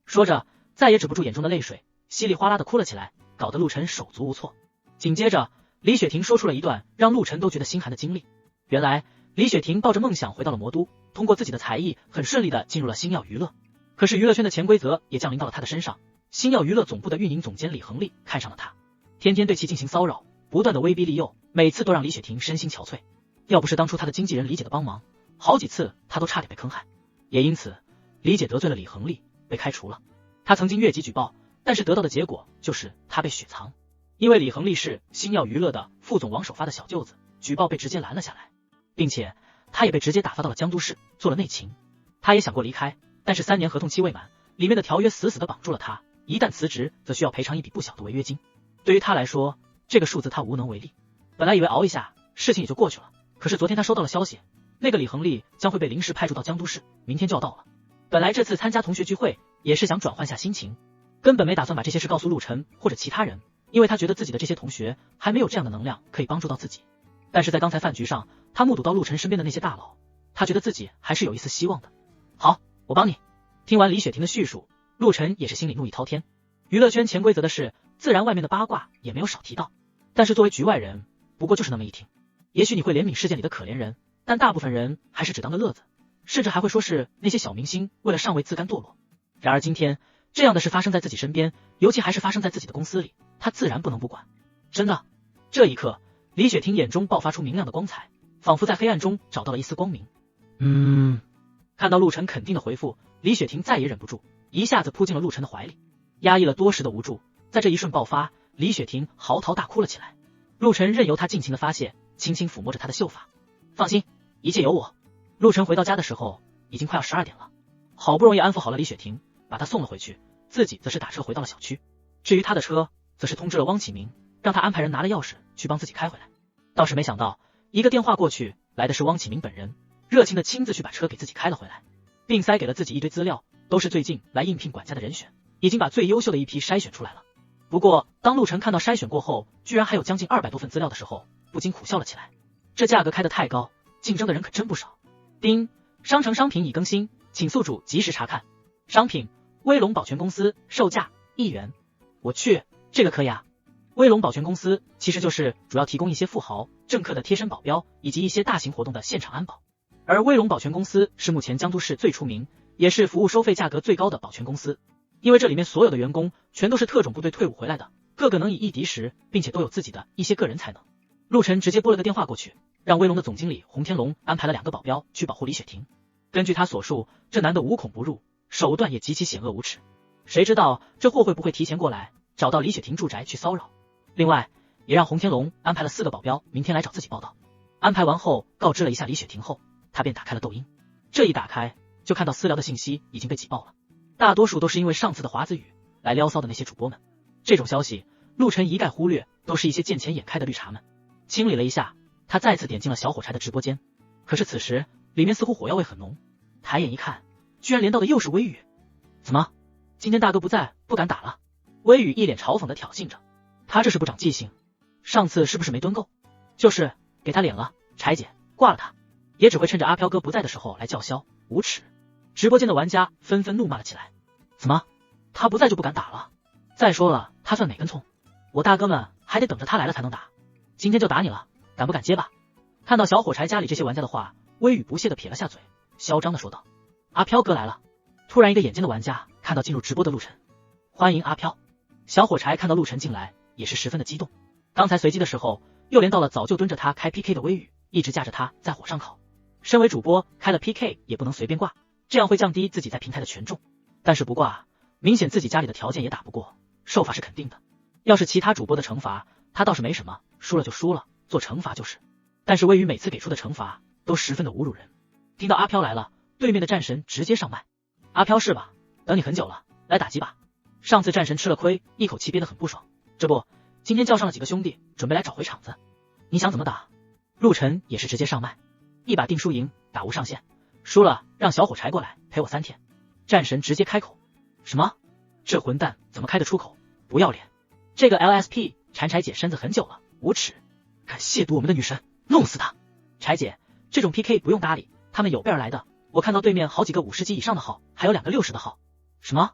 说着再也止不住眼中的泪水，稀里哗啦的哭了起来，搞得陆晨手足无措。紧接着李雪婷说出了一段让陆晨都觉得心寒的经历。原来李雪婷抱着梦想回到了魔都，通过自己的才艺很顺利的进入了星耀娱乐。可是娱乐圈的潜规则也降临到了她的身上，星耀娱乐总部的运营总监李恒利看上了她，天天对其进行骚扰，不断的威逼利诱，每次都让李雪婷身心憔悴。要不是当初她的经纪人李姐的帮忙，好几次她都差点被坑害。也因此李姐得罪了李恒利，被开除了。她曾经越级举报，但是得到的结果就是她被雪藏。因为李恒利是星耀娱乐的副总王首发的小舅子，举报被直接拦了下来，并且他也被直接打发到了江都市做了内勤。他也想过离开，但是3年合同期未满，里面的条约死死的绑住了他，一旦辞职则需要赔偿一笔不小的违约金。对于他来说，这个数字他无能为力。本来以为熬一下事情也就过去了，可是昨天他收到了消息，那个李恒利将会被临时派驻到江都市，明天就要到了。本来这次参加同学聚会也是想转换下心情，根本没打算把这些事告诉陆晨或者其他人，因为他觉得自己的这些同学还没有这样的能量可以帮助到自己。但是在刚才饭局上，他目睹到陆晨身边的那些大佬，他觉得自己还是有一丝希望的。好，我帮你。听完李雪婷的叙述，陆晨也是心里怒意滔天。娱乐圈潜规则的事，自然外面的八卦也没有少提到，但是作为局外人，不过就是那么一听。也许你会怜悯事件里的可怜人，但大部分人还是只当个乐子，甚至还会说是那些小明星为了上位自甘堕落。然而今天这样的事发生在自己身边，尤其还是发生在自己的公司里，他自然不能不管。真的？这一刻，李雪婷眼中爆发出明亮的光彩，仿佛在黑暗中找到了一丝光明。看到陆晨肯定的回复，李雪婷再也忍不住，一下子扑进了陆晨的怀里。压抑了多时的无助，在这一瞬爆发，李雪婷嚎啕大哭了起来。陆晨任由她尽情的发泄，轻轻抚摸着她的秀发。放心，一切有我。陆晨回到家的时候，已经快要12点了，好不容易安抚好了李雪婷，把她送了回去，自己则是打车回到了小区。至于他的车，则是通知了汪启明，让他安排人拿了钥匙去帮自己开回来。倒是没想到，一个电话过去，来的是汪启明本人，热情的亲自去把车给自己开了回来，并塞给了自己一堆资料，都是最近来应聘管家的人选，已经把最优秀的一批筛选出来了。不过当陆晨看到筛选过后居然还有将近200多份资料的时候，不禁苦笑了起来。这价格开得太高，竞争的人可真不少。丁，商城商品已更新，请宿主及时查看。商品：威龙保全公司，售价1元。我去，这个可以啊！威龙保全公司其实就是主要提供一些富豪、政客的贴身保镖，以及一些大型活动的现场安保。而威龙保全公司是目前江都市最出名，也是服务收费价格最高的保全公司。因为这里面所有的员工全都是特种部队退伍回来的，个个能以一敌十，并且都有自己的一些个人才能。陆晨直接拨了个电话过去，让威龙的总经理洪天龙安排了2个保镖去保护李雪婷。根据他所述，这男的无孔不入，手段也极其险恶无耻。谁知道这货会不会提前过来找到李雪婷住宅去骚扰？另外也让洪天龙安排了4个保镖明天来找自己报道。安排完后告知了一下李雪婷后，他便打开了抖音。这一打开就看到私聊的信息已经被挤爆了，大多数都是因为上次的华子宇来撩骚的那些主播们。这种消息陆晨一概忽略，都是一些见钱眼开的绿茶们。清理了一下，他再次点进了小火柴的直播间，可是此时里面似乎火药味很浓，抬眼一看，居然连到的又是微雨。怎么今天大哥不在，不敢打了？微雨一脸嘲讽的挑衅着，他这是不长记性，上次是不是没蹲够？就是给他脸了，柴姐挂了他，也只会趁着阿飘哥不在的时候来叫嚣，无耻！直播间的玩家纷纷怒骂了起来。怎么他不在就不敢打了？再说了他算哪根葱？我大哥们还得等着他来了才能打，今天就打你了，敢不敢接吧？看到小火柴家里这些玩家的话，微雨不屑的撇了下嘴，嚣张的说道：阿飘哥来了！突然一个眼尖的玩家看到进入直播的陆晨，欢迎阿飘。小火柴看到陆晨进来也是十分的激动，刚才随机的时候又连到了早就蹲着他开 PK 的微雨，一直架着他在火上烤。身为主播开了 PK 也不能随便挂，这样会降低自己在平台的权重。但是不挂，明显自己家里的条件也打不过，受罚是肯定的。要是其他主播的惩罚他倒是没什么，输了就输了，做惩罚就是。但是微雨每次给出的惩罚都十分的侮辱人。听到阿飘来了，对面的战神直接上麦。阿飘是吧？等你很久了，来打击吧。上次战神吃了亏，一口气憋得很不爽，这不今天叫上了几个兄弟，准备来找回场子。你想怎么打？陆晨也是直接上麦，一把定输赢，打无上限，输了让小火柴过来陪我3天。战神直接开口，什么？这混蛋怎么开得出口？不要脸！这个 LSP 缠柴姐身子很久了，无耻！敢亵渎我们的女神，弄死他！柴姐，这种 PK 不用搭理，他们有备而来的。我看到对面好几个50级以上的号，还有2个60的号。什么？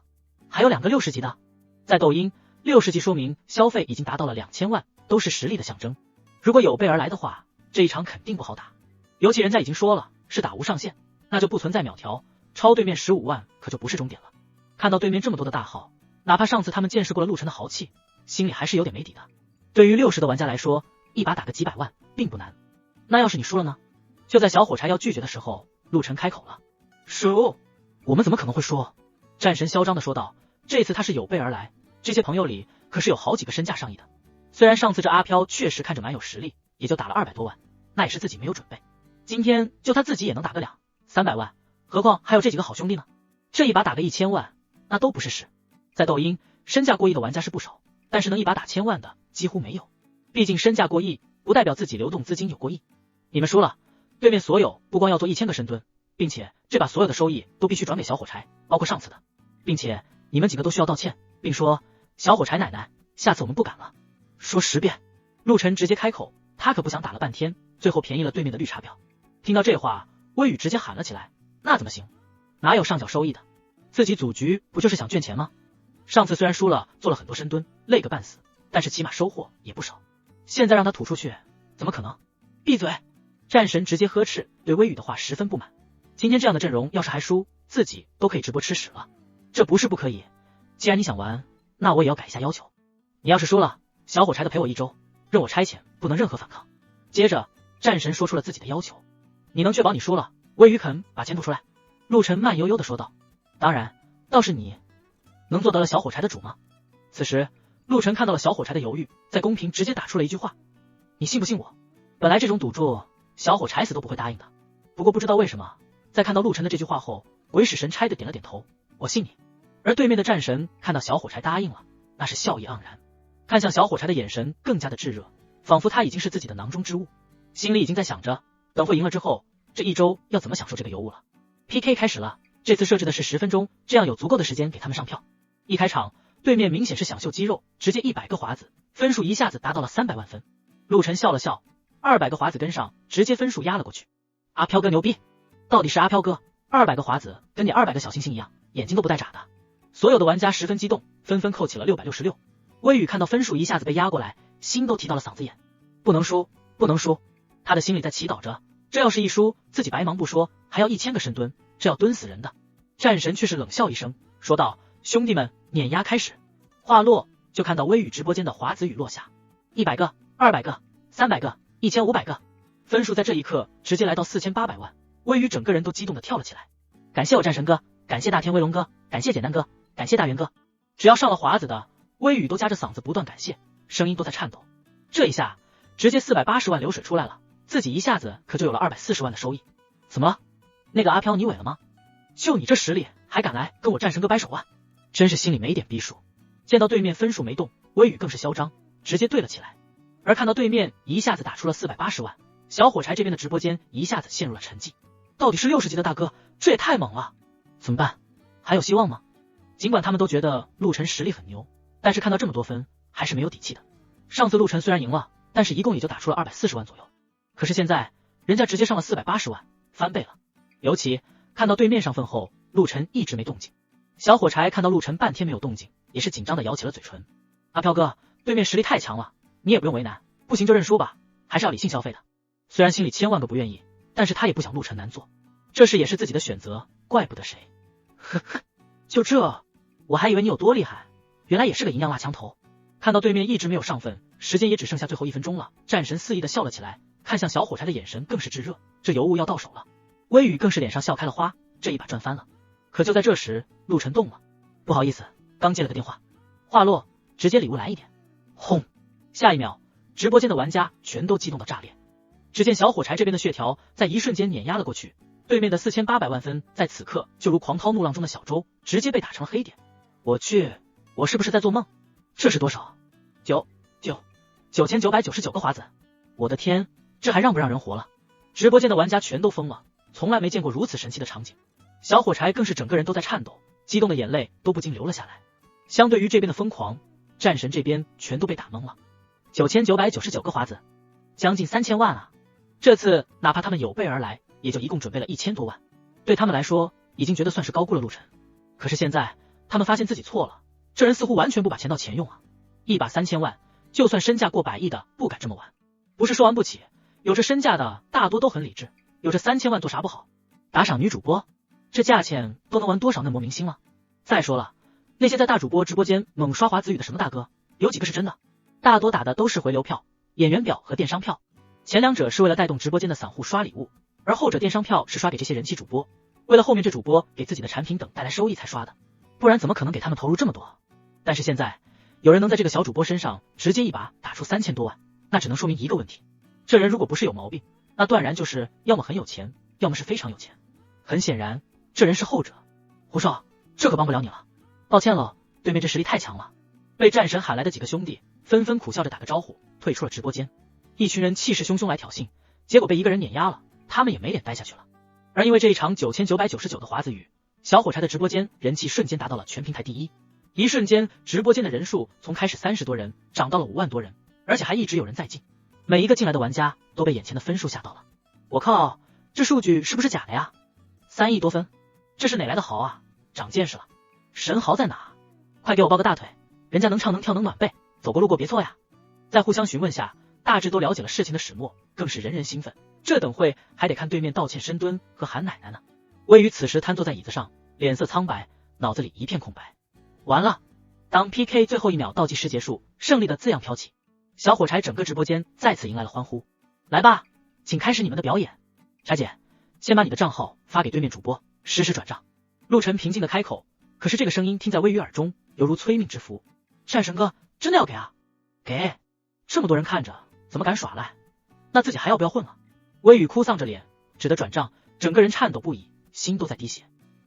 还有2个60级的？在抖音，60级说明消费已经达到了2000万，都是实力的象征。如果有备而来的话，这一场肯定不好打。尤其人家已经说了是打无上限，那就不存在秒调，超对面15万可就不是终点了。看到对面这么多的大号，哪怕上次他们见识过了陆晨的豪气，心里还是有点没底的。对于60的玩家来说，一把打个几百万并不难。那要是你输了呢？就在小火柴要拒绝的时候，陆晨开口了：输？我们怎么可能会输？战神嚣张的说道。这次他是有备而来，这些朋友里可是有好几个身价上亿的。虽然上次这阿飘确实看着蛮有实力，也就打了200多万，那也是自己没有准备。今天就他自己也能打个200-300万，何况还有这几个好兄弟呢？这一把打个1000万，那都不是事。在抖音，身价过亿的玩家是不少，但是能一把打1000万的几乎没有。毕竟身价过亿不代表自己流动资金有过亿。你们输了，对面所有不光要做1000个深蹲，并且这把所有的收益都必须转给小火柴，包括上次的，并且你们几个都需要道歉，并说小火柴奶奶，下次我们不敢了。说10遍。陆晨直接开口，他可不想打了半天，最后便宜了对面的绿茶婊。听到这话，微雨直接喊了起来，那怎么行？哪有上缴收益的？自己组局不就是想赚钱吗？上次虽然输了，做了很多深蹲，累个半死，但是起码收获也不少。现在让他吐出去，怎么可能？闭嘴！战神直接呵斥，对微雨的话十分不满。今天这样的阵容要是还输，自己都可以直播吃屎了。这不是不可以，既然你想玩，那我也要改一下要求。你要是输了，小火柴的陪我1周，任我差遣，不能任何反抗。接着，战神说出了自己的要求：你能确保你输了，魏宇肯把钱吐出来。陆晨慢悠悠地说道：当然，倒是你能做得了小火柴的主吗？此时，陆晨看到了小火柴的犹豫，在公屏直接打出了一句话：你信不信我？本来这种赌注，小火柴死都不会答应的。不过不知道为什么，在看到陆晨的这句话后，鬼使神差的点了点头，我信你。而对面的战神看到小火柴答应了，那是笑意盎然，看向小火柴的眼神更加的炙热，仿佛他已经是自己的囊中之物，心里已经在想着，等会赢了之后，这一周要怎么享受这个尤物了。PK 开始了，这次设置的是10分钟，这样有足够的时间给他们上票。一开场，对面明显是想秀肌肉，直接100个华子，分数一下子达到了300万分。陆晨笑了笑，200个华子跟上，直接分数压了过去。阿飘哥牛逼，到底是阿飘哥，200个华子跟你200个小星星一样，眼睛都不带眨的。所有的玩家十分激动，纷纷扣起了666。微雨看到分数一下子被压过来，心都提到了嗓子眼，不能输，不能输。他的心里在祈祷着，这要是一输，自己白忙不说，还要1000个深蹲，这要蹲死人的。战神却是冷笑一声，说道：兄弟们，碾压开始。话落，就看到微雨直播间的华子雨落下，100个、200个、300个、1500个，分数在这一刻直接来到4800万。微雨整个人都激动的跳了起来，感谢我战神哥，感谢大天威龙哥，感谢简单哥，感谢大元哥。只要上了华子的，微雨都夹着嗓子不断感谢，声音都在颤抖。这一下直接480万流水出来了，自己一下子可就有了240万的收益。怎么了？那个阿飘你萎了吗？就你这实力还敢来跟我战神哥掰手腕，真是心里没点逼数。见到对面分数没动，微雨更是嚣张，直接对了起来。而看到对面一下子打出了480万，小火柴这边的直播间一下子陷入了沉寂。到底是60级的大哥，这也太猛了，怎么办？还有希望吗？尽管他们都觉得陆晨实力很牛，但是看到这么多分还是没有底气的。上次陆晨虽然赢了，但是一共也就打出了240万左右，可是现在人家直接上了480万，翻倍了。尤其看到对面上分后，陆晨一直没动静。小火柴看到陆晨半天没有动静，也是紧张的咬起了嘴唇。阿飘哥，对面实力太强了，你也不用为难，不行就认输吧，还是要理性消费的。虽然心里千万个不愿意，但是他也不想陆晨难做，这事也是自己的选择，怪不得谁。呵呵，就这，我还以为你有多厉害，原来也是个银样蜡枪头。看到对面一直没有上分，时间也只剩下最后1分钟了，战神肆意的笑了起来，看向小火柴的眼神更是炙热，这尤物要到手了。微雨更是脸上笑开了花，这一把赚翻了。可就在这时，陆晨动了，不好意思，刚接了个电话。话落，直接礼物来一点。轰！下一秒，直播间的玩家全都激动到炸裂。只见小火柴这边的血条在一瞬间碾压了过去，对面的4800万分在此刻就如狂涛怒浪中的小舟，直接被打成了黑点。我去，我是不是在做梦？这是多少？9999个华子！我的天，这还让不让人活了？直播间的玩家全都疯了，从来没见过如此神奇的场景。小火柴更是整个人都在颤抖，激动的眼泪都不禁流了下来。相对于这边的疯狂，战神这边全都被打懵了。9999个华子，将近3000万啊！这次哪怕他们有备而来，也就一共准备了1000多万，对他们来说已经觉得算是高估了陆晨。可是现在他们发现自己错了，这人似乎完全不把钱当钱用啊！一把3000万，就算身价过100亿的不敢这么玩。不是说玩不起，有这身价的大多都很理智，有这3000万做啥不好？打赏女主播，这价钱都能玩多少嫩模明星了？再说了，那些在大主播直播间猛刷华子语的什么大哥，有几个是真的？大多打的都是回流票、演员表和电商票。前两者是为了带动直播间的散户刷礼物，而后者电商票是刷给这些人气主播，为了后面这主播给自己的产品等带来收益才刷的，不然怎么可能给他们投入这么多？但是现在有人能在这个小主播身上直接一把打出3000多万，那只能说明一个问题，这人如果不是有毛病，那断然就是要么很有钱，要么是非常有钱。很显然这人是后者。胡少，这可帮不了你了，抱歉了，对面这实力太强了。被战神喊来的几个兄弟纷纷苦笑着打个招呼，退出了直播间。一群人气势汹汹来挑衅，结果被一个人碾压了，他们也没脸待下去了。而因为这一场9999的华子雨，小火柴的直播间人气瞬间达到了全平台第一。一瞬间，直播间的人数从开始30多人涨到了5万多人，而且还一直有人在进。每一个进来的玩家都被眼前的分数吓到了。我靠，这数据是不是假的呀？3亿多分，这是哪来的豪啊？长见识了，神豪在哪？快给我抱个大腿，人家能唱能跳能暖背，走过路过别错呀。在互相询问下，大致都了解了事情的始末，更是人人兴奋。这等会还得看对面道歉深蹲和喊奶奶呢。魏宇此时瘫坐在椅子上，脸色苍白，脑子里一片空白。完了，当 PK 最后1秒倒计时结束，胜利的字样飘起，小火柴整个直播间再次迎来了欢呼。来吧，请开始你们的表演。柴姐，先把你的账号发给对面主播，实时转账。陆晨平静的开口，可是这个声音听在微雨耳中，犹如催命之符。战神哥，真的要给啊？给！这么多人看着，怎么敢耍赖？那自己还要不要混了？微雨哭丧着脸，只得转账，整个人颤抖不已，心都在滴血。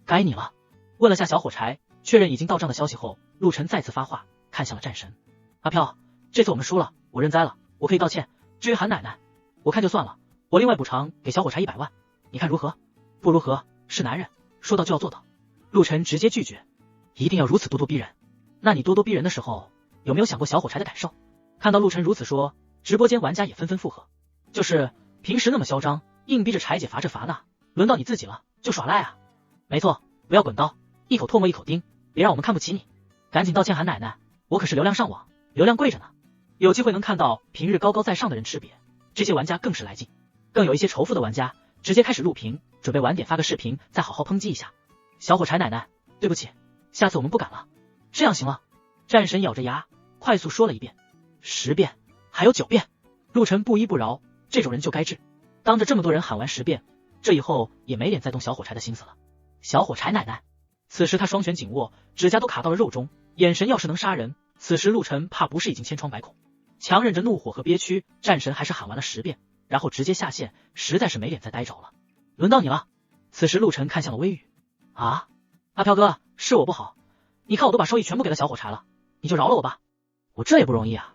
该你了。问了下小火柴，确认已经到账的消息后，陆晨再次发话，看向了战神。阿飘，这次我们输了，我认栽了，我可以道歉。至于韩奶奶，我看就算了，我另外补偿给小火柴100万，你看如何？不如何？是男人，说到就要做到。陆晨直接拒绝，一定要如此咄咄逼人。那你咄咄逼人的时候，有没有想过小火柴的感受？看到陆晨如此说，直播间玩家也纷纷附和。就是平时那么嚣张，硬逼着柴姐罚这罚那，轮到你自己了就耍赖啊？没错，不要滚刀，一口唾沫一口钉，别让我们看不起你。赶紧道歉韩奶奶，我可是流量上网，流量贵着呢。有机会能看到平日高高在上的人吃瘪，这些玩家更是来劲。更有一些仇富的玩家直接开始录屏，准备晚点发个视频再好好抨击一下。小火柴奶奶，对不起，下次我们不敢了。这样行了。战神咬着牙快速说了1遍、10遍，还有9遍。陆晨不依不饶，这种人就该治。当着这么多人喊完10遍，这以后也没脸再动小火柴的心思了。小火柴奶奶，此时他双拳紧握，指甲都卡到了肉中，眼神要是能杀人，此时陆晨怕不是已经千疮百孔。强忍着怒火和憋屈，战神还是喊完了10遍，然后直接下线，实在是没脸再待着了。轮到你了。此时陆晨看向了微雨。啊，阿飘哥，是我不好，你看我都把收益全部给了小火柴了，你就饶了我吧。我这也不容易啊，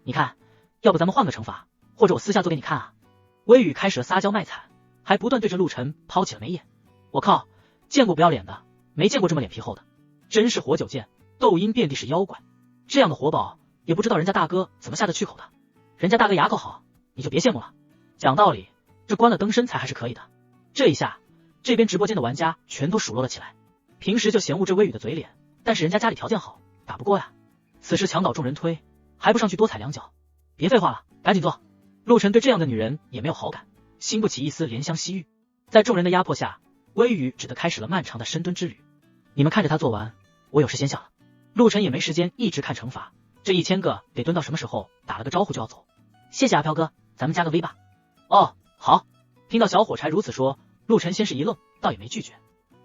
你看，要不咱们换个惩罚，或者我私下做给你看啊。微雨开始了撒娇卖惨，还不断对着陆晨抛起了媚眼。我靠，见过不要脸的，没见过这么脸皮厚的，真是活久见，斗阴遍地是妖怪。这样的活宝也不知道人家大哥怎么下得去口的，人家大哥牙口好，你就别羡慕了。讲道理，这关了灯身材还是可以的。这一下，这边直播间的玩家全都数落了起来。平时就嫌恶这微雨的嘴脸，但是人家家里条件好，打不过呀。此时墙倒众人推，还不上去多踩2脚？别废话了，赶紧做。陆晨对这样的女人也没有好感，兴不起一丝怜香惜玉。在众人的压迫下，微雨只得开始了漫长的深蹲之旅。你们看着他做完，我有事先下了。陆晨也没时间一直看惩罚，这1000个得蹲到什么时候？打了个招呼就要走。谢谢阿飘哥，咱们加个 V 吧。哦，好。听到小火柴如此说，陆晨先是一愣，倒也没拒绝。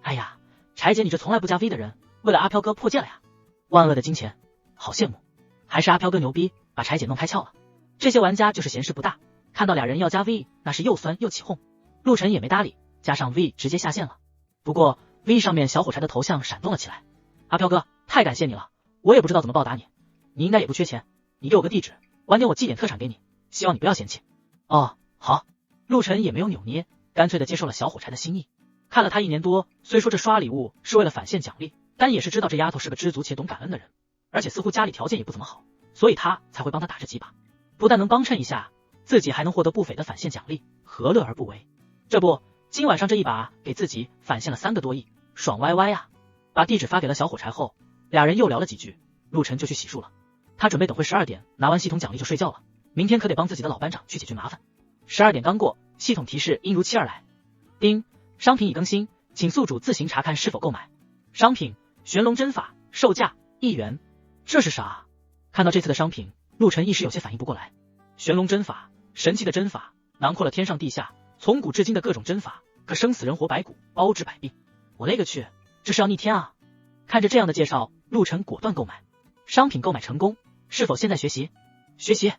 哎呀，柴姐你这从来不加 V 的人，为了阿飘哥破戒了呀？万恶的金钱，好羡慕。还是阿飘哥牛逼，把柴姐弄开窍了。这些玩家就是闲事不大，看到俩人要加 V， 那是又酸又起哄。陆晨也没搭理，加上 V 直接下线了。不过 V 上面小火柴的头像闪动了起来。阿飘哥，太感谢你了，我也不知道怎么报答你。你应该也不缺钱，你给我个地址，晚点我寄点特产给你，希望你不要嫌弃。哦，好。陆晨也没有扭捏，干脆的接受了小火柴的心意。看了他1年多，虽说这刷礼物是为了返现奖励，但也是知道这丫头是个知足且懂感恩的人，而且似乎家里条件也不怎么好，所以他才会帮他打这几把。不但能帮衬一下，自己还能获得不菲的返现奖励，何乐而不为？这不，今晚上这一把给自己返现了3个多亿，爽歪歪啊！把地址发给了小火柴后，俩人又聊了几句，陆晨就去洗漱了。他准备等会12点拿完系统奖励就睡觉了，明天可得帮自己的老班长去解决麻烦。12点刚过，系统提示应如期而来。丁，商品已更新，请宿主自行查看是否购买。商品：玄龙针法，售价1元。这是啥？看到这次的商品，陆晨一时有些反应不过来。玄龙针法，神奇的针法，囊括了天上地下，从古至今的各种针法，可生死人活百骨，包治百病。我勒个去，这是要逆天啊！看着这样的介绍，陆晨果断购买。商品购买成功，是否现在学习？学习。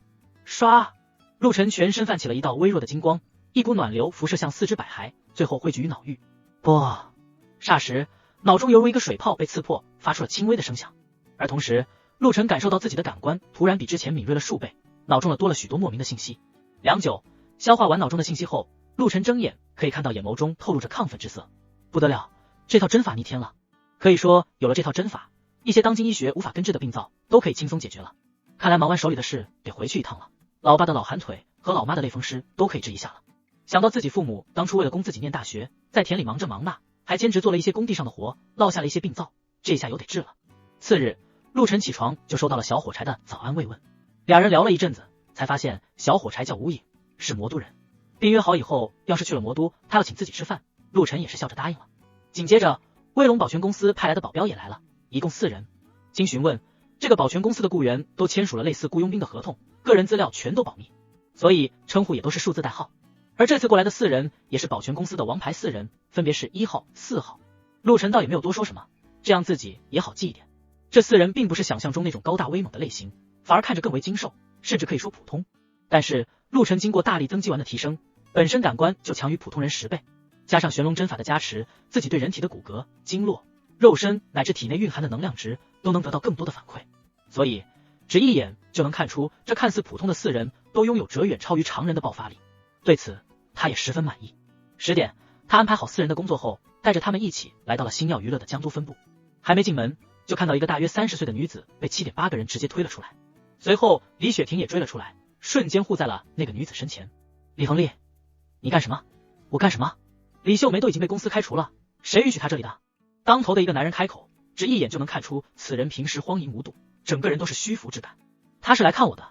刷！陆晨全身泛起了一道微弱的金光，一股暖流辐射向4肢百骸，最后汇聚于脑域。啵！霎时，脑中犹如一个水泡被刺破，发出了轻微的声响。而同时，陆晨感受到自己的感官突然比之前敏锐了数倍，脑中多了许多莫名的信息。良久，消化完脑中的信息后，陆晨睁眼，可以看到眼眸中透露着亢奋之色。不得了，这套针法逆天了！可以说，有了这套针法，一些当今医学无法根治的病灶都可以轻松解决了。看来忙完手里的事，得回去一趟了。老爸的老寒腿和老妈的类风湿都可以治一下了。想到自己父母当初为了供自己念大学，在田里忙这忙那，还兼职做了一些工地上的活，落下了一些病灶，这下有得治了。次日，陆晨起床就收到了小火柴的早安慰问，俩人聊了一阵子，才发现小火柴叫吴影，是魔都人，并约好以后要是去了魔都，他要请自己吃饭。陆晨也是笑着答应了。紧接着，威龙保全公司派来的保镖也来了，一共4人。经询问，这个保全公司的雇员都签署了类似雇佣兵的合同，个人资料全都保密，所以称呼也都是数字代号。而这次过来的4人也是保全公司的王牌4人，分别是1号、4号。陆晨倒也没有多说什么，这样自己也好记一点。这4人并不是想象中那种高大威猛的类型，反而看着更为精瘦，甚至可以说普通。但是陆晨经过大力增肌丸的提升，本身感官就强于普通人10倍，加上玄龙针法的加持，自己对人体的骨骼、经络、肉身乃至体内蕴含的能量值都能得到更多的反馈，所以只一眼就能看出这看似普通的4人都拥有着远超于常人的爆发力。对此他也十分满意。10点，他安排好4人的工作后，带着他们一起来到了星耀娱乐的江都分部。还没进门，就看到一个大约30岁的女子被7点8个人直接推了出来，随后李雪婷也追了出来，瞬间护在了那个女子身前。李恒利，你干什么？我干什么？李秀梅都已经被公司开除了，谁允许她这里的？当头的一个男人开口，只一眼就能看出此人平时荒淫无度，整个人都是虚浮之感。他是来看我的，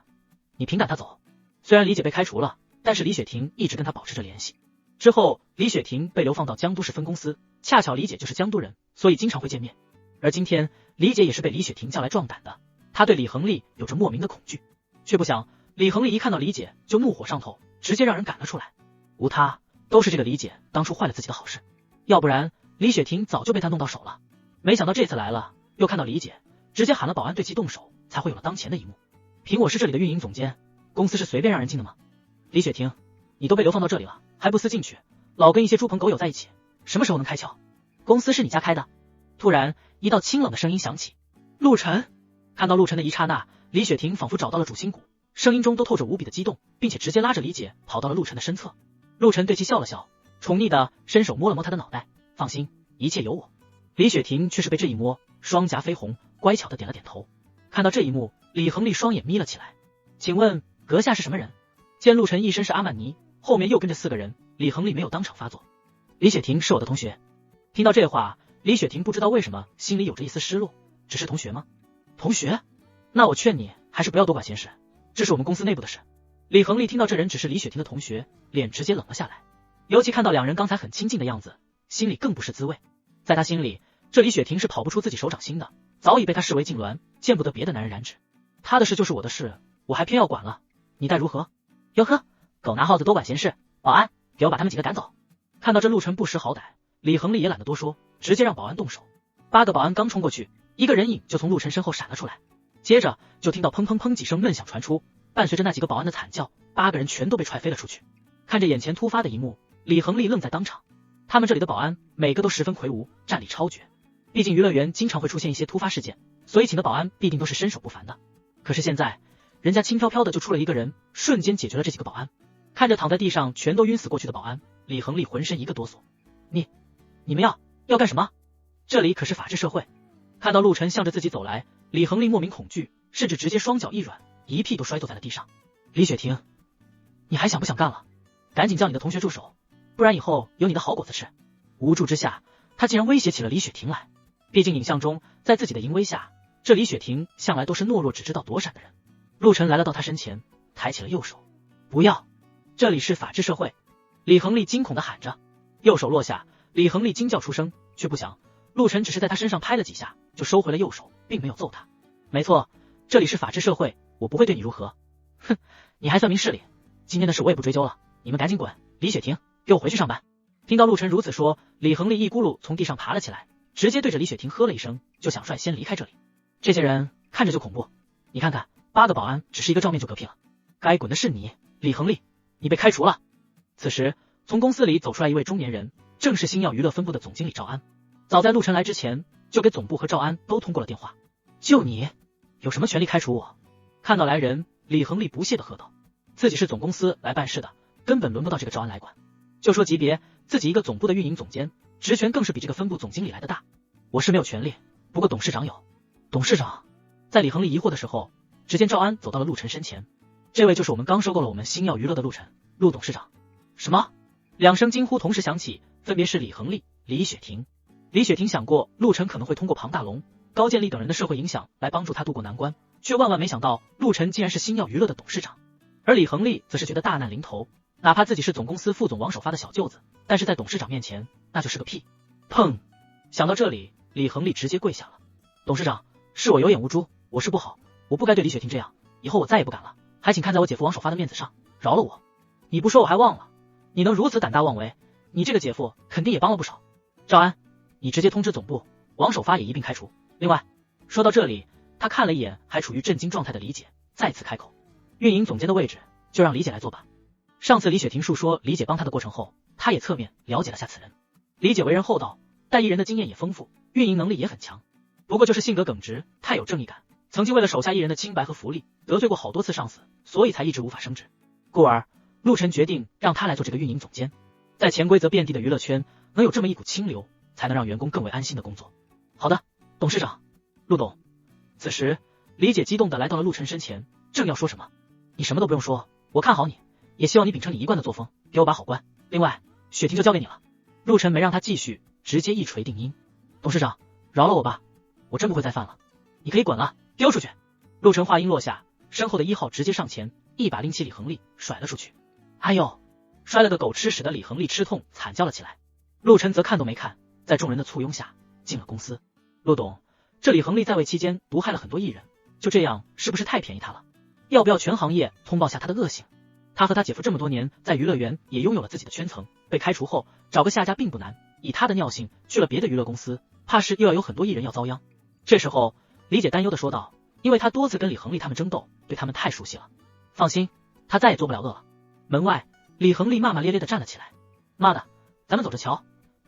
你凭赶他走。虽然李姐被开除了，但是李雪婷一直跟他保持着联系。之后李雪婷被流放到江都市分公司，恰巧李姐就是江都人，所以经常会见面。而今天李姐也是被李雪婷叫来壮胆的，她对李恒利有着莫名的恐惧，却不想李恒利一看到李姐就怒火上头，直接让人赶了出来。无他，都是这个李姐当初坏了自己的好事，要不然李雪婷早就被他弄到手了。没想到这次来了，又看到李姐，直接喊了保安对其动手，才会有了当前的一幕。凭我是这里的运营总监，公司是随便让人进的吗？李雪婷，你都被流放到这里了，还不思进去，老跟一些猪朋狗友在一起，什么时候能开窍？公司是你家开的？突然一道清冷的声音响起。陆晨。看到陆晨的一刹那，李雪婷仿佛找到了主心骨，声音中都透着无比的激动，并且直接拉着李姐跑到了陆晨的身侧。陆晨对其笑了笑，宠溺的伸手摸了摸她的脑袋，放心，一切有我。李雪婷却是被这一摸，双颊绯红，乖巧的点了点头。看到这一幕，李恒利双眼眯了起来。请问阁下是什么人？见陆晨一身是阿曼尼，后面又跟着4个人，李恒利没有当场发作。李雪婷是我的同学。听到这话，李雪婷不知道为什么心里有着一丝失落，只是同学吗？同学？那我劝你还是不要多管闲事，这是我们公司内部的事。李恒利听到这人只是李雪婷的同学，脸直接冷了下来，尤其看到2人刚才很亲近的样子，心里更不是滋味。在他心里，这李雪婷是跑不出自己手掌心的，早已被他视为痉挛，见不得别的男人染指。他的事就是我的事，我还偏要管了，你待如何？哟呵，狗拿耗子多管闲事，保安，给我把他们几个赶走。看到这陆晨不识好歹，李恒利也懒得多说，直接让保安动手。8个保安刚冲过去，一个人影就从陆晨身后闪了出来，接着就听到砰砰砰几声闷响传出，伴随着那几个保安的惨叫，8个人全都被踹飞了出去。看着眼前突发的一幕，李恒利愣在当场。他们这里的保安每个都十分魁梧，战力超绝，毕竟娱乐园经常会出现一些突发事件，所以请的保安必定都是身手不凡的。可是现在人家轻飘飘的就出了一个人，瞬间解决了这几个保安。看着躺在地上全都晕死过去的保安，李恒利浑身一个哆嗦。你们要干什么？这里可是法治社会。看到陆晨向着自己走来，李恒利莫名恐惧，甚至直接双脚一软，一屁都摔坐在了地上。李雪婷，你还想不想干了？赶紧叫你的同学住手，不然以后有你的好果子吃。无助之下，他竟然威胁起了李雪婷来。毕竟影像中，在自己的淫威下，这李雪婷向来都是懦弱只知道躲闪的人。陆晨来了到他身前，抬起了右手。不要，这里是法治社会。李恒利惊恐地喊着，右手落下，李恒利惊叫出声，却不想陆晨只是在他身上拍了几下，就收回了右手，并没有揍他。没错，这里是法治社会，我不会对你如何。哼，你还算明事理，今天的事我也不追究了，你们赶紧滚。李雪婷，给我回去上班。听到陆晨如此说，李恒利一咕噜从地上爬了起来，直接对着李雪婷喝了一声，就想率先离开这里。这些人看着就恐怖，你看看8个保安只是一个照面就嗝屁了，该滚的是你，李恒利，你被开除了。此时从公司里走出来一位中年人，正是星耀娱乐分部的总经理赵安。早在陆晨来之前，就给总部和赵安都通过了电话。就你有什么权利开除我？看到来人，李恒利不屑地喝道，自己是总公司来办事的，根本轮不到这个赵安来管。就说级别，自己一个总部的运营总监，职权更是比这个分部总经理来的大。我是没有权利，不过董事长有。董事长？在李恒利疑惑的时候，只见赵安走到了陆晨身前。这位就是我们刚收购了我们星耀娱乐的陆晨，陆董事长。什么？2声惊呼同时响起，分别是李恒利、李雪婷。李雪婷想过陆晨可能会通过庞大龙、高渐离等人的社会影响来帮助他渡过难关，却万万没想到陆晨竟然是星耀娱乐的董事长。而李恒利则是觉得大难临头，哪怕自己是总公司副总王首发的小舅子，但是在董事长面前那就是个屁。砰！想到这里，李恒利直接跪下了。董事长，是我有眼无珠，我是不好，我不该对李雪婷这样，以后我再也不敢了，还请看在我姐夫王守发的面子上，饶了我。你不说我还忘了，你能如此胆大妄为，你这个姐夫肯定也帮了不少。赵安，你直接通知总部，王守发也一并开除。另外，说到这里，他看了一眼还处于震惊状态的李姐，再次开口，运营总监的位置就让李姐来做吧。上次李雪婷述说李姐帮她的过程后，她也侧面了解了下此人。李姐为人厚道，带艺人的经验也丰富，运营能力也很强，不过就是性格耿直，太有正义感，曾经为了手下艺人的清白和福利，得罪过好多次上司，所以才一直无法升职。故而陆晨决定让他来做这个运营总监，在潜规则遍地的娱乐圈，能有这么一股清流，才能让员工更为安心的工作。好的，董事长。陆董。此时李姐激动地来到了陆晨身前，正要说什么，你什么都不用说，我看好你，也希望你秉承你一贯的作风，给我把好关。另外，雪婷就交给你了。陆晨没让他继续，直接一锤定音。董事长，饶了我吧，我真不会再犯了，你可以滚了，丢出去。陆晨话音落下，身后的1号直接上前，一把拎起李恒利甩了出去。哎呦，摔了个狗吃屎的李恒利吃痛惨叫了起来。陆晨则看都没看，在众人的簇拥下进了公司。陆董，这李恒利在位期间毒害了很多艺人，就这样是不是太便宜他了？要不要全行业通报下他的恶行？他和他姐夫这么多年在娱乐园也拥有了自己的圈层，被开除后找个下家并不难，以他的尿性去了别的娱乐公司，怕是又要有很多艺人要遭殃。这时候李姐担忧的说道，因为他多次跟李恒利他们争斗，对他们太熟悉了。放心，他再也做不了恶了。门外李恒利骂骂咧咧的站了起来，妈的，咱们走着瞧，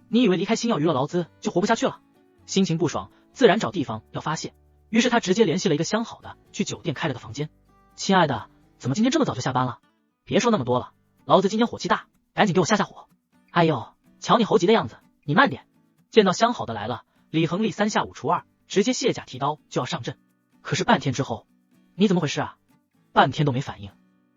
你以为离开星耀娱乐劳资就活不下去了？心情不爽，自然找地方要发泄，于是他直接联系了一个相好的，去酒店开了个房间。亲爱的，怎么今天这么早就下班了？别说那么多了，劳资今天火气大，赶紧给我下下火。哎呦，瞧你猴急的样子，你慢点。见到相好的来了，李恒利3下5除2，直接卸甲提刀就要上阵。可是半天之后，你怎么回事啊？半天都没反应。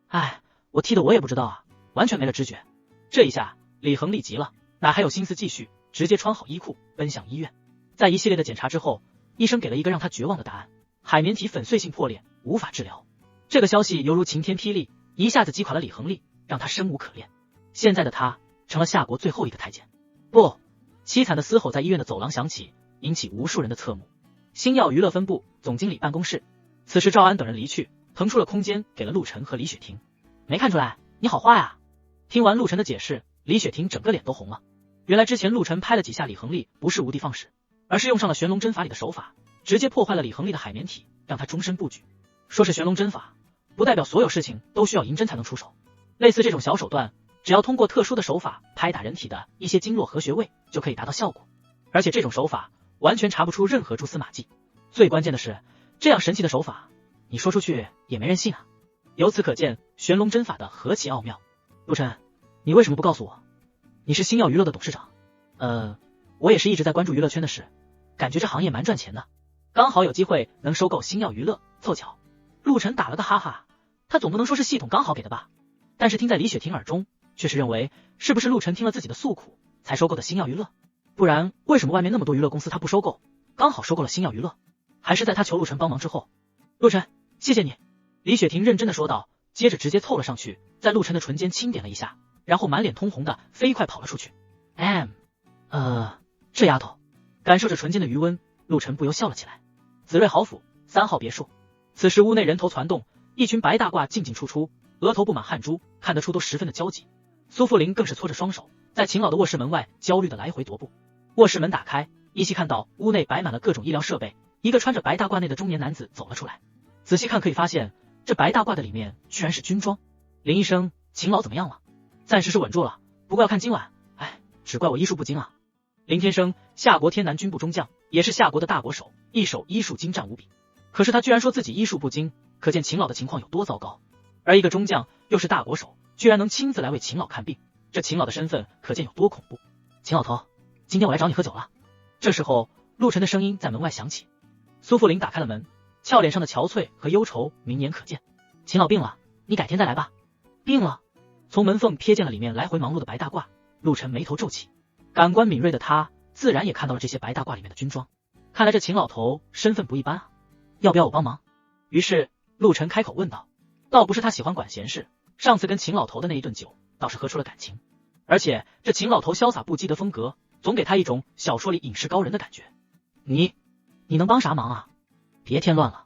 哎，我踢的我也不知道啊，完全没了知觉。这一下李恒利急了，哪还有心思继续，直接穿好衣裤奔向医院。在一系列的检查之后，医生给了一个让他绝望的答案：海绵体粉碎性破裂，无法治疗。这个消息犹如晴天霹雳，一下子击垮了李恒利，让他生无可恋。现在的他成了夏国最后一个太监。不，凄惨的嘶吼在医院的走廊响起，引起无数人的侧目。星耀娱乐分部总经理办公室，此时赵安等人离去，腾出了空间给了陆晨和李雪婷。没看出来，你好花呀！听完陆晨的解释，李雪婷整个脸都红了。原来之前陆晨拍了几下李恒利，不是无的放矢，而是用上了玄龙针法里的手法，直接破坏了李恒利的海绵体，让他终身不举。说是玄龙针法，不代表所有事情都需要银针才能出手。类似这种小手段，只要通过特殊的手法拍打人体的一些经络和穴位，就可以达到效果。而且这种手法完全查不出任何蛛丝马迹。最关键的是，这样神奇的手法，你说出去也没人信啊。由此可见玄龙针法的何其奥妙。陆晨，你为什么不告诉我？你是星耀娱乐的董事长。我也是一直在关注娱乐圈的事，感觉这行业蛮赚钱的，刚好有机会能收购星耀娱乐，凑巧。陆晨打了个哈哈，他总不能说是系统刚好给的吧？但是听在李雪婷耳中，却是认为是不是陆晨听了自己的诉苦，才收购的星耀娱乐？不然为什么外面那么多娱乐公司他不收购，刚好收购了星耀娱乐？还是在他求陆晨帮忙之后？陆晨，谢谢你。李雪婷认真的说道，接着直接凑了上去，在陆晨的唇间轻点了一下，然后满脸通红的飞快跑了出去。这丫头。感受着唇间的余温，陆晨不由笑了起来。紫瑞豪府3号别墅，此时屋内人头攒动，一群白大褂进进出出，额头布满汗珠，看得出都十分的焦急。苏富林更是搓着双手，在秦老的卧室门外焦虑的来回踱步。卧室门打开，依稀看到屋内摆满了各种医疗设备，一个穿着白大褂内的中年男子走了出来。仔细看可以发现，这白大褂的里面居然是军装。林医生，秦老怎么样了？暂时是稳住了，不过要看今晚。只怪我医术不精啊。林天生，夏国天南军部中将，也是夏国的大国手，一手医术精湛无比。可是他居然说自己医术不精，可见秦老的情况有多糟糕。而一个中将又是大国手，居然能亲自来为秦老看病，这秦老的身份可见有多恐怖。秦老头，今天我来找你喝酒了。这时候陆晨的声音在门外响起。苏富林打开了门，俏脸上的憔悴和忧愁明眼可见。秦老病了，你改天再来吧。病了？从门缝瞥见了里面来回忙碌的白大褂，陆晨眉头皱起。感官敏锐的他自然也看到了这些白大褂里面的军装，看来这秦老头身份不一般啊，要不要我帮忙？于是陆晨开口问道。倒不是他喜欢管闲事，上次跟秦老头的那一顿酒倒是喝出了感情，而且这秦老头潇洒不羁的风格总给他一种小说里隐士高人的感觉。你能帮啥忙啊？别添乱了。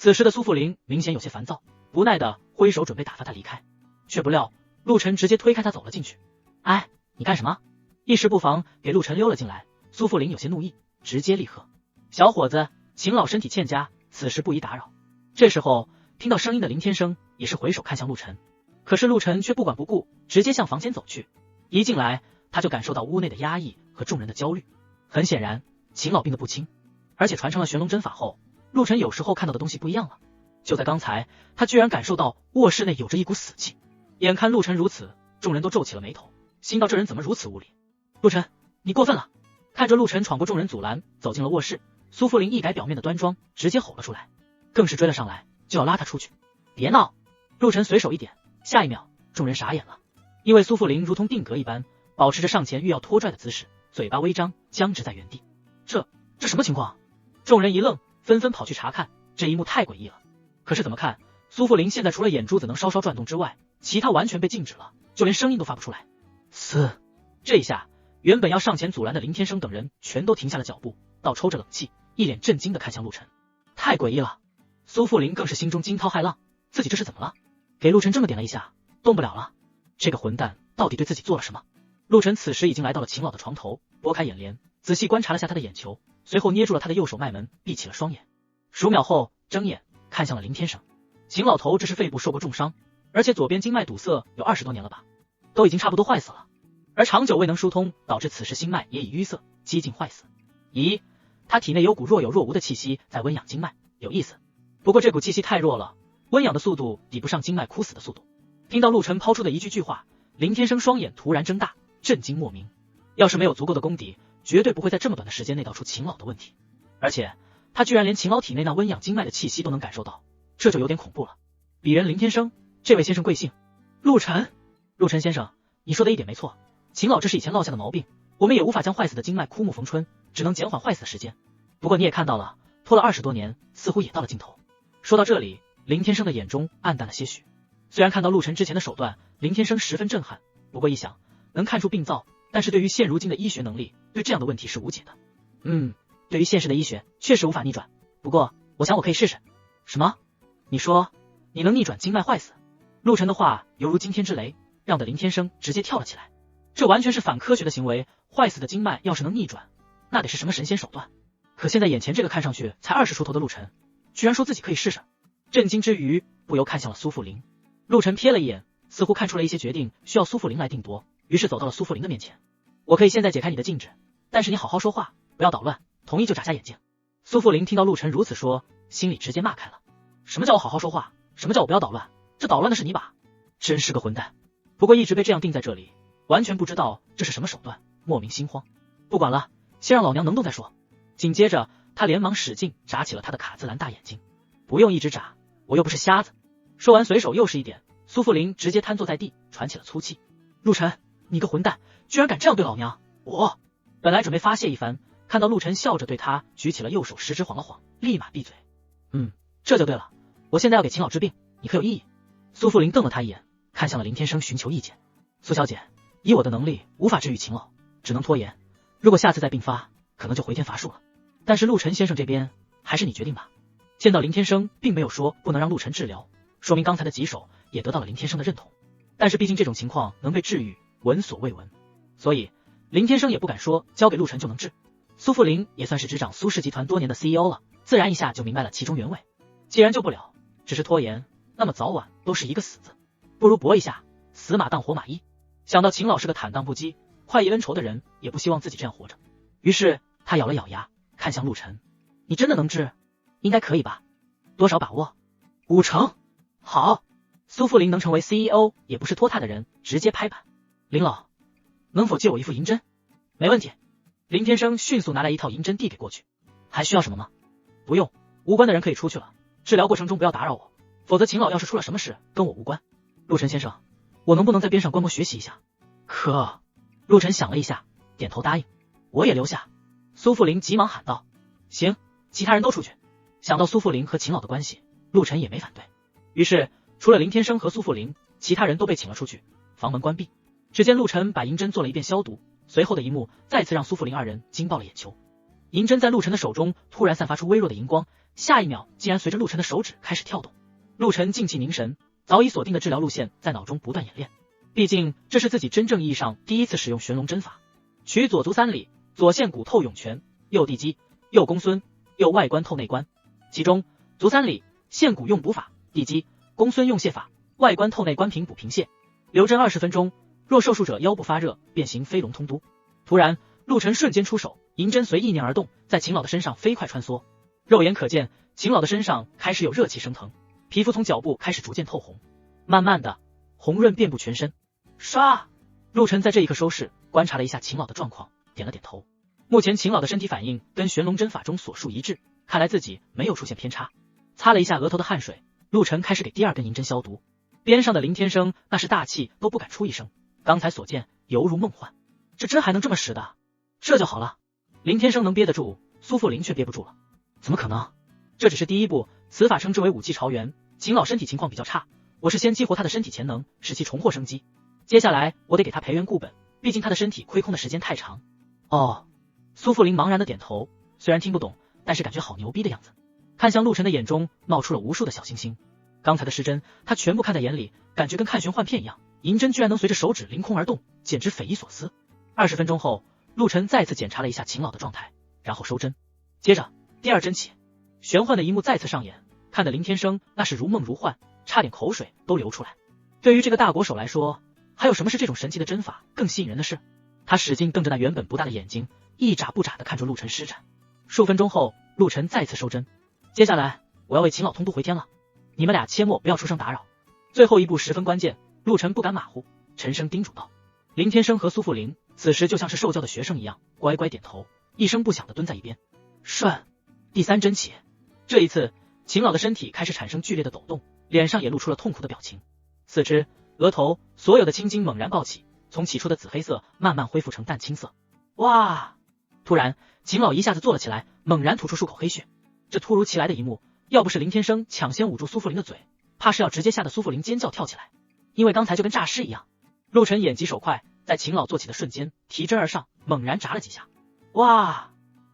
此时的苏富林明显有些烦躁，无奈的挥手准备打发他离开，却不料陆晨直接推开他走了进去。哎，你干什么？一时不防给陆晨溜了进来，苏富林有些怒意，直接厉喝：小伙子，秦老身体欠佳，此时不宜打扰。这时候听到声音的林天生也是回首看向陆晨，可是陆晨却不管不顾，直接向房间走去。一进来他就感受到屋内的压抑和众人的焦虑，很显然秦老病得不轻，而且传承了玄龙针法后，陆晨有时候看到的东西不一样了。就在刚才，他居然感受到卧室内有着一股死气。眼看陆晨如此，众人都皱起了眉头，心道这人怎么如此无礼。陆晨，你过分了！看着陆晨闯过众人阻拦，走进了卧室，苏富林一改表面的端庄，直接吼了出来，更是追了上来，就要拉他出去。别闹！陆晨随手一点，下一秒众人傻眼了，因为苏富林如同定格一般，保持着上前欲要拖拽的姿势，嘴巴微张，僵直在原地。这什么情况？众人一愣，纷纷跑去查看，这一幕太诡异了。可是怎么看，苏富林现在除了眼珠子能稍稍转动之外，其他完全被禁止了，就连声音都发不出来。这一下，原本要上前阻拦的林天生等人全都停下了脚步，倒抽着冷气，一脸震惊的看向陆晨。太诡异了！苏富林更是心中惊涛骇浪，自己这是怎么了？给陆晨这么点了一下，动不了了。这个混蛋到底对自己做了什么？陆晨此时已经来到了秦老的床头，拨开眼帘，仔细观察了下他的眼球，随后捏住了他的右手脉门，闭起了双眼。数秒后，睁眼看向了林天生。秦老头这是肺部受过重伤，而且左边经脉堵塞有20多年了吧，都已经差不多坏死了，而长久未能疏通，导致此时心脉也已淤塞，几近坏死。咦，他体内有股若有若无的气息在温养经脉，有意思。不过这股气息太弱了，温养的速度抵不上经脉枯死的速度。听到陆晨抛出的一句话，林天生双眼突然睁大，震惊莫名。要是没有足够的功底，绝对不会在这么短的时间内道出秦老的问题，而且他居然连秦老体内那温养经脉的气息都能感受到，这就有点恐怖了。鄙人林天生，这位先生贵姓？陆晨。陆晨先生，你说的一点没错，秦老这是以前落下的毛病，我们也无法将坏死的经脉枯木逢春，只能减缓坏死的时间。不过你也看到了，拖了20多年，似乎也到了尽头。说到这里，林天生的眼中暗淡了些许。虽然看到陆晨之前的手段，林天生十分震撼，不过一想，能看出病灶，但是对于现如今的医学能力，对这样的问题是无解的。对于现实的医学，确实无法逆转。不过，我想我可以试试。什么？你说你能逆转经脉坏死？陆晨的话犹如惊天之雷，让的林天生直接跳了起来。这完全是反科学的行为，坏死的经脉要是能逆转，那得是什么神仙手段？可现在眼前这个看上去才20出头的陆晨，居然说自己可以试试。震惊之余，不由看向了苏富林。陆晨瞥了一眼，似乎看出了一些决定需要苏富林来定夺，于是走到了苏富林的面前。我可以现在解开你的禁制，但是你好好说话，不要捣乱，同意就眨下眼睛。苏富林听到陆晨如此说，心里直接骂开了。什么叫我好好说话？什么叫我不要捣乱？这捣乱的是你吧？真是个混蛋。不过一直被这样定在这里，完全不知道这是什么手段，莫名心慌。不管了，先让老娘能动再说。紧接着他连忙使劲眨起了他的卡姿兰大眼睛。不用一直眨，我又不是瞎子。说完随手又是一点，苏富林直接瘫坐在地，喘起了粗气。陆晨，你个混蛋，居然敢这样对老娘！我本来准备发泄一番，看到陆晨笑着对他举起了右手，食指晃了晃，立马闭嘴。这就对了，我现在要给秦老治病，你可有异议？苏富林瞪了他一眼，看向了林天生寻求意见。苏小姐，以我的能力无法治愈秦老，只能拖延，如果下次再病发，可能就回天乏术了。但是陆晨先生这边还是你决定吧。见到林天生并没有说不能让陆晨治疗，说明刚才的棘手也得到了林天生的认同。但是毕竟这种情况能被治愈，闻所未闻，所以林天生也不敢说交给陆晨就能治。苏富林也算是执掌苏氏集团多年的 CEO 了，自然一下就明白了其中原委。既然救不了，只是拖延，那么早晚都是一个死字，不如搏一下，死马当活马医。想到秦老是个坦荡不羁、快意恩仇的人，也不希望自己这样活着，于是他咬了咬牙，看向陆晨：你真的能治？应该可以吧？多少把握？50%。好，苏富林能成为 CEO 也不是拖沓的人，直接拍板。林老，能否借我一副银针？没问题。林天生迅速拿来一套银针递给过去。还需要什么吗？不用，无关的人可以出去了，治疗过程中不要打扰我，否则秦老要是出了什么事跟我无关。陆晨先生，我能不能在边上观摩学习一下？可……陆晨想了一下，点头答应。我也留下。苏富林急忙喊道。行，其他人都出去。想到苏富林和秦老的关系，陆晨也没反对。于是除了林天生和苏富林，其他人都被请了出去，房门关闭。只见陆晨把银针做了一遍消毒，随后的一幕再次让苏富林二人惊爆了眼球。银针在陆晨的手中突然散发出微弱的荧光，下一秒竟然随着陆晨的手指开始跳动。陆晨静气凝神，早已锁定的治疗路线在脑中不断演练。毕竟这是自己真正意义上第一次使用玄龙针法。取左足三里，左线骨透涌泉，右地基，右公孙，右外关透内关。其中足三里，线骨用补法，地基，公孙用泻法，外关透内关平补平泻。留针20分钟，若受术者腰部发热，便行飞龙通都。突然，陆晨瞬间出手，银针随意念而动，在秦老的身上飞快穿梭。肉眼可见，秦老的身上开始有热气升腾，皮肤从脚部开始逐渐透红，慢慢的红润遍布全身。唰！陆晨在这一刻收势，观察了一下秦老的状况，点了点头。目前秦老的身体反应跟玄龙针法中所述一致，看来自己没有出现偏差。擦了一下额头的汗水，陆晨开始给第二根银针消毒。边上的林天生那是大气都不敢出一声，刚才所见犹如梦幻。这针还能这么使的？这就好了。林天生能憋得住，苏富林却憋不住了。怎么可能？这只是第一步，此法称之为武气朝元。秦老身体情况比较差，我是先激活他的身体潜能，使其重获生机。接下来我得给他培元固本，毕竟他的身体亏空的时间太长。哦，苏富林茫然的点头，虽然听不懂，但是感觉好牛逼的样子。看向陆晨的眼中冒出了无数的小星星。刚才的失针，他全部看在眼里，感觉跟看玄幻片一样，银针居然能随着手指凌空而动，简直匪夷所思。20分钟后，陆晨再次检查了一下秦老的状态，然后收针。接着第二针起，玄幻的一幕再次上演，看得林天生那是如梦如幻，差点口水都流出来。对于这个大国手来说，还有什么是这种神奇的针法更吸引人的事？他使劲瞪着那原本不大的眼睛，一眨不眨地看着陆晨施展。数分钟后，陆晨再次收针。接下来我要为秦老通都回天了，你们俩切莫不要出声打扰。最后一步十分关键，陆晨不敢马虎，沉声叮嘱道。林天生和苏富林此时就像是受教的学生一样，乖乖点头，一声不响地蹲在一边。顺，第三针起。这一次，秦老的身体开始产生剧烈的抖动，脸上也露出了痛苦的表情。四肢、额头所有的青筋猛然暴起，从起初的紫黑色慢慢恢复成淡青色。哇！突然，秦老一下子坐了起来，猛然吐出数口黑血。这突如其来的一幕，要不是林天生抢先捂住苏富林的嘴，怕是要直接吓得苏富林尖叫跳起来。因为刚才就跟诈尸一样。陆晨眼疾手快，在秦老坐起的瞬间提针而上，猛然眨了几下。哇！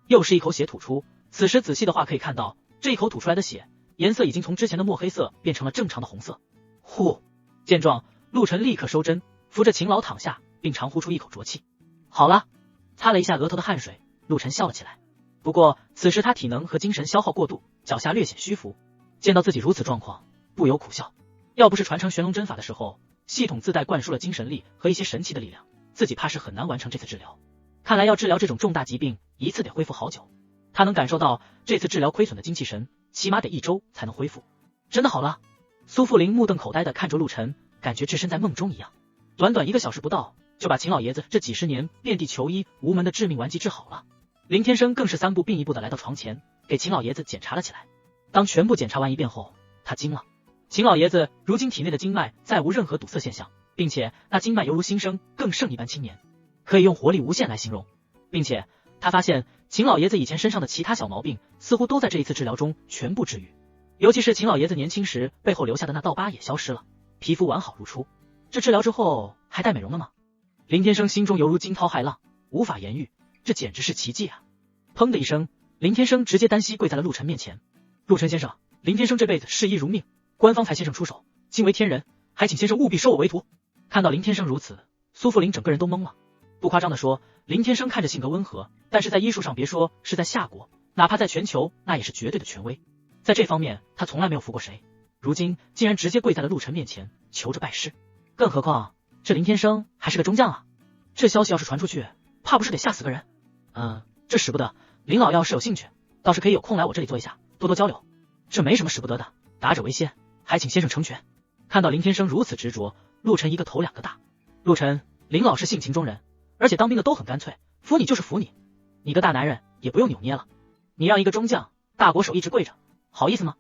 又是一口血吐出。此时仔细的话可以看到，这一口吐出来的血颜色已经从之前的墨黑色变成了正常的红色。呼！见状，陆晨立刻收针，扶着秦老躺下，并长呼出一口浊气。好了，擦了一下额头的汗水，陆晨笑了起来。不过此时他体能和精神消耗过度，脚下略显虚浮，见到自己如此状况，不由苦笑。要不是传承玄龙针法的时候，系统自带灌输了精神力和一些神奇的力量，自己怕是很难完成这次治疗。看来要治疗这种重大疾病，一次得恢复好久。他能感受到这次治疗亏损的精气神，起码得1周才能恢复。真的好了？苏富林目瞪口呆地看着陆晨，感觉置身在梦中一样。短短1个小时不到，就把秦老爷子这几十年遍地求医无门的致命顽疾治好了。林天生更是3步并1步的来到床前，给秦老爷子检查了起来。当全部检查完一遍后，他惊了。秦老爷子如今体内的经脉再无任何堵塞现象，并且那经脉犹如新生，更胜一般青年，可以用活力无限来形容。并且他发现秦老爷子以前身上的其他小毛病似乎都在这一次治疗中全部治愈，尤其是秦老爷子年轻时背后留下的那道疤也消失了，皮肤完好如初。这治疗之后还带美容了吗？林天生心中犹如惊涛骇浪，无法言喻，这简直是奇迹啊！砰的一声，林天生直接单膝跪在了陆晨面前。陆晨先生，林天生这辈子视医如命，官方才先生出手，惊为天人，还请先生务必收我为徒。看到林天生如此，苏富林整个人都懵了。不夸张的说，林天生看着性格温和，但是在医术上别说是在夏国，哪怕在全球那也是绝对的权威。在这方面他从来没有服过谁，如今竟然直接跪在了陆晨面前求着拜师。更何况这林天生还是个中将啊，这消息要是传出去，怕不是得吓死个人。这使不得，林老要是有兴趣，倒是可以有空来我这里坐一下，多多交流。这没什么使不得的，打者为先，还请先生成全。看到林天生如此执着，陆晨一个头两个大。陆晨，林老是性情中人，而且当兵的都很干脆，服你就是服你，你个大男人也不用扭捏了。你让一个中将大国手一直跪着，好意思吗？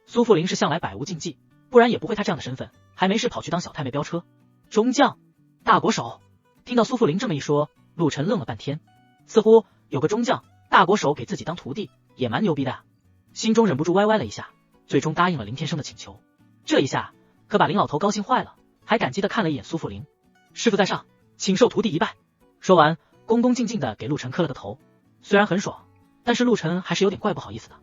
苏富林是向来百无禁忌，不然也不会他这样的身份，还没事跑去当小太妹飙车。中将大国手，听到苏富林这么一说，陆晨愣了半天，似乎有个中将大国手给自己当徒弟也蛮牛逼的啊，心中忍不住歪歪了一下，最终答应了林天生的请求。这一下可把林老头高兴坏了，还感激地看了一眼苏富林。师傅在上，请受徒弟一拜。说完恭恭敬敬地给陆晨磕了个头。虽然很爽，但是陆晨还是有点怪不好意思的。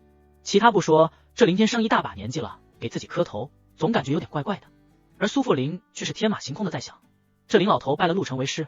其他不说，这林天生一大把年纪了，给自己磕头，总感觉有点怪怪的。而苏富林却是天马行空的在想，这林老头拜了陆晨为师，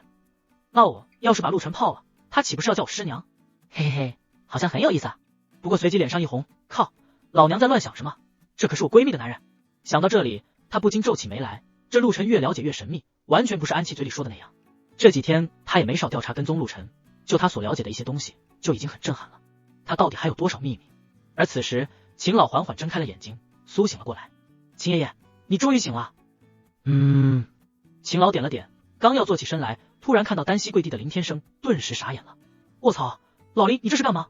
那我要是把陆晨泡了，他岂不是要叫我师娘？嘿嘿嘿，好像很有意思啊。不过随即脸上一红，靠，老娘在乱想什么？这可是我闺蜜的男人。想到这里，他不禁皱起眉来。这陆晨越了解越神秘，完全不是安琪嘴里说的那样。这几天他也没少调查跟踪陆晨，就他所了解的一些东西，就已经很震撼了。他到底还有多少秘密？而此时，秦老缓缓睁开了眼睛，苏醒了过来。秦爷爷，你终于醒了。秦老点了点，刚要坐起身来，突然看到单膝跪地的林天生，顿时傻眼了。卧槽，老林，你这是干嘛？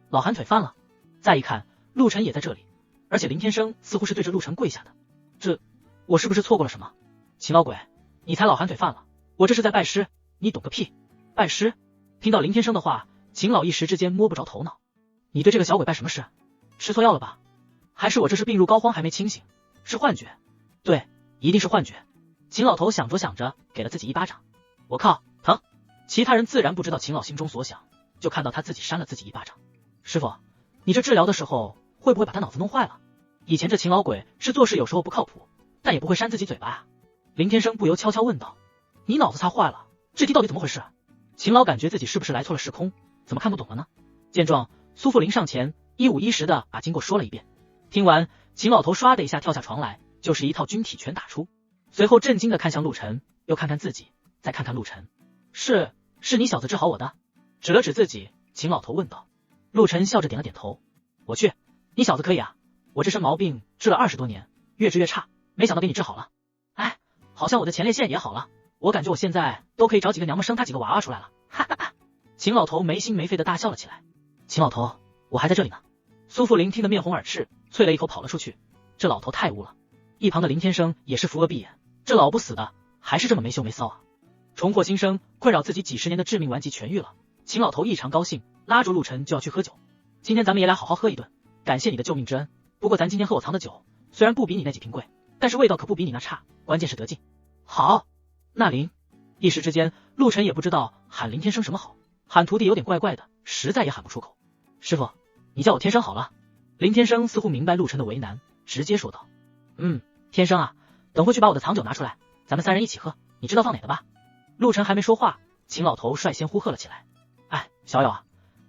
老寒腿犯了。再一看，陆晨也在这里，而且林天生似乎是对着陆晨跪下的。我是不是错过了什么？秦老鬼，你才老寒腿犯了，我这是在拜师，你懂个屁！拜师？听到林天生的话，秦老一时之间摸不着头脑。你对这个小鬼拜什么事？吃错药了吧？还是我这是病入膏肓还没清醒？是幻觉？对，一定是幻觉。秦老头想着想着，给了自己一巴掌。我靠，疼！其他人自然不知道秦老心中所想，就看到他自己扇了自己一巴掌。师傅，你这治疗的时候会不会把他脑子弄坏了？以前这秦老鬼是做事有时候不靠谱，但也不会扇自己嘴巴啊。林天生不由悄悄问道。你脑子擦坏了？这题到底怎么回事？秦老感觉自己是不是来错了时空，怎么看不懂了呢？见状，苏富林上前一五一十的把经过说了一遍。听完，秦老头唰的一下跳下床来，就是一套军体拳打出，随后震惊的看向陆晨，又看看自己，再看看陆晨。是你小子治好我的？指了指自己，秦老头问道。陆晨笑着点了点头。我去，你小子可以啊，我这身毛病治了20多年，越治越差，没想到给你治好了。哎，好像我的前列腺也好了，我感觉我现在都可以找几个娘们生他几个娃娃出来了，哈哈哈。秦老头没心没肺的大笑了起来。秦老头，我还在这里呢。苏富林听得面红耳赤，啐了一口跑了出去。这老头太污了。一旁的林天生也是扶额闭眼，这老不死的还是这么没羞没臊啊。重获新生，困扰自己几十年的致命顽疾痊愈了，秦老头异常高兴，拉住陆晨就要去喝酒。今天咱们爷俩好好喝一顿，感谢你的救命之恩。不过咱今天喝我藏的酒，虽然不比你那几瓶贵，但是味道可不比你那差，关键是得劲。好，那林。一时之间，陆晨也不知道喊林天生什么好，喊徒弟有点怪怪的，实在也喊不出口。师傅，你叫我天生好了。林天生似乎明白陆晨的为难，直接说道。天生啊，等会去把我的藏酒拿出来，咱们3人一起喝，你知道放哪个吧？陆晨还没说话，秦老头率先呼喝了起来。哎，小友啊，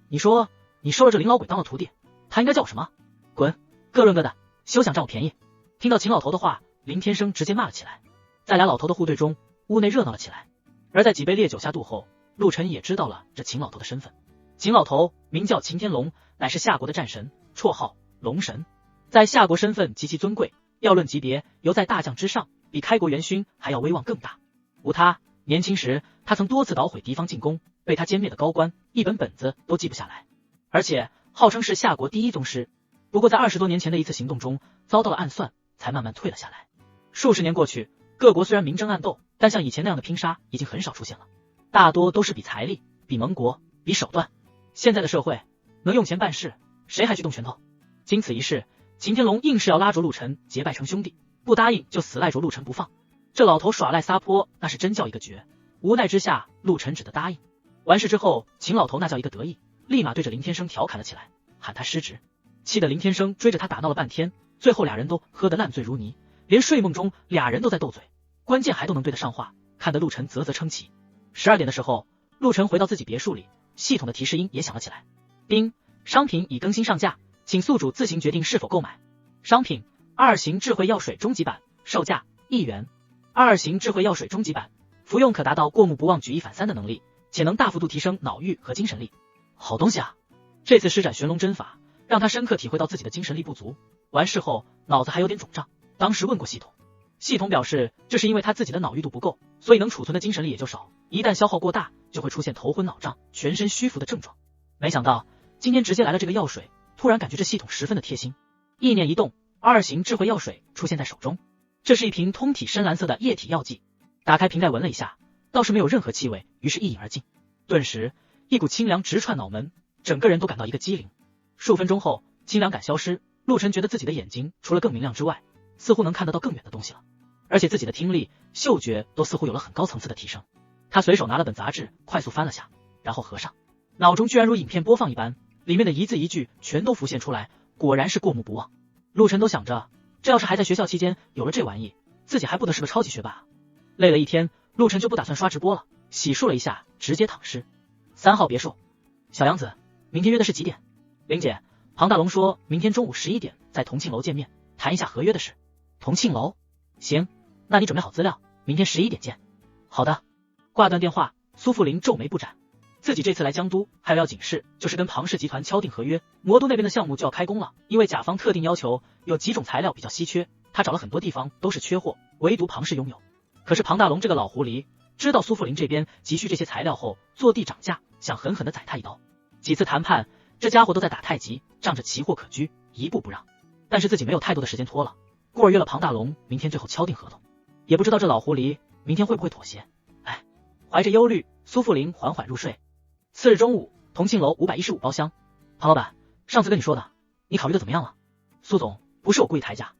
你说你收了这林老鬼当了徒弟，他应该叫我什么？滚，各论各的，休想占我便宜。听到秦老头的话，林天生直接骂了起来。在俩老头的互对中，屋内热闹了起来。而在几杯烈酒下肚后，陆晨也知道了这秦老头的身份。秦老头名叫秦天龙，乃是夏国的战神，绰号龙神，在夏国身份极其尊贵，要论级别，犹在大将之上，比开国元勋还要威望更大。无他，年轻时他曾多次捣毁敌方进攻，被他歼灭的高官一本本子都记不下来，而且号称是夏国第一宗师。不过在20多年前的一次行动中遭到了暗算，才慢慢退了下来。数十年过去，各国虽然明争暗斗，但像以前那样的拼杀已经很少出现了，大多都是比财力、比盟国、比手段。现在的社会能用钱办事，谁还去动拳头？经此一事，秦天龙硬是要拉着陆晨结拜成兄弟，不答应就死赖着陆晨不放。这老头耍赖撒泼，那是真叫一个绝。无奈之下，陆晨只得答应。完事之后，秦老头那叫一个得意，立马对着林天生调侃了起来，喊他失职，气得林天生追着他打闹了半天，最后俩人都喝得烂醉如泥，连睡梦中俩人都在斗嘴，关键还都能对得上话，看得陆晨啧啧称奇。12点的时候，陆晨回到自己别墅里，系统的提示音也响了起来。叮，商品已更新上架，请宿主自行决定是否购买。商品2型智慧药水终极版，售价1元。2型智慧药水终极版，服用可达到过目不忘举一反三的能力，且能大幅度提升脑域和精神力。好东西啊！这次施展玄龙针法，让他深刻体会到自己的精神力不足。完事后，脑子还有点肿胀，当时问过系统，系统表示这是因为他自己的脑域度不够，所以能储存的精神力也就少，一旦消耗过大，就会出现头昏脑胀、全身虚浮的症状。没想到今天直接来了这个药水，突然感觉这系统十分的贴心。意念一动，2型智慧药水出现在手中。这是一瓶通体深蓝色的液体药剂，打开瓶盖闻了一下，倒是没有任何气味，于是一饮而尽。顿时一股清凉直串脑门，整个人都感到一个机灵。数分钟后，清凉感消失，陆晨觉得自己的眼睛除了更明亮之外，似乎能看得到更远的东西了，而且自己的听力、嗅觉都似乎有了很高层次的提升。他随手拿了本杂志，快速翻了下，然后合上，脑中居然如影片播放一般，里面的一字一句全都浮现出来，果然是过目不忘。陆晨都想着，这要是还在学校期间有了这玩意，自己还不得是个超级学霸。累了一天，陆晨就不打算刷直播了，洗漱了一下，直接躺尸。3号别墅，小杨子，明天约的是几点？玲姐，庞大龙说明天中午11点在同庆楼见面，谈一下合约的事。同庆楼？行，那你准备好资料，明天11点见。好的。挂断电话，苏富林皱眉不展。自己这次来江都还有要紧事，就是跟庞氏集团敲定合约，魔都那边的项目就要开工了。因为甲方特定要求有几种材料比较稀缺，他找了很多地方都是缺货，唯独庞氏拥有。可是庞大龙这个老狐狸知道苏富林这边急需这些材料后，坐地涨价，想狠狠地宰他一刀。几次谈判，这家伙都在打太极，仗着奇货可居，一步不让。但是自己没有太多的时间拖了，故而约了庞大龙明天最后敲定合同。也不知道这老狐狸明天会不会妥协。哎，怀着忧虑，苏富林缓缓入睡。次日中午，同庆楼515包厢。庞老板，上次跟你说的，你考虑的怎么样了？苏总，不是我故意抬价，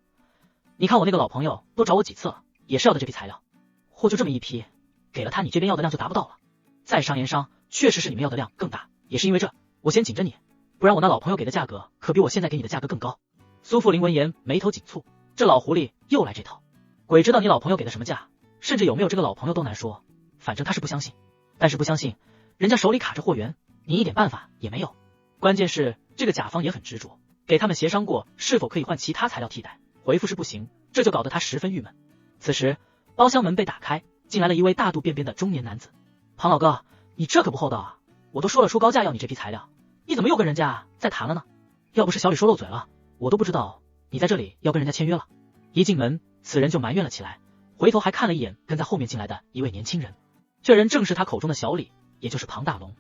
你看我那个老朋友都找我几次了，也是要的这批材料，货就这么一批，给了他你这边要的量就达不到了。再商言商，确实是你们要的量更大，也是因为这，我先紧着你，不然我那老朋友给的价格可比我现在给你的价格更高。苏富林闻言眉头紧蹙，这老狐狸又来这套，鬼知道你老朋友给的什么价，甚至有没有这个老朋友都难说，反正他是不相信。但是不相信，人家手里卡着货源，你一点办法也没有。关键是这个甲方也很执着，给他们协商过是否可以换其他材料替代，回复是不行，这就搞得他十分郁闷。此时包厢门被打开，进来了一位大肚便便的中年男子。庞老哥，你这可不厚道啊，我都说了出高价要你这批材料，你怎么又跟人家再谈了呢？要不是小李说漏嘴了，我都不知道你在这里要跟人家签约了。一进门，此人就埋怨了起来，回头还看了一眼跟在后面进来的一位年轻人，这人正是他口中的小李，也就是庞大龙。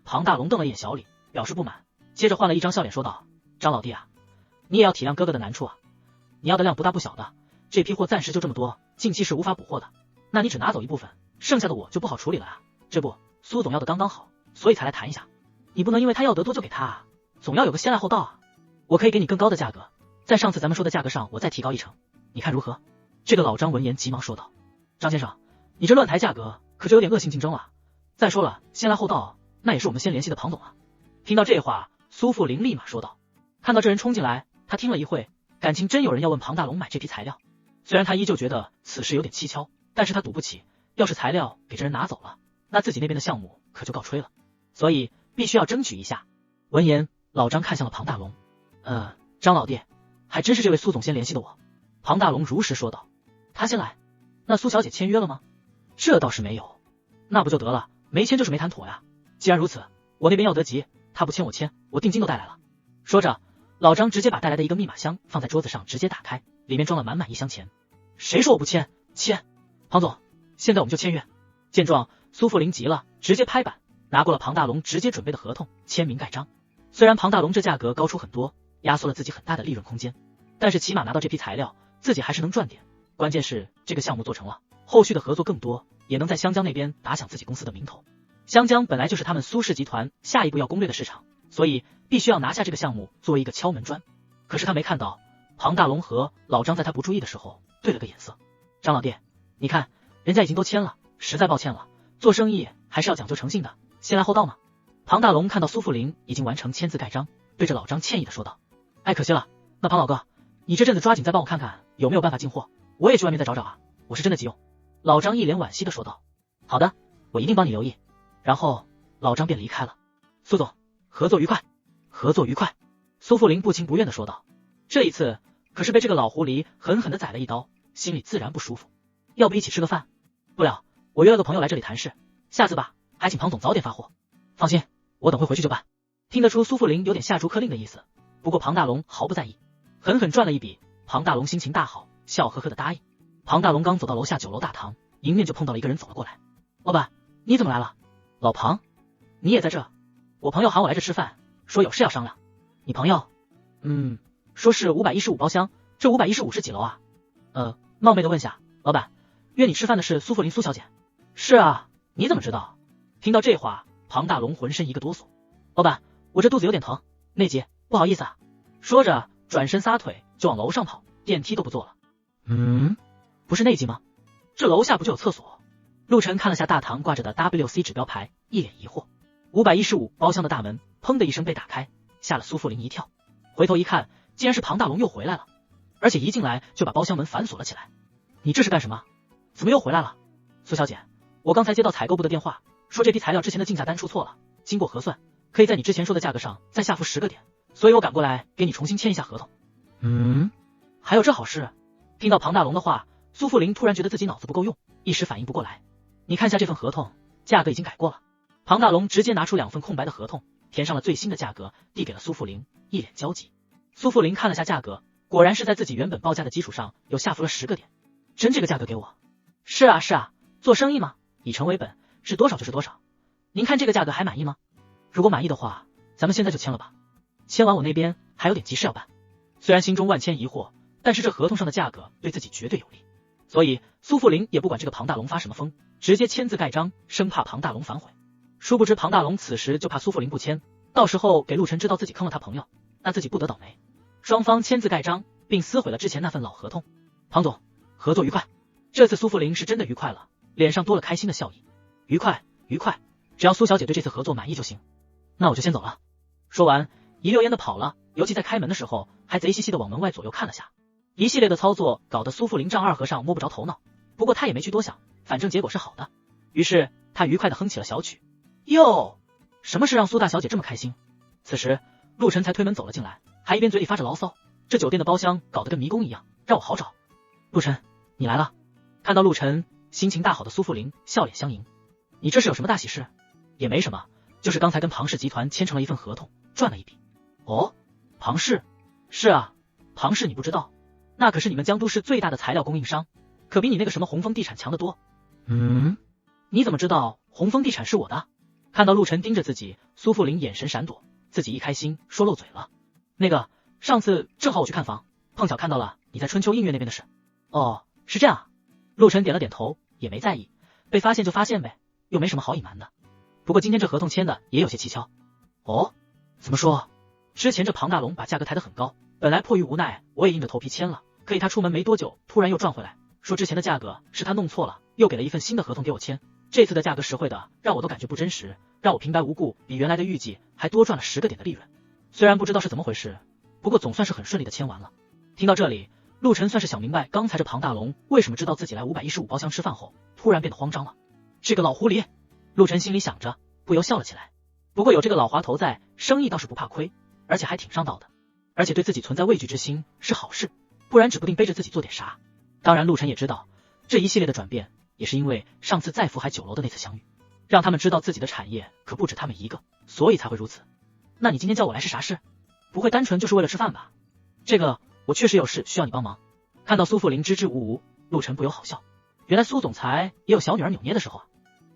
庞大龙瞪了一眼小李，表示不满，接着换了一张笑脸说道，张老弟啊，你也要体谅哥哥的难处啊，你要的量不大不小的，这批货暂时就这么多，近期是无法补货的，那你只拿走一部分，剩下的我就不好处理了啊。这不，苏总要的刚刚好，所以才来谈一下，你不能因为他要得多就给他啊，总要有个先来后到啊。我可以给你更高的价格，在上次咱们说的价格上我再提高1成，你看如何？这个老张闻言急忙说道，张先生，你这乱抬价格可就有点恶性竞争了，再说了，先来后到那也是我们先联系的庞总啊。听到这话，苏富林立马说道。看到这人冲进来，他听了一会，感情真有人要问庞大龙买这批材料。虽然他依旧觉得此事有点蹊跷，但是他赌不起，要是材料给这人拿走了，那自己那边的项目可就告吹了，所以必须要争取一下。闻言，老张看向了庞大龙，张老弟，还真是这位苏总先联系的我。庞大龙如实说道。他先来？那苏小姐签约了吗？这倒是没有。那不就得了，没签就是没谈妥呀。既然如此，我那边要得急，他不签我签，我定金都带来了。说着，老张直接把带来的一个密码箱放在桌子上，直接打开，里面装了满满一箱钱。谁说我不签？签！庞总，现在我们就签约。见状，苏富林急了，直接拍板拿过了庞大龙直接准备的合同，签名盖章。虽然庞大龙这价格高出很多，压缩了自己很大的利润空间，但是起码拿到这批材料，自己还是能赚点。关键是这个项目做成了，后续的合作更多，也能在湘江那边打响自己公司的名头。湘江本来就是他们苏氏集团下一步要攻略的市场，所以必须要拿下这个项目作为一个敲门砖。可是他没看到庞大龙和老张在他不注意的时候对了个眼色。张老弟，你看人家已经都签了，实在抱歉了，做生意还是要讲究诚信的，先来后到嘛。庞大龙看到苏富林已经完成签字盖章，对着老张歉意的说道，哎，可惜了，那庞老哥，你这阵子抓紧再帮我看看有没有办法进货，我也去外面再找找啊，我是真的急用。老张一脸惋惜的说道，好的，我一定帮你留意。然后老张便离开了。苏总，合作愉快。合作愉快。苏富林不情不愿的说道。这一次可是被这个老狐狸狠狠的宰了一刀，心里自然不舒服。要不一起吃个饭？不了，我约了个朋友来这里谈事，下次吧，还请庞总早点发货。放心，我等会回去就办。听得出苏富林有点下逐客令的意思，不过庞大龙毫不在意，狠狠赚了一笔。庞大龙心情大好，笑呵呵的答应。庞大龙刚走到楼下酒楼大堂，迎面就碰到了一个人走了过来。老板，你怎么来了？老庞，你也在这？我朋友喊我来这吃饭，说有事要商量。你朋友？说是515包厢，这515是几楼啊？冒昧的问下，老板，约你吃饭的是苏富林苏小姐。是啊，你怎么知道？听到这话，庞大龙浑身一个哆嗦。老板，我这肚子有点疼，内急，不好意思啊。说着转身撒腿就往楼上跑，电梯都不坐了。不是内急吗？这楼下不就有厕所？陆晨看了下大堂挂着的 WC 指标牌，一脸疑惑。515包厢的大门砰的一声被打开，吓了苏富林一跳。回头一看，竟然是庞大龙又回来了，而且一进来就把包厢门反锁了起来。你这是干什么？怎么又回来了？苏小姐，我刚才接到采购部的电话，说这批材料之前的进价单出错了，经过核算，可以在你之前说的价格上再下浮10个点，所以我赶过来给你重新签一下合同。还有这好事？听到庞大龙的话，苏富林突然觉得自己脑子不够用，一时反应不过来。你看一下这份合同，价格已经改过了。庞大龙直接拿出2份空白的合同，填上了最新的价格，递给了苏富林，一脸焦急。苏富林看了下价格，果然是在自己原本报价的基础上又下浮了10个点。真这个价格给我？是啊，做生意嘛，以诚为本，是多少就是多少。您看这个价格还满意吗？如果满意的话，咱们现在就签了吧。签完我那边还有点急事要办。虽然心中万千疑惑，但是这合同上的价格对自己绝对有利，所以苏富林也不管这个庞大龙发什么疯，直接签字盖章，生怕庞大龙反悔。殊不知庞大龙此时就怕苏富林不签，到时候给陆晨知道自己坑了他朋友，那自己不得倒霉。双方签字盖章，并撕毁了之前那份老合同。庞总，合作愉快。这次苏富林是真的愉快了，脸上多了开心的笑意。愉快，只要苏小姐对这次合作满意就行。那我就先走了。说完，一溜烟的跑了，尤其在开门的时候，还贼兮兮的往门外左右看了下。一系列的操作搞得苏富林丈二和尚摸不着头脑，不过他也没去多想，反正结果是好的。于是他愉快的哼起了小曲。哟，什么事让苏大小姐这么开心？此时陆晨才推门走了进来，还一边嘴里发着牢骚，这酒店的包厢搞得跟迷宫一样，让我好找。陆晨，你来了。看到陆晨，心情大好的苏富林笑脸相迎。你这是有什么大喜事？也没什么，就是刚才跟庞氏集团签成了一份合同，赚了一笔。哦，庞氏？是啊，庞氏你不知道，那可是你们江都市最大的材料供应商，可比你那个什么红枫地产强得多。你怎么知道红枫地产是我的？看到陆晨盯着自己，苏富林眼神闪躲，自己一开心说漏嘴了。那个，上次正好我去看房，碰巧看到了你在春秋映月那边的事。哦，是这样啊。陆晨点了点头，也没在意，被发现就发现呗，又没什么好隐瞒的。不过今天这合同签的也有些蹊跷。哦，怎么说？之前这庞大龙把价格抬得很高，本来迫于无奈我也硬着头皮签了，可以他出门没多久突然又转回来，说之前的价格是他弄错了，又给了一份新的合同给我签。这次的价格实惠的让我都感觉不真实，让我平白无故比原来的预计还多赚了10个点的利润。虽然不知道是怎么回事，不过总算是很顺利的签完了。听到这里，陆晨算是想明白刚才这庞大龙为什么知道自己来515包厢吃饭后突然变得慌张了。这个老狐狸，陆晨心里想着，不由笑了起来。不过有这个老滑头在，生意倒是不怕亏，而且还挺上道的，而且对自己存在畏惧之心是好事，不然指不定背着自己做点啥。当然陆晨也知道，这一系列的转变也是因为上次在福海酒楼的那次相遇，让他们知道自己的产业可不止他们一个，所以才会如此。那你今天叫我来是啥事？不会单纯就是为了吃饭吧？这个我确实有事需要你帮忙。看到苏富林支支吾吾，陆晨不由好笑。原来苏总裁也有小女儿扭捏的时候啊。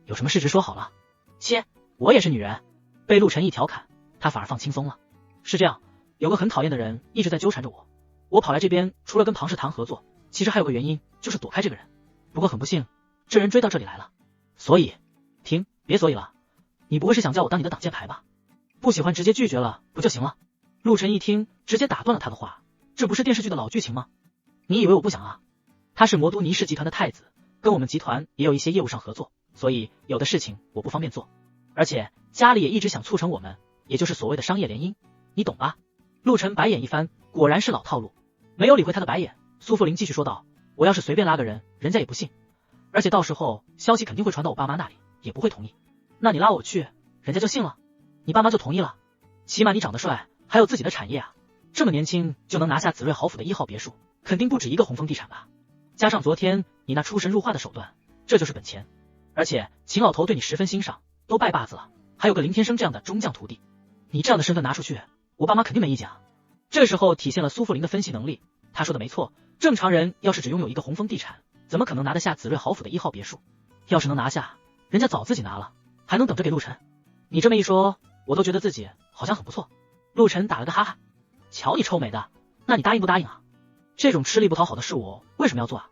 有什么事直说好了。切，我也是女人。被陆晨一调侃，他反而放轻松了。是这样，有个很讨厌的人一直在纠缠着我，我跑来这边除了跟庞氏谈合作，其实还有个原因，就是躲开这个人。不过很不幸，这人追到这里来了。所以，停，别所以了，你不会是想叫我当你的挡箭牌吧？不喜欢直接拒绝了不就行了？陆晨一听，直接打断了他的话，这不是电视剧的老剧情吗？你以为我不想啊？他是魔都尼氏集团的太子，跟我们集团也有一些业务上合作，所以有的事情我不方便做，而且家里也一直想促成我们，也就是所谓的商业联姻，你懂吧？陆晨白眼一翻，果然是老套路，没有理会他的白眼。苏富林继续说道，我要是随便拉个人，人家也不信，而且到时候消息肯定会传到我爸妈那里，也不会同意。那你拉我去，人家就信了，你爸妈就同意了。起码你长得帅，还有自己的产业啊，这么年轻就能拿下紫瑞豪府的1号别墅，肯定不止一个红枫地产吧？加上昨天你那出神入化的手段，这就是本钱。而且秦老头对你十分欣赏，都拜把子了，还有个林天生这样的中将徒弟，你这样的身份拿出去，我爸妈肯定没意见啊。这时候体现了苏富林的分析能力，他说的没错，正常人要是只拥有一个红枫地产，怎么可能拿得下紫瑞豪府的1号别墅？要是能拿下，人家早自己拿了，还能等着给陆晨？你这么一说，我都觉得自己好像很不错。陆晨打了个哈哈，瞧你臭美的，那你答应不答应啊？这种吃力不讨好的事我为什么要做啊？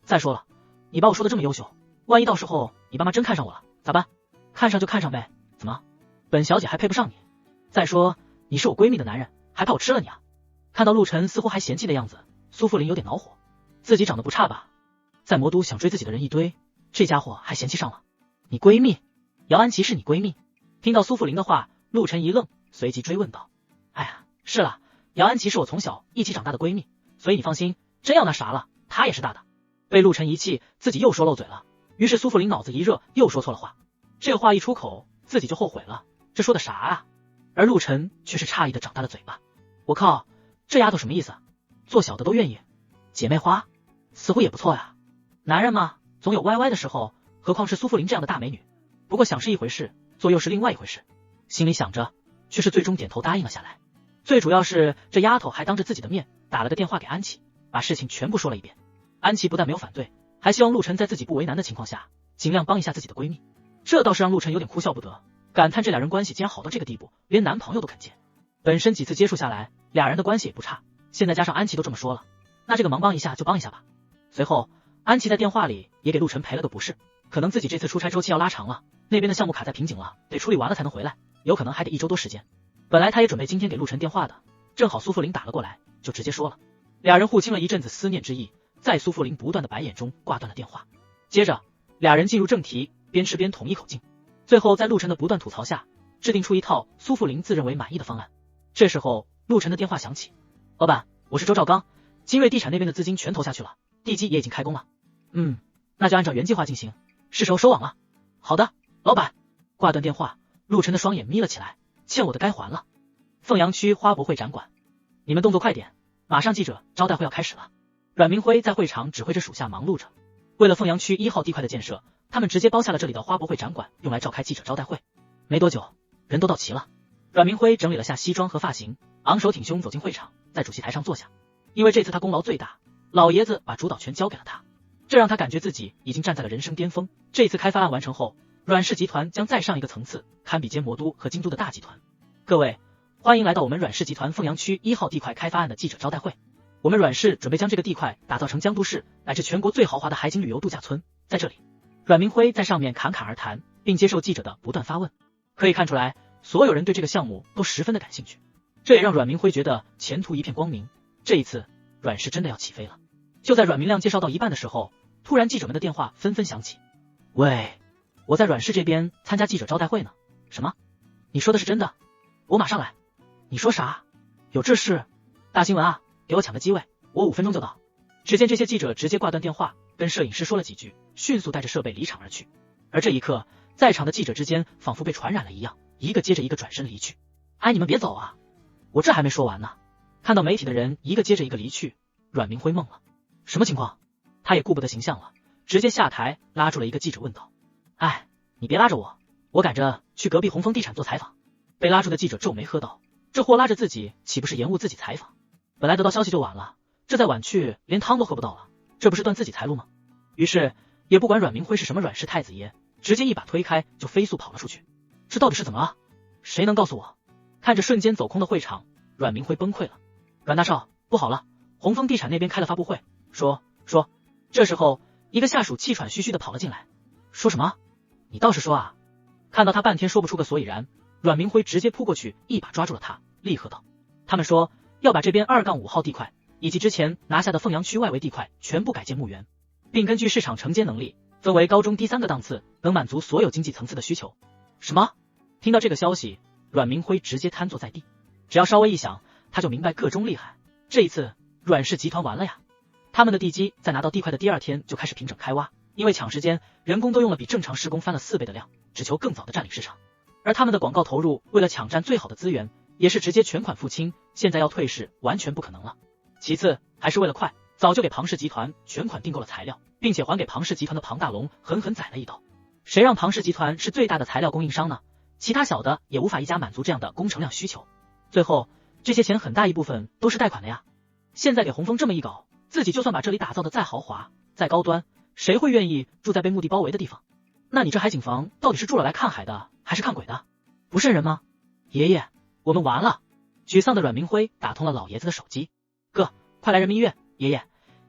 再说了，你把我说的这么优秀，万一到时候你爸妈真看上我了咋办？看上就看上呗，怎么本小姐还配不上你？再说你是我闺蜜的男人，还怕我吃了你啊？看到陆晨似乎还嫌弃的样子，苏富林有点恼火，自己长得不差吧，在魔都想追自己的人一堆，这家伙还嫌弃上了。你闺蜜？姚安琪是你闺蜜？听到苏富林的话，陆晨一愣，随即追问道，哎呀，是了，姚安琪是我从小一起长大的闺蜜，所以你放心，真要那啥了，她也是大的。被陆晨一气，自己又说漏嘴了，于是苏富林脑子一热，又说错了话。这话一出口，自己就后悔了，这说的啥啊？而陆晨却是诧异的长大了嘴巴。我靠，这丫头什么意思？做小的都愿意，姐妹花似乎也不错呀。男人嘛，总有歪歪的时候，何况是苏富林这样的大美女。不过想是一回事，做又是另外一回事，心里想着，却是最终点头答应了下来。最主要是这丫头还当着自己的面打了个电话给安琪，把事情全部说了一遍。安琪不但没有反对，还希望陆晨在自己不为难的情况下，尽量帮一下自己的闺蜜。这倒是让陆晨有点哭笑不得，感叹这俩人关系竟然好到这个地步，连男朋友都肯见。本身几次接触下来，俩人的关系也不差，现在加上安琪都这么说了，那这个忙帮一下就帮一下吧。随后，安琪在电话里也给陆晨赔了个不是，可能自己这次出差周期要拉长了，那边的项目卡在瓶颈了，得处理完了才能回来，有可能还得1周多时间。本来他也准备今天给陆晨电话的，正好苏富林打了过来，就直接说了。俩人互倾了一阵子思念之意，在苏富林不断的白眼中挂断了电话。接着，俩人进入正题，边吃边统一口径，最后在陆晨的不断吐槽下，制定出一套苏富林自认为满意的方案。这时候，陆晨的电话响起，老板，我是周兆刚，金瑞地产那边的资金全投下去了，地基也已经开工了。那就按照原计划进行，是时候收网了。好的，老板。挂断电话，陆晨的双眼眯了起来，欠我的该还了。凤阳区花博会展馆，你们动作快点，马上记者招待会要开始了。阮明辉在会场指挥着属下忙碌着，为了凤阳区1号地块的建设，他们直接包下了这里的花博会展馆，用来召开记者招待会。没多久，人都到齐了。阮明辉整理了下西装和发型，昂首挺胸走进会场，在主席台上坐下。因为这次他功劳最大，老爷子把主导权交给了他，这让他感觉自己已经站在了人生巅峰。这次开发案完成后，阮氏集团将再上一个层次，堪比肩魔都和京都的大集团。各位，欢迎来到我们阮氏集团凤阳区1号地块开发案的记者招待会。我们阮氏准备将这个地块打造成江都市乃至全国最豪华的海景旅游度假村。在这里，阮明辉在上面侃侃而谈，并接受记者的不断发问。可以看出来，所有人对这个项目都十分的感兴趣，这也让阮明辉觉得前途一片光明。这一次，阮氏真的要起飞了。就在阮明亮介绍到一半的时候，突然记者们的电话纷纷响起。喂，我在阮氏这边参加记者招待会呢。什么？你说的是真的？我马上来。你说啥？有这事？大新闻啊，给我抢个机位，我5分钟就到。只见这些记者直接挂断电话，跟摄影师说了几句，迅速带着设备离场而去。而这一刻，在场的记者之间仿佛被传染了一样，一个接着一个转身离去。哎，你们别走啊，我这还没说完呢。看到媒体的人一个接着一个离去，阮明辉懵了，什么情况？他也顾不得形象了，直接下台拉住了一个记者问道。哎，你别拉着我，我赶着去隔壁红枫地产做采访。被拉住的记者皱眉喝道，这货拉着自己岂不是延误自己采访？本来得到消息就晚了，这再晚去连汤都喝不到了，这不是断自己财路吗？于是也不管阮明辉是什么阮氏太子爷，直接一把推开就飞速跑了出去。这到底是怎么了？谁能告诉我？看着瞬间走空的会场，阮明辉崩溃了。阮大少，不好了，红枫地产那边开了发布会，说。这时候一个下属气喘吁吁的跑了进来。说什么？你倒是说啊！看到他半天说不出个所以然，阮明辉直接扑过去一把抓住了他，厉喝道，他们说要把这边2-5号地块以及之前拿下的凤阳区外围地块全部改建墓园，并根据市场承接能力分为高中低3个档次，能满足所有经济层次的需求。什么？听到这个消息，阮明辉直接瘫坐在地，只要稍微一想，他就明白个中厉害。这一次阮氏集团完了呀！他们的地基在拿到地块的第2天就开始平整开挖，因为抢时间，人工都用了比正常施工翻了4倍的量，只求更早的占领市场。而他们的广告投入，为了抢占最好的资源，也是直接全款付清，现在要退市完全不可能了。其次还是为了快，早就给庞氏集团全款订购了材料，并且还给庞氏集团的庞大龙狠狠宰了一刀。谁让庞氏集团是最大的材料供应商呢？其他小的也无法一家满足这样的工程量需求。最后这些钱很大一部分都是贷款的呀，现在给洪峰这么一搞，自己就算把这里打造的再豪华再高端，谁会愿意住在被墓地包围的地方？那你这海景房到底是住了来看海的还是看鬼的？不瘆人吗？爷爷，我们完了！沮丧的阮明辉打通了老爷子的手机，哥，快来人民医院！爷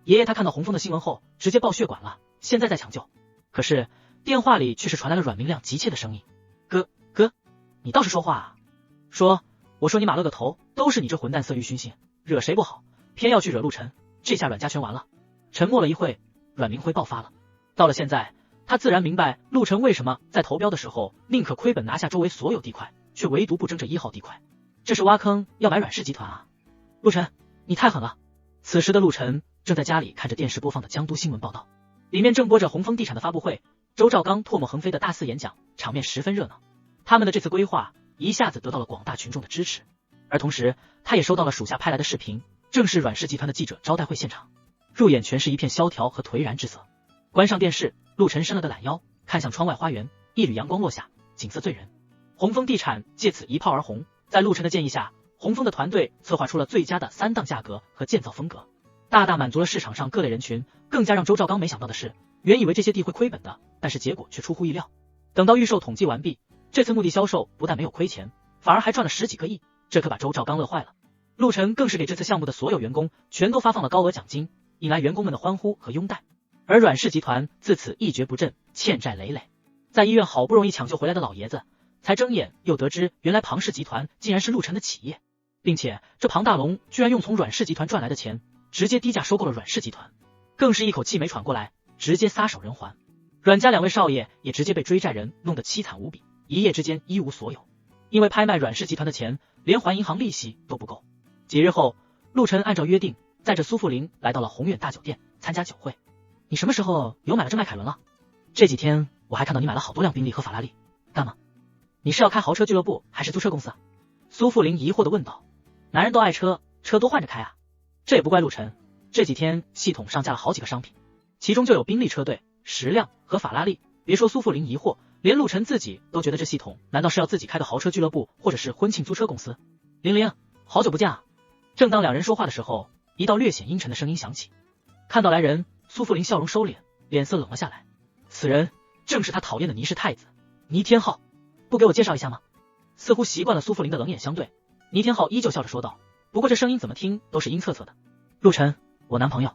爷他看到洪峰的新闻后直接爆血管了，现在在抢救。可是电话里却是传来了阮明亮急切的声音，哥，你倒是说话啊！我说你马了个头，都是你这混蛋色欲熏心，惹谁不好，偏要去惹陆晨，这下阮家全完了。沉默了一会，阮明辉爆发了。到了现在，他自然明白陆晨为什么在投标的时候宁可亏本拿下周围所有地块，却唯独不争这1号地块，这是挖坑要买阮氏集团啊！陆晨，你太狠了！此时的陆晨正在家里看着电视播放的江都新闻报道，里面正播着鸿丰地产的发布会，周兆刚唾沫横飞的大肆演讲，场面十分热闹。他们的这次规划一下子得到了广大群众的支持，而同时他也收到了属下派来的视频，正是阮氏集团的记者招待会现场，入眼全是一片萧条和颓然之色。关上电视，陆晨伸了个懒腰，看向窗外花园，一缕阳光落下，景色醉人。鸿丰地产借此一炮而红，在陆晨的建议下，鸿丰的团队策划出了最佳的3档价格和建造风格，大大满足了市场上各类人群。更加让周兆刚没想到的是，原以为这些地会亏本的，但是结果却出乎意料。等到预售统计完毕，这次墓地销售不但没有亏钱，反而还赚了10几个亿，这可把周兆刚乐坏了。陆晨更是给这次项目的所有员工全都发放了高额奖金，引来员工们的欢呼和拥戴。而阮氏集团自此一蹶不振，欠债累累。在医院好不容易抢救回来的老爷子，才睁眼又得知原来庞氏集团竟然是陆晨的企业，并且这庞大龙居然用从阮氏集团赚来的钱直接低价收购了阮氏集团，更是一口气没喘过来，直接撒手人寰。阮家2位少爷也直接被追债人弄得凄惨无比，一夜之间一无所有，因为拍卖阮氏集团的钱连还银行利息都不够。几日后，陆晨按照约定载着苏富林来到了宏远大酒店参加酒会。你什么时候有买了这迈凯伦了？这几天我还看到你买了好多辆宾利和法拉利，干嘛？你是要开豪车俱乐部还是租车公司啊？苏富林疑惑地问道。男人都爱车，车多换着开啊。这也不怪陆晨，这几天系统上架了好几个商品，其中就有宾利车队10辆和法拉利。别说苏富林疑惑，连陆晨自己都觉得这系统难道是要自己开个豪车俱乐部或者是婚庆租车公司？玲玲，好久不见啊。正当2人说话的时候，一道略显阴沉的声音响起。看到来人，苏富林笑容收敛，脸色冷了下来。此人正是他讨厌的倪氏太子倪天浩，不给我介绍一下吗？似乎习惯了苏富林的冷眼相对，倪天浩依旧笑着说道，不过这声音怎么听都是阴恻恻的。陆晨，我男朋友。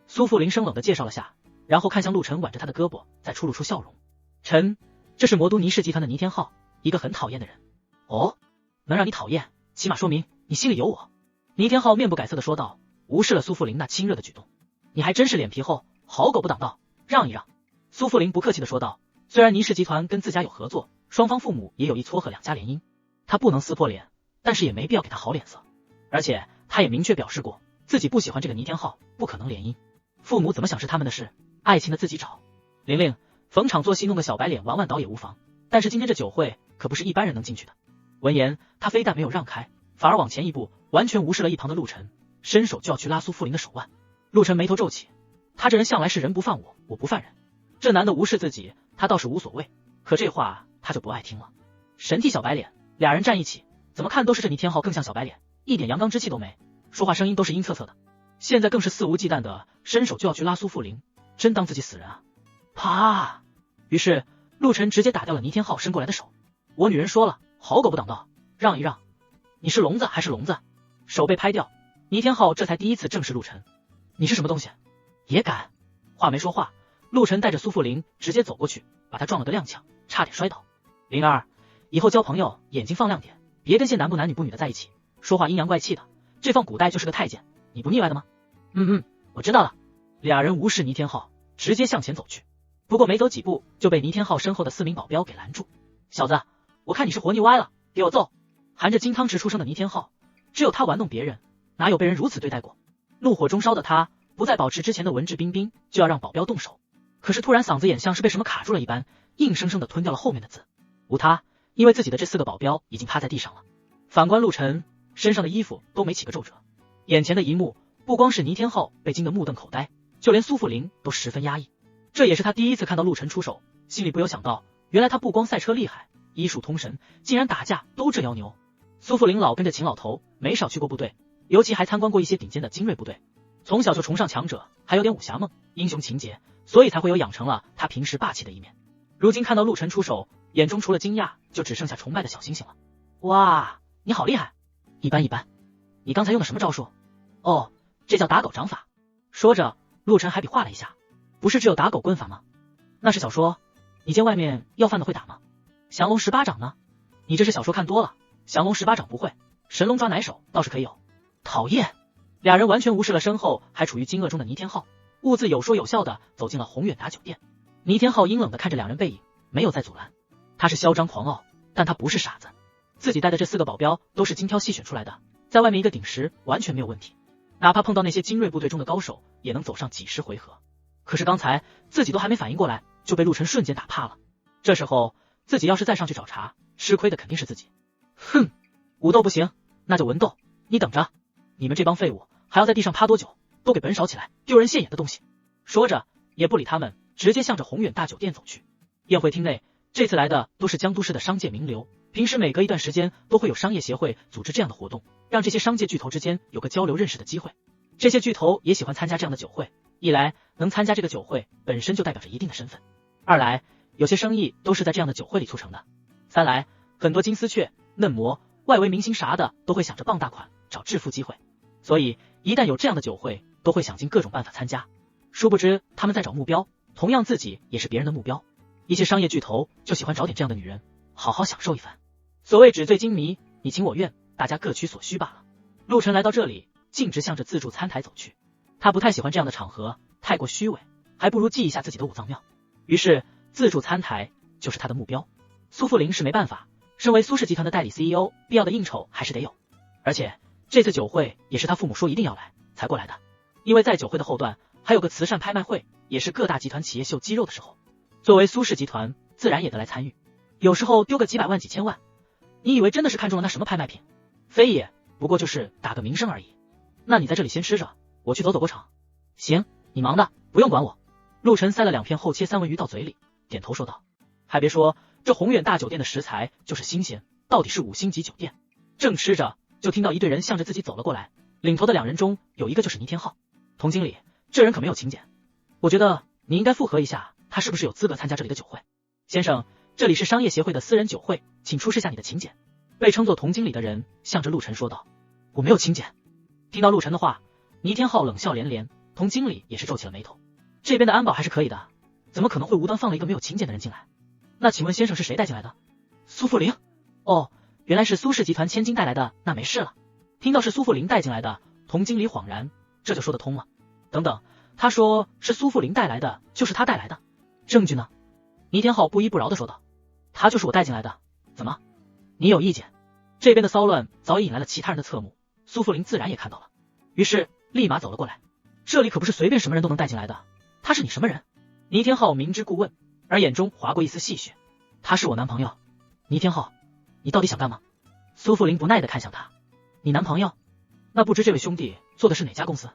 苏富林生冷地介绍了下，然后看向陆晨，挽着他的胳膊，再出露出笑容。晨，这是魔都倪氏集团的倪天浩，一个很讨厌的人。哦，能让你讨厌，起码说明你心里有我。倪天浩面不改色地说道，无视了苏富林那亲热的举动。你还真是脸皮厚，好狗不挡道，让一让。苏富林不客气地说道，虽然倪氏集团跟自家有合作，双方父母也有意撮合2家联姻，他不能撕破脸，但是也没必要给他好脸色。而且他也明确表示过，自己不喜欢这个倪天浩，不可能联姻。父母怎么想是他们的事，爱情的自己找。玲玲，逢场作戏弄个小白脸玩玩倒也无妨，但是今天这酒会可不是一般人能进去的。闻言，他非但没有让开，反而往前一步，完全无视了一旁的陆晨，伸手就要去拉苏富林的手腕。陆晨眉头皱起，他这人向来是人不犯我，我不犯人。这男的无视自己，他倒是无所谓，可这话他就不爱听了。神替小白脸，2人站一起，怎么看都是这倪天浩更像小白脸，一点阳刚之气都没，说话声音都是阴恻恻的。现在更是肆无忌惮的伸手就要去拉苏富林，真当自己死人啊！啪！于是陆晨直接打掉了倪天浩伸过来的手。我女人说了，好狗不挡道，让一让。你是聋子还是聋子？手被拍掉，倪天浩这才第一次正视陆晨。你是什么东西？也敢？话没说话，陆晨带着苏富林直接走过去，把他撞了个踉跄，差点摔倒。灵儿，以后交朋友眼睛放亮点，别跟些男不男女不女的在一起，说话阴阳怪气的，这放古代就是个太监，你不腻歪的吗？我知道了。2人无视倪天浩，直接向前走去。不过没走几步，就被倪天浩身后的4名保镖给拦住。小子，我看你是活腻歪了，给我揍！含着金汤匙出生的倪天浩，只有他玩弄别人，哪有被人如此对待过？怒火中烧的他不再保持之前的文质彬彬，就要让保镖动手。可是突然嗓子眼像是被什么卡住了一般，硬生生的吞掉了后面的字。无他，因为自己的这4个保镖已经趴在地上了。反观陆晨，身上的衣服都没起个皱褶。眼前的一幕，不光是倪天浩被惊得目瞪口呆，就连苏富林都十分压抑。这也是他第一次看到陆晨出手，心里不由想到，原来他不光赛车厉害，医术通神，竟然打架都这妖牛。苏富林老跟着秦老头，没少去过部队，尤其还参观过一些顶尖的精锐部队，从小就崇尚强者，还有点武侠梦、英雄情节，所以才会有养成了他平时霸气的一面。如今看到陆晨出手，眼中除了惊讶，就只剩下崇拜的小星星了。哇，你好厉害！一般一般。你刚才用的什么招数？哦，这叫打狗掌法。说着，陆晨还比划了一下，不是只有打狗棍法吗？那是小说，你见外面要饭的会打吗？降龙18掌呢？你这是小说看多了，降龙18掌不会，神龙抓奶手倒是可以有。讨厌！2人完全无视了身后还处于惊愕中的倪天浩，兀自有说有笑的走进了宏远达酒店。倪天浩阴冷的看着2人背影，没有再阻拦。他是嚣张狂傲，但他不是傻子。自己带的这4个保镖都是精挑细选出来的，在外面一个顶十完全没有问题，哪怕碰到那些精锐部队中的高手，也能走上几十回合。可是刚才自己都还没反应过来，就被陆晨瞬间打怕了。这时候自己要是再上去找茬，吃亏的肯定是自己。哼，武斗不行，那就文斗，你等着！你们这帮废物还要在地上趴多久？都给本少起来，丢人现眼的东西！说着也不理他们，直接向着宏远大酒店走去。宴会厅内，这次来的都是江都市的商界名流，平时每隔一段时间都会有商业协会组织这样的活动，让这些商界巨头之间有个交流认识的机会。这些巨头也喜欢参加这样的酒会，一来能参加这个酒会本身就代表着一定的身份，二来有些生意都是在这样的酒会里促成的，三来很多金丝雀、嫩模、外围明星啥的都会想着傍大款找致富机会，所以一旦有这样的酒会，都会想尽各种办法参加。殊不知他们在找目标，同样自己也是别人的目标。一些商业巨头就喜欢找点这样的女人，好好享受一番。所谓纸醉金迷，你情我愿，大家各取所需罢了。陆晨来到这里，径直向着自助餐台走去。他不太喜欢这样的场合，太过虚伪，还不如记一下自己的五脏庙。于是自助餐台就是他的目标。苏富林是没办法，身为苏氏集团的代理 CEO， 必要的应酬还是得有。而且这次酒会也是他父母说一定要来才过来的，因为在酒会的后段还有个慈善拍卖会，也是各大集团企业秀肌肉的时候，作为苏氏集团自然也得来参与。有时候丢个几百万几千万，你以为真的是看中了那什么拍卖品？非也，不过就是打个名声而已。那你在这里先吃着，我去走走过场。行，你忙的，不用管我。陆晨塞了2片厚切三文鱼到嘴里，点头说道。还别说，这宏远大酒店的食材就是新鲜，到底是5星级酒店。正吃着，就听到一队人向着自己走了过来，领头的2人中有一个就是倪天浩。童经理，这人可没有请柬，我觉得你应该复核一下，他是不是有资格参加这里的酒会。先生，这里是商业协会的私人酒会，请出示下你的请柬。被称作童经理的人向着陆晨说道。我没有请柬。听到陆晨的话，倪天浩冷笑连连，童经理也是皱起了眉头。这边的安保还是可以的，怎么可能会无端放了一个没有请柬的人进来？那请问先生是谁带进来的？苏富林。哦，原来是苏氏集团千金带来的，那没事了。听到是苏富林带进来的，童经理恍然，这就说得通了。等等，他说是苏富林带来的，就是他带来的，证据呢？倪天浩不依不饶地说道。他就是我带进来的，怎么？你有意见？这边的骚乱早已引来了其他人的侧目，苏富林自然也看到了，于是立马走了过来。这里可不是随便什么人都能带进来的，他是你什么人？倪天浩明知故问，而眼中划过一丝戏谑。他是我男朋友。倪天浩，你到底想干嘛？苏富林不耐地看向他。你男朋友？那不知这位兄弟做的是哪家公司？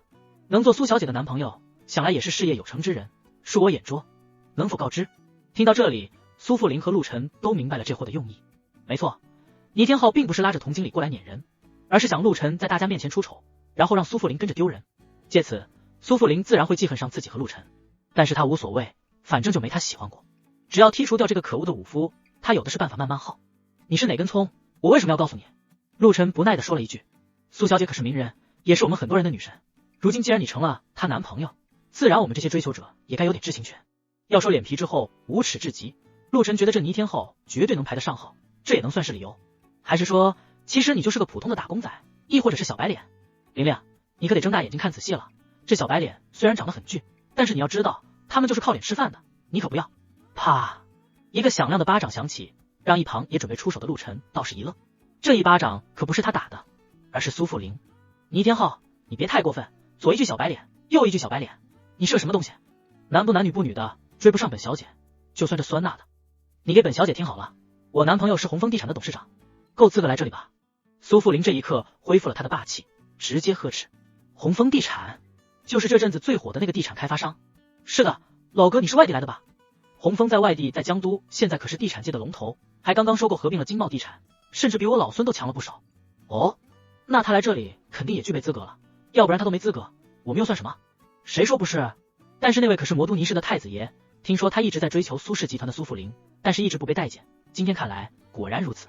能做苏小姐的男朋友，想来也是事业有成之人，恕我眼拙，能否告知？听到这里，苏富林和陆晨都明白了这货的用意。没错，倪天浩并不是拉着童经理过来撵人，而是想陆晨在大家面前出丑，然后让苏富林跟着丢人，借此苏富林自然会记恨上自己和陆晨。但是他无所谓，反正就没他喜欢过，只要剔除掉这个可恶的武夫，他有的是办法慢慢耗。你是哪根葱？我为什么要告诉你？陆晨不耐地说了一句。苏小姐可是名人，也是我们很多人的女神，如今既然你成了她男朋友，自然我们这些追求者也该有点知情权。要说脸皮之厚，无耻至极，陆晨觉得这倪天浩绝对能排得上号，这也能算是理由。还是说，其实你就是个普通的打工仔，亦或者是小白脸？玲玲，你可得睁大眼睛看仔细了，这小白脸虽然长得很俊，但是你要知道，他们就是靠脸吃饭的，你可不要。啪！一个响亮的巴掌响起，让一旁也准备出手的陆晨倒是一愣。这一巴掌可不是他打的，而是苏富林。倪天浩，你别太过分，左一句小白脸，右一句小白脸，你是个什么东西？男不男女不女的，追不上本小姐，就算这酸辣的。你给本小姐听好了，我男朋友是红枫地产的董事长，够资格来这里吧？苏富林这一刻恢复了他的霸气，直接呵斥。红枫地产，就是这阵子最火的那个地产开发商。是的，老哥你是外地来的吧？红枫在外地，在江都现在可是地产界的龙头，还刚刚收购合并了金茂地产，甚至比我老孙都强了不少。哦，那他来这里肯定也具备资格了，要不然他都没资格，我们又算什么？谁说不是？但是那位可是魔都尼氏的太子爷，听说他一直在追求苏氏集团的苏富林，但是一直不被待见，今天看来果然如此。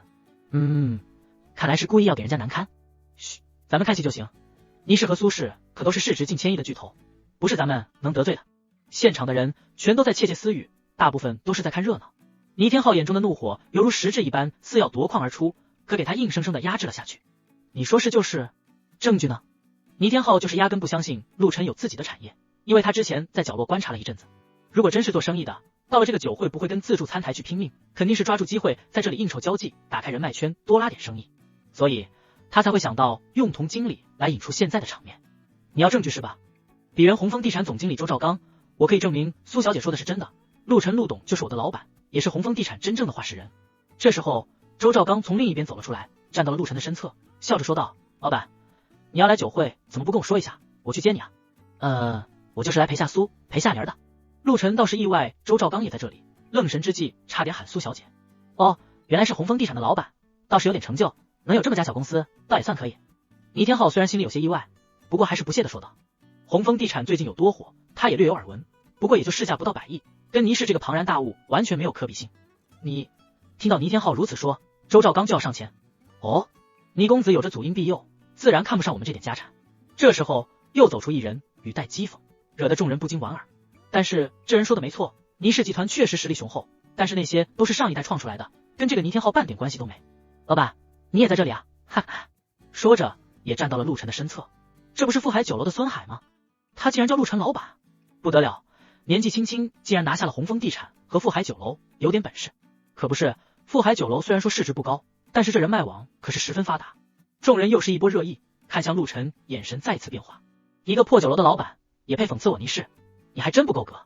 看来是故意要给人家难堪。嘘，咱们看戏就行。倪氏和苏氏可都是市值近千亿的巨头，不是咱们能得罪的。现场的人全都在窃窃私语，大部分都是在看热闹。倪天浩眼中的怒火犹如实质一般，似要夺眶而出，可给他硬生生的压制了下去。你说是就是，证据呢？倪天浩就是压根不相信陆晨有自己的产业，因为他之前在角落观察了一阵子，如果真是做生意的，到了这个酒会不会跟自助餐台去拼命，肯定是抓住机会在这里应酬交际，打开人脉圈，多拉点生意。所以他才会想到用童经理来引出现在的场面。你要证据是吧？鄙人红枫地产总经理周兆刚，我可以证明苏小姐说的是真的，陆晨陆董就是我的老板，也是红枫地产真正的话事人。这时候周兆刚从另一边走了出来，站到了陆晨的身侧，笑着说道：老板，你要来酒会怎么不跟我说一下，我去接你啊？我就是来陪夏苏陪夏莲的。陆晨倒是意外周兆刚也在这里，愣神之际差点喊苏小姐。哦，原来是红枫地产的老板，倒是有点成就，能有这么家小公司倒也算可以。倪天浩虽然心里有些意外，不过还是不屑地说道：红枫地产最近有多火，他也略有耳闻，不过也就市价不到100亿，跟倪氏这个庞然大物完全没有可比性。你听到倪天浩如此说，周兆刚就要上前。哦，倪公子有着祖荫庇佑，自然看不上我们这点家产。这时候又走出一人，语带讥讽，惹得众人不禁莞尔。但是这人说的没错，倪氏集团确实实力雄厚，但是那些都是上一代创出来的，跟这个倪天浩半点关系都没。老板，你也在这里啊？哈哈。说着也站到了陆晨的身侧。这不是富海酒楼的孙海吗？他竟然叫陆晨老板，不得了，年纪轻轻竟然拿下了红枫地产和富海酒楼，有点本事。可不是，富海酒楼虽然说市值不高，但是这人脉网可是十分发达。众人又是一波热议，看向陆晨，眼神再次变化。一个破酒楼的老板也配讽刺我倪氏？你还真不够格。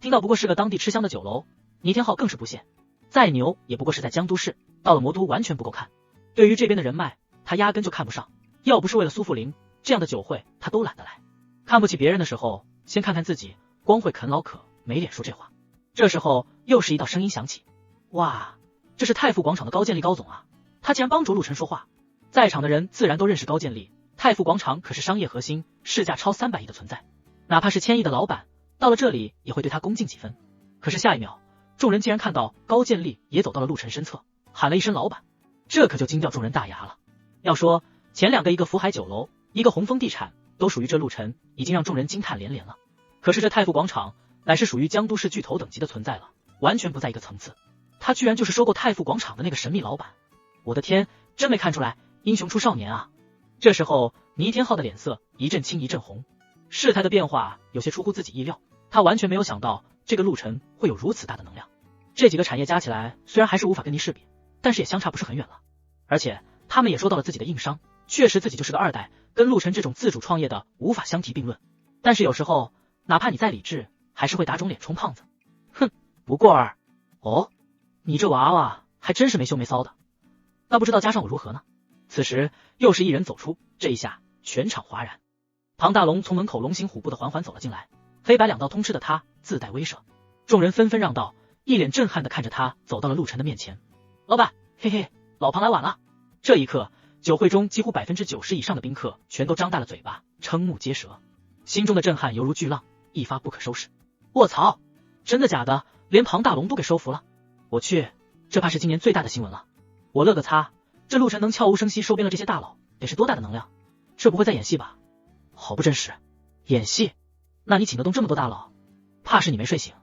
听到不过是个当地吃香的酒楼，倪天浩更是不屑，再牛也不过是在江都市，到了魔都完全不够看。对于这边的人脉，他压根就看不上，要不是为了苏富林，这样的酒会他都懒得来。看不起别人的时候，先看看自己，光会啃老可没脸说这话。这时候又是一道声音响起，哇，这是太富广场的高建立高总啊，他竟然帮助陆晨说话。在场的人自然都认识高建立，太富广场可是商业核心，市价超300亿的存在，哪怕是1000亿的老板到了这里也会对他恭敬几分。可是下一秒，众人竟然看到高建立也走到了陆晨身侧，喊了一声老板，这可就惊掉众人大牙了。要说前两个，一个福海酒楼，一个红枫地产，都属于这陆晨，已经让众人惊叹连连了。可是这太富广场乃是属于江都市巨头等级的存在了，完全不在一个层次。他居然就是收购太富广场的那个神秘老板，我的天，真没看出来英雄出少年啊。这时候倪天浩的脸色一阵青一阵红，事态的变化有些出乎自己意料，他完全没有想到这个陆晨会有如此大的能量。这几个产业加起来虽然还是无法跟倪氏比，但是也相差不是很远了。而且他们也收到了自己的硬伤，确实自己就是个二代，跟陆晨这种自主创业的无法相提并论。但是有时候哪怕你再理智，还是会打肿脸充胖子。哼，不过儿，哦，你这娃娃还真是没羞没臊的，那不知道加上我如何呢？此时又是一人走出，这一下全场哗然。庞大龙从门口龙行虎步的缓缓走了进来，黑白两道通吃的他自带威慑，众人纷纷让道，一脸震撼的看着他走到了陆晨的面前。老板，嘿嘿，老庞来晚了。这一刻，酒会中几乎90%以上的宾客全都张大了嘴巴，瞠目结舌，心中的震撼犹如巨浪，一发不可收拾。卧槽，真的假的？连庞大龙都给收服了？我去，这怕是今年最大的新闻了。我乐个擦，这陆晨能悄无声息收编了这些大佬，得是多大的能量？这不会在演戏吧？好不真实。演戏？那你请得动这么多大佬，怕是你没睡醒。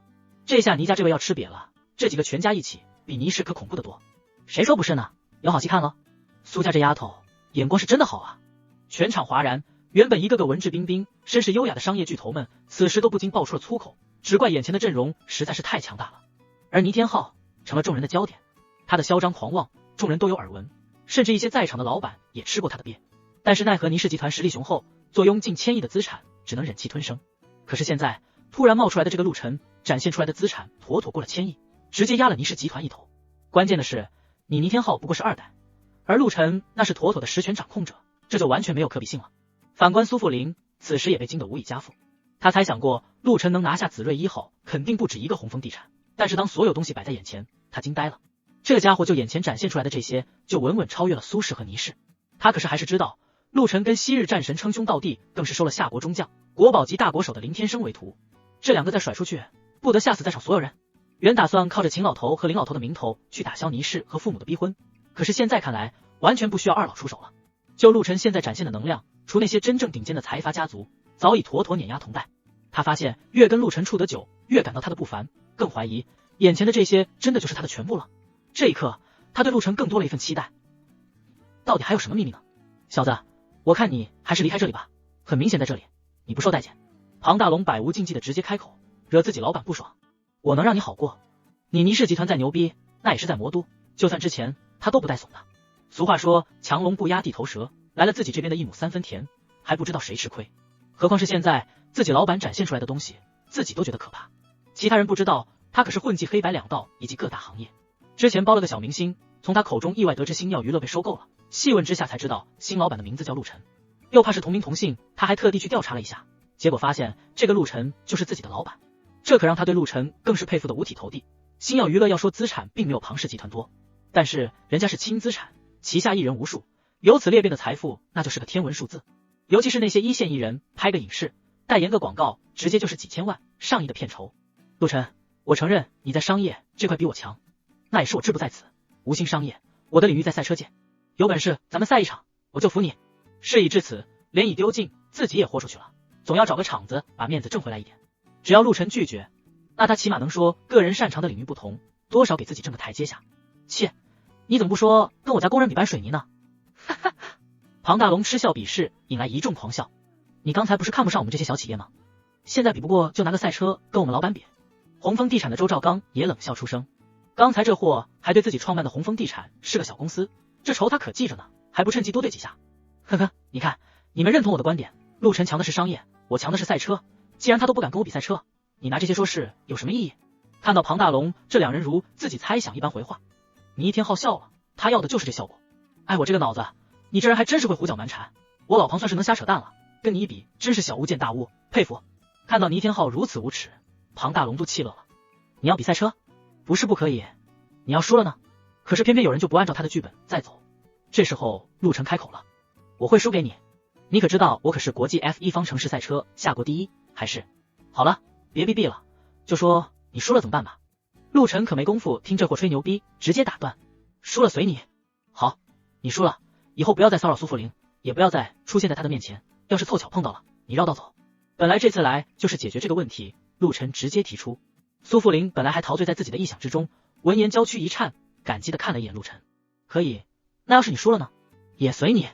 这下倪家这位要吃瘪了，这几个全家一起，比倪氏可恐怖得多。谁说不是呢？有好戏看了。苏家这丫头眼光是真的好啊。全场哗然，原本一个个文质彬彬、绅士优雅的商业巨头们，此时都不禁爆出了粗口，只怪眼前的阵容实在是太强大了。而倪天浩成了众人的焦点，他的嚣张狂妄，众人都有耳闻，甚至一些在场的老板也吃过他的鳖。但是奈何倪氏集团实力雄厚，坐拥近1000亿的资产，只能忍气吞声。可是现在突然冒出来的这个陆晨，展现出来的资产妥妥过了1000亿，直接压了倪氏集团一头。关键的是，你倪天浩不过是二代，而陆晨那是妥妥的实权掌控者，这就完全没有可比性了。反观苏富林，此时也被惊得无以加复。他猜想过陆晨能拿下紫睿1号，肯定不止一个红枫地产，但是当所有东西摆在眼前，他惊呆了。这家伙就眼前展现出来的这些，就稳稳超越了苏氏和倪氏。他可是还是知道，陆晨跟昔日战神称兄道弟，更是收了夏国中将、国宝级大国手的林天生为徒。这两个再甩出去，不得吓死在场所有人。原打算靠着秦老头和林老头的名头去打消倪氏和父母的逼婚，可是现在看来，完全不需要二老出手了。就陆晨现在展现的能量，除那些真正顶尖的财阀家族，早已妥妥碾压同代。他发现越跟陆晨处得久，越感到他的不凡，更怀疑眼前的这些真的就是他的全部了。这一刻，他对陆晨更多了一份期待。到底还有什么秘密呢？小子，我看你还是离开这里吧。很明显在这里，你不受待见。庞大龙百无禁忌的直接开口，惹自己老板不爽。我能让你好过？你倪氏集团再牛逼，那也是在魔都，就算之前他都不带怂的。俗话说强龙不压地头蛇，来了自己这边的一亩3分田，还不知道谁吃亏。何况是现在自己老板展现出来的东西，自己都觉得可怕。其他人不知道，他可是混迹黑白两道以及各大行业，之前包了个小明星，从他口中意外得知星耀娱乐被收购了，细问之下才知道新老板的名字叫陆晨，又怕是同名同姓，他还特地去调查了一下，结果发现这个陆晨就是自己的老板，这可让他对陆晨更是佩服的五体投地。星耀娱乐要说资产并没有庞氏集团多，但是人家是轻资产，旗下艺人无数，由此裂变的财富那就是个天文数字。尤其是那些一线艺人，拍个影视代言个广告，直接就是几千万上亿的片酬。陆晨，我承认你在商业这块比我强，那也是我志不在此，无心商业，我的领域在赛车界，有本事咱们赛一场，我就服你。事已至此，脸已丢尽，自己也豁出去了，总要找个场子把面子挣回来一点。只要陆晨拒绝，那他起码能说个人擅长的领域不同，多少给自己挣个台阶下。切，你怎么不说跟我家工人比搬水泥呢？哈哈，庞大龙嗤笑鄙视，引来一众狂笑。你刚才不是看不上我们这些小企业吗？现在比不过就拿个赛车跟我们老板比。红枫地产的周兆刚也冷笑出声，刚才这货还对自己创办的红枫地产是个小公司，这仇他可记着呢，还不趁机多对几下。呵呵，你看，你们认同我的观点，陆晨强的是商业，我强的是赛车，既然他都不敢跟我比赛车，你拿这些说事有什么意义？看到庞大龙这两人如自己猜想一般回话，倪天浩笑了，他要的就是这效果。哎，我这个脑子，你这人还真是会胡搅蛮缠，我老庞算是能瞎扯淡了，跟你一比真是小巫见大巫，佩服。看到倪天浩如此无耻，庞大龙都气乐了。你要比赛车？不是不可以，你要输了呢？可是偏偏有人就不按照他的剧本再走。这时候陆晨开口了，我会输给你，你可知道我可是国际 F1 方程式赛车夏国第一，还是？好了，别逼逼了，就说你输了怎么办吧。陆晨可没工夫听这货吹牛逼，直接打断，输了随你。好，你输了，以后不要再骚扰苏富林，也不要再出现在他的面前，要是凑巧碰到了，你绕道走。本来这次来就是解决这个问题，陆晨直接提出。苏富林本来还陶醉在自己的意想之中，闻言娇躯一颤，感激的看了一眼陆晨。可以，那要是你输了呢？也随你。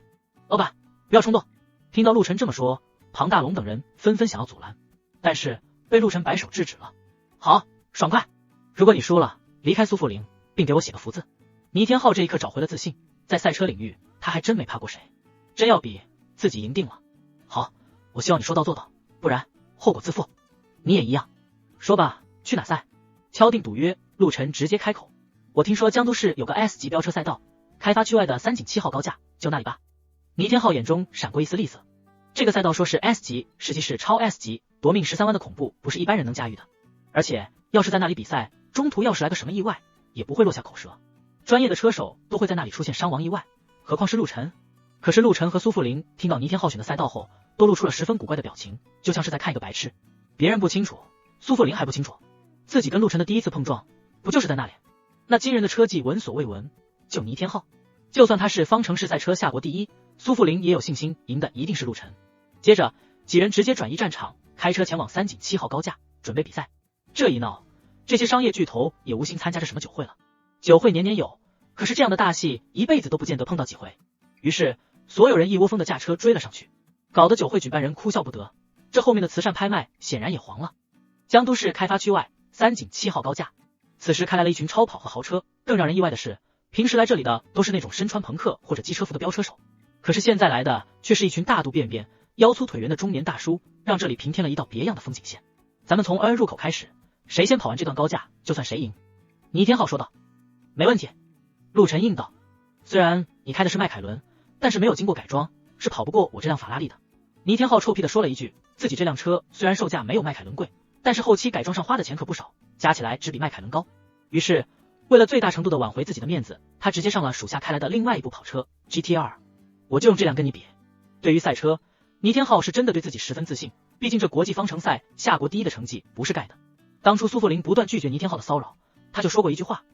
老板，不要冲动。听到陆晨这么说，庞大龙等人纷纷想要阻拦，但是被陆晨摆手制止了。好，爽快。如果你输了，离开苏富林，并给我写个福字。倪天浩这一刻找回了自信，在赛车领域他还真没怕过谁，真要比自己赢定了。好，我希望你说到做到，不然后果自负。你也一样。说吧，去哪赛？敲定赌约，陆晨直接开口。我听说江都市有个 S 级飙车赛道，开发区外的3井7号高架，就那里吧。倪天浩眼中闪过一丝厉色，这个赛道说是 S 级，实际是超 S 级，夺命13弯的恐怖不是一般人能驾驭的。而且要是在那里比赛，中途要是来个什么意外，也不会落下口舌。专业的车手都会在那里出现伤亡意外，何况是陆晨。可是陆晨和苏富林听到倪天浩选的赛道后，都露出了十分古怪的表情，就像是在看一个白痴。别人不清楚，苏富林还不清楚，自己跟陆晨的第一次碰撞，不就是在那里？那惊人的车技闻所未闻，就倪天浩，就算他是方程式赛车夏国第一，苏富林也有信心赢的一定是陆晨。接着几人直接转移战场，开车前往3井7号高架，准备比赛。这一闹，这些商业巨头也无心参加这什么酒会了。酒会年年有，可是这样的大戏一辈子都不见得碰到几回。于是所有人一窝蜂的驾车追了上去，搞得酒会举办人哭笑不得。这后面的慈善拍卖显然也黄了。江都市开发区外3井7号高架，此时开来了一群超跑和豪车。更让人意外的是，平时来这里的都是那种身穿朋克或者机车服的飙车手，可是现在来的却是一群大肚便便、腰粗腿圆的中年大叔，让这里平添了一道别样的风景线。咱们从 N 入口开始，谁先跑完这段高架，就算谁赢。倪天浩说道。没问题。陆晨应道。虽然你开的是迈凯伦，但是没有经过改装，是跑不过我这辆法拉利的。倪天浩臭屁的说了一句，自己这辆车虽然售价没有迈凯伦贵，但是后期改装上花的钱可不少，加起来只比迈凯伦高。于是为了最大程度的挽回自己的面子，他直接上了属下开来的另外一部跑车 GT2。 我就用这辆跟你比。对于赛车，倪天浩是真的对自己十分自信，毕竟这国际方程赛夏国第一的成绩不是盖的。当初苏富林不断拒绝倪天浩的骚扰，他就说过一句话，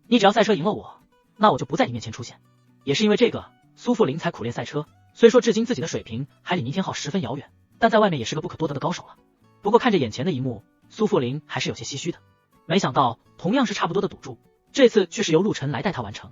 你只要赛车赢了我，那我就不在你面前出现。也是因为这个，苏富林才苦练赛车，虽说至今自己的水平还离倪天浩十分遥远，但在外面也是个不可多得的高手了。不过看着眼前的一幕，苏富林还是有些唏嘘的。没想到同样是差不多的赌注，这次却是由陆晨来带他完成。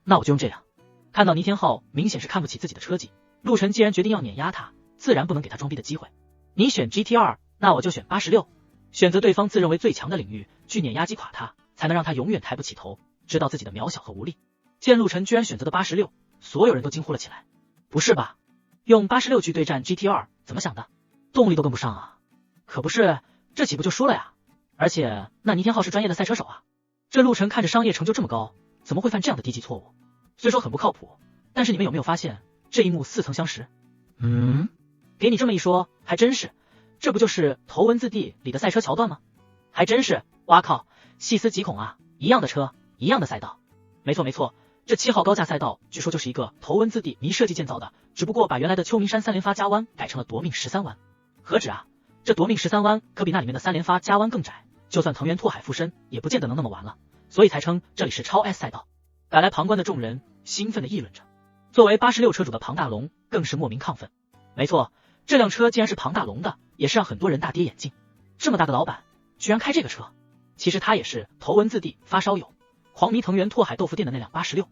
那我就用这样。看到倪天浩明显是看不起自己的车技，陆晨既然决定要碾压他，自然不能给他装逼的机会。你选 GT2， 那我就选86，选择对方自认为最强的领域，去碾压击垮他，才能让他永远抬不起头，知道自己的渺小和无力。见陆晨居然选择的86，所有人都惊呼了起来。不是吧？用86去对战 GT2，怎么想的？动力都跟不上啊！可不是，这岂不就输了呀？而且那倪天浩是专业的赛车手啊，这陆晨看着商业成就这么高，怎么会犯这样的低级错误？虽说很不靠谱，但是你们有没有发现这一幕似曾相识？给你这么一说，还真是，这不就是《头文字 D》里的赛车桥段吗？还真是，哇靠，细思极恐啊！一样的车，一样的赛道。没错，这7号高架赛道据说就是一个头文字 D 迷设计建造的，只不过把原来的秋名山3连发加弯改成了夺命13弯。何止啊，这夺命13弯可比那里面的3连发加弯更窄，就算藤原拓海附身也不见得能那么玩了，所以才称这里是超 S 赛道。赶来旁观的众人兴奋地议论着，作为86车主的庞大龙更是莫名亢奋。没错，这辆车既然是庞大龙的，也是让很多人大跌眼镜。这么大的老板居然开这个车，其实他也是头文字 D 发烧友，狂迷藤原拓海豆腐店的那辆86，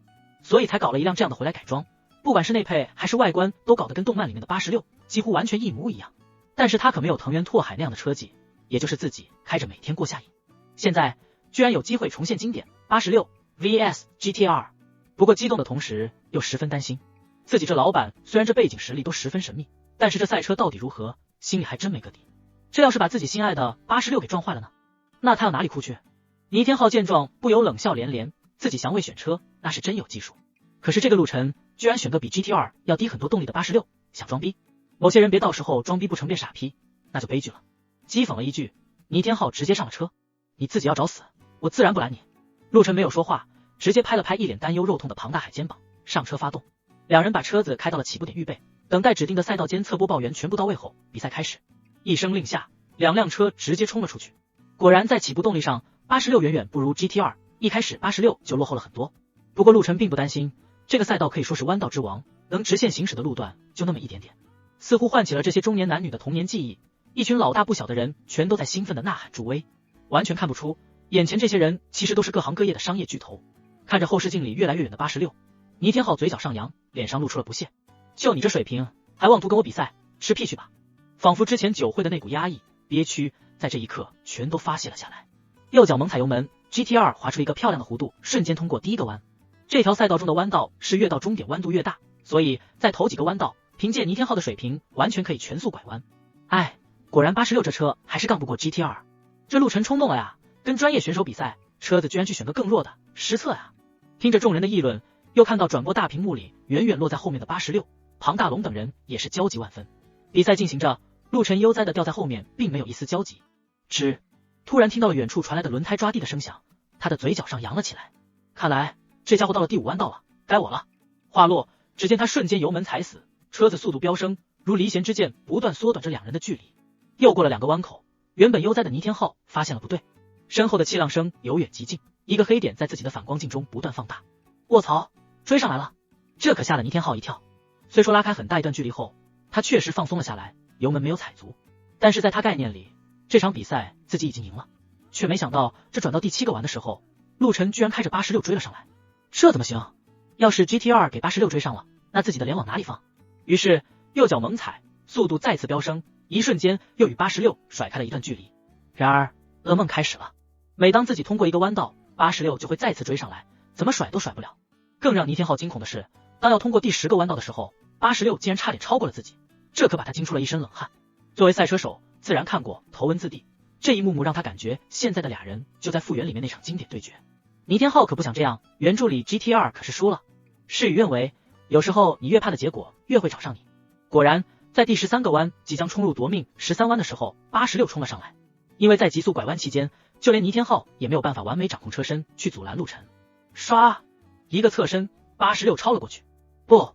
所以才搞了一辆这样的回来改装，不管是内配还是外观都搞得跟动漫里面的86几乎完全一模一样。但是他可没有藤原拓海那样的车技，也就是自己开着每天过下瘾。现在居然有机会重现经典86 vs GT2， 不过激动的同时又十分担心，自己这老板虽然这背景实力都十分神秘，但是这赛车到底如何，心里还真没个底。这要是把自己心爱的86给撞坏了呢，那他要哪里哭去？倪天浩见状不由冷笑连连，自己详未选车那是真有技术，可是这个陆晨居然选个比 GT2 要低很多动力的86，想装逼。某些人别到时候装逼不成变傻批，那就悲剧了。讥讽了一句，倪天浩直接上了车，你自己要找死，我自然不拦你。陆晨没有说话，直接拍了拍一脸担忧肉痛的庞大海肩膀，上车发动。两人把车子开到了起步点预备，等待指定的赛道监测播报员全部到位后，比赛开始。一声令下，两辆车直接冲了出去。果然在起步动力上86远远不如 GT2， 一开始86就落后了很多。不过陆晨并不担心，这个赛道可以说是弯道之王，能直线行驶的路段就那么一点点，似乎唤起了这些中年男女的童年记忆。一群老大不小的人全都在兴奋的呐喊助威，完全看不出眼前这些人其实都是各行各业的商业巨头。看着后视镜里越来越远的86，倪天浩嘴角上扬，脸上露出了不屑，就你这水平还妄图跟我比赛，吃屁去吧。仿佛之前酒会的那股压抑憋屈在这一刻全都发泄了下来。右脚猛踩油门， GT2 划出一个漂亮的弧度，瞬间通过第一个弯。这条赛道中的弯道是越到终点弯度越大，所以在头几个弯道凭借倪天浩的水平完全可以全速拐弯。果然86这车还是杠不过 GT2， 这陆晨冲动了呀，跟专业选手比赛，车子居然去选个更弱的，失策呀。听着众人的议论，又看到转播大屏幕里远远落在后面的86，庞大龙等人也是焦急万分。比赛进行着，陆晨悠哉的掉在后面，并没有一丝焦急。突然听到了远处传来的轮胎抓地的声响，他的嘴角上扬了起来，看来这家伙到了第5弯道了，该我了。话落，只见他瞬间油门踩死，车子速度飙升，如离弦之箭，不断缩短着两人的距离。又过了2个弯口，原本悠哉的倪天浩发现了不对，身后的气浪声由远及近，一个黑点在自己的反光镜中不断放大。卧槽，追上来了！这可吓了倪天浩一跳。虽说拉开很大一段距离后，他确实放松了下来，油门没有踩足，但是在他概念里，这场比赛自己已经赢了。却没想到这转到第7个弯的时候，陆晨居然开着86追了上来。这怎么行？要是 GT2 给86追上了，那自己的脸往哪里放？于是右脚猛踩，速度再次飙升，一瞬间又与86甩开了一段距离。然而噩梦开始了，每当自己通过一个弯道，86就会再次追上来，怎么甩都甩不了。更让倪天浩惊恐的是，当要通过第10个弯道的时候，86竟然差点超过了自己，这可把他惊出了一身冷汗。作为赛车手，自然看过头文字 D， 这一幕幕让他感觉现在的俩人就在复原里面那场经典对决。倪天浩可不想这样，原著里 GT2 可是输了。事与愿违，有时候你越怕的结果越会找上你。果然在第13个弯即将冲入夺命13弯的时候，86冲了上来。因为在急速拐弯期间，就连倪天浩也没有办法完美掌控车身去阻拦陆晨。唰，一个侧身，86超了过去。不，